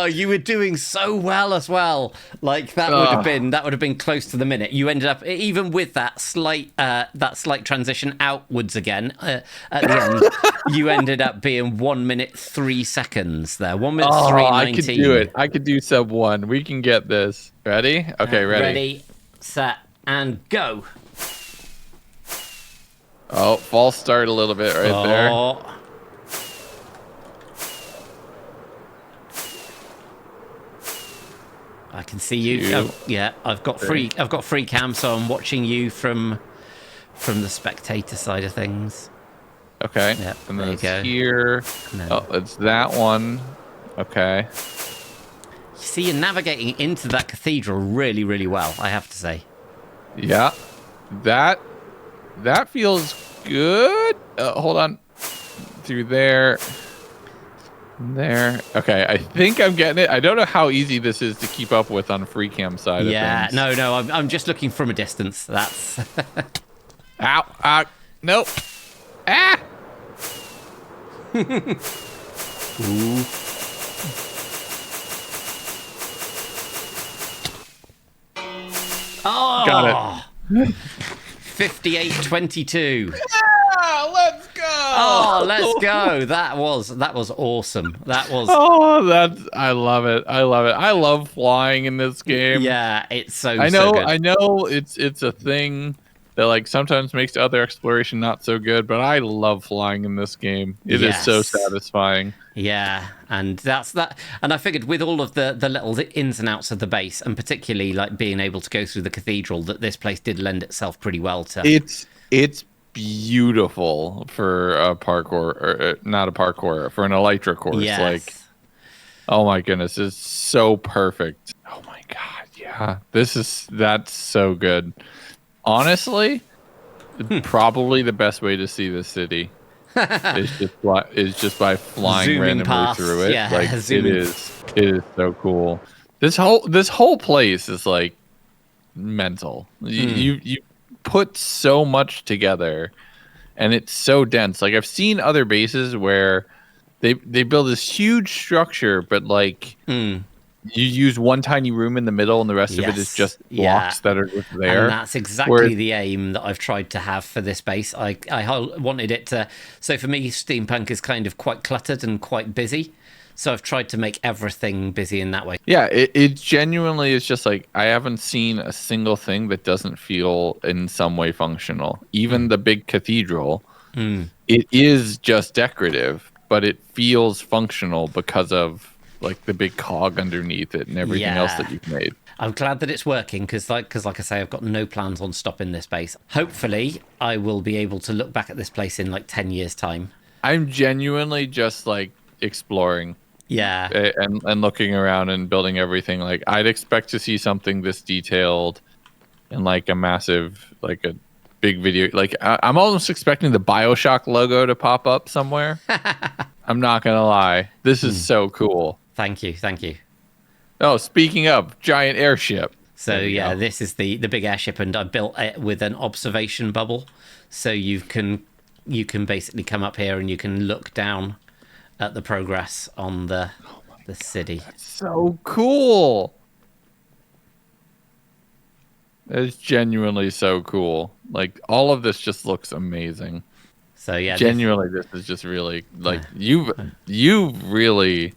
You were doing so well as well. Like that would have been close to the minute. You ended up, even with that slight transition outwards again at the end. You ended up being 1 minute 3 seconds there. 1 minute 3:19. I could do it. I could do sub 1. We can get this. Ready? Okay, ready. Ready, set, and go. Oh, false start a little bit right there. I can see you. I've got free cam, so I'm watching you from the spectator side of things. Okay. Yep, and there then you it's go. here. Oh, it's that one. Okay. You see, you're navigating into that cathedral really, really well, I have to say. Yeah. That feels good. Hold on. Through there. There. Okay, I think I'm getting it. I don't know how easy this is to keep up with on free cam side of things. No, I'm just looking from a distance. That's... Ow. Nope. Ah! Ooh. Oh! Got it. 58-22. Yeah, let's go. Oh, let's go. That was awesome. That was... I love it. I love flying in this game. Yeah, it's so I know good. it's a thing that like sometimes makes other exploration not so good, but I love flying in this game. It is so satisfying. Yeah, and that's that. And I figured with all of the little ins and outs of the base, and particularly like being able to go through the cathedral, that this place did lend itself pretty well to. It's beautiful for a parkour, or not a parkour, for an Elytra course. Yes. Like, oh my goodness, it's so perfect. Oh my god, yeah, that's so good. Honestly, probably the best way to see the city is just by flying zooming randomly past, through it. yeah, Like it is so cool. This whole place is like mental. You put so much together, and it's so dense. Like I've seen other bases where they build this huge structure, but like. You use one tiny room in the middle, and the rest of it is just blocks that are just there. And that's exactly the aim that I've tried to have for this base. I wanted it to... So for me, Steampunk is kind of quite cluttered and quite busy. So I've tried to make everything busy in that way. Yeah, it genuinely is just like, I haven't seen a single thing that doesn't feel in some way functional. Even the big cathedral, it is just decorative. but it feels functional because of like the big cog underneath it and everything else that you've made. I'm glad that it's working because like I say, I've got no plans on stopping this base. Hopefully, I will be able to look back at this place in like 10 years' time. I'm genuinely just like exploring. Yeah. And looking around and building everything. Like, I'd expect to see something this detailed and like a massive, like a big video. Like, I'm almost expecting the BioShock logo to pop up somewhere. I'm not going to lie. This is so cool. Thank you. Oh, speaking of, giant airship. So yeah, this is the big airship, and I built it with an observation bubble, so you can basically come up here and you can look down at the progress on the city. That's so cool. It's genuinely so cool. Like, all of this just looks amazing. So yeah, genuinely, this is just really like you've really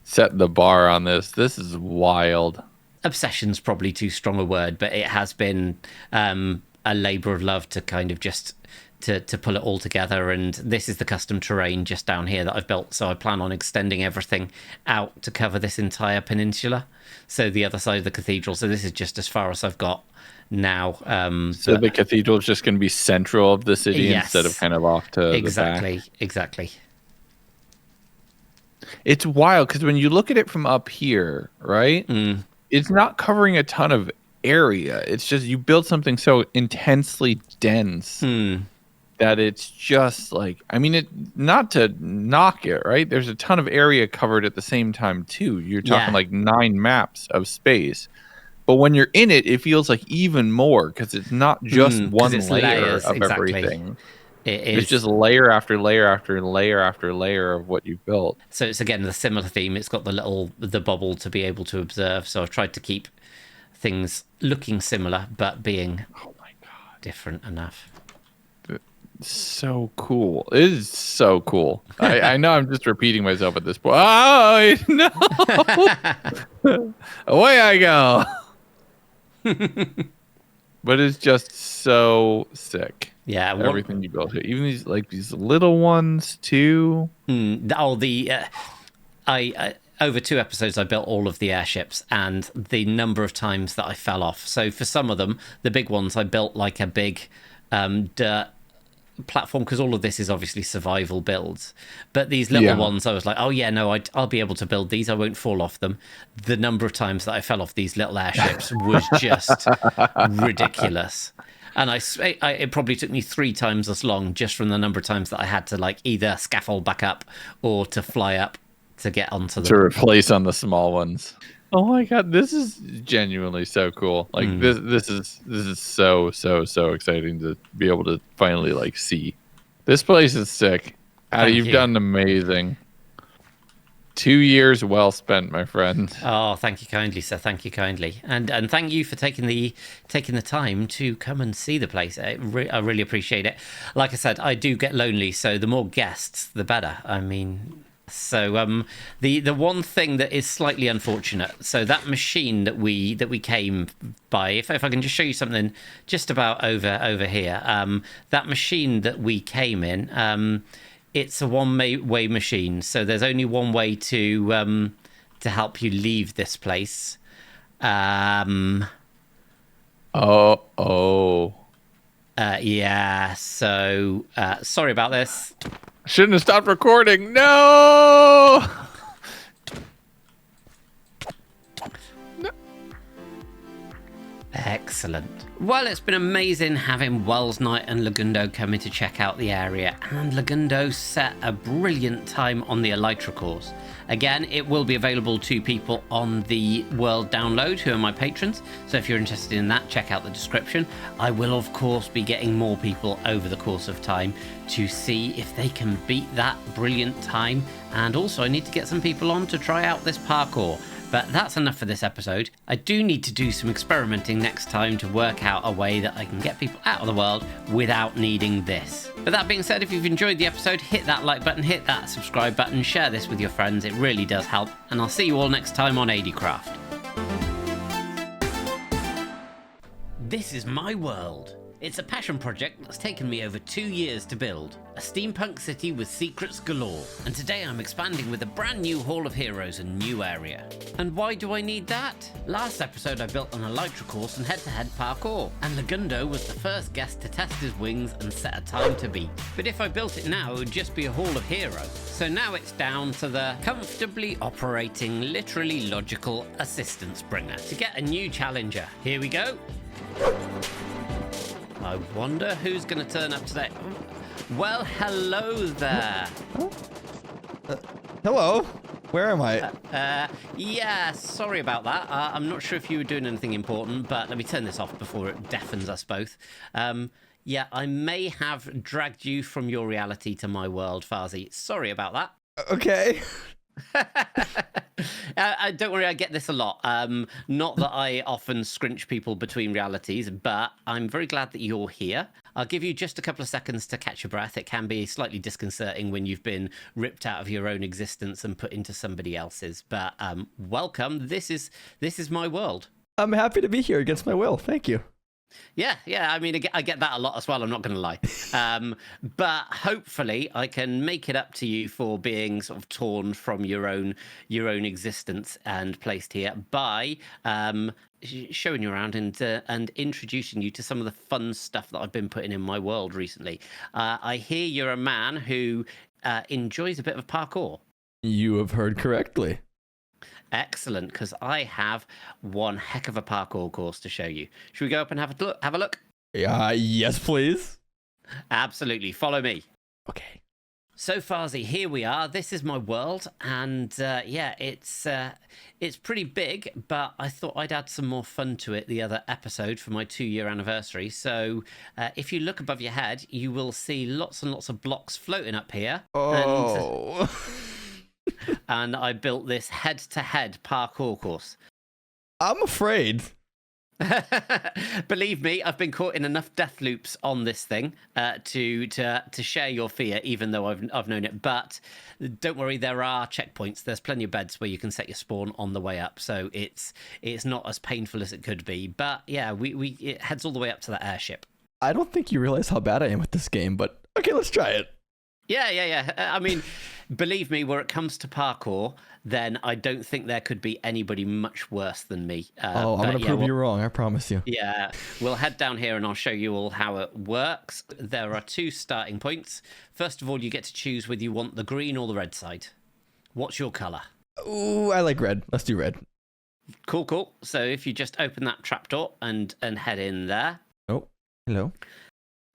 set the bar on this. This is wild. Obsession's probably too strong a word, but it has been a labor of love to kind of just to pull it all together. And this is the custom terrain just down here that I've built. So I plan on extending everything out to cover this entire peninsula. So the other side of the cathedral. So this is just as far as I've got now. So the cathedral is just going to be central of the city instead of kind of off to the back. Exactly. It's wild because when you look at it from up here, right? It's not covering a ton of area. It's just you build something so intensely dense that it's just like, I mean, not to knock it, right? There's a ton of area covered at the same time too. You're talking like 9 maps of space. But when you're in it, it feels like even more because it's not just one layer of everything. It's just layer after layer after layer after layer of what you've built. So it's again the similar theme. It's got the bubble to be able to observe. So I've tried to keep things looking similar but being different enough. So cool. It is so cool. I know I'm just repeating myself at this point. Oh no! Away I go. But it's just so sick. Yeah, everything you built here, even these little ones too. I over 2 episodes I built all of the airships, and the number of times that I fell off. So for some of them, the big ones, I built like a big dirt platform because all of this is obviously survival builds. But these little ones, I was like, oh yeah, no, I'll be able to build these. I won't fall off them. The number of times that I fell off these little airships was just ridiculous. And it probably took me 3 times as long just from the number of times that I had to like either scaffold back up or to fly up to get onto to replace on the small ones. Oh my god, this is genuinely so cool. Like this is so exciting to be able to finally like see. This place is sick. You've done amazing. 2 years well spent, my friend. Oh, thank you kindly, sir. Thank you kindly, and thank you for taking the time to come and see the place. I really appreciate it. Like I said, I do get lonely, so the more guests, the better. I mean, so the one thing that is slightly unfortunate. So that machine that we came by, if I can just show you something, just about over here. That machine that we came in. It's a one-way machine, so there's only one way to help you leave this place. Yeah. So sorry about this. Shouldn't have stopped recording. No. Excellent. Well, it's been amazing having Wells Knight and Lagundo come in to check out the area, and Lagundo set a brilliant time on the Elytra course. Again, it will be available to people on the World Download who are my patrons, so if you're interested in that, check out the description. I will, of course, be getting more people over the course of time to see if they can beat that brilliant time, and also I need to get some people on to try out this parkour. But that's enough for this episode. I do need to do some experimenting next time to work out a way that I can get people out of the world without needing this. But that being said, if you've enjoyed the episode, hit that like button, hit that subscribe button, share this with your friends. It really does help. And I'll see you all next time on ADcraft. This is my world. It's a passion project that's taken me over 2 years to build. A steampunk city with secrets galore. And today I'm expanding with a brand new Hall of Heroes and new area. And why do I need that? Last episode I built an elytra course and head-to-head parkour. And Lagundo was the first guest to test his wings and set a time to beat. But if I built it now, it would just be a Hall of Heroes. So now it's down to the comfortably operating, literally logical assistance bringer to get a new challenger. Here we go. I wonder who's going to turn up today. Well, hello there. Hello. Where am I? Yeah, sorry about that. I'm not sure if you were doing anything important, but let me turn this off before it deafens us both. Yeah, I may have dragged you from your reality to my world, Farzi. Sorry about that. Okay. Don't worry, I get this a lot. Not that I often scrunch people between realities, but I'm very glad that you're here. I'll give you just a couple of seconds to catch your breath. It can be slightly disconcerting when you've been ripped out of your own existence and put into somebody else's. But welcome. This is my world. I'm happy to be here against my will. Thank you. Yeah. I mean, I get that a lot as well. I'm not going to lie. But hopefully I can make it up to you for being sort of torn from your own existence and placed here by showing you around and introducing you to some of the fun stuff that I've been putting in my world recently. I hear you're a man who enjoys a bit of parkour. You have heard correctly. Excellent, because I have one heck of a parkour course to show you. Should we go up and have a look? Yes, please. Absolutely. Follow me. Okay. So, Farzi, here we are. This is my world, and yeah, it's pretty big, but I thought I'd add some more fun to it the other episode for my 2-year anniversary. So, if you look above your head, you will see lots and lots of blocks floating up here. Oh. And I built this head-to-head parkour course. I'm afraid. Believe me, I've been caught in enough death loops on this thing to share your fear, even though I've known it. But don't worry, there are checkpoints. There's plenty of beds where you can set your spawn on the way up, so it's not as painful as it could be. But yeah, it heads all the way up to that airship. I don't think you realize how bad I am at this game, but okay, let's try it. Yeah. I mean, believe me, where it comes to parkour, then I don't think there could be anybody much worse than me. I'm going to prove you wrong, I promise you. Yeah, we'll head down here and I'll show you all how it works. There are 2 starting points. First of all, you get to choose whether you want the green or the red side. What's your colour? Ooh, I like red. Let's do red. Cool. So if you just open that trapdoor and head in there. Oh, hello.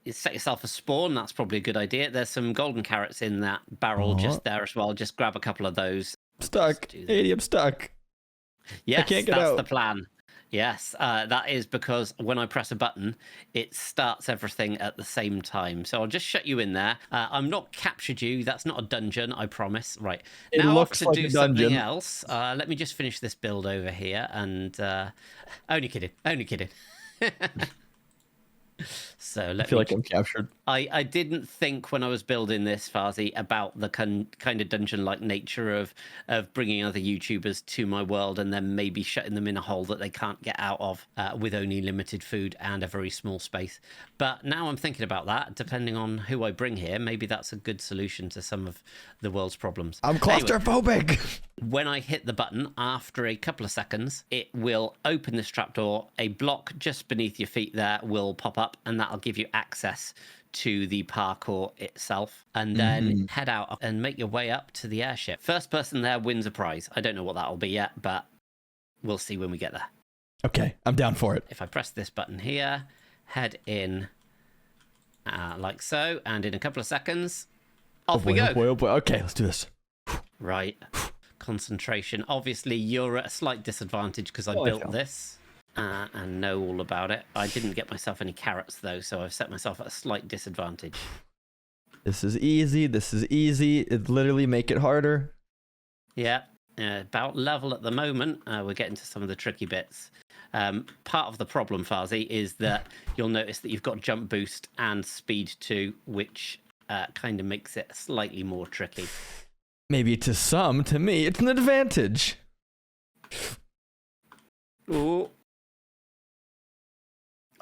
You set yourself a spawn. That's probably a good idea. There's some golden carrots in that barrel just there as well. Just grab a couple of those. Stuck. 80, I'm stuck. Yes, I can't get that's out. the plan. Yes, that is because when I press a button, it starts everything at the same time. So I'll just shut you in there. I'm not captured you. That's not a dungeon, I promise. Right. It now looks to like do a dungeon. something else. Let me just finish this build over here. And only kidding. So I feel like I'm captured. I didn't think when I was building this, Farzi, about the kind of dungeon-like nature of bringing other YouTubers to my world and then maybe shutting them in a hole that they can't get out of with only limited food and a very small space. But now I'm thinking about that, depending on who I bring here, maybe that's a good solution to some of the world's problems. I'm claustrophobic. Anyway, when I hit the button, after a couple of seconds, it will open this trapdoor. A block just beneath your feet there will pop up, and that'll give you access to the parkour itself, and then head out and make your way up to the airship. First person there wins a prize. I don't know what that'll be yet, but we'll see when we get there. Okay, I'm down for it. If I press this button here, head in like so, and in a couple of seconds, off we go. Oh boy. Okay, let's do this. Right. Concentration. Obviously, you're at a slight disadvantage because I built this. And know all about it. I didn't get myself any carrots though, so I've set myself at a slight disadvantage. This is easy. It literally make it harder. Yeah, about level at the moment. We're getting to some of the tricky bits. Part of the problem, Farzi, is that you'll notice that you've got jump boost and speed 2, which kind of makes it slightly more tricky. Maybe to some, to me, it's an advantage. Ooh.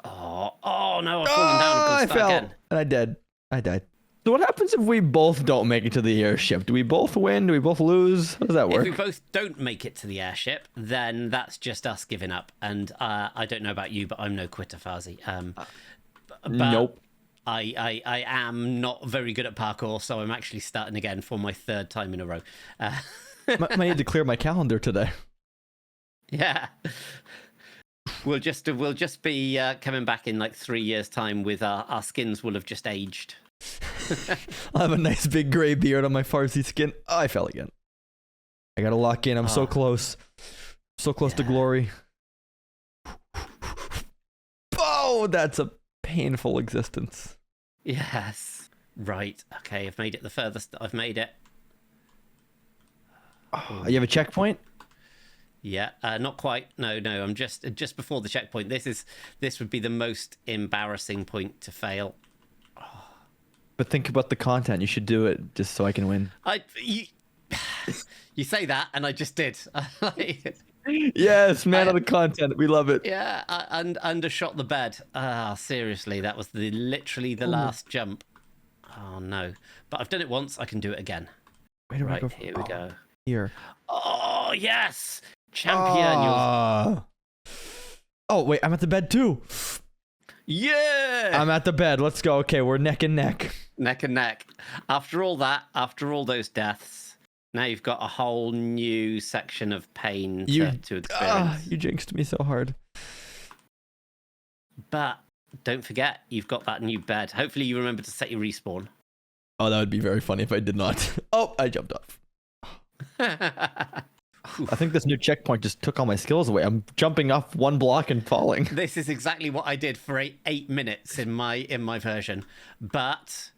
Oh no, I've fallen I start fell. again. And I died. So what happens if we both don't make it to the airship? Do we both win? Do we both lose? How does that work? If we both don't make it to the airship, then that's just us giving up. And I don't know about you, but I'm no quitter, Fazi. Nope. I am not very good at parkour, so I'm actually starting again for my 3rd time in a row. Might need to clear my calendar today. Yeah. We'll just be coming back in like 3 years' time with our skins will have just aged. I'll have a nice big gray beard on my Farsi skin. Oh, I fell again. I gotta lock in. I'm so close. So close to glory. Oh, that's a painful existence. Yes. Right. Okay, I've made it the furthest I've made it. Oh, you have a checkpoint? Yeah, not quite. No, I'm just before the checkpoint. This would be the most embarrassing point to fail. But think about the content. You should do it just so I can win. You say that, and I just did. Yes, man of the content. We love it. Yeah, and undershot the bed. Seriously, that was literally the last jump. Oh no! But I've done it once. I can do it again. Right, here we go. Here. Oh yes, champion! Oh wait, I'm at the bed too. Yeah! I'm at the bed. Let's go. Okay, we're neck and neck. Neck and neck. After all that, after all those deaths, now you've got a whole new section of pain to experience. You jinxed me so hard. But don't forget, you've got that new bed. Hopefully you remember to set your respawn. Oh, that would be very funny if I did not. Oh, I jumped off. I think this new checkpoint just took all my skills away. I'm jumping off one block and falling. This is exactly what I did for 8 minutes in my version. But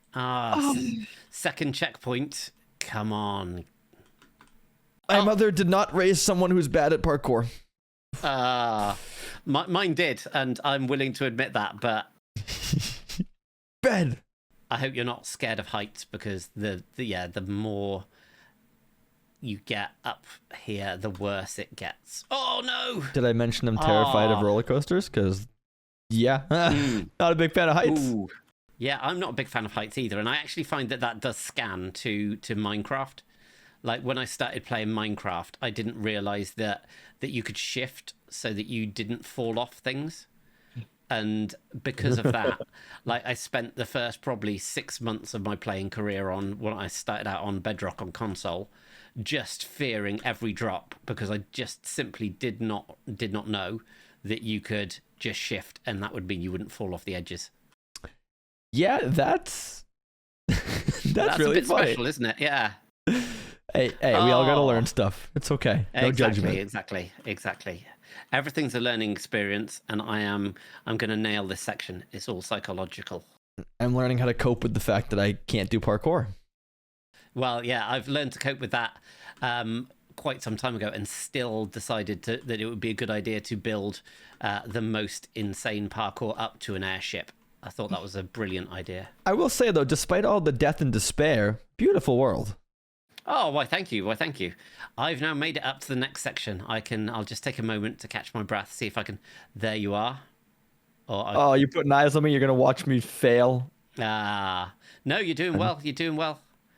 second checkpoint. Come on. My mother did not raise someone who's bad at parkour. Mine did, and I'm willing to admit that. But bed. I hope you're not scared of heights, because the more you get up here, the worse it gets. Oh no! Did I mention I'm terrified of roller coasters? Because not a big fan of heights. Ooh. Yeah, I'm not a big fan of heights either, and I actually find that does scan to Minecraft. Like when I started playing Minecraft, I didn't realize that you could shift so that you didn't fall off things. And because of that, like I spent the first probably 6 months of my playing career when I started out on Bedrock on console, just fearing every drop, because I just simply did not know that you could just shift, and that would mean you wouldn't fall off the edges. Yeah, that's that's really a bit funny. special, isn't it? Yeah. Hey, we all gotta learn stuff. It's okay. No judgment. Exactly. Everything's a learning experience, and I'm going to nail this section. It's all psychological. I'm learning how to cope with the fact that I can't do parkour. Well, yeah, I've learned to cope with that quite some time ago, and still decided that it would be a good idea to build the most insane parkour up to an airship. I thought that was a brilliant idea. I will say, though, despite all the death and despair, beautiful world. Oh, why thank you. I've now made it up to the next section. I'll just take a moment to catch my breath, see if I can. There you are. You're putting eyes on me? You're going to watch me fail? No, you're doing well.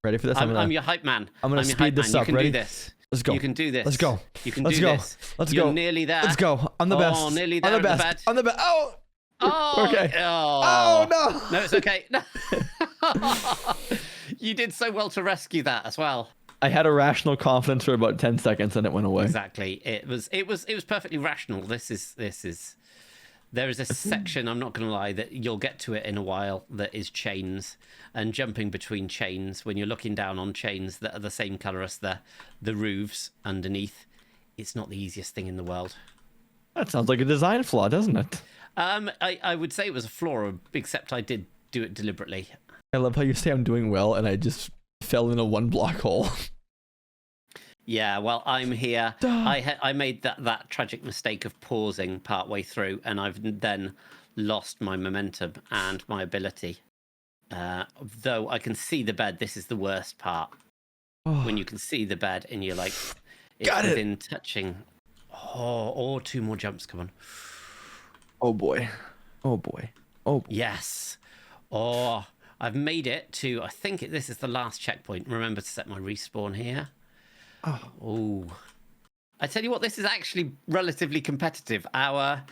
Ready for this? I'm your hype man. I'm going to speed this up. You can Ready? do this. Let's go. You can do this. Let's go. You can Let's do go. this. Let's You're go. nearly there. Let's go. I'm the best. Oh, nearly there. I'm the best. I'm the best. Oh, okay. Oh no. No, it's okay. No. You did so well to rescue that as well. I had a rational confidence for about 10 seconds and it went away. Exactly. It was perfectly rational. There is a section, I'm not going to lie, that you'll get to it in a while, that is chains, and jumping between chains when you're looking down on chains that are the same color as the roofs underneath. It's not the easiest thing in the world. That sounds like a design flaw, doesn't it? I would say it was a flaw, except I did do it deliberately. I love how you say I'm doing well and I just fell in a one block hole. Yeah, well, I'm here. I made that tragic mistake of pausing partway through, and I've then lost my momentum and my ability. Though I can see the bed, this is the worst part. When you can see the bed and you're like, it's within touching. Oh, 2 more jumps, come on. Oh boy. Yes. Oh, I've made it to, I think this is the last checkpoint. Remember to set my respawn here. Oh. I tell you what, this is actually relatively competitive. Our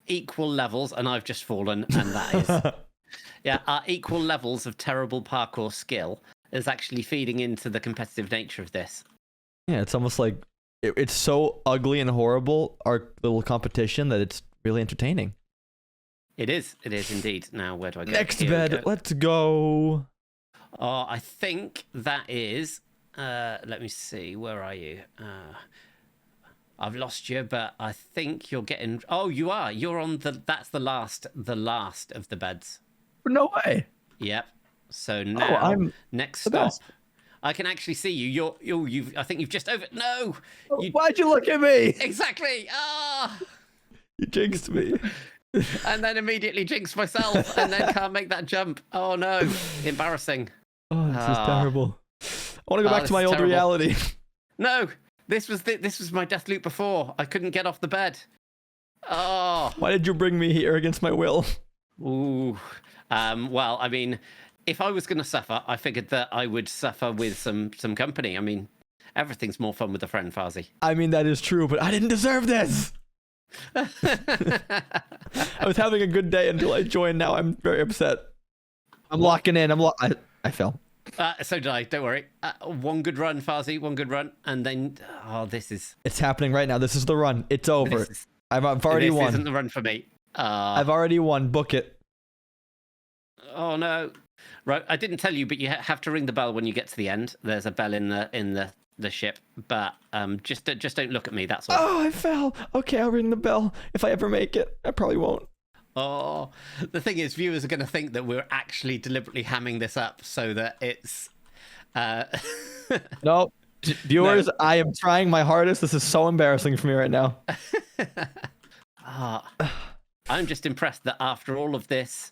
equal levels, and I've just fallen, and that is... Yeah, our equal levels of terrible parkour skill is actually feeding into the competitive nature of this. Yeah, it's almost like it's so ugly and horrible, our little competition, that it's really entertaining. It is indeed. Now, where do I go? Next bed, let's go. Oh, I think that is... let me see, where are you? I've lost you, but I think you're getting... Oh, you are. You're on the... That's the last of the beds. No way. Yep. So now, I'm next the stop. best. I can actually see you. You've. I think you've just over... No! Why'd you look at me? Exactly! Ah! You jinxed me. And then immediately jinxed myself, and then can't make that jump. Oh, no. Embarrassing. Oh, this is terrible. I want to go back to my old reality. No! This was my death loop before. I couldn't get off the bed. Oh. Why did you bring me here against my will? Ooh. Well, I mean, if I was going to suffer, I figured that I would suffer with some company. I mean, everything's more fun with a friend, Farzi. I mean, that is true, but I didn't deserve this. I was having a good day until I joined. Now I'm very upset. I'm locking in. I fell. So did I. Don't worry. One good run, Farzi. One good run, and then this is. It's happening right now. This is the run. It's over. I've already won. This isn't the run for me. I've already won. Book it. Oh no! Right, I didn't tell you, but you have to ring the bell when you get to the end. There's a bell in the ship, but just don't look at me. That's all. Oh, I fell. Okay, I'll ring the bell if I ever make it. I probably won't. Oh, the thing is, viewers are going to think that we're actually deliberately hamming this up so that it's... No, viewers, no. I am trying my hardest. This is so embarrassing for me right now. I'm just impressed that after all of this,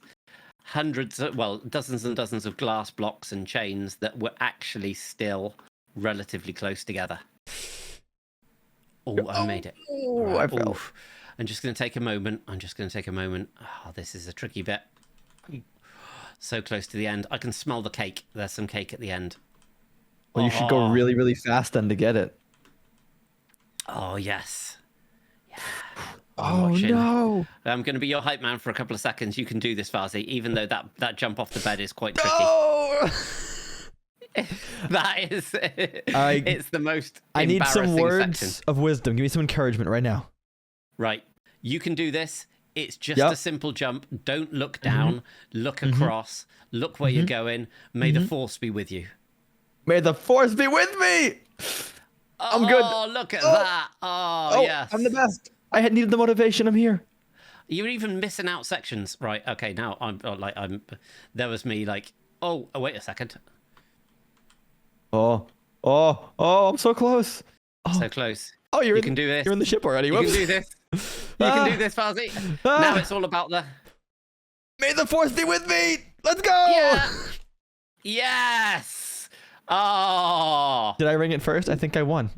dozens and dozens of glass blocks and chains, that we're actually still relatively close together. Oh, I made it. Oh, right. I fell. Oof. I'm just going to take a moment. Oh, this is a tricky bit. So close to the end. I can smell the cake. There's some cake at the end. Well, you should go really, really fast then to get it. Oh, yes. Yeah. Oh, no. I'm going to be your hype man for a couple of seconds. You can do this, Farzi, even though that jump off the bed is quite tricky. No! That is... it's the most I need some words section of wisdom. Give me some encouragement right now. Right. You can do this. It's just a simple jump. Don't look down. Look across. Look where you're going. May the force be with you. May the force be with me! I'm good. Oh, look at that. Oh, yes. I'm the best. I had needed the motivation. I'm here. You're even missing out sections. Right. Okay. Now there was me like, oh, wait a second. Oh, I'm so close. So close. Oh, you can do this. You're in the ship already. You can do this. You can do this, Farzi. Now it's all about the... May the force be with me. Let's go. Yeah. Yes. Oh. Did I ring it first? I think I won.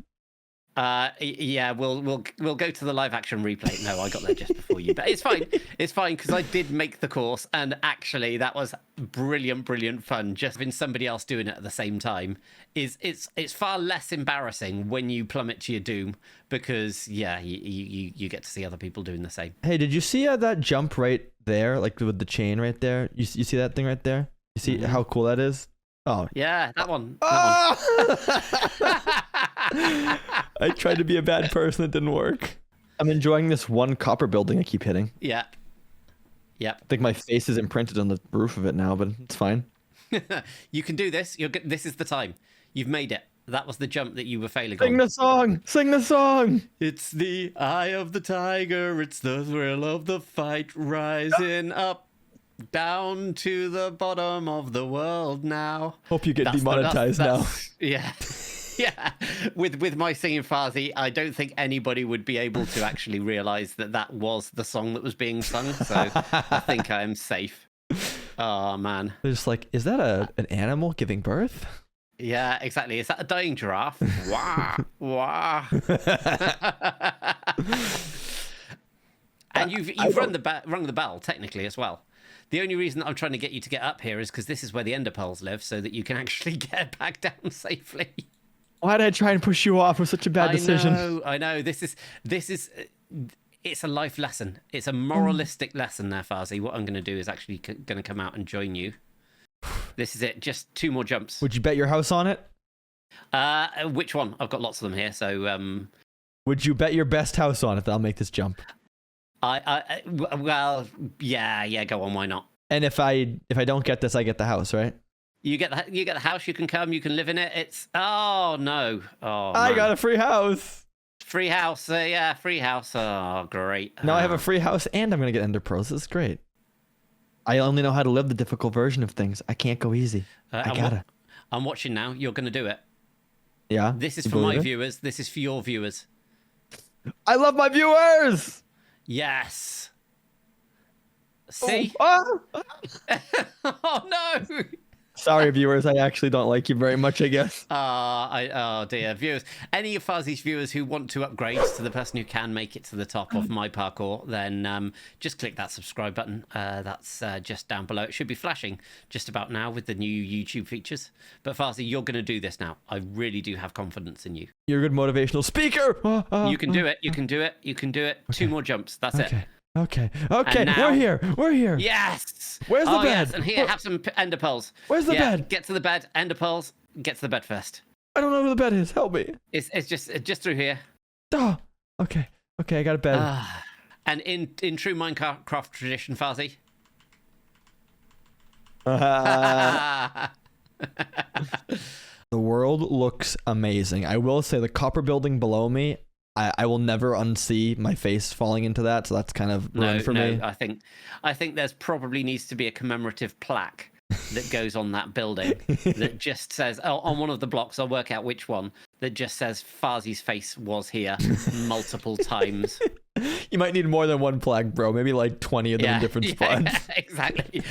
Yeah, we'll go to the live action replay. No, I got there just before you, but it's fine. It's fine because I did make the course, and actually that was brilliant fun. Just having somebody else doing it at the same time it's far less embarrassing when you plummet to your doom, because you get to see other people doing the same. Hey, did you see that jump right there, like with the chain right there? You see that thing right there? You see how cool that is? Oh yeah, that one. I tried to be a bad person. It didn't work. I'm enjoying this one copper building I keep hitting. Yeah. I think my face is imprinted on the roof of it now, but it's fine. You can do this. This is the time. You've made it. That was the jump that you were failing on. Sing the song. It's the eye of the tiger. It's the thrill of the fight, rising up. Down to the bottom of the world now. Hope you get demonetized now. Yeah. Yeah. With my singing Farzi, I don't think anybody would be able to actually realise that was the song that was being sung. So I think I am safe. Oh, man. They're just like, is that an animal giving birth? Yeah, exactly. Is that a dying giraffe? Wah, wah. And you've rung the bell technically as well. The only reason that I'm trying to get you to get up here is because this is where the ender pearls live, so that you can actually get back down safely. Why did I try and push you off? It was such a bad decision. I know. This is. It's a life lesson. It's a moralistic lesson there, Farzi. What I'm going to do is actually going to come out and join you. This is it. Just 2 more jumps. Would you bet your house on it? Which one? I've got lots of them here. So, would you bet your best house on it that I'll make this jump? Well, yeah. Go on. Why not? And if I don't get this, I get the house, right? You get the house. You can come. You can live in it. It's oh no. Oh, I man. got a free house. Free house. Yeah, free house. Oh, great. Now I have a free house, and I'm gonna get ender pearls. This is great. I only know how to live the difficult version of things. I can't go easy. I gotta. I'm watching now. You're gonna do it. Yeah. This is for my viewers. This is for your viewers. I love my viewers. Yes. See? Oh, Oh no. Sorry, viewers. I actually don't like you very much, I guess. Oh dear, viewers. Any of Farzi's viewers who want to upgrade to the person who can make it to the top of my parkour, then just click that subscribe button. That's just down below. It should be flashing just about now with the new YouTube features. But Farzi, you're going to do this now. I really do have confidence in you. You're a good motivational speaker. You can do it. You can do it. You can do it. Okay. 2 more jumps. That's it. Okay. Now, We're here. Yes. Where's the bed? Yes. And here, have some ender pearls. Where's the bed? Get to the bed. Ender pearls. Get to the bed first. I don't know where the bed is. Help me. It's just through here. Oh. Okay. I got a bed. And in true Minecraft tradition, Farzi. The world looks amazing. I will say the copper building below me, I will never unsee my face falling into that, so that's kind of ruined for me. I think there's probably needs to be a commemorative plaque that goes on that building that just says, on one of the blocks, I'll work out which one, that just says Farzi's face was here multiple times. You might need more than one plaque, bro. Maybe like 20 of them in different spots. Yeah, exactly.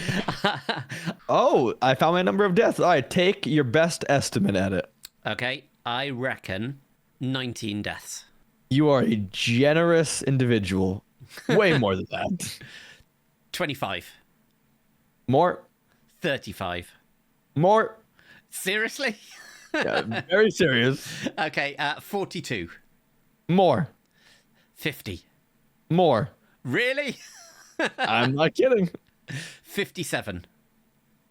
Oh, I found my number of deaths. All right, take your best estimate at it. Okay, I reckon 19 deaths. You are a generous individual. Way more than that. 25. More. 35. More. Seriously? Yeah, very serious. Okay, 42. More. 50. More. Really? I'm not kidding. 57.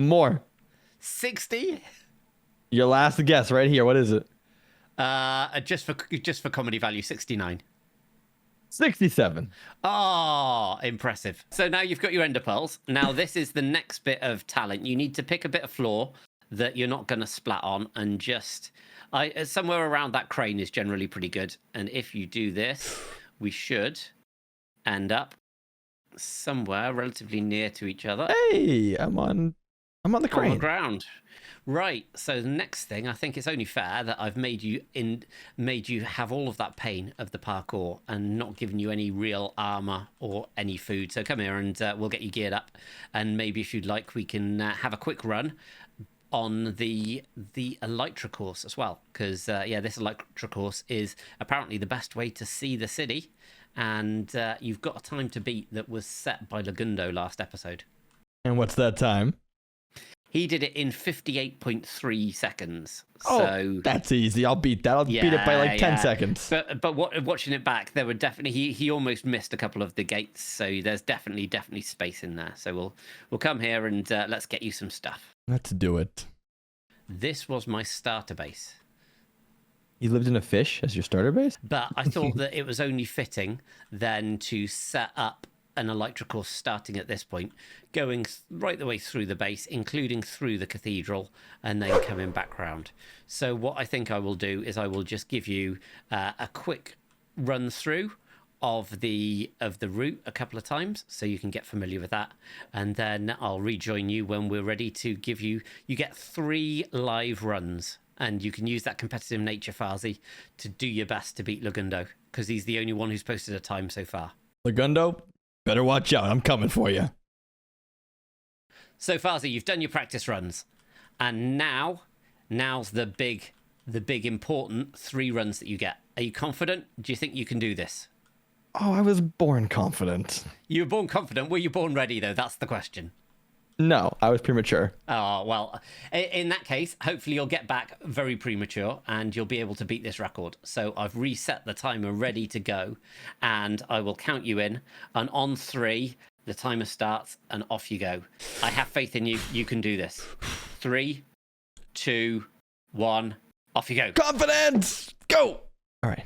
More. 60. Your last guess right here. What is it? Just for comedy value, 69. 67. Oh, impressive. So now you've got your ender pearls. Now this is the next bit of talent. You need to pick a bit of floor that you're not going to splat on, and just somewhere around that crane is generally pretty good. And if you do this, we should end up somewhere relatively near to each other. Hey, I'm on the crane. On the ground. Right, so the next thing, I think it's only fair that I've made you have all of that pain of the parkour and not given you any real armor or any food. So come here and we'll get you geared up, and maybe if you'd like, we can have a quick run on the elytra course as well, because this elytra course is apparently the best way to see the city, and you've got a time to beat that was set by Lagundo last episode. And what's that time? He did it in 58.3 seconds. Oh, so that's easy. I'll beat that. I'll beat it by like 10 seconds. But watching it back, there were definitely he almost missed a couple of the gates. So there's definitely space in there. So we'll come here and let's get you some stuff. Let's do it. This was my starter base. You lived in a fish as your starter base? But I thought that it was only fitting then to set up an elytra course starting at this point, going right the way through the base, including through the cathedral, and then coming back round. So what I think I will do is I will just give you a quick run through of the route a couple of times so you can get familiar with that, and then I'll rejoin you when we're ready to give you get 3 live runs, and you can use that competitive nature, Farzi, to do your best to beat Lagundo, because he's the only one who's posted a time so far. Lagundo, better watch out. I'm coming for you. So, Farzi, you've done your practice runs, and now's the big important 3 runs that you get. Are you confident? Do you think you can do this? Oh, I was born confident. You were born confident. Were you born ready, though? That's the question. No, I was premature. Oh, well, in that case, hopefully you'll get back very premature and you'll be able to beat this record. So I've reset the timer ready to go, and I will count you in. And on 3, the timer starts and off you go. I have faith in you. You can do this. 3, 2, 1, off you go. Confidence! Go! All right.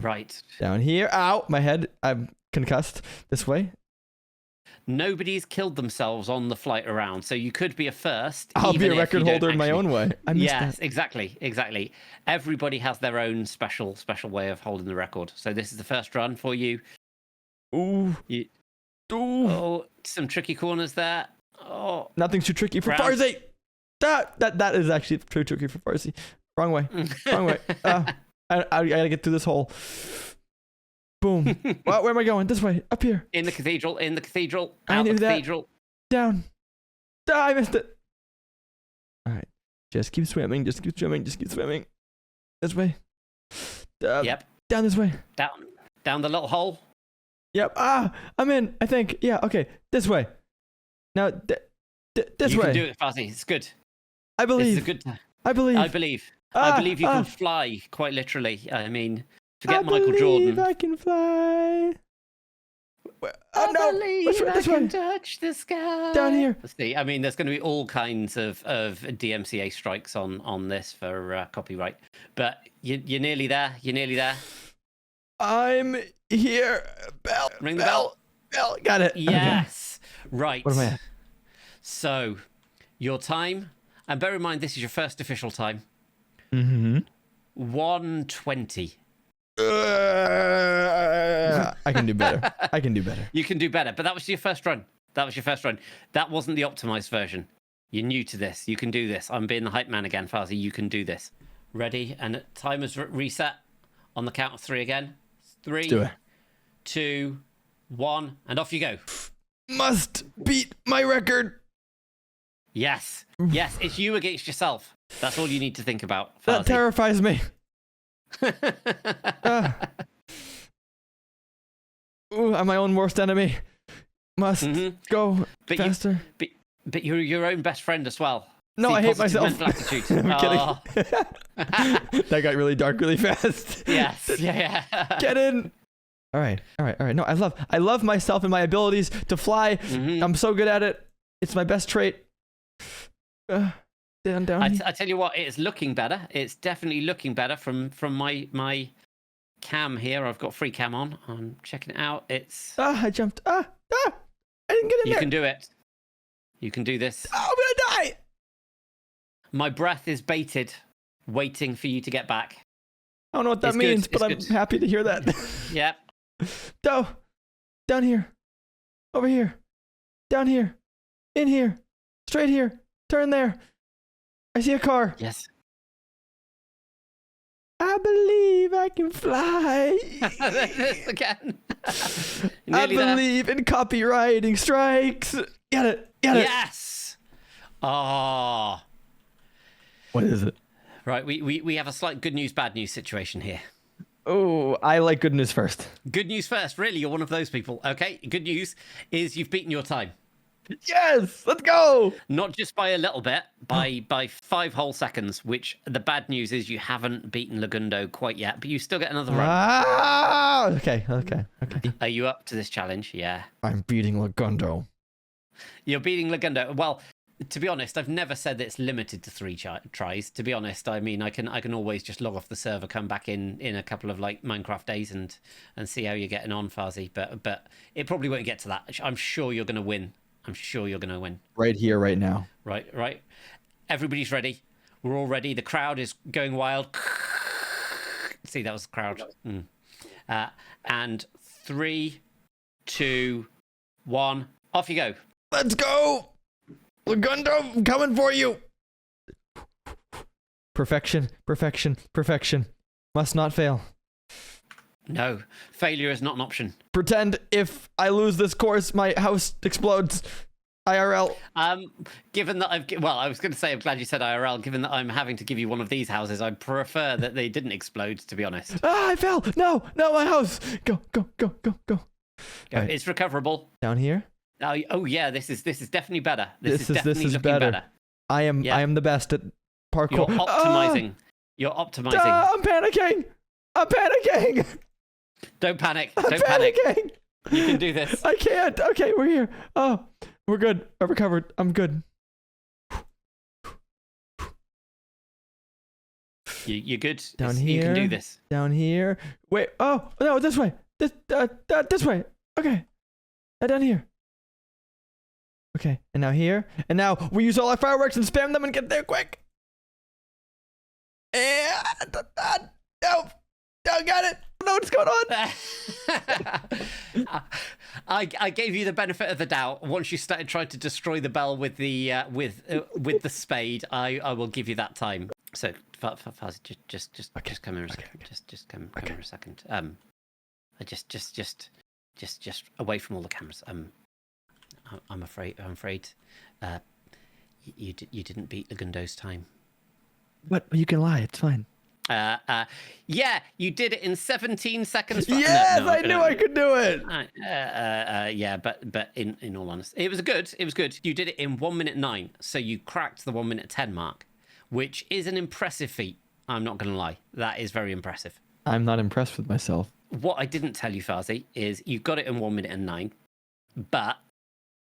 Right. Down here. Ow, my head. I'm concussed. This way. Nobody's killed themselves on the flight around, so you could be a first. I'll be a record holder in my own way. Yes, exactly. Everybody has their own special way of holding the record. So this is the first run for you. Ooh. Oh, some tricky corners there. Oh, nothing's too tricky for Farsi. That is actually too tricky for Farsi. Wrong way. I gotta get through this hole. Boom. Well, where am I going? This way. Up here. In the cathedral. I knew the that. cathedral. Down. I missed it. All right. Just keep swimming. Just keep swimming. This way. Yep. Down this way. Down the little hole. Yep. I'm in, I think. Yeah, okay. This way. Now, this way. You can do it, Fuzzy. It's good. I believe. This is a good time. I believe. I believe you can fly, quite literally. I mean, forget Michael Jordan. I can fly. I believe I can touch the sky. Down here. Let's see. I mean, there's going to be all kinds of DMCA strikes on this for copyright. But you're nearly there. I'm here. Bell. Ring the bell. Bell. Got it. Yes. Okay. Right. What am I at? So, your time, and bear in mind this is your first official time. 1:20. I can do better. You can do better, but that was your first run. That wasn't the optimized version. You're new to this. You can do this. I'm being the hype man again, Fuzzy. You can do this. Ready? And timer's reset on the count of 3 again. 3, Let's do it. 2, 1, and off you go. Must beat my record. Yes, it's you against yourself. That's all you need to think about, Fuzzy. That terrifies me. Ooh, I'm my own worst enemy. Must go faster. But you're your own best friend as well. No, I hate myself. I'm kidding. That got really dark really fast. Yes. Yeah. Get in. All right. No, I love myself and my abilities to fly. I'm so good at it. It's my best trait. Down. I tell you what, it's looking better. It's definitely looking better from my cam here. I've got free cam on. I'm checking it out. It's I jumped. I didn't get in there. You can do it. You can do this. Oh, I'm gonna die. My breath is bated, waiting for you to get back. I don't know what that means, but I'm happy to hear that. Yep. Down here. Over here. Down here. In here. Straight here. Turn there. I see a car. Yes. I believe I can fly. This again. I believe in copywriting strikes. Get it. Yes. Oh. What is it? Right, we have a slight good news, bad news situation here. Oh, I like good news first. Good news first. Really, you're one of those people. Okay, good news is you've beaten your time. Yes, let's go. Not just by a little bit, by 5 whole seconds, which the bad news is you haven't beaten Lagundo quite yet, but you still get another run. Okay. Are you up to this challenge? Yeah. I'm beating Lagundo. You're beating Lagundo. Well, to be honest, I've never said that it's limited to 3 tries. To be honest, I mean, I can always just log off the server, come back in a couple of like Minecraft days and see how you're getting on, Farzi. But it probably won't get to that. I'm sure you're going to win. Right here, right now. Right. Everybody's ready. We're all ready. The crowd is going wild. See, that was the crowd. And 3, 2, 1, off you go. Let's go. Lagundo, I'm coming for you. Perfection. Must not fail. No, failure is not an option. Pretend if I lose this course, my house explodes. IRL. Given that I was going to say I'm glad you said IRL. Given that I'm having to give you one of these houses, I prefer that they didn't explode. To be honest. Ah, I fell. No, my house. Go. Right. It's recoverable. Down here. Oh yeah, this is definitely better. This is definitely looking better. I am the best at parkour. You're optimizing. You're optimizing. I'm panicking. Don't panic. I'm Don't panic. panicking. You can do this. I can't. Okay, we're here. Oh, we're good. I recovered. I'm good. You're good. Down here. You can do this. Down here. Wait. Oh no, this way. This way. Okay. Down here. Okay, and now here. And now we use all our fireworks and spam them and get there quick. And no, got it. I don't know what's going on. I gave you the benefit of the doubt. Once you started trying to destroy the bell with the with the spade, I will give you that time. So, Fuzzy, just come here a second. Just come here a second. Just away from all the cameras. I'm afraid you didn't beat Lagundo's time. What? You can lie. It's fine. Yeah, you did it in 17 seconds. Yes, I knew I could do it. Yeah, but in all honesty, it was good. You did it in 1 minute 9, so you cracked the 1 minute 10 mark, which is an impressive feat. I'm not going to lie. That is very impressive. I'm not impressed with myself. What I didn't tell you, Fazi, is you got it in 1 minute and 9, but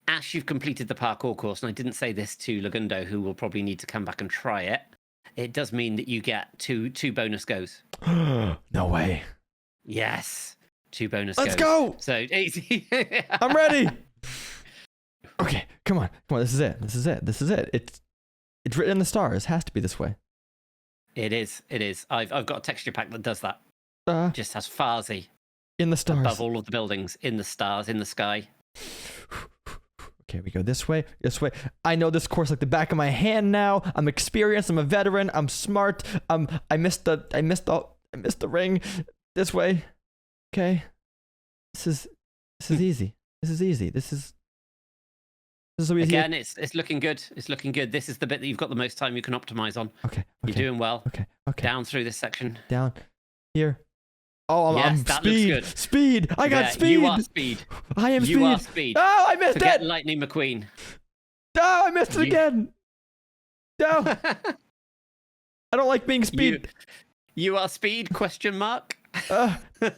as you've completed the parkour course, and I didn't say this to Lagundo, who will probably need to come back and try it, it does mean that you get two bonus goes. No way. Yes. 2 bonus Let's goes. go. So easy. I'm ready. Okay, come on. This is it. It's written in the stars. It has to be this way. It is. I've got a texture pack that does that. Just has Farsi in the stars above all of the buildings, in the stars, in the sky. Okay, we go this way. I know this course like the back of my hand now. I'm experienced. I'm a veteran. I'm smart. I missed the ring. This way. Okay. This is easy. This is so easy. Again, it's looking good. This is the bit that you've got the most time you can optimize on. Okay. You're doing well. Okay. Down through this section. Down here. Oh, yes, I'm that speed. Looks good. Speed. I got speed. You are speed. I am speed. You are speed. Oh, I missed Forget it. Lightning McQueen. Oh, I missed it again. No. I don't like being speed. You are speed? Question mark.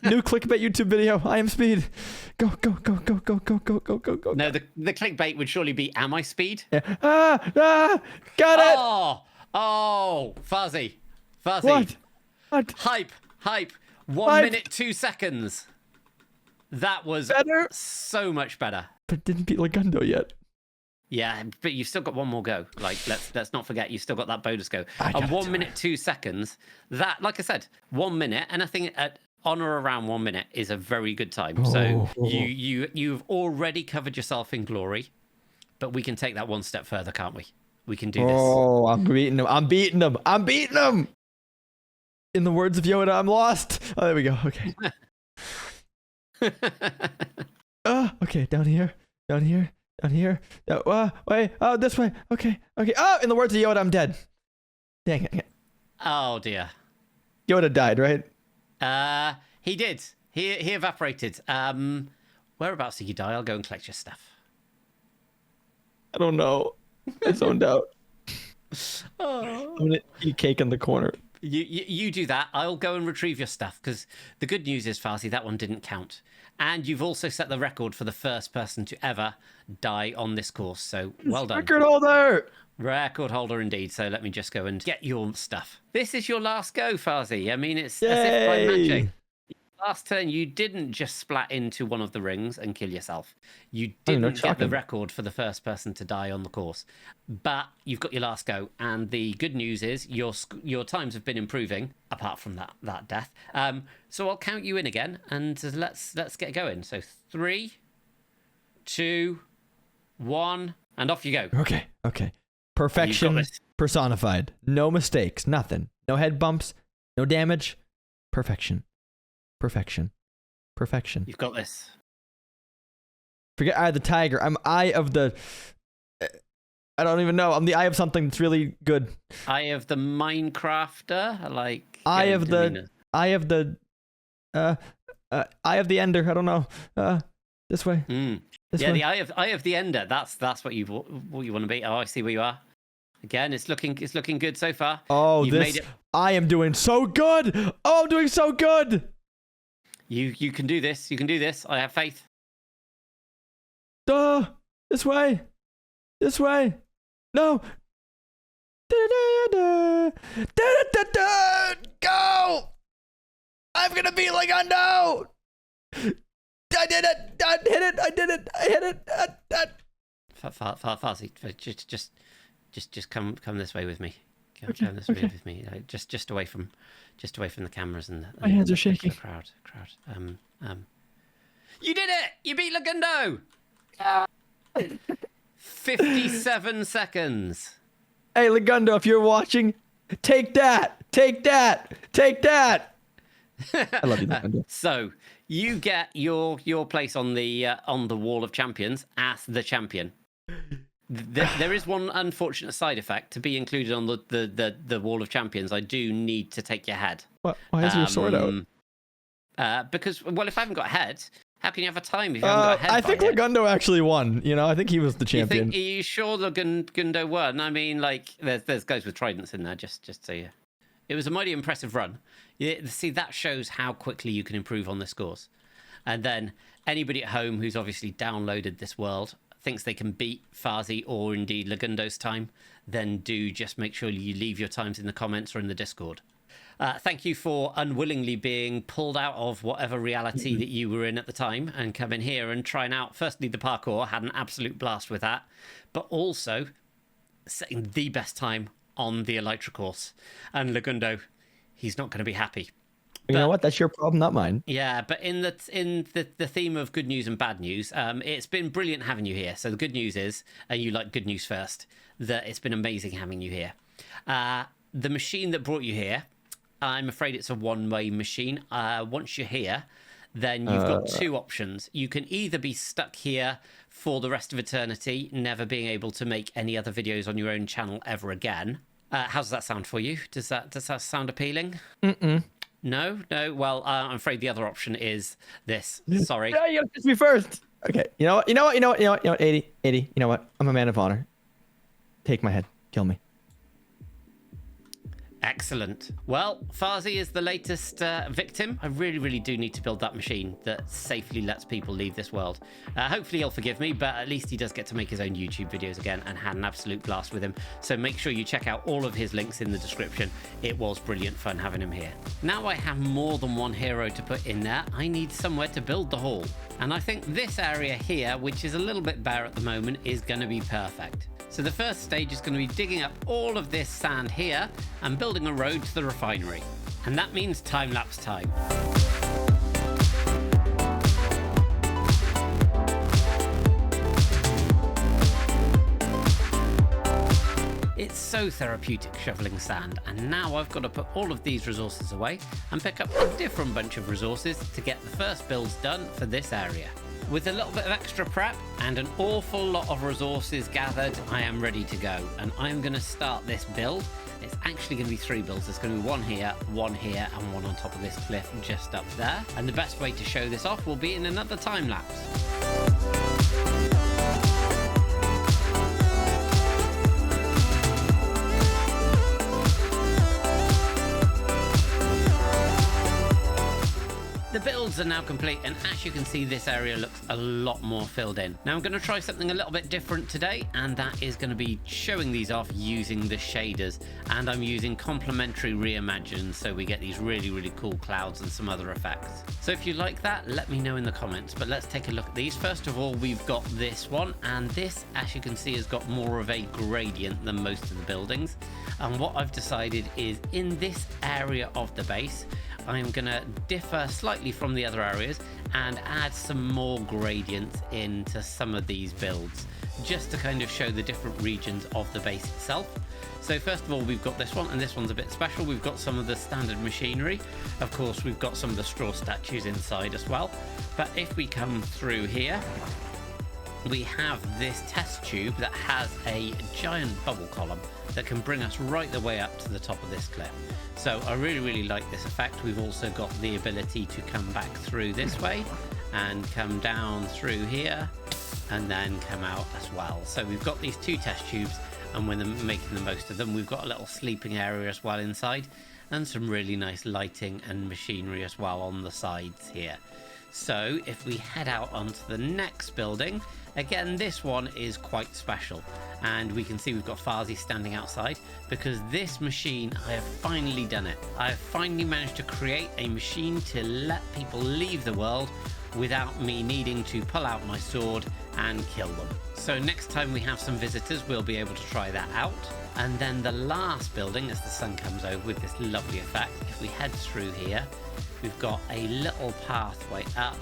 New clickbait YouTube video. I am speed. Go. No, the clickbait would surely be, am I speed? Yeah. Got it. Oh, Fuzzy. What? Hype. 1 minute 2 seconds. That was better. So much better. But didn't beat Lagundo yet. Yeah, but you've still got one more go. Like, let's not forget, you've still got that bonus go. And 1 minute 2 seconds. That, like I said, 1 minute, anything on or around 1 minute is a very good time. So you've already covered yourself in glory, but we can take that one step further, can't we? We can do this. Oh, I'm beating him. In the words of Yoda, I'm lost. Oh, there we go. Okay. Okay, down here. Wait. Oh, this way. Okay. Oh, in the words of Yoda, I'm dead. Dang it. Oh dear. Yoda died, right? He did. He evaporated. Whereabouts did you die? I'll go and collect your stuff. I don't know. I zoned out. I'm gonna eat cake in the corner. You do that. I'll go and retrieve your stuff, because the good news is, Farsi, that one didn't count. And you've also set the record for the first person to ever die on this course. So well done. Record holder! Record holder indeed. So let me just go and get your stuff. This is your last go, Farsi. I mean, it's Yay! as if by magic. Last turn, you didn't just splat into one of the rings and kill yourself. You didn't get the record for the first person to die on the course. But you've got your last go. And the good news is your times have been improving, apart from that death. So I'll count you in again, and let's get going. So 3, 2, 1, and off you go. Okay. Perfection personified. No mistakes. Nothing. No head bumps. No damage. Perfection. You've got this. Forget Eye of the Tiger. I'm Eye of the I don't even know. I'm the eye of something that's really good. Eye of the Minecrafter, like eye of the eye of the Ender. I don't know. This way. This yeah, way. the eye of the Ender. That's what you want to be. Oh, I see where you are. Again, it's looking good so far. Oh, You've made it. I am doing so good. Oh, I'm doing so good. You can do this. You can do this. I have faith. This way. This way. No. Go. I'm gonna be like a no. I did it. I hit it. I did it. I hit it. Farsi, just come this way with me. Come this way with me. Just away from the cameras and my hands are shaking. The crowd. You did it! You beat Lagundo. 57 seconds. Hey, Lagundo, if you're watching, take that. Take that. Take that. I love you, Lagundo. So you get your place on the wall of champions as the champion. There is one unfortunate side effect to be included on the wall of champions. I do need to take your head. What? Why is your sword out? Because, well, if I haven't got a head, how can you have a time if you haven't got a head? I think Lagundo actually won. You know, I think he was the champion. Are you sure Lagundo won? I mean, like, there's guys with tridents in there, just so you. It was a mighty impressive run. See, that shows how quickly you can improve on the scores. And then anybody at home who's obviously downloaded this world thinks they can beat Farsi or indeed Lagundo's time, then do just make sure you leave your times in the comments or in the Discord. Thank you for unwillingly being pulled out of whatever reality that you were in at the time and coming here and trying out, firstly, the parkour. Had an absolute blast with that, but also setting the best time on the Elytra course. And Lagundo, he's not going to be happy. You know what? That's your problem, not mine. Yeah, but in the theme of good news and bad news, it's been brilliant having you here. So the good news is, and you like good news first, that it's been amazing having you here. The machine that brought you here, I'm afraid it's a one-way machine. Once you're here, then you've got two options. You can either be stuck here for the rest of eternity, never being able to make any other videos on your own channel ever again. How does that sound for you? Does that sound appealing? Mm-mm. No. Well, I'm afraid the other option is this. Sorry. Yeah, you have to me first. Okay. You know what? 80. You know what? I'm a man of honor. Take my head. Kill me. Excellent. Well, Farsi is the latest victim. I really do need to build that machine that safely lets people leave this world. Hopefully he'll forgive me, but at least he does get to make his own YouTube videos again and had an absolute blast with him. So make sure you check out all of his links in the description. It was brilliant fun having him here. Now I have more than one hero to put in there. I need somewhere to build the hall. And I think this area here, which is a little bit bare at the moment, is going to be perfect. So the first stage is going to be digging up all of this sand here and building a road to the refinery. And that means time-lapse time. It's so therapeutic shoveling sand, and now I've got to put all of these resources away and pick up a different bunch of resources to get the first builds done for this area. With a little bit of extra prep and an awful lot of resources gathered, I am ready to go. And I'm going to start this build. It's actually going to be 3 builds. There's going to be one here, and one on top of this cliff just up there. And the best way to show this off will be in another time lapse. The builds are now complete, and as you can see, this area looks a lot more filled in. Now I'm going to try something a little bit different today, and that is going to be showing these off using the shaders. And I'm using complementary reimagined, so we get these really cool clouds and some other effects. So if you like that, let me know in the comments, but let's take a look at these. First of all, we've got this one, and this, as you can see, has got more of a gradient than most of the buildings. And what I've decided is in this area of the base, I'm going to differ slightly from the other areas and add some more gradients into some of these builds, just to kind of show the different regions of the base itself. So first of all, we've got this one, and this one's a bit special. We've got some of the standard machinery. Of course, we've got some of the straw statues inside as well. But if we come through here, we have this test tube that has a giant bubble column that can bring us right the way up to the top of this cliff. So I really like this effect. We've also got the ability to come back through this way and come down through here and then come out as well. So we've got these 2 test tubes, and we're making the most of them. We've got a little sleeping area as well inside, and some really nice lighting and machinery as well on the sides here. So if we head out onto the next building, again, this one is quite special, and we can see we've got Farsi standing outside because this machine, I have finally done it. I have finally managed to create a machine to let people leave the world without me needing to pull out my sword and kill them. So next time we have some visitors, we'll be able to try that out. And then the last building, as the sun comes over with this lovely effect, if we head through here, we've got a little pathway up,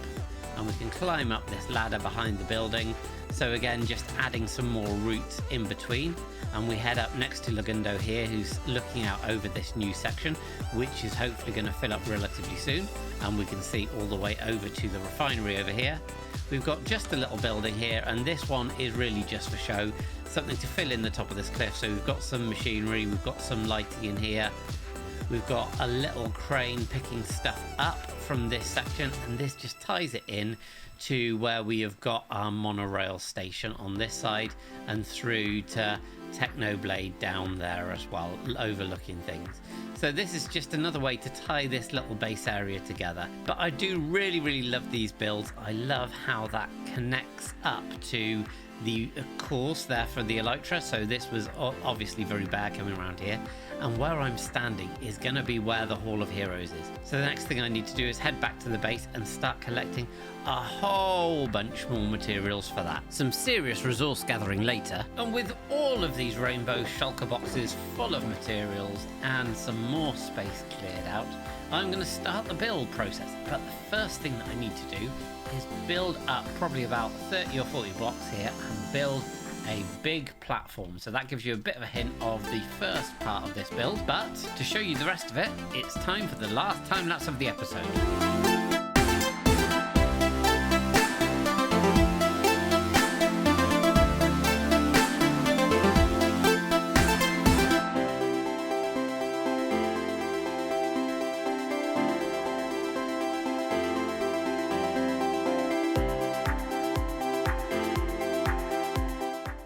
and we can climb up this ladder behind the building. So again, just adding some more routes in between. And we head up next to Lagundo here, who's looking out over this new section, which is hopefully going to fill up relatively soon. And we can see all the way over to the refinery over here. We've got just a little building here, and this one is really just for show, something to fill in the top of this cliff. So we've got some machinery, we've got some lighting in here. We've got a little crane picking stuff up from this section, and this just ties it in to where we have got our monorail station on this side and through to Technoblade down there as well, overlooking things. So this is just another way to tie this little base area together. But I do really love these builds. I love how that connects up to the course there for the Elytra. So this was obviously very bad coming around here. And where I'm standing is going to be where the Hall of Heroes is. So the next thing I need to do is head back to the base and start collecting a whole bunch more materials for that. Some serious resource gathering later. And with all of these rainbow shulker boxes full of materials and some more space cleared out, I'm going to start the build process. But the first thing that I need to do is build up probably about 30 or 40 blocks here and build a big platform. So that gives you a bit of a hint of the first part of this build. But to show you the rest of it, it's time for the last time lapse of the episode.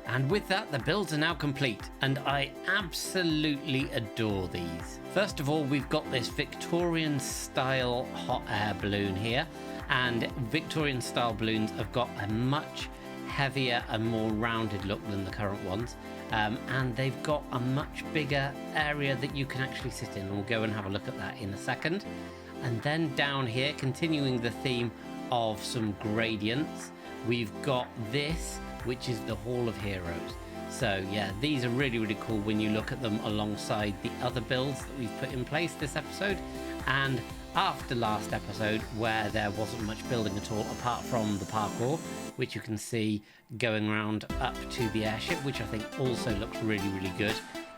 And with that, the builds are now complete, and I absolutely adore these. First of all, we've got this Victorian style hot air balloon here, and Victorian style balloons have got a much heavier and more rounded look than the current ones, and they've got a much bigger area that you can actually sit in. We'll go and have a look at that in a second. And then down here, continuing the theme of some gradients, we've got this, which is the Hall of Heroes. So yeah, these are really cool when you look at them alongside the other builds that we've put in place this episode, and after last episode where there wasn't much building at all apart from the parkour, which you can see going around up to the airship, which I think also looks really good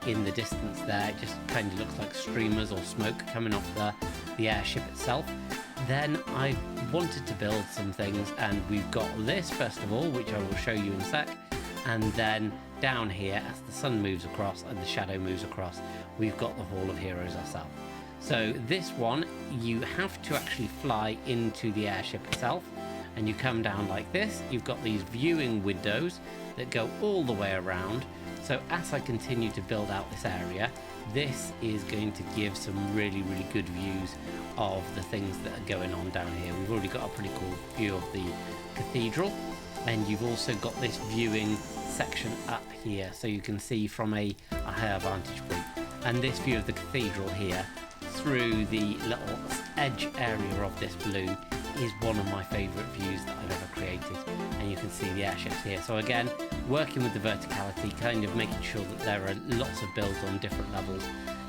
in the distance there. It just kind of looks like streamers or smoke coming off the airship itself. Then I wanted to build some things, and we've got this first of all, which I will show you in a sec, and then down here, as the sun moves across and the shadow moves across, we've got the Hall of Heroes ourselves. So this one, you have to actually fly into the airship itself, and you come down like this. You've got these viewing windows that go all the way around. So as I continue to build out this area, this is going to give some really good views of the things that are going on down here. We've already got a pretty cool view of the cathedral, and you've also got this viewing section up here, so you can see from a higher vantage point. And this view of the cathedral here through the little edge area of this balloon is one of my favourite views that I've ever created. And you can see the airships here. So again, working with the verticality, kind of making sure that there are lots of builds on different levels.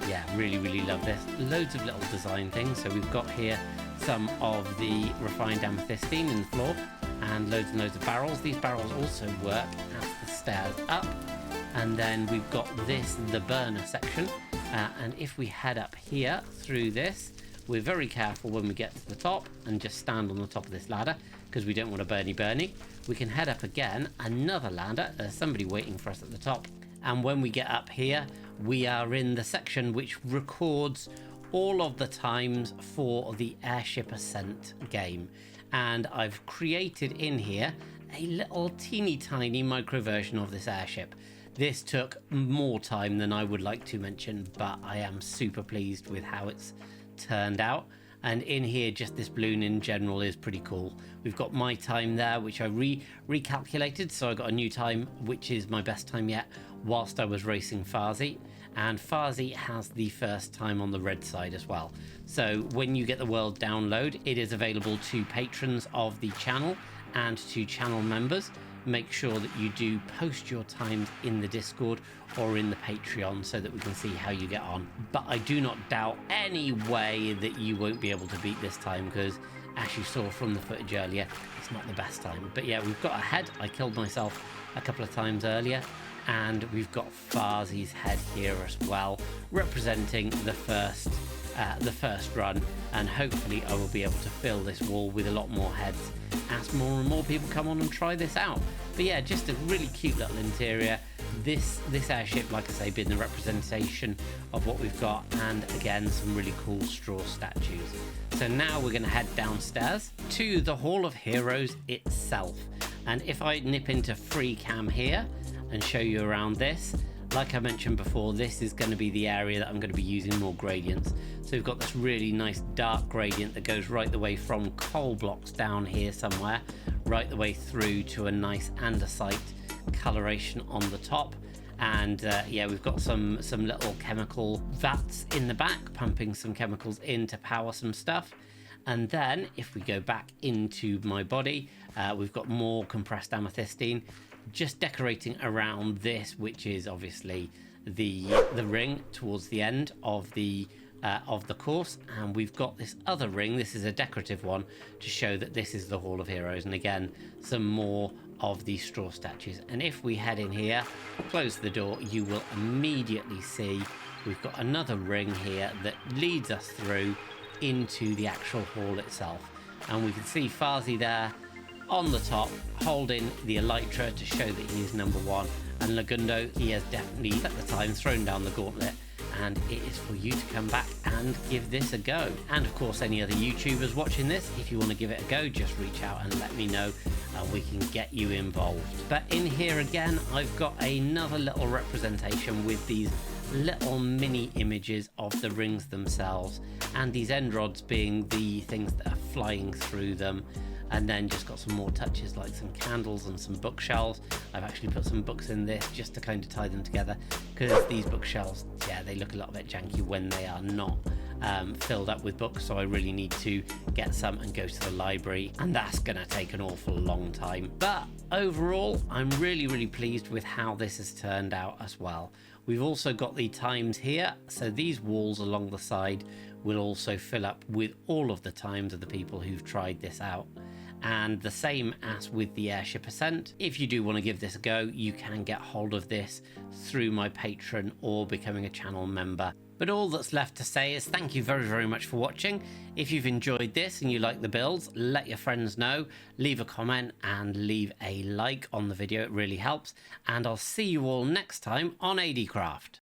Yeah, really love this. Loads of little design things. So we've got here some of the refined amethystine in the floor, and loads of barrels. These barrels also work as the stairs up. And then we've got the burner section. And if we head up here through this, we're very careful when we get to the top and just stand on the top of this ladder because we don't want a burny. we can head up again, another lander. There's somebody waiting for us at the top. And when we get up here, we are in the section which records all of the times for the airship ascent game. And I've created in here a little teeny tiny micro version of this airship. This took more time than I would like to mention, but I am super pleased with how it's turned out. And in here, just this balloon in general is pretty cool. We've got my time there, which I recalculated, so I got a new time, which is my best time yet, whilst I was racing Farzi. And Farzi has the first time on the red side as well. So when you get the world download, it is available to patrons of the channel and to channel members. Make sure that you do post your times in the Discord or in the Patreon so that we can see how you get on. But I do not doubt any way that you won't be able to beat this time, because as you saw from the footage earlier, it's not the best time. But yeah, we've got a head. I killed myself a couple of times earlier, and we've got Farzi's head here as well, representing the first run, and hopefully I will be able to fill this wall with a lot more heads as more and more people come on and try this out. But yeah, just a really cute little interior. This airship, like I say, being the representation of what we've got, and again some really cool straw statues. So now we're going to head downstairs to the Hall of Heroes itself, and if I nip into free cam here and show you around this, like I mentioned before, this is going to be the area that I'm going to be using more gradients. So we've got this really nice dark gradient that goes right the way from coal blocks down here somewhere, right the way through to a nice andesite coloration on the top. And yeah, we've got some little chemical vats in the back, pumping some chemicals in to power some stuff. And then if we go back into my body, we've got more compressed amethystine, just decorating around this, which is obviously the ring towards the end of the course. And we've got this other ring. This is a decorative one to show that this is the Hall of Heroes. And again, some more of these straw statues. And if we head in here, close the door, you will immediately see we've got another ring here that leads us through into the actual hall itself. And we can see Farzi there on the top holding the elytra to show that he is number one. And Lagundo, he has definitely at the time thrown down the gauntlet, and it is for you to come back and give this a go. And of course, any other YouTubers watching this, if you want to give it a go, just reach out and let me know, and we can get you involved. But in here again, I've got another little representation with these little mini images of the rings themselves, and these end rods being the things that are flying through them. And then just got some more touches like some candles and some bookshelves. I've actually put some books in this just to kind of tie them together, because these bookshelves, yeah, they look a little bit janky when they are not filled up with books. So I really need to get some and go to the library, and that's going to take an awful long time. But overall, I'm really pleased with how this has turned out as well. We've also got the times here, so these walls along the side will also fill up with all of the times of the people who've tried this out. And the same as with the airship ascent, if you do want to give this a go, you can get hold of this through my Patreon or becoming a channel member. But all that's left to say is thank you very much for watching. If you've enjoyed this and you like the builds, let your friends know, leave a comment and leave a like on the video, it really helps. And I'll see you all next time on ADcraft.